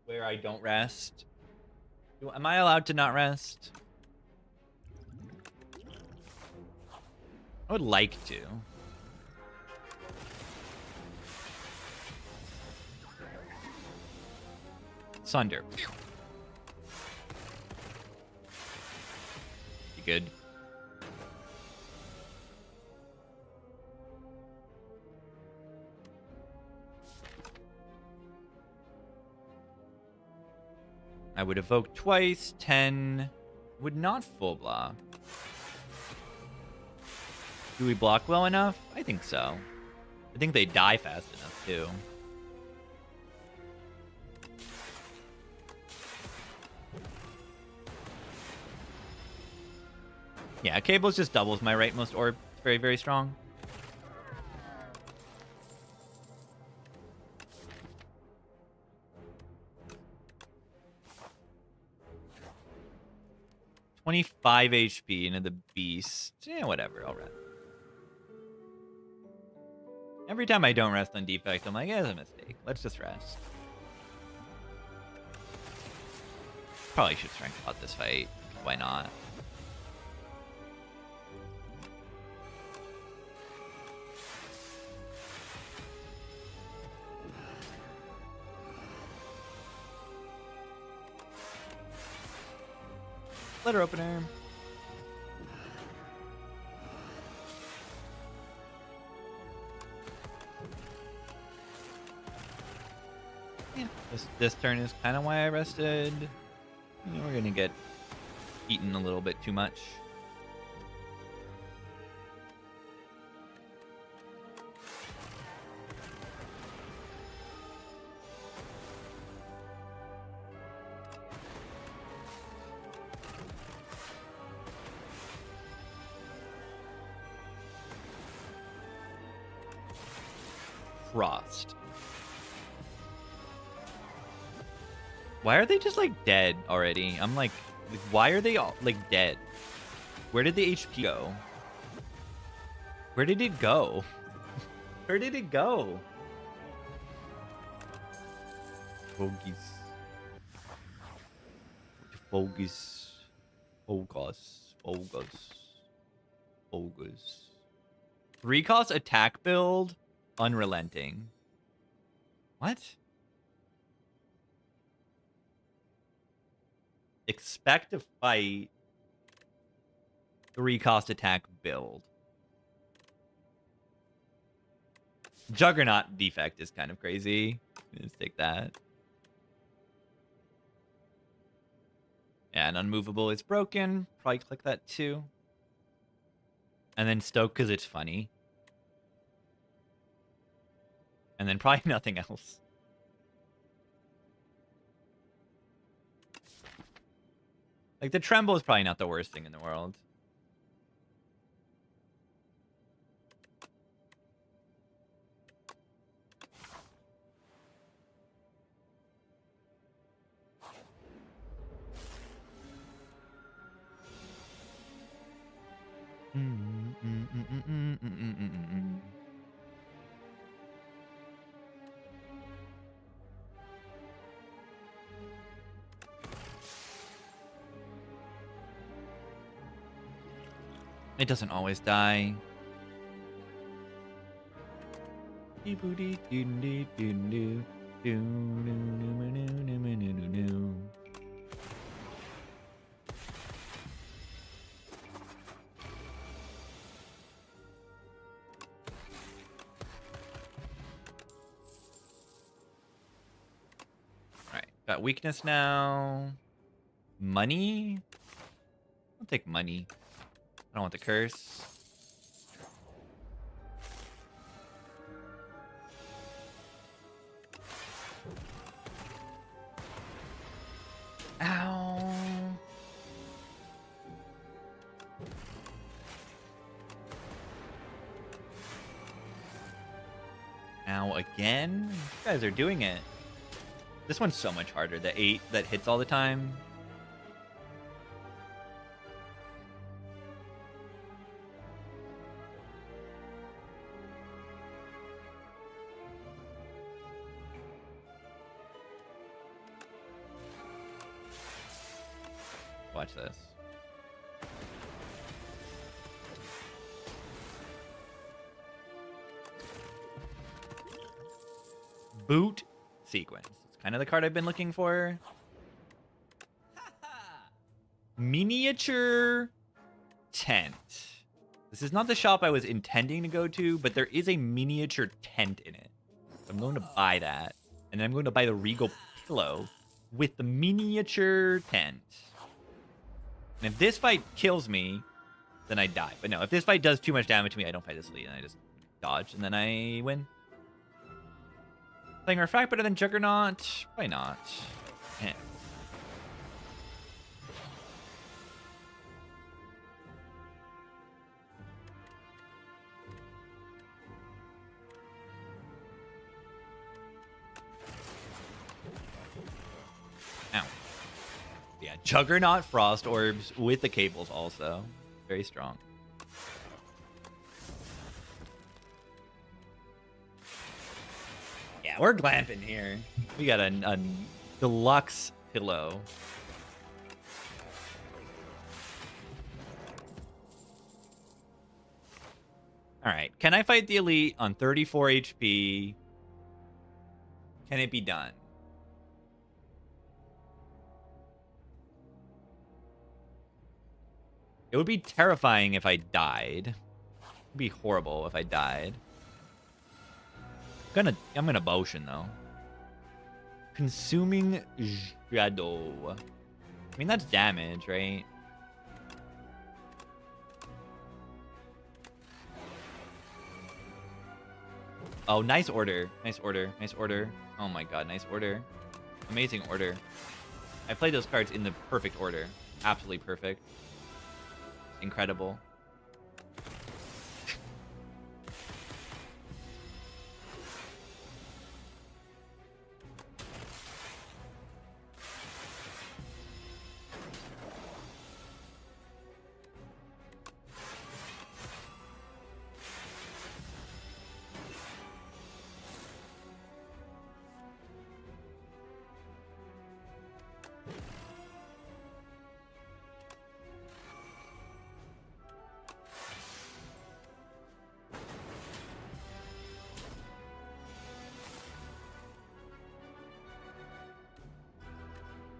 where I don't rest? Am I allowed to not rest? I would like to. Sunder. You good? I would evoke twice, 10. Would not full block. Do we block well enough? I think so. I think they die fast enough, too. Yeah, Cables just doubles my rightmost orb. It's very, very strong. $25 HP into the beast. Yeah, whatever. All right. Every time I don't rest on defect, I'm like, it's a mistake. Let's just rest. Probably should strength out this fight. Why not? Letter opener. Yeah, this turn is kind of why I rested. You know, we're gonna get eaten a little bit too much. Frost. Why are they just like dead already? I'm like, why are they all like dead? Where did the HP go? Where did it go? Where did it go? Focus. Focus. Focus. Focus. Focus. 3-cost attack build. Unrelenting. What? Expect to fight 3-cost attack build. Juggernaut defect is kind of crazy. Let's take that. Yeah, and unmovable is broken. Probably click that too. And then stoke because it's funny. And then probably nothing else. Like, the tremble is probably not the worst thing in the world. It doesn't always die. Alright, got weakness now. Money? I'll take money. I don't want the curse. Ow. Ow again? You guys are doing it. This one's so much harder. The 8 that hits all the time. Watch this. Boot sequence. It's kind of the card I've been looking for. Miniature tent. This is not the shop I was intending to go to, but there is a miniature tent in it. So I'm going to buy that. And then I'm going to buy the Regal pillow with the miniature tent. And if this fight kills me, then I die. But no, if this fight does too much damage to me, I don't fight this lead, and I just dodge, and then I win. Playing Refract better than Juggernaut? Why not? Eh. Ow. Yeah, Juggernaut Frost Orbs with the cables also. Very strong. Yeah, we're glamping here. We got a deluxe pillow. All right. Can I fight the elite on 34 HP? Can it be done? It would be terrifying if I died. It would be horrible if I died. I'm gonna motion though. Consuming shadow. I mean that's damage, right? Oh, nice order. Nice order. Nice order. Oh my god, nice order. Amazing order. I played those cards in the perfect order. Absolutely perfect. Incredible.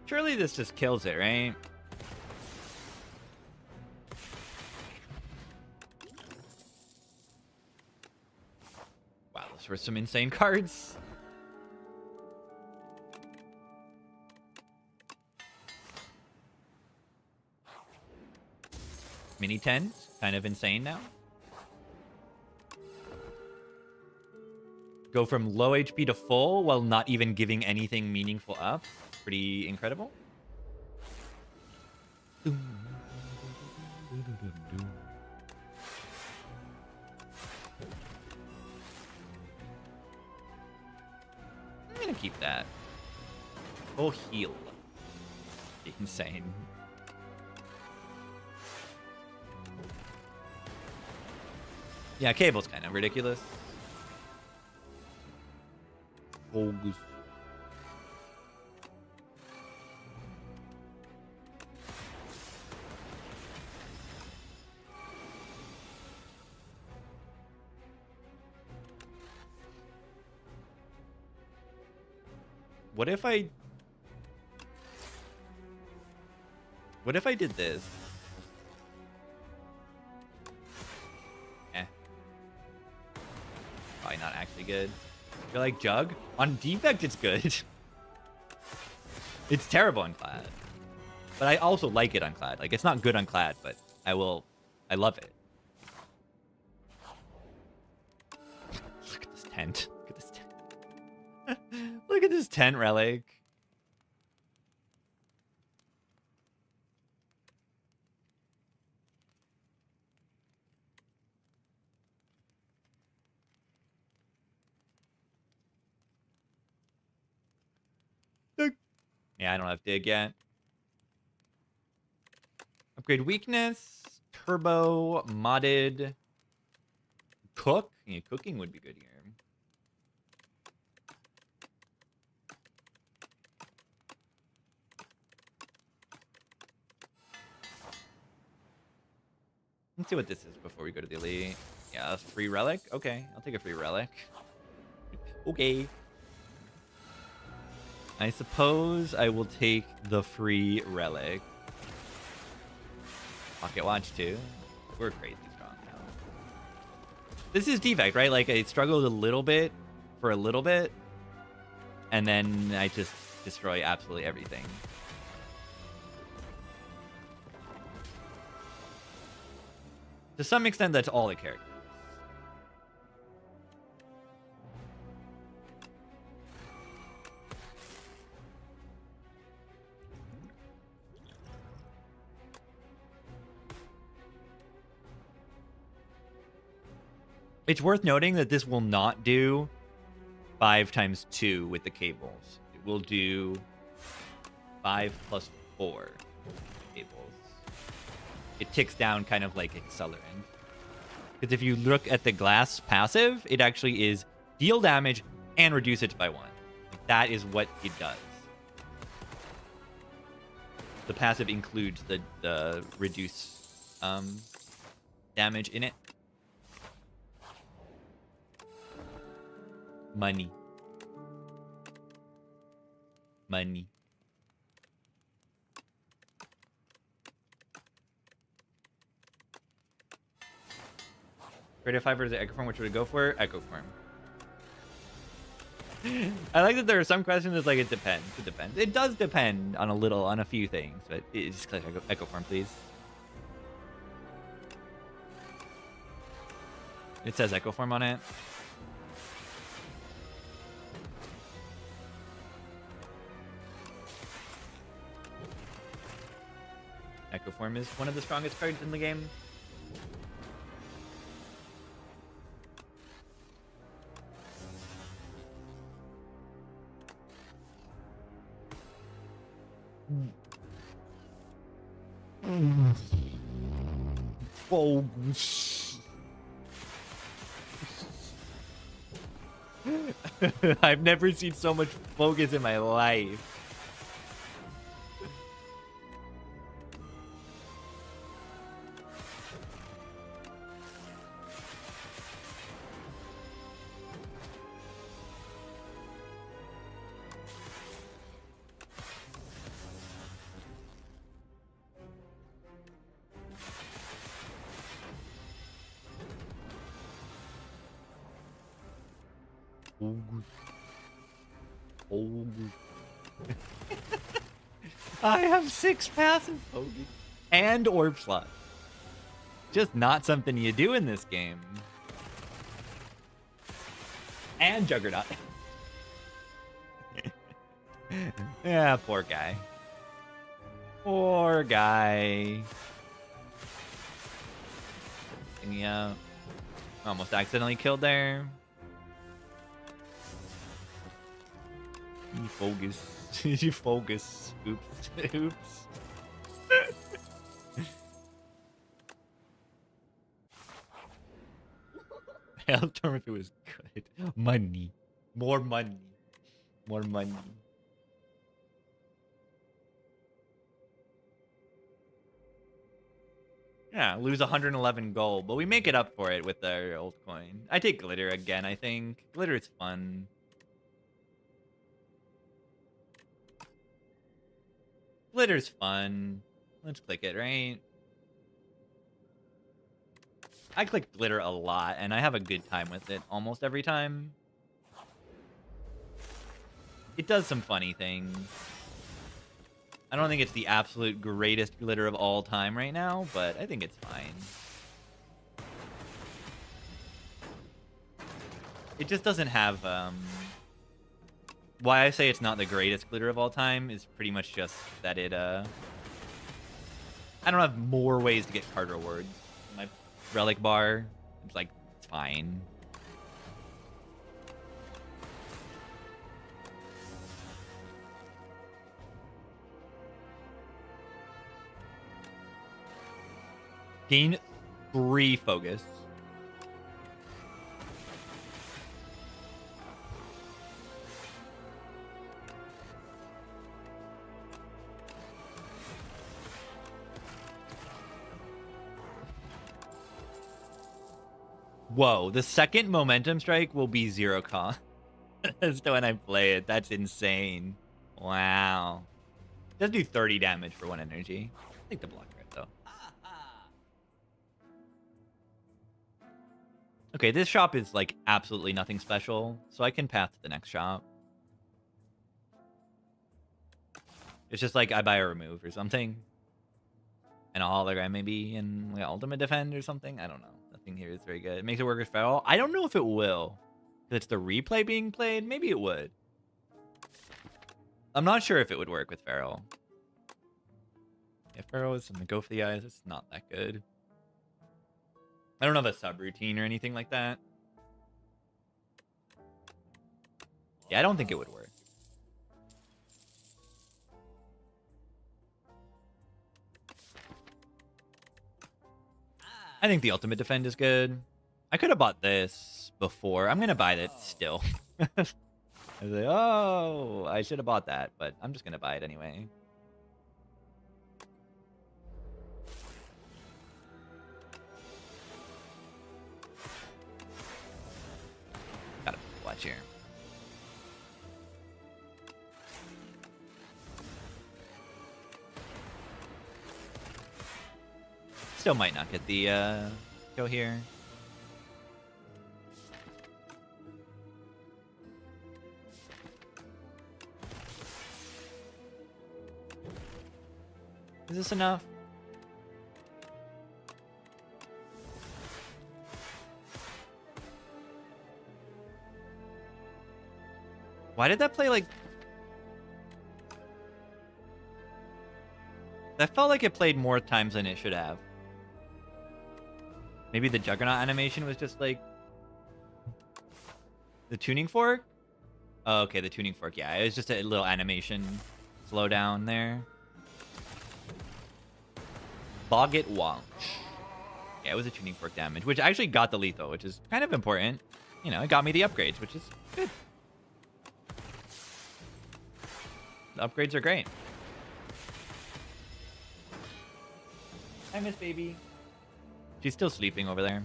Surely this just kills it, right? Wow, those were some insane cards. Mini 10, kind of insane now. Go from low HP to full while not even giving anything meaningful up. Pretty incredible. I'm gonna keep that. Full heal. Insane. Yeah, cable's kind of ridiculous. Focus. What if I did this? Probably not actually good. You're like Jug? On defect, it's good. It's terrible on Clad. But I also like it on Clad. Like, it's not good on Clad, but I love it. Look at this tent. Look at this tent. Look at this tent relic. Yeah, I don't have dig yet. Upgrade weakness, turbo, modded, cook. Yeah, cooking would be good here. Let's see what this is before we go to the elite. Yeah, a free relic. Okay, I'll take a free relic. Okay. I suppose I will take the free relic. Pocket watch too. We're crazy strong now. This is defect, right? Like I struggled a little bit for a little bit, and then I just destroy absolutely everything. To some extent, that's all the characters. It's worth noting that this will not do 5 times 2 with the cables. It will do 5 plus 4 cables. It ticks down kind of like accelerant. Because if you look at the glass passive, it actually is deal damage and reduce it by 1. Like, that is what it does. The passive includes the reduce damage in it. Money. Money. Creative 5 versus Echo Form, which would it go for? Echo Form. I like that there are some questions that's like, it depends. It depends. It does depend on a few things, but just click Echo Form, please. It says Echo Form on it. Echo Form is one of the strongest cards in the game. Focus. I've never seen so much focus in my life. I have 6 passive focus and orb slot. Just not something you do in this game. And Juggernaut. Yeah, poor guy. Poor guy. Yeah. Almost accidentally killed there. You focus. You focus. Oops. Oops. I'll turn if it was good. Money. More money. More money. Yeah, lose 111 gold, but we make it up for it with our old coin. I take glitter again, I think. Glitter is fun. Glitter's fun. Let's click it, right? I click glitter a lot, and I have a good time with it almost every time. It does some funny things. I don't think it's the absolute greatest glitter of all time right now, but I think it's fine. It just doesn't have, why I say it's not the greatest glitter of all time is pretty much just that it, I don't have more ways to get card rewards. My relic bar, it's like, it's fine. Gain 3 focus. Whoa, the second momentum strike will be 0 cost as to when I play it. That's insane. Wow. It does do 30 damage for 1 energy. I think the block crit though. Okay, this shop is like absolutely nothing special, so I can path to the next shop. It's just like I buy a remove or something. And a hologram maybe, and like ultimate defend or something. I don't know. Nothing here is very good. It makes it work with Feral. I don't know if it will. If it's the replay being played, maybe it would. I'm not sure if it would work with Feral. If Feral is something to go for the eyes, it's not that good. I don't have a subroutine or anything like that. Yeah, I don't think it would work. I think the ultimate defend is good. I could have bought this before. I'm going to buy it still. I was like, oh, I should have bought that, but I'm just gonna buy it anyway. Gotta watch here. Still might not get the go here. Is this enough? Why did that play like... That felt like it played more times than it should have. Maybe the Juggernaut animation was just like... The tuning fork? Oh, okay, the tuning fork. Yeah, it was just a little animation slowdown there. Boggett Walsh. Yeah, it was a tuning fork damage, which actually got the lethal, which is kind of important. You know, it got me the upgrades, which is good. The upgrades are great. Hi, Miss Baby. She's still sleeping over there.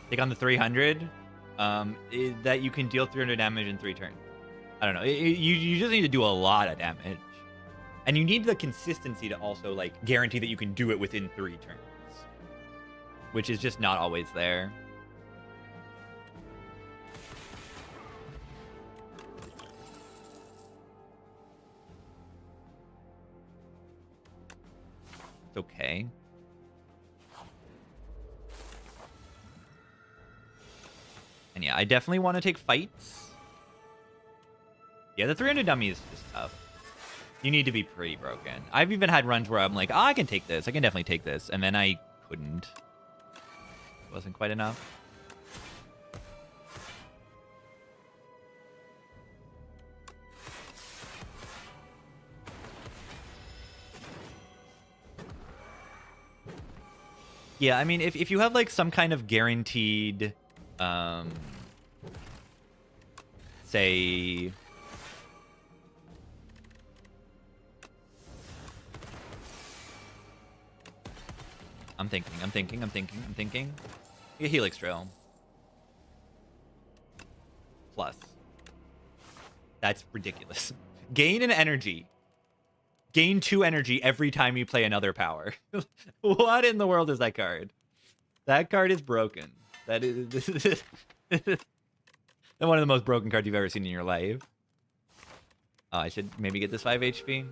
Take on the 300. That you can deal 300 damage in 3 turns. I don't know. You just need to do a lot of damage. And you need the consistency to also, like, guarantee that you can do it within 3 turns. Which is just not always there. It's okay. And yeah, I definitely want to take fights. Yeah, the 300 dummy is just tough. You need to be pretty broken. I've even had runs where I'm like, oh, I can take this. I can definitely take this. And then I couldn't. It wasn't quite enough. Yeah, I mean, if you have like some kind of guaranteed, say, I'm thinking. A Helix Trail. Plus. That's ridiculous. Gain an energy. Gain 2 energy every time you play another power. What in the world is that card? That card is broken. That is one of the most broken cards you've ever seen in your life. Oh, I should maybe get this 5 HP.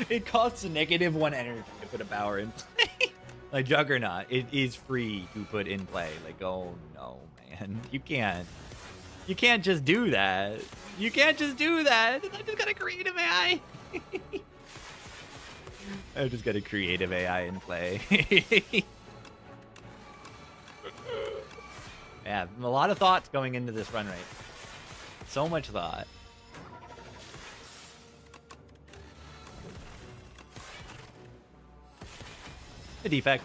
It costs -1 energy to put a power in play. Like Juggernaut, it is free to put in play. Like, oh no, man. You can't just do that. You can't just do that. I just got a creative AI. I just got a creative AI in play. Yeah, a lot of thoughts going into this run rate. So much thought. The defect.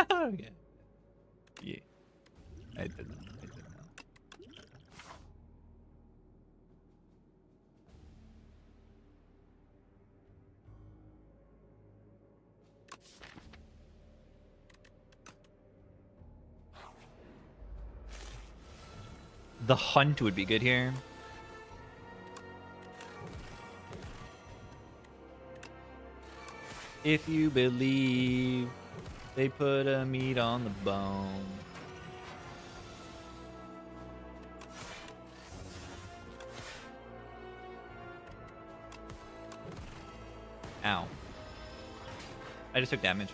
Okay. Yeah. I did not. The hunt would be good here. If you believe they put a meat on the bone. Ow. I just took damage.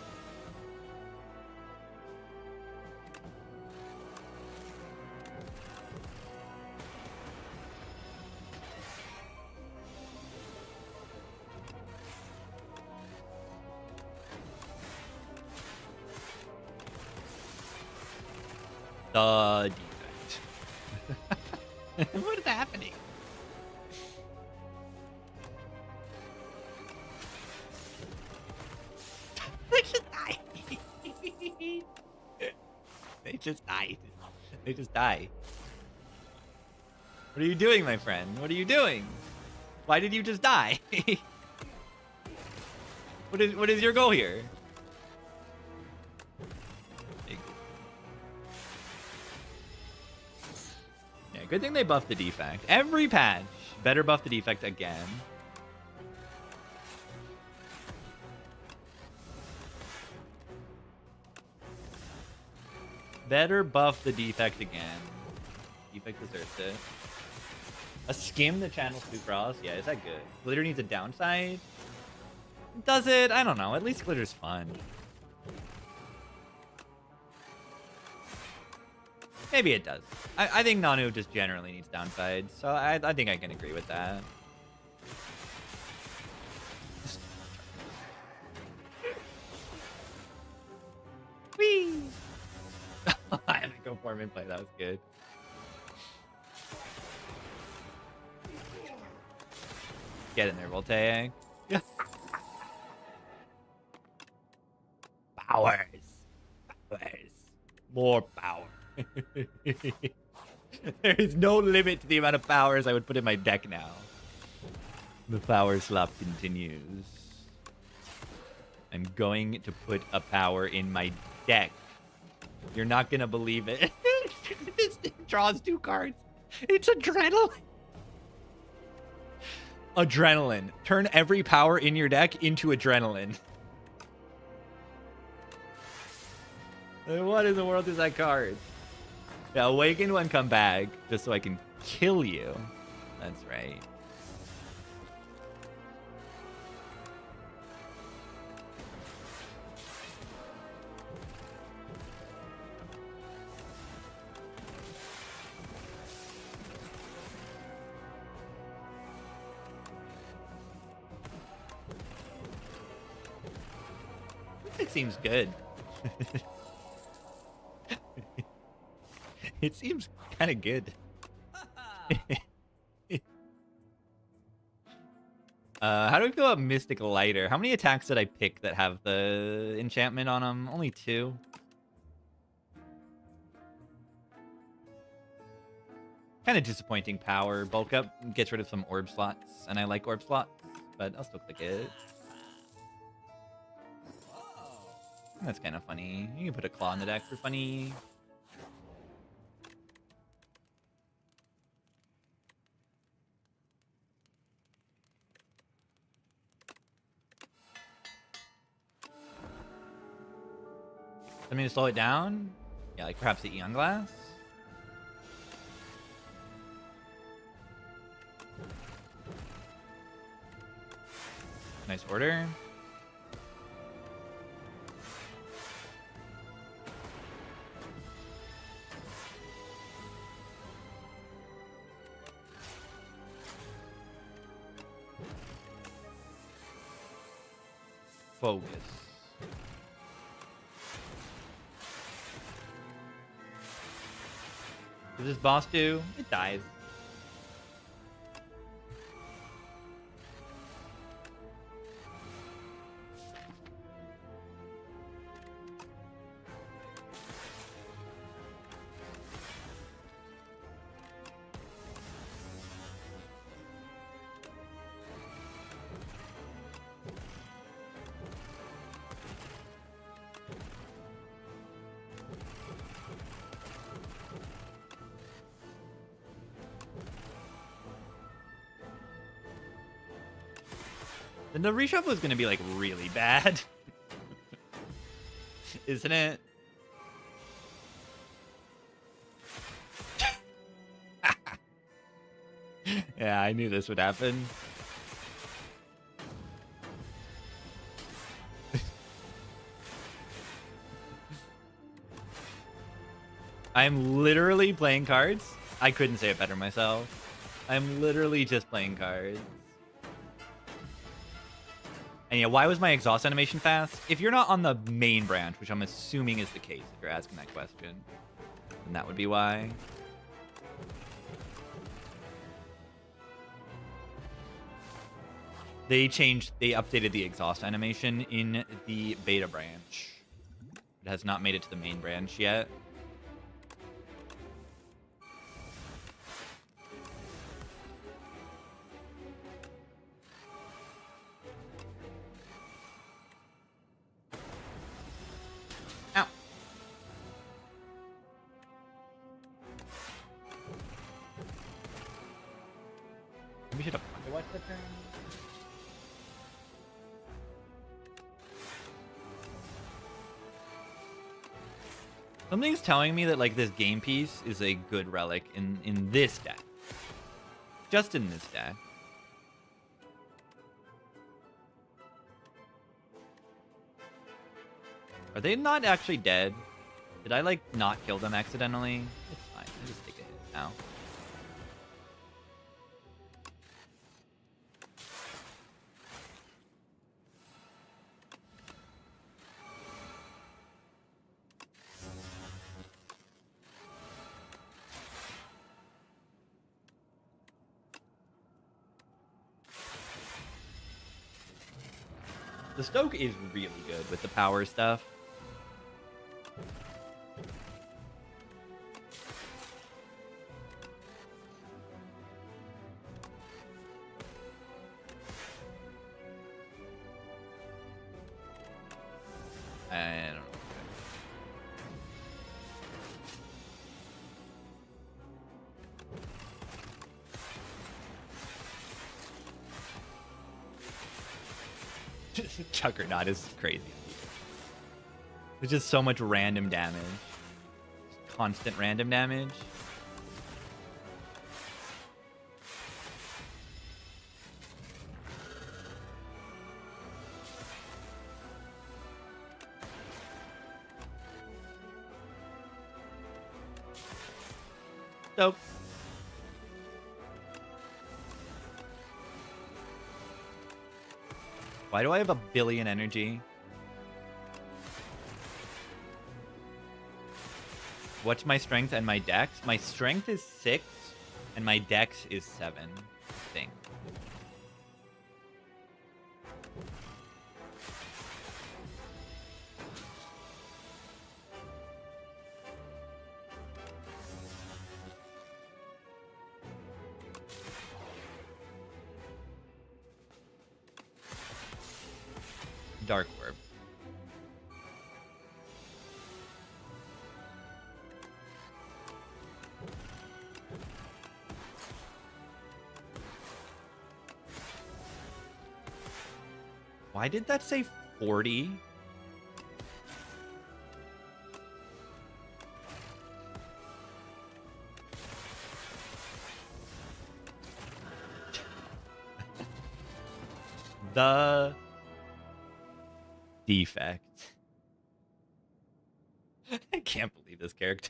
The defect. What is happening? They just died. They just died. They just die. What are you doing, my friend? What are you doing? Why did you just die? What is your goal here? Yeah, good thing they buffed the defect. Every patch better buff the defect again. Better buff the defect again. Defect deserves it. A skim the channel Sucross? Yeah, is that good? Glitter needs a downside? Does it? I don't know. At least glitter's fun. Maybe it does. I think Nanu just generally needs downsides, so I think I can agree with that. Whee! I had to go form and play. That was good. Get in there, Voltaic. Powers. Powers. More power. There is no limit to the amount of powers I would put in my deck now. The power slop continues. I'm going to put a power in my deck. You're not going to believe it. This thing draws 2 cards. It's adrenaline. Adrenaline. Turn every power in your deck into adrenaline. What in the world is that card? Yeah, awaken one, come back, just so I can kill you. That's right. It seems good. It seems kind of good. How do we feel about Mystic Lighter? How many attacks did I pick that have the enchantment on them? Only 2. Kind of disappointing power. Bulk up gets rid of some orb slots, and I like orb slots, but I'll still click it. That's kind of funny. You can put a claw in the deck for funny. Something to slow it down? Yeah, like perhaps the Eon Glass? Nice order. Focus. Does this boss do? It dies. The reshuffle is going to be like really bad. Isn't it? Yeah, I knew this would happen. I'm literally playing cards. I couldn't say it better myself. I'm literally just playing cards. And yeah, why was my exhaust animation fast? If you're not on the main branch, which I'm assuming is the case if you're asking that question, then that would be why. They updated the exhaust animation in the beta branch. It has not made it to the main branch yet. Ow. We should have watched that turn. Something's telling me that like this game piece is a good relic in this deck. Just in this deck. Are they not actually dead? Did I like not kill them accidentally? It's fine. I just take a hit now. The Stoke is really good with the power stuff. I don't know. Juggernaut is crazy. There's just so much random damage. Just constant random damage. Dope. Why do I have a billion energy? What's my strength and my dex? My strength is 6, and my dex is 7, I think. Dark Orb. Why did that say 40? The defect. I can't believe this character.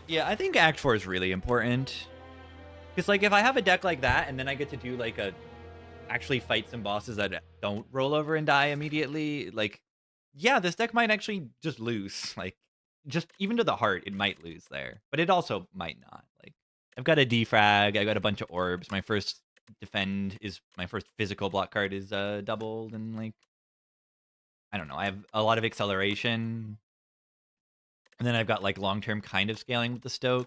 Yeah, I think Act 4 is really important. Because, like, if I have a deck like that, and then I get to do, like, actually fight some bosses that don't roll over and die immediately, like, yeah, this deck might actually just lose. Like, just even to the heart, it might lose there. But it also might not. Like, I've got a defrag, I got a bunch of orbs. My first my first physical block card is doubled, and, like, I don't know. I have a lot of acceleration. And then I've got, like, long-term kind of scaling with the Stoke.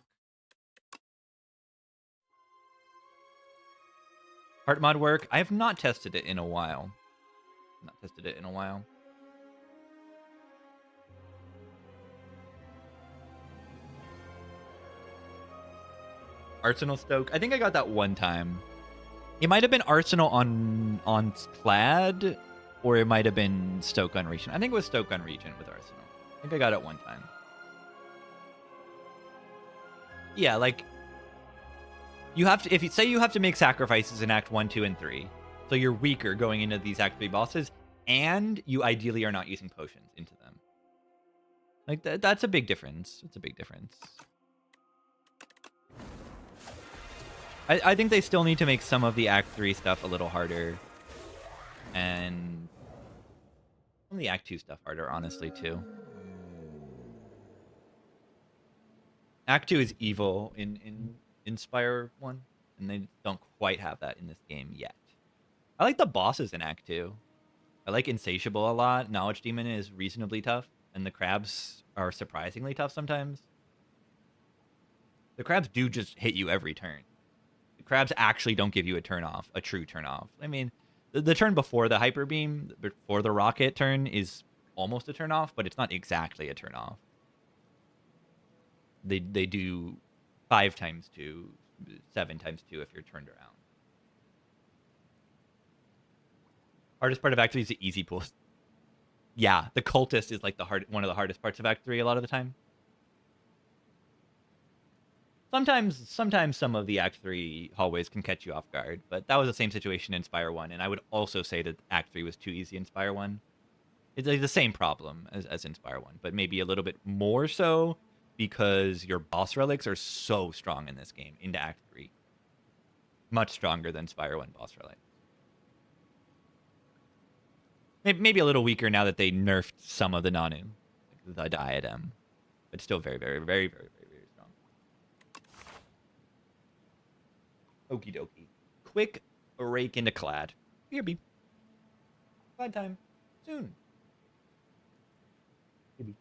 Heart mod work? I have not tested it in a while. Arsenal Stoke? I think I got that one time. It might have been Arsenal on Plaid, or it might have been Stoke on Regent. I think it was Stoke on Regent with Arsenal. I think I got it one time. Yeah, like you have to, if you say you have to make sacrifices in Act 1, 2, and 3, so you're weaker going into these Act 3 bosses, and you ideally are not using potions into them. Like, that's a big difference. It's a big difference. I think they still need to make some of the Act 3 stuff a little harder. And some of the Act 2 stuff harder, honestly, too. Act 2 is evil in Spire 1, and they don't quite have that in this game yet. I like the bosses in Act 2. I like Insatiable a lot. Knowledge Demon is reasonably tough, and the crabs are surprisingly tough sometimes. The crabs do just hit you every turn. The crabs actually don't give you a turn off, a true turn off. I mean, the turn before the Hyper Beam, before the Rocket turn, is almost a turn off, but it's not exactly a turn off. They do 5 times 2, 7 times 2 if you're turned around. Hardest part of Act 3 is the easy pulls. Yeah, the cultist is like one of the hardest parts of Act 3 a lot of the time. Sometimes some of the Act 3 hallways can catch you off guard, but that was the same situation in Spire 1, and I would also say that Act 3 was too easy in Spire 1. It's like the same problem as in Spire 1, but maybe a little bit more so because your boss relics are so strong in this game into Act 3. Much stronger than Spire 1 boss relics. Maybe a little weaker now that they nerfed some of the Nanu, like the diadem, but still very, very, very, very, very, very strong. Okie dokie. Quick rake into Clad. BRB. Clad time. Soon. Maybe.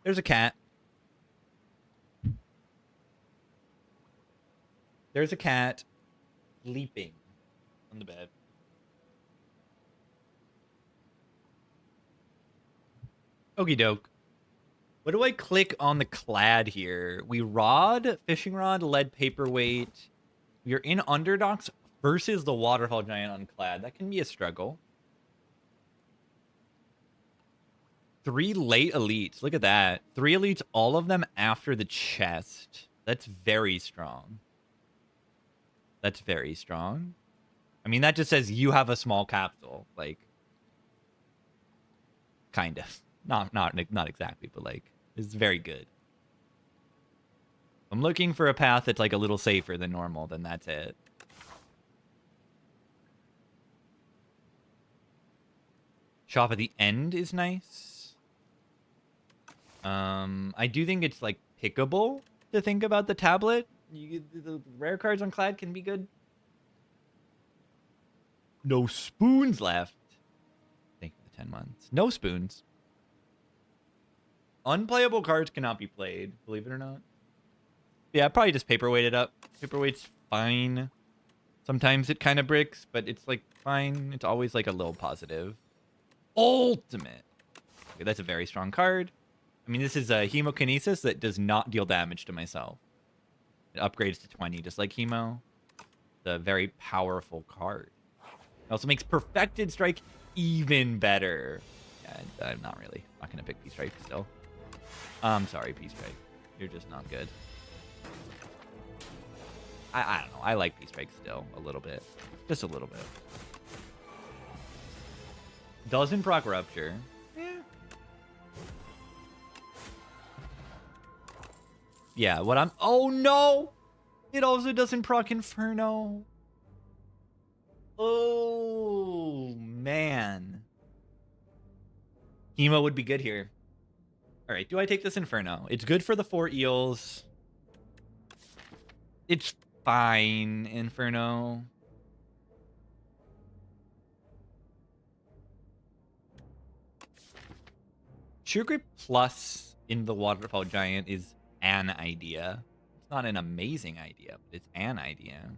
There's a cat. There's a cat sleeping on the bed. Okie doke. What do I click on the clad here? We rod, fishing rod, lead paperweight. We are in underdogs versus the waterfall giant on clad. That can be a struggle. 3 late elites. Look at that. 3 elites, all of them after the chest. That's very strong. That's very strong. I mean, that just says you have a small capsule. Like, kind of. Not exactly, but like, it's very good. I'm looking for a path that's like a little safer than normal, then that's it. Shop at the end is nice. I do think it's like pickable to think about the tablet. The rare cards on Clad can be good. No spoons left. Thank you for the 10 months. No spoons. Unplayable cards cannot be played, believe it or not. Yeah, probably just paperweight it up. Paperweight's fine. Sometimes it kind of bricks, but it's like fine. It's always like a little positive. Ultimate. Okay, that's a very strong card. I mean, this is a Hemokinesis that does not deal damage to myself. It upgrades to 20, just like Hemo. It's a very powerful card. It also makes Perfected Strike even better. Yeah, I'm not really. I'm not going to pick P-Strike still. I'm sorry, P-Strike. You're just not good. I don't know. I like P-Strike still a little bit. Just a little bit. Doesn't proc Rupture. Yeah, what I'm... Oh, no! It also doesn't proc Inferno. Oh, man. Hemo would be good here. All right, do I take this Inferno? It's good for the 4 eels. It's fine, Inferno. Sugar Grape Plus in the Waterfall Giant is an idea. It's not an amazing idea, but it's an idea.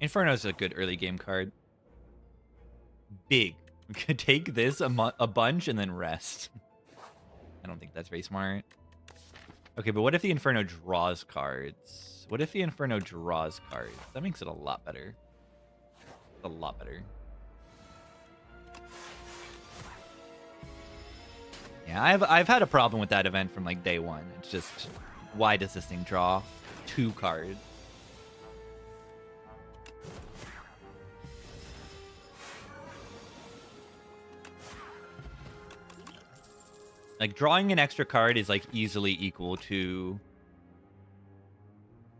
Inferno's a good early game card. Big. We could take this a bunch and then rest. I don't think that's very smart. Okay, but what if the Inferno draws cards? What if the Inferno draws cards? That makes it a lot better. A lot better. Yeah, I've had a problem with that event from like day one. It's just, why does this thing draw 2 cards? Like, drawing an extra card is, like, easily equal to...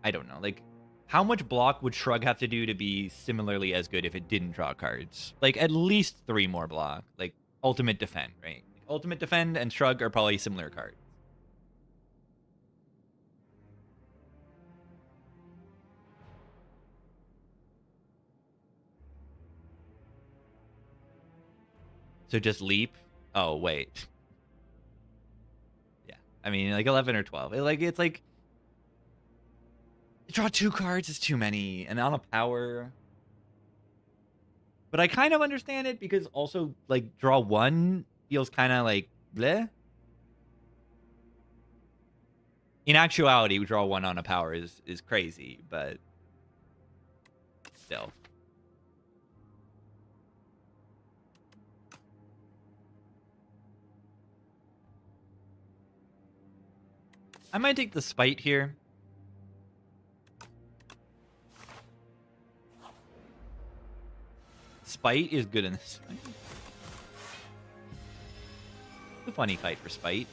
I don't know. Like, how much block would Shrug have to do to be similarly as good if it didn't draw cards? Like, at least 3 more block. Like, Ultimate Defend, right? Like, Ultimate Defend and Shrug are probably similar cards. So just Leap? Oh, wait. I mean, like 11 or 12. It's like draw 2 cards is too many, and on a power. But I kind of understand it because also like draw 1 feels kind of like bleh. In actuality, draw 1 on a power is crazy, but still. I might take the Spite here. Spite is good in this fight. It's a funny fight for Spite.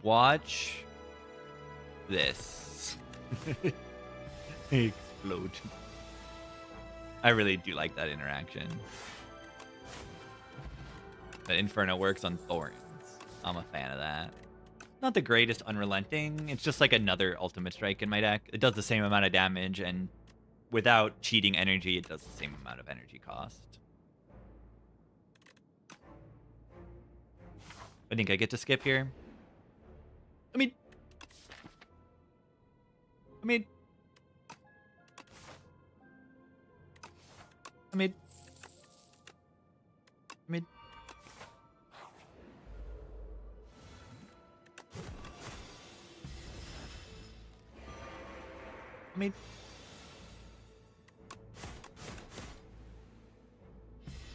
Watch this. Explode. I really do like that interaction. But Inferno works on Thorns. I'm a fan of that. Not the greatest unrelenting. It's just like another ultimate strike in my deck. It does the same amount of damage, and without cheating energy, it does the same amount of energy cost. I think I get to skip here. I mean... I mean...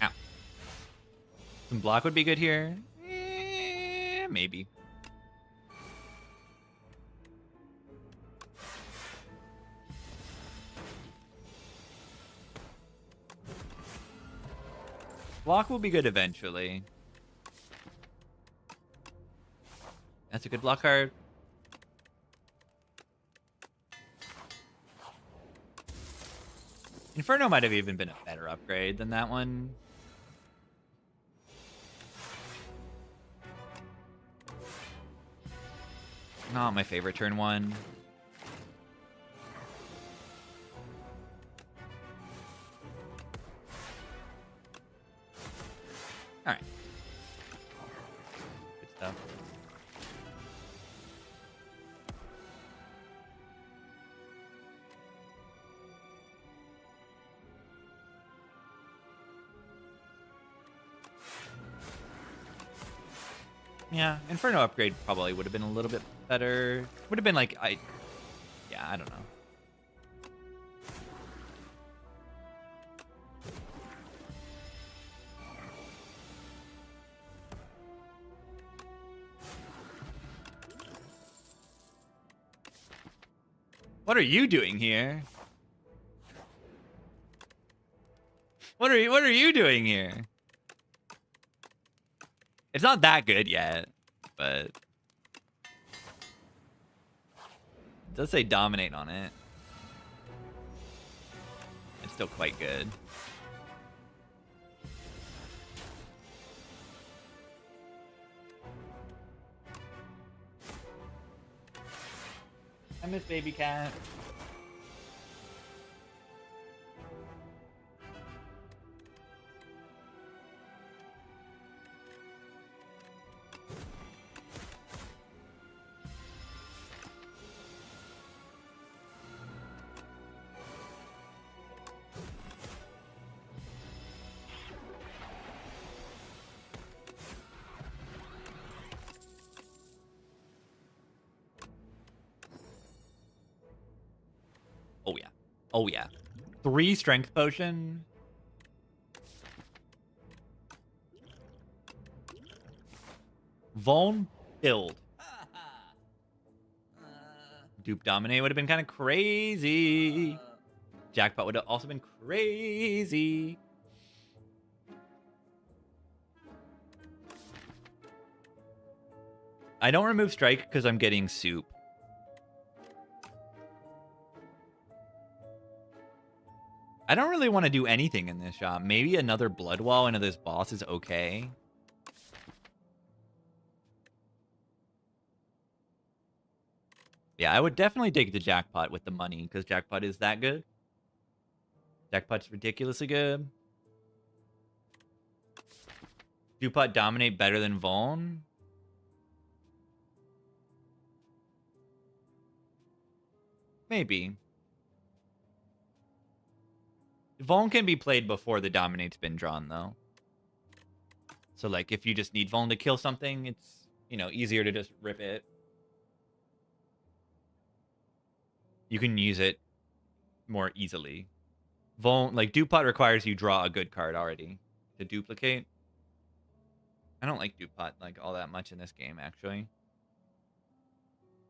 Ow. Some block would be good here. Maybe. Block will be good eventually. That's a good block card. Inferno might have even been a better upgrade than that one. Not my favorite turn one. All right. Good stuff. Yeah, Inferno upgrade probably would have been a little bit better. Would have been like, yeah, I don't know. What are you doing here? What are you doing here? It's not that good yet, but it does say dominate on it. It's still quite good. I miss baby cat. Oh yeah. Oh yeah. 3 strength potion. Vaughn build. Dupe dominate would have been kind of crazy. Jackpot would have also been crazy. I don't remove strike because I'm getting soup. I don't really want to do anything in this shop. Maybe another blood wall into this boss is okay. Yeah, I would definitely take the jackpot with the money because jackpot is that good. Jackpot's ridiculously good. Dupot dominate better than Vaughn? Maybe. Vaughn can be played before the dominate's been drawn, though. So, like, if you just need Vaughn to kill something, it's, you know, easier to just rip it. You can use it more easily. Vaughn, like, Dupot requires you draw a good card already to duplicate. I don't like Dupot, like, all that much in this game, actually.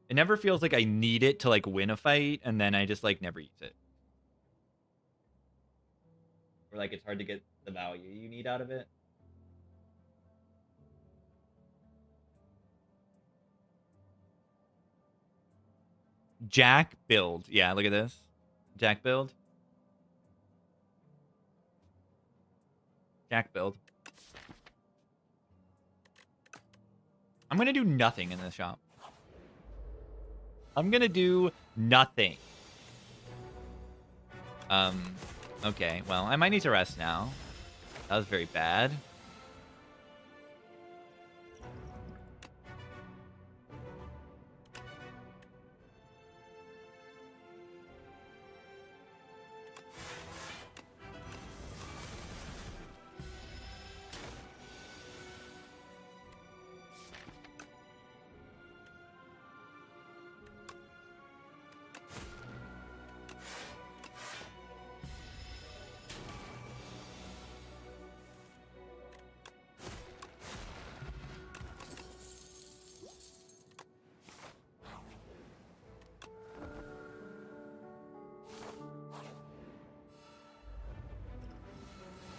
It never feels like I need it to, like, win a fight, and then I just, like, never use it. Or, like, it's hard to get the value you need out of it. Jack build. Yeah, look at this. Jack build. Jack build. I'm going to do nothing in the shop. I'm going to do nothing. Okay, well, I might need to rest now. That was very bad.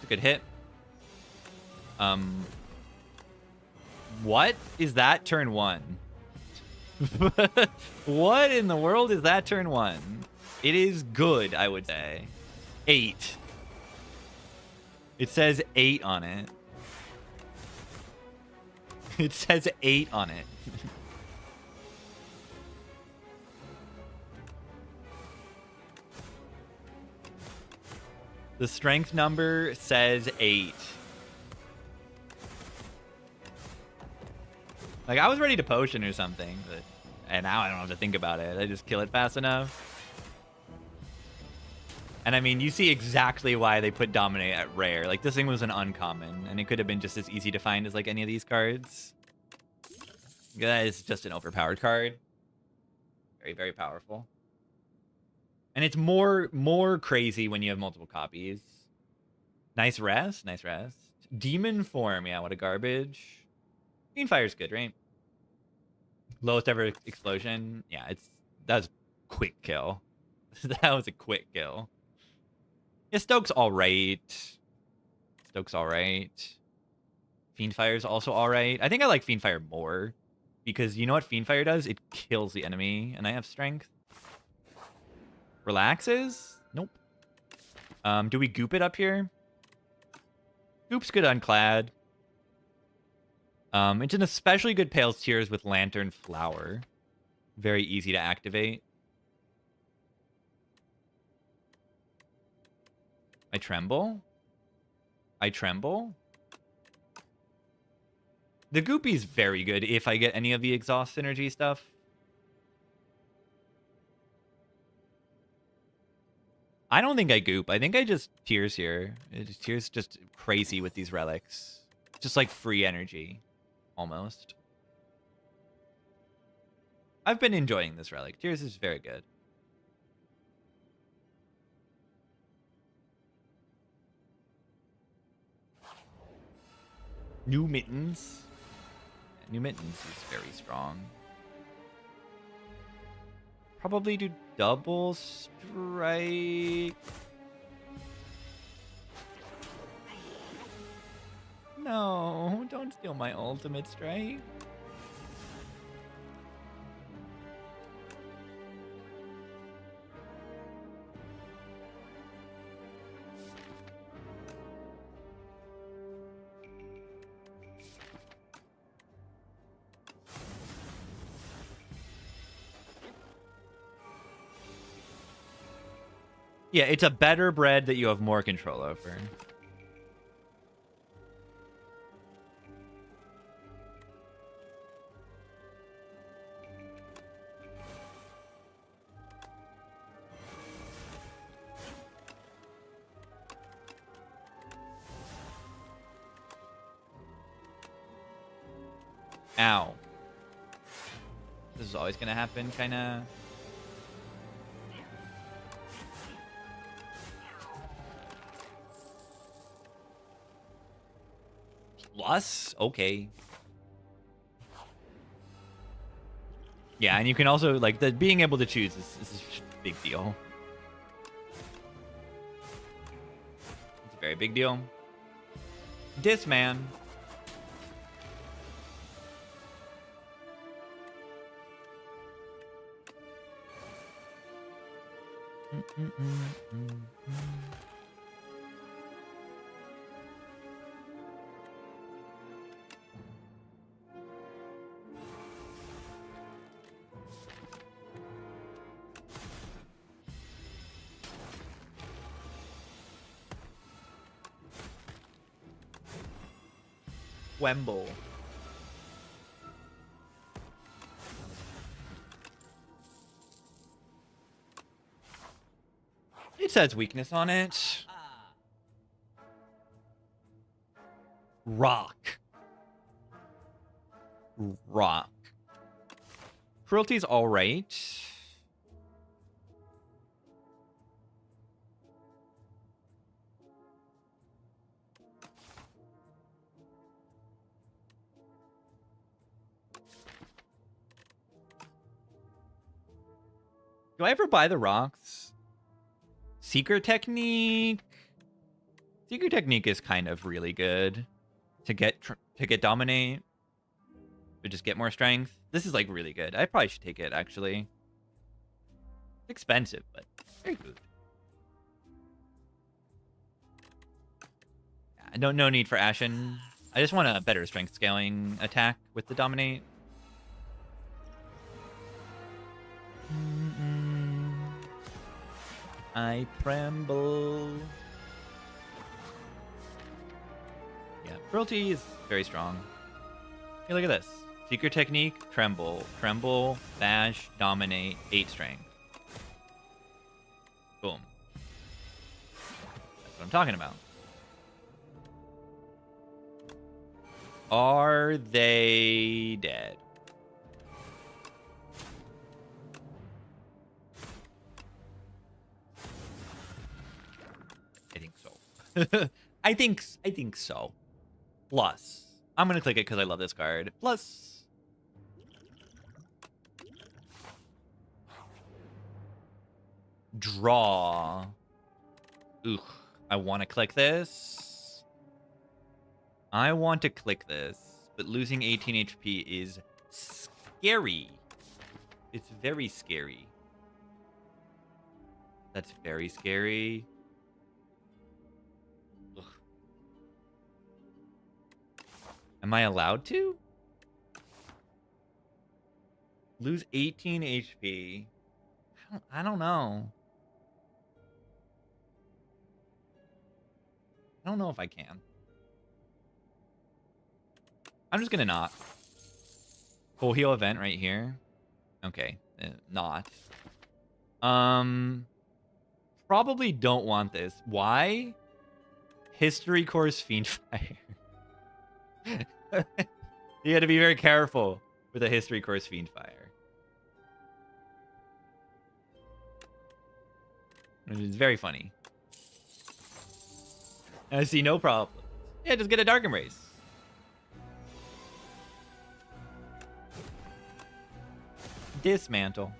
Good hit. What is that turn 1? What in the world is that turn 1? It is good, I would say. 8. It says 8 on it. It says 8 on it. The strength number says 8. Like, I was ready to potion or something, and now I don't have to think about it. I just kill it fast enough. And I mean, you see exactly why they put Dominate at rare. Like, this thing was an uncommon, and it could have been just as easy to find as, like, any of these cards. That is just an overpowered card. Very, very powerful. And it's more crazy when you have multiple copies. Nice rest. Nice rest. Demon form. Yeah, what a garbage. Green Fire's good, right? Lowest ever explosion. Yeah, that was quick kill. That was a quick kill. Yeah, Stoke's alright. Stoke's alright. Fiendfire's also alright. I think I like Fiendfire more. Because you know what Fiendfire does? It kills the enemy. And I have strength. Relaxes? Nope. Do we goop it up here? Goop's good unclad. It's an especially good Pale's Tears with Lantern Flower. Very easy to activate. I tremble? I tremble? The Goopy's very good if I get any of the exhaust synergy stuff. I don't think I goop. I think I just Tears here. Tears just crazy with these relics. Just like free energy. Almost. I've been enjoying this relic. Tears is very good. New Mittens. New Mittens is very strong. Probably do double strike. No, don't steal my ultimate strike. Yeah, it's a better bread that you have more control over. Ow. This is always gonna happen, kinda. Plus? Okay. Yeah, and you can also, like, being able to choose is a big deal. It's a very big deal. Disman. Wemble. It says weakness on it. Rock. Rock. Cruelty's alright. Do I ever buy the rocks? Seeker Technique. Seeker Technique is kind of really good to get dominate, or just get more strength. This is like really good. I probably should take it actually. It's expensive, but very good. Yeah, no need for Ashen. I just want a better strength scaling attack with the dominate. I tremble. Yeah, cruelty is very strong. Hey, look at this. Seeker Technique, tremble, bash, dominate, 8 strength. Boom. That's what I'm talking about. Are they dead? I think so. I think so. Plus, I'm gonna click it because I love this card. Plus, draw. Ooh, I want to click this. I want to click this, but losing 18 HP is scary. It's very scary. That's very scary. Ugh. Am I allowed to? Lose 18 HP. I don't know. I don't know if I can. I'm just gonna not. Full heal event right here. Okay, not. Probably don't want this. Why? History Course Fiendfire. You got to be very careful with a History Course Fiendfire. It's very funny. I see no problem. Yeah, just get a Dark Embrace. Dismantle.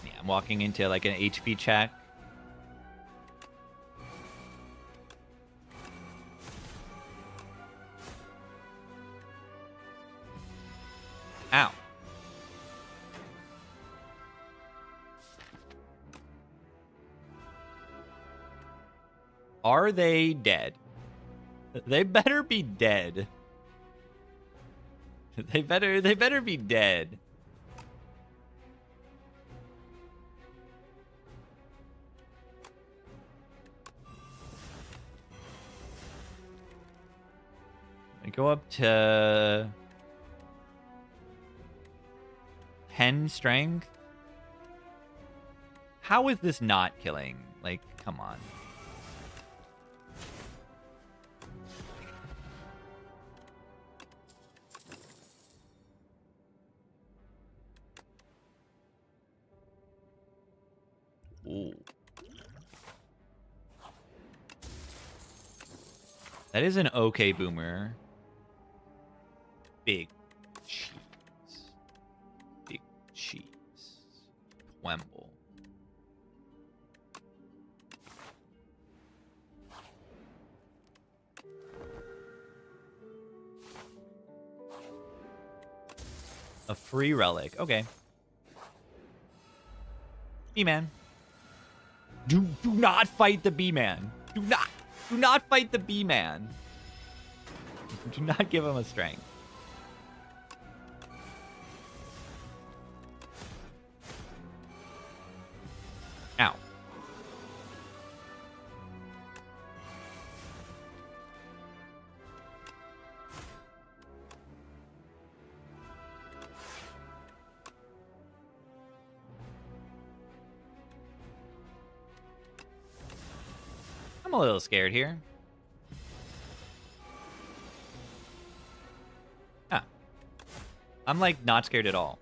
Yeah, I'm walking into like an HP check. Ow. Are they dead? They better be dead. They better be dead. I go up to 10 strength. How is this not killing? Like, come on. Ooh. That is an okay boomer. Big cheese. Big cheese. Twemble. A free relic. Okay. B-Man. Do not fight the B-Man. Do not fight the B-Man. Do not give him a strength. Ow. a little scared here. Yeah. I'm, like, not scared at all.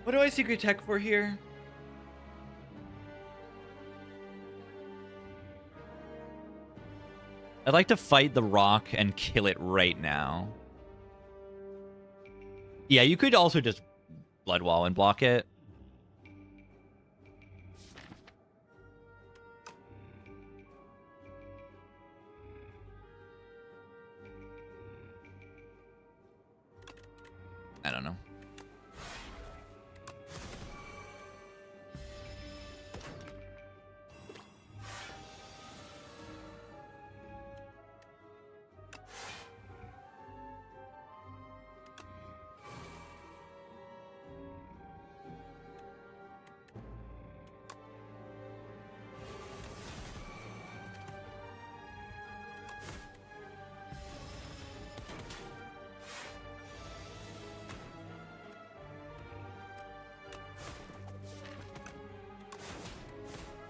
What do I secret tech for here? I'd like to fight the rock and kill it right now. Yeah, you could also just blood wall and block it. I don't know.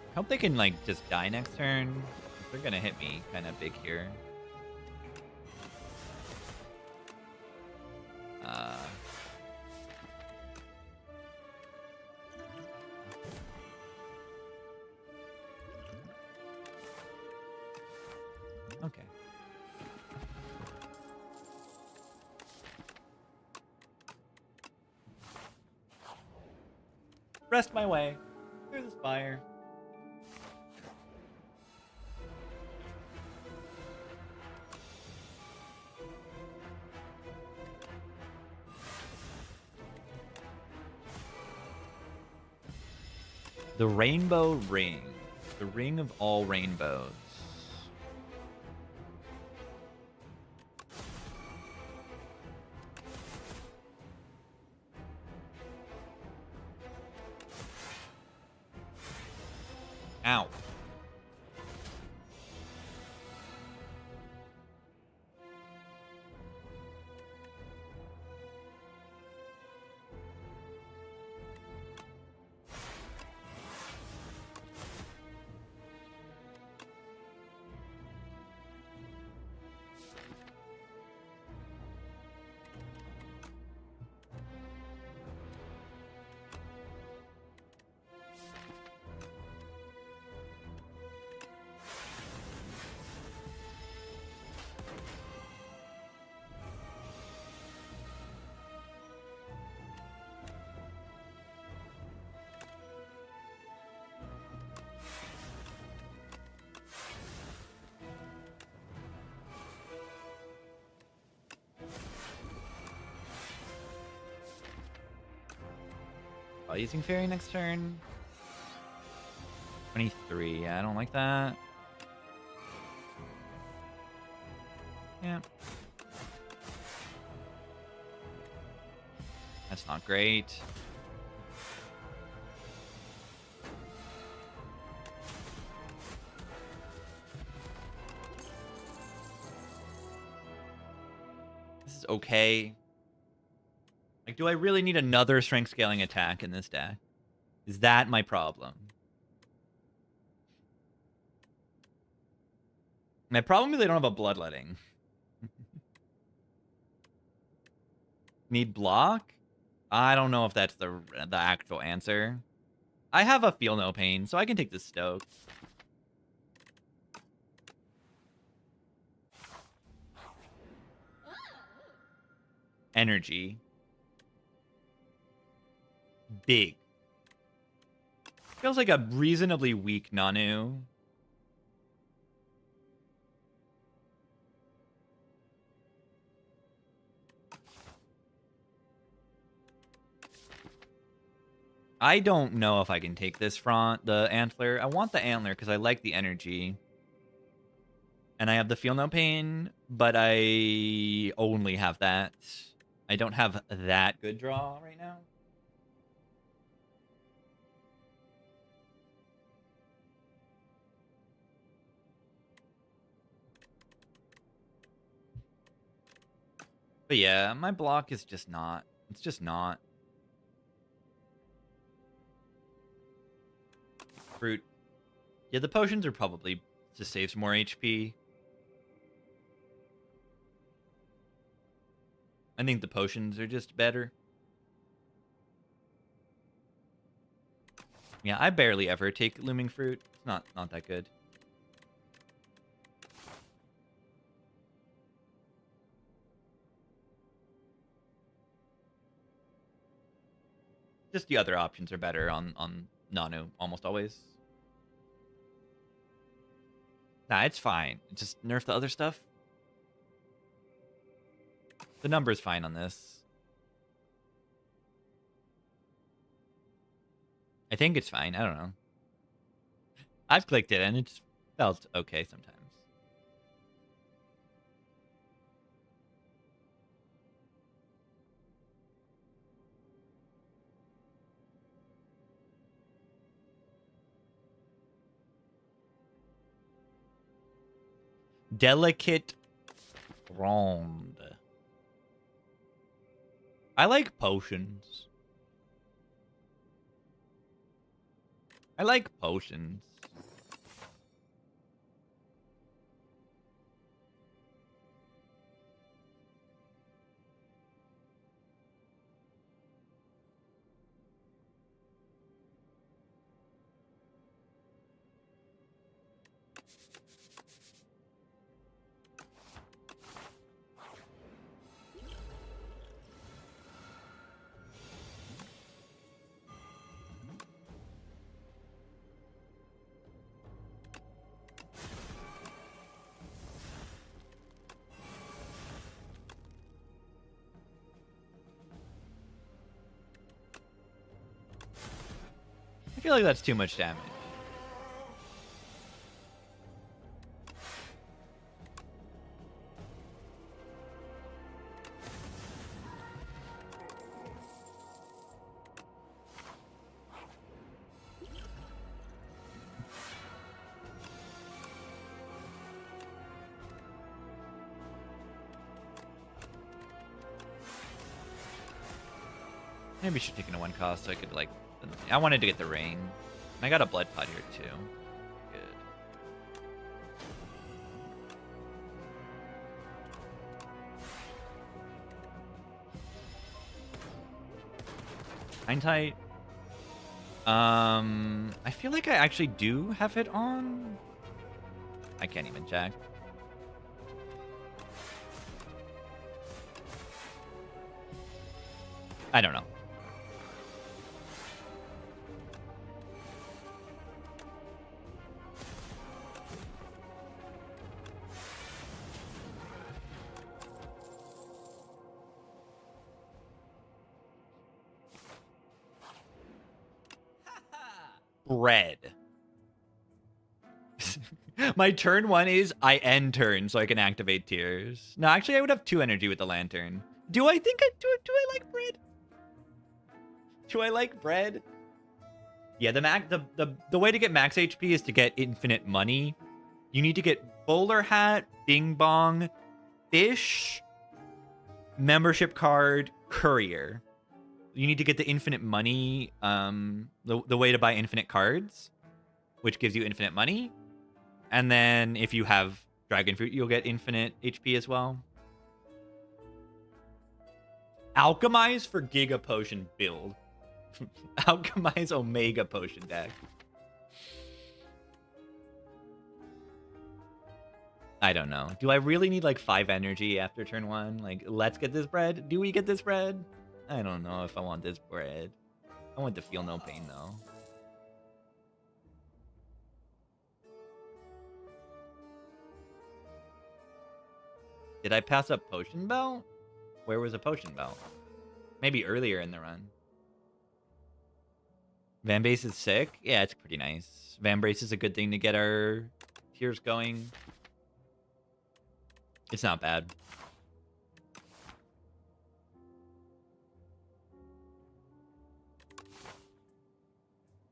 I hope they can, like, just die next turn. They're gonna hit me kind of big here. Okay. Rest my way through the spire. The Rainbow Ring. The ring of all rainbows. Ow. Using fairy next turn. 23. Yeah, I don't like that. Yeah. That's not great. This is okay. Like, do I really need another strength scaling attack in this deck? Is that my problem? My problem is I don't have a bloodletting. Need block? I don't know if that's the actual answer. I have a feel no pain, so I can take the stoke. Energy. Big. Feels like a reasonably weak Nanu. I don't know if I can take this the antler. I want the antler because I like the energy. And I have the feel no pain, but I only have that. I don't have that good draw right now. But yeah, my block is just not. It's just not. Fruit. Yeah, the potions are probably to save some more HP. I think the potions are just better. Yeah, I barely ever take Looming Fruit. It's not that good. Just the other options are better on Nanu almost always. Nah, it's fine. Just nerf the other stuff. The number's fine on this. I think it's fine. I don't know. I've clicked it and it's felt okay sometimes. Delicate Ronde. I like potions. I like potions. I feel like that's too much damage. Maybe I should take in a 1 cost so I could, like... I wanted to get the rain. And I got a blood pot here, too. Good. Hang tight. I feel like I actually do have it on. I can't even check. I don't know. Bread. My turn 1 is I end turn so I can activate tears. No, actually I would have 2 energy with the lantern. Do I think do I like bread? Do I like bread? Yeah, the way to get max HP is to get infinite money. You need to get bowler hat, bing bong, fish, membership card, courier. You need to get the infinite money, the way to buy infinite cards, which gives you infinite money. And then if you have dragon fruit, you'll get infinite HP as well. Alchemize for Giga Potion build. Alchemize Omega Potion deck. I don't know. Do I really need like 5 energy after turn 1? Like, let's get this bread. Do we get this bread? I don't know if I want this bread. I want to feel no pain, though. Did I pass up Potion Belt? Where was a Potion Belt? Maybe earlier in the run. Vambrace is sick? Yeah, it's pretty nice. Vambrace is a good thing to get our tears going. It's not bad.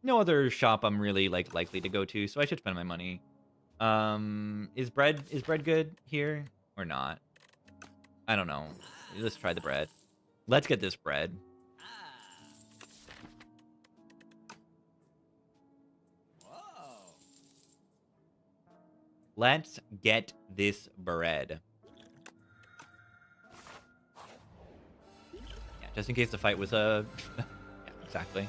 No other shop I'm really likely to go to, so I should spend my money. Is bread good here or not? I don't know. Let's try the bread. Let's get this bread. Let's get this bread. Yeah, just in case the fight was a... yeah, exactly.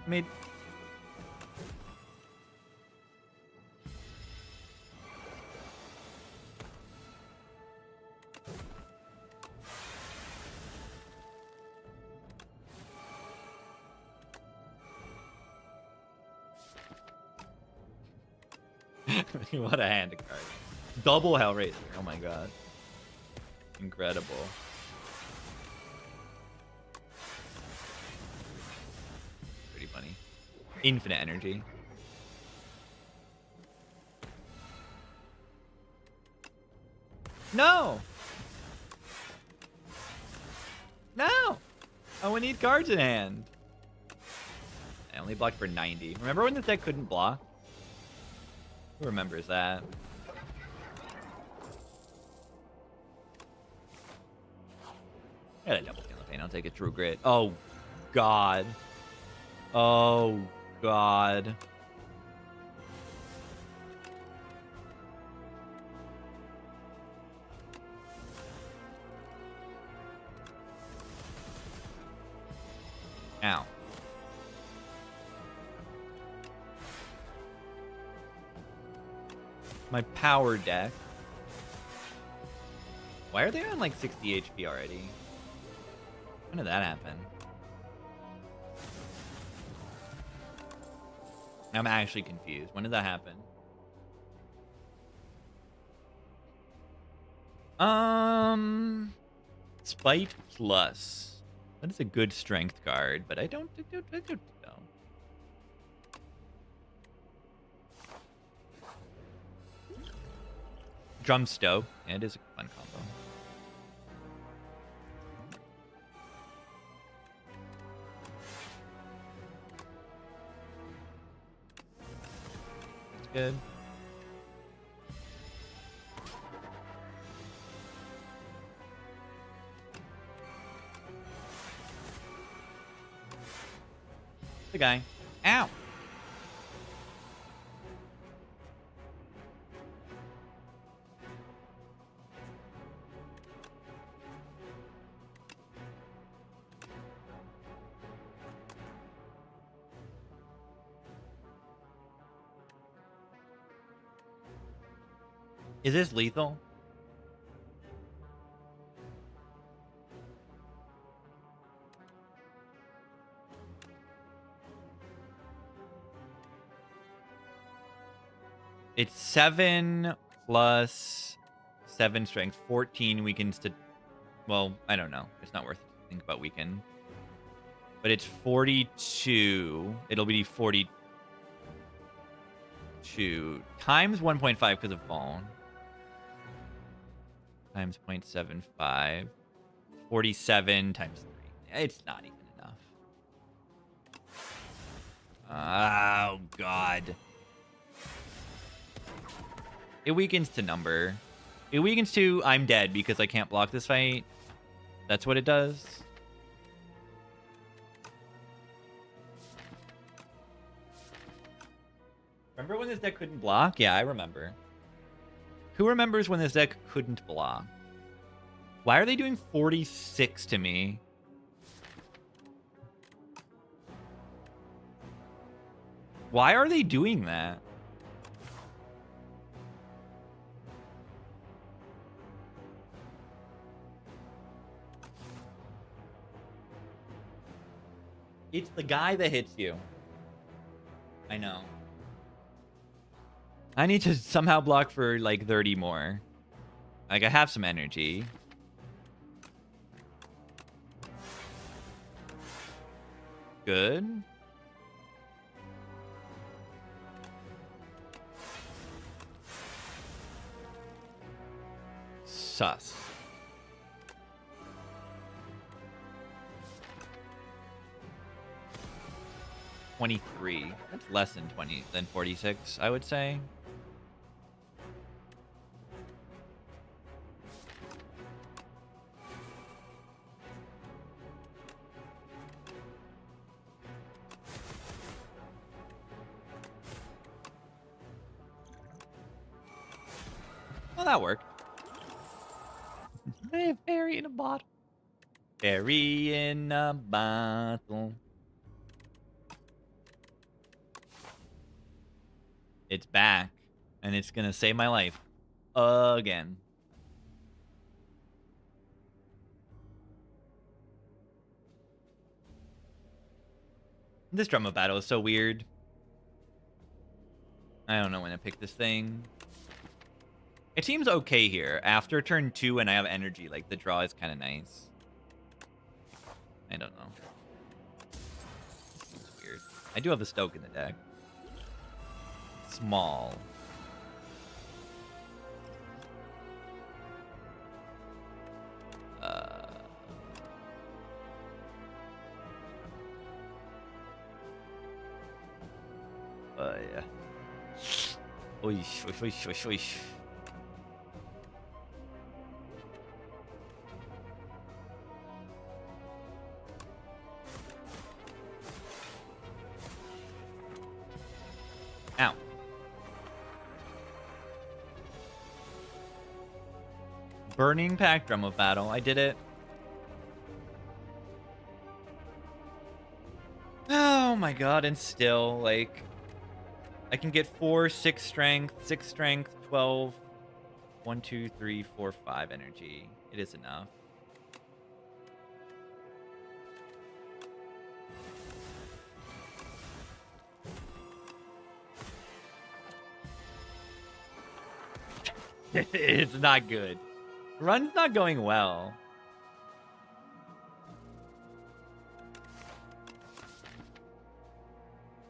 Made... what a hand card. Double Hellraiser. Oh my god. Incredible. Pretty funny. Infinite energy. No! No! Oh, we need cards in hand. I only blocked for 90. Remember when this deck couldn't block? Who remembers that? I got a double Feel the Pain. I'll take a True Grit. Oh, God. Oh, God. Ow. My power deck. Why are they on like 60 HP already? When did that happen? I'm actually confused. When did that happen? Spite Plus. That is a good strength card, but I don't know. Drum Stoke. Yeah, it is a fun combo. That's good. The guy. Ow! Is this lethal? It's 7 plus 7 strength, 14 weakens to... Well, I don't know. It's not worth it to think about weaken. But it's 42. It'll be 42 times 1.5 because of bone. Times 0.75. 47 times 3. It's not even enough. Oh, God. It weakens to number. It weakens to I'm dead because I can't block this fight. That's what it does. Remember when this deck couldn't block? Yeah, I remember. Who remembers when this deck couldn't block? Why are they doing 46 to me? Why are they doing that? It's the guy that hits you. I know. I need to somehow block for like 30 more. Like, I have some energy. Good. sus. $23. That's less than 46, I would say. Well, that worked. Fairy in a bottle. Fairy in a bottle. It's back, and it's gonna save my life again. This drama battle is so weird. I don't know when to pick this thing. It seems okay here. After turn 2 and I have energy, like, the draw is kind of nice. I don't know. Seems weird. I do have a Stoke in the deck. Small. Yeah. Oish, oish, oish, oish, oish. Ow. Burning Pack Drum of Battle. I did it. Oh my god, and still, like, I can get 4, 6 strength, 6 strength, 12, 1, 2, 3, 4, 5 energy. It is enough. It's not good. Run's not going well.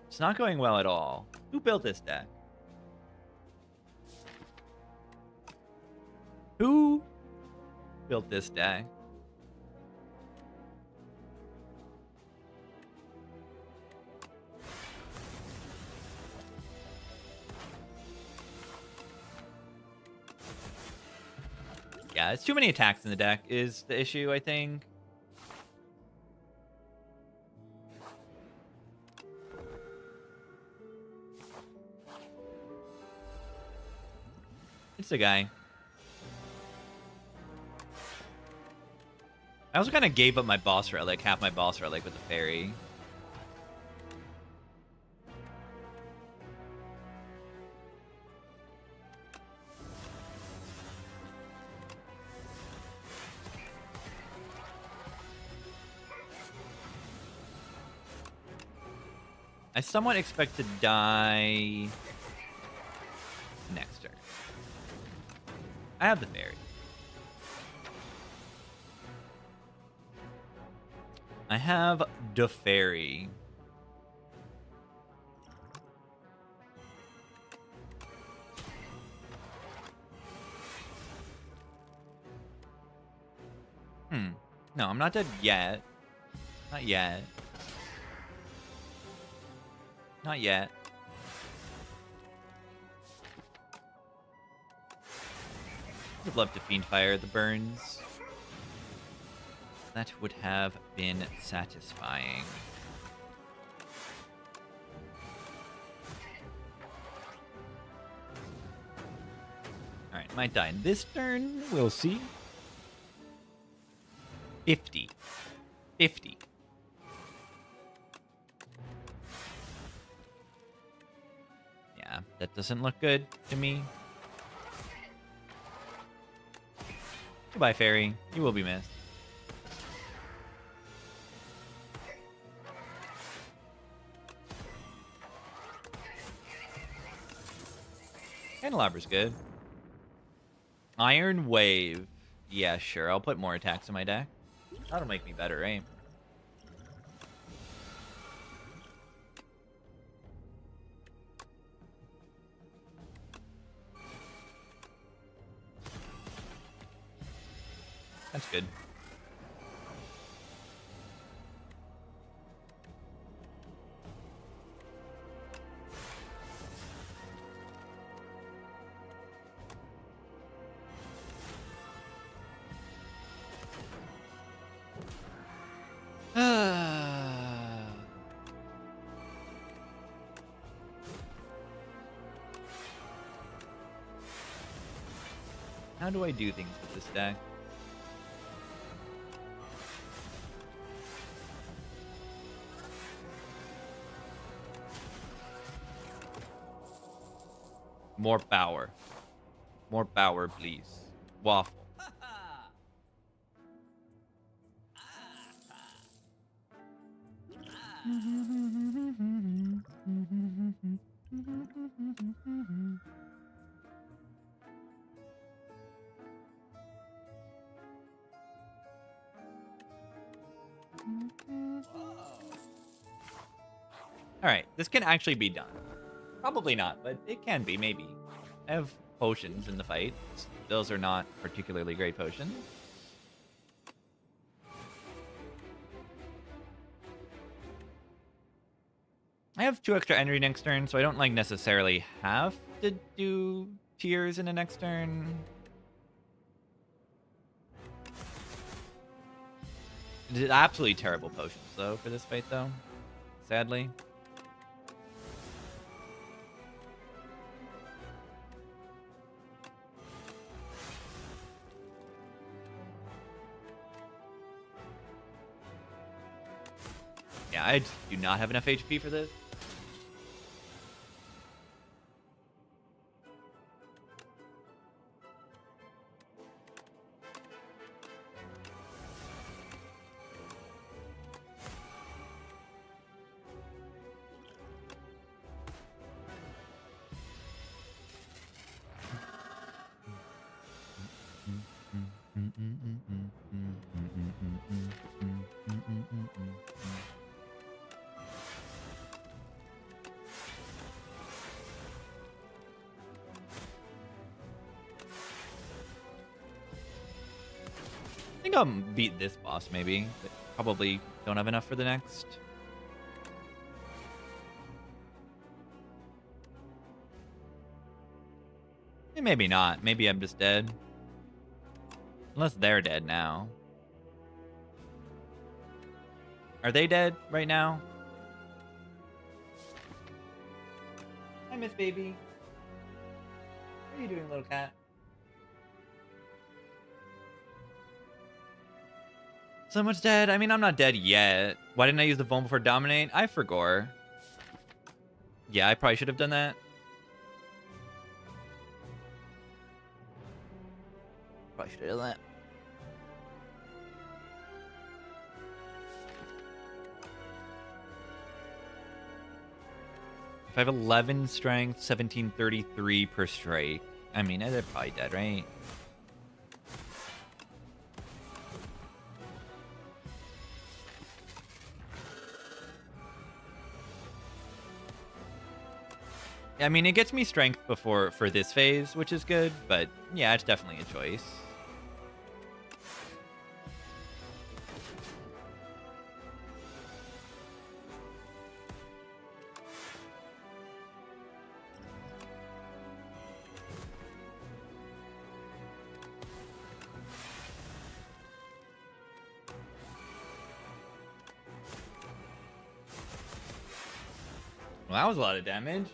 It's not going well at all. Who built this deck? Who built this deck? Yeah, it's too many attacks in the deck is the issue, I think. It's the guy. I also kind of gave up my boss relic, half my boss relic with the fairy. I somewhat expect to die next turn. I have the fairy. I have the fairy. No, I'm not dead yet. Not yet. Not yet. Would love to Fiend Fire the burns. That would have been satisfying. Alright, might die in this turn. We'll see. 50. 50. Yeah, that doesn't look good to me. Goodbye, fairy. You will be missed. Candelabra's good. Iron Wave. Yeah, sure. I'll put more attacks in my deck. That'll make me better, right? That's good. How do I do things with this deck? More power. More power, please. Waffle. Alright, this can actually be done. Probably not, but it can be, maybe. I have potions in the fight. Those are not particularly great potions. I have 2 extra energy next turn, so I don't like necessarily have to do tears in the next turn. It's absolutely terrible potions, though, for this fight, though. Sadly. Yeah, I do not have enough HP for this. I think I'll beat this boss, maybe. But probably don't have enough for the next. Maybe not. Maybe I'm just dead. Unless they're dead now. Are they dead right now? Hi, Miss Baby. What are you doing, little cat? Someone's dead. I mean, I'm not dead yet. Why didn't I use the Vuln before Dominate? I forgot. Yeah, I probably should have done that. Probably should have done that. If I have 11 strength, 1733 per strike. I mean, they're probably dead, right? I mean, it gets me strength before for this phase, which is good, but yeah, it's definitely a choice. Well, that was a lot of damage.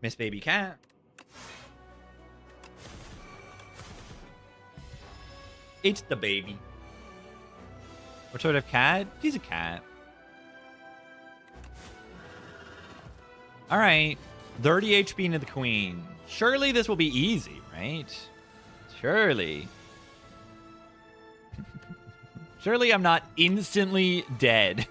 Miss Baby Cat. It's the baby. What sort of cat? She's a cat. All right. 30 HP into the queen. Surely this will be easy, right? Surely. Surely I'm not instantly dead.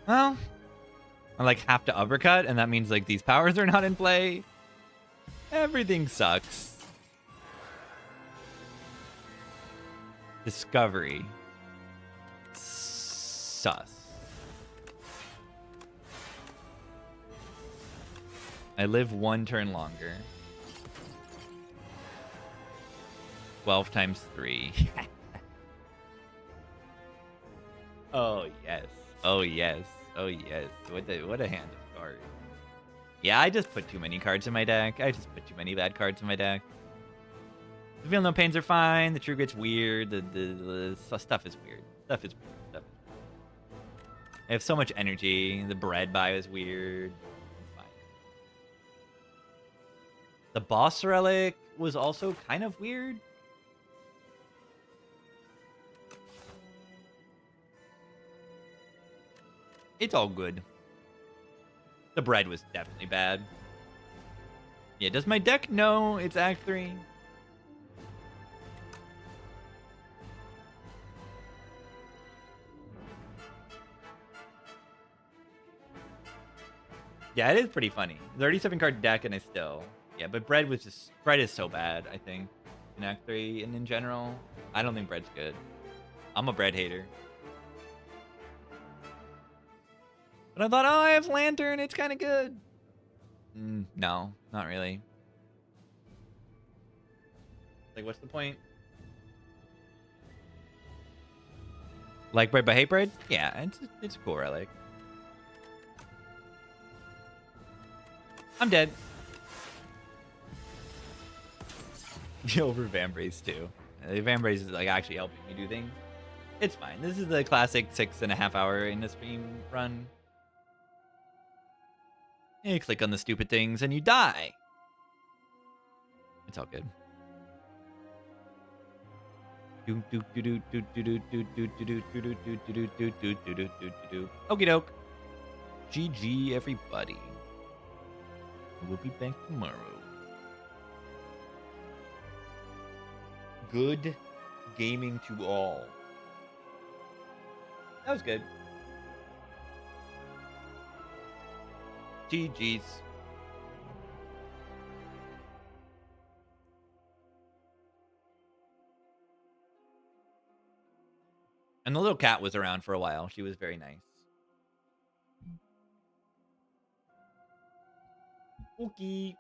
Well, I like have to uppercut, and that means like these powers are not in play. Everything sucks. Discovery. Sus. I live 1 turn longer. 12 times 3. Oh, yes. Oh, yes. Oh, yes. What a hand of cards. Yeah, I just put too many cards in my deck. I just put too many bad cards in my deck. The Feel No Pains are fine. The True Grit's weird. The stuff is weird. Stuff is weird. I have so much energy. The bread buy is weird. It's fine. The boss relic was also kind of weird. It's all good. The bread was definitely bad. Yeah, does my deck know it's Act 3? Yeah, it is pretty funny. 37 card deck and I still... Yeah, but bread is so bad, I think. In Act 3 and in general. I don't think bread's good. I'm a bread hater. But I thought, oh, I have Lantern. It's kind of good. No, not really. Like, what's the point? Like bread but hate bread? Yeah, it's a cool relic. I'm dead. Over Vambrace too. Vambrace is like actually helping me do things. It's fine. This is the classic 6.5 hour in the stream run. You click on the stupid things and you die. It's all good. Okie doke. GG everybody. We'll be back tomorrow. Good gaming to all. That was good. GG's. And the little cat was around for a while. She was very nice. Okay.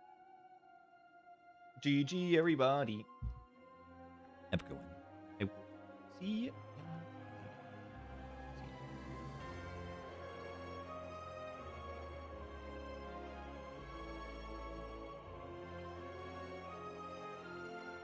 GG, everybody. Have a good one. I will see you.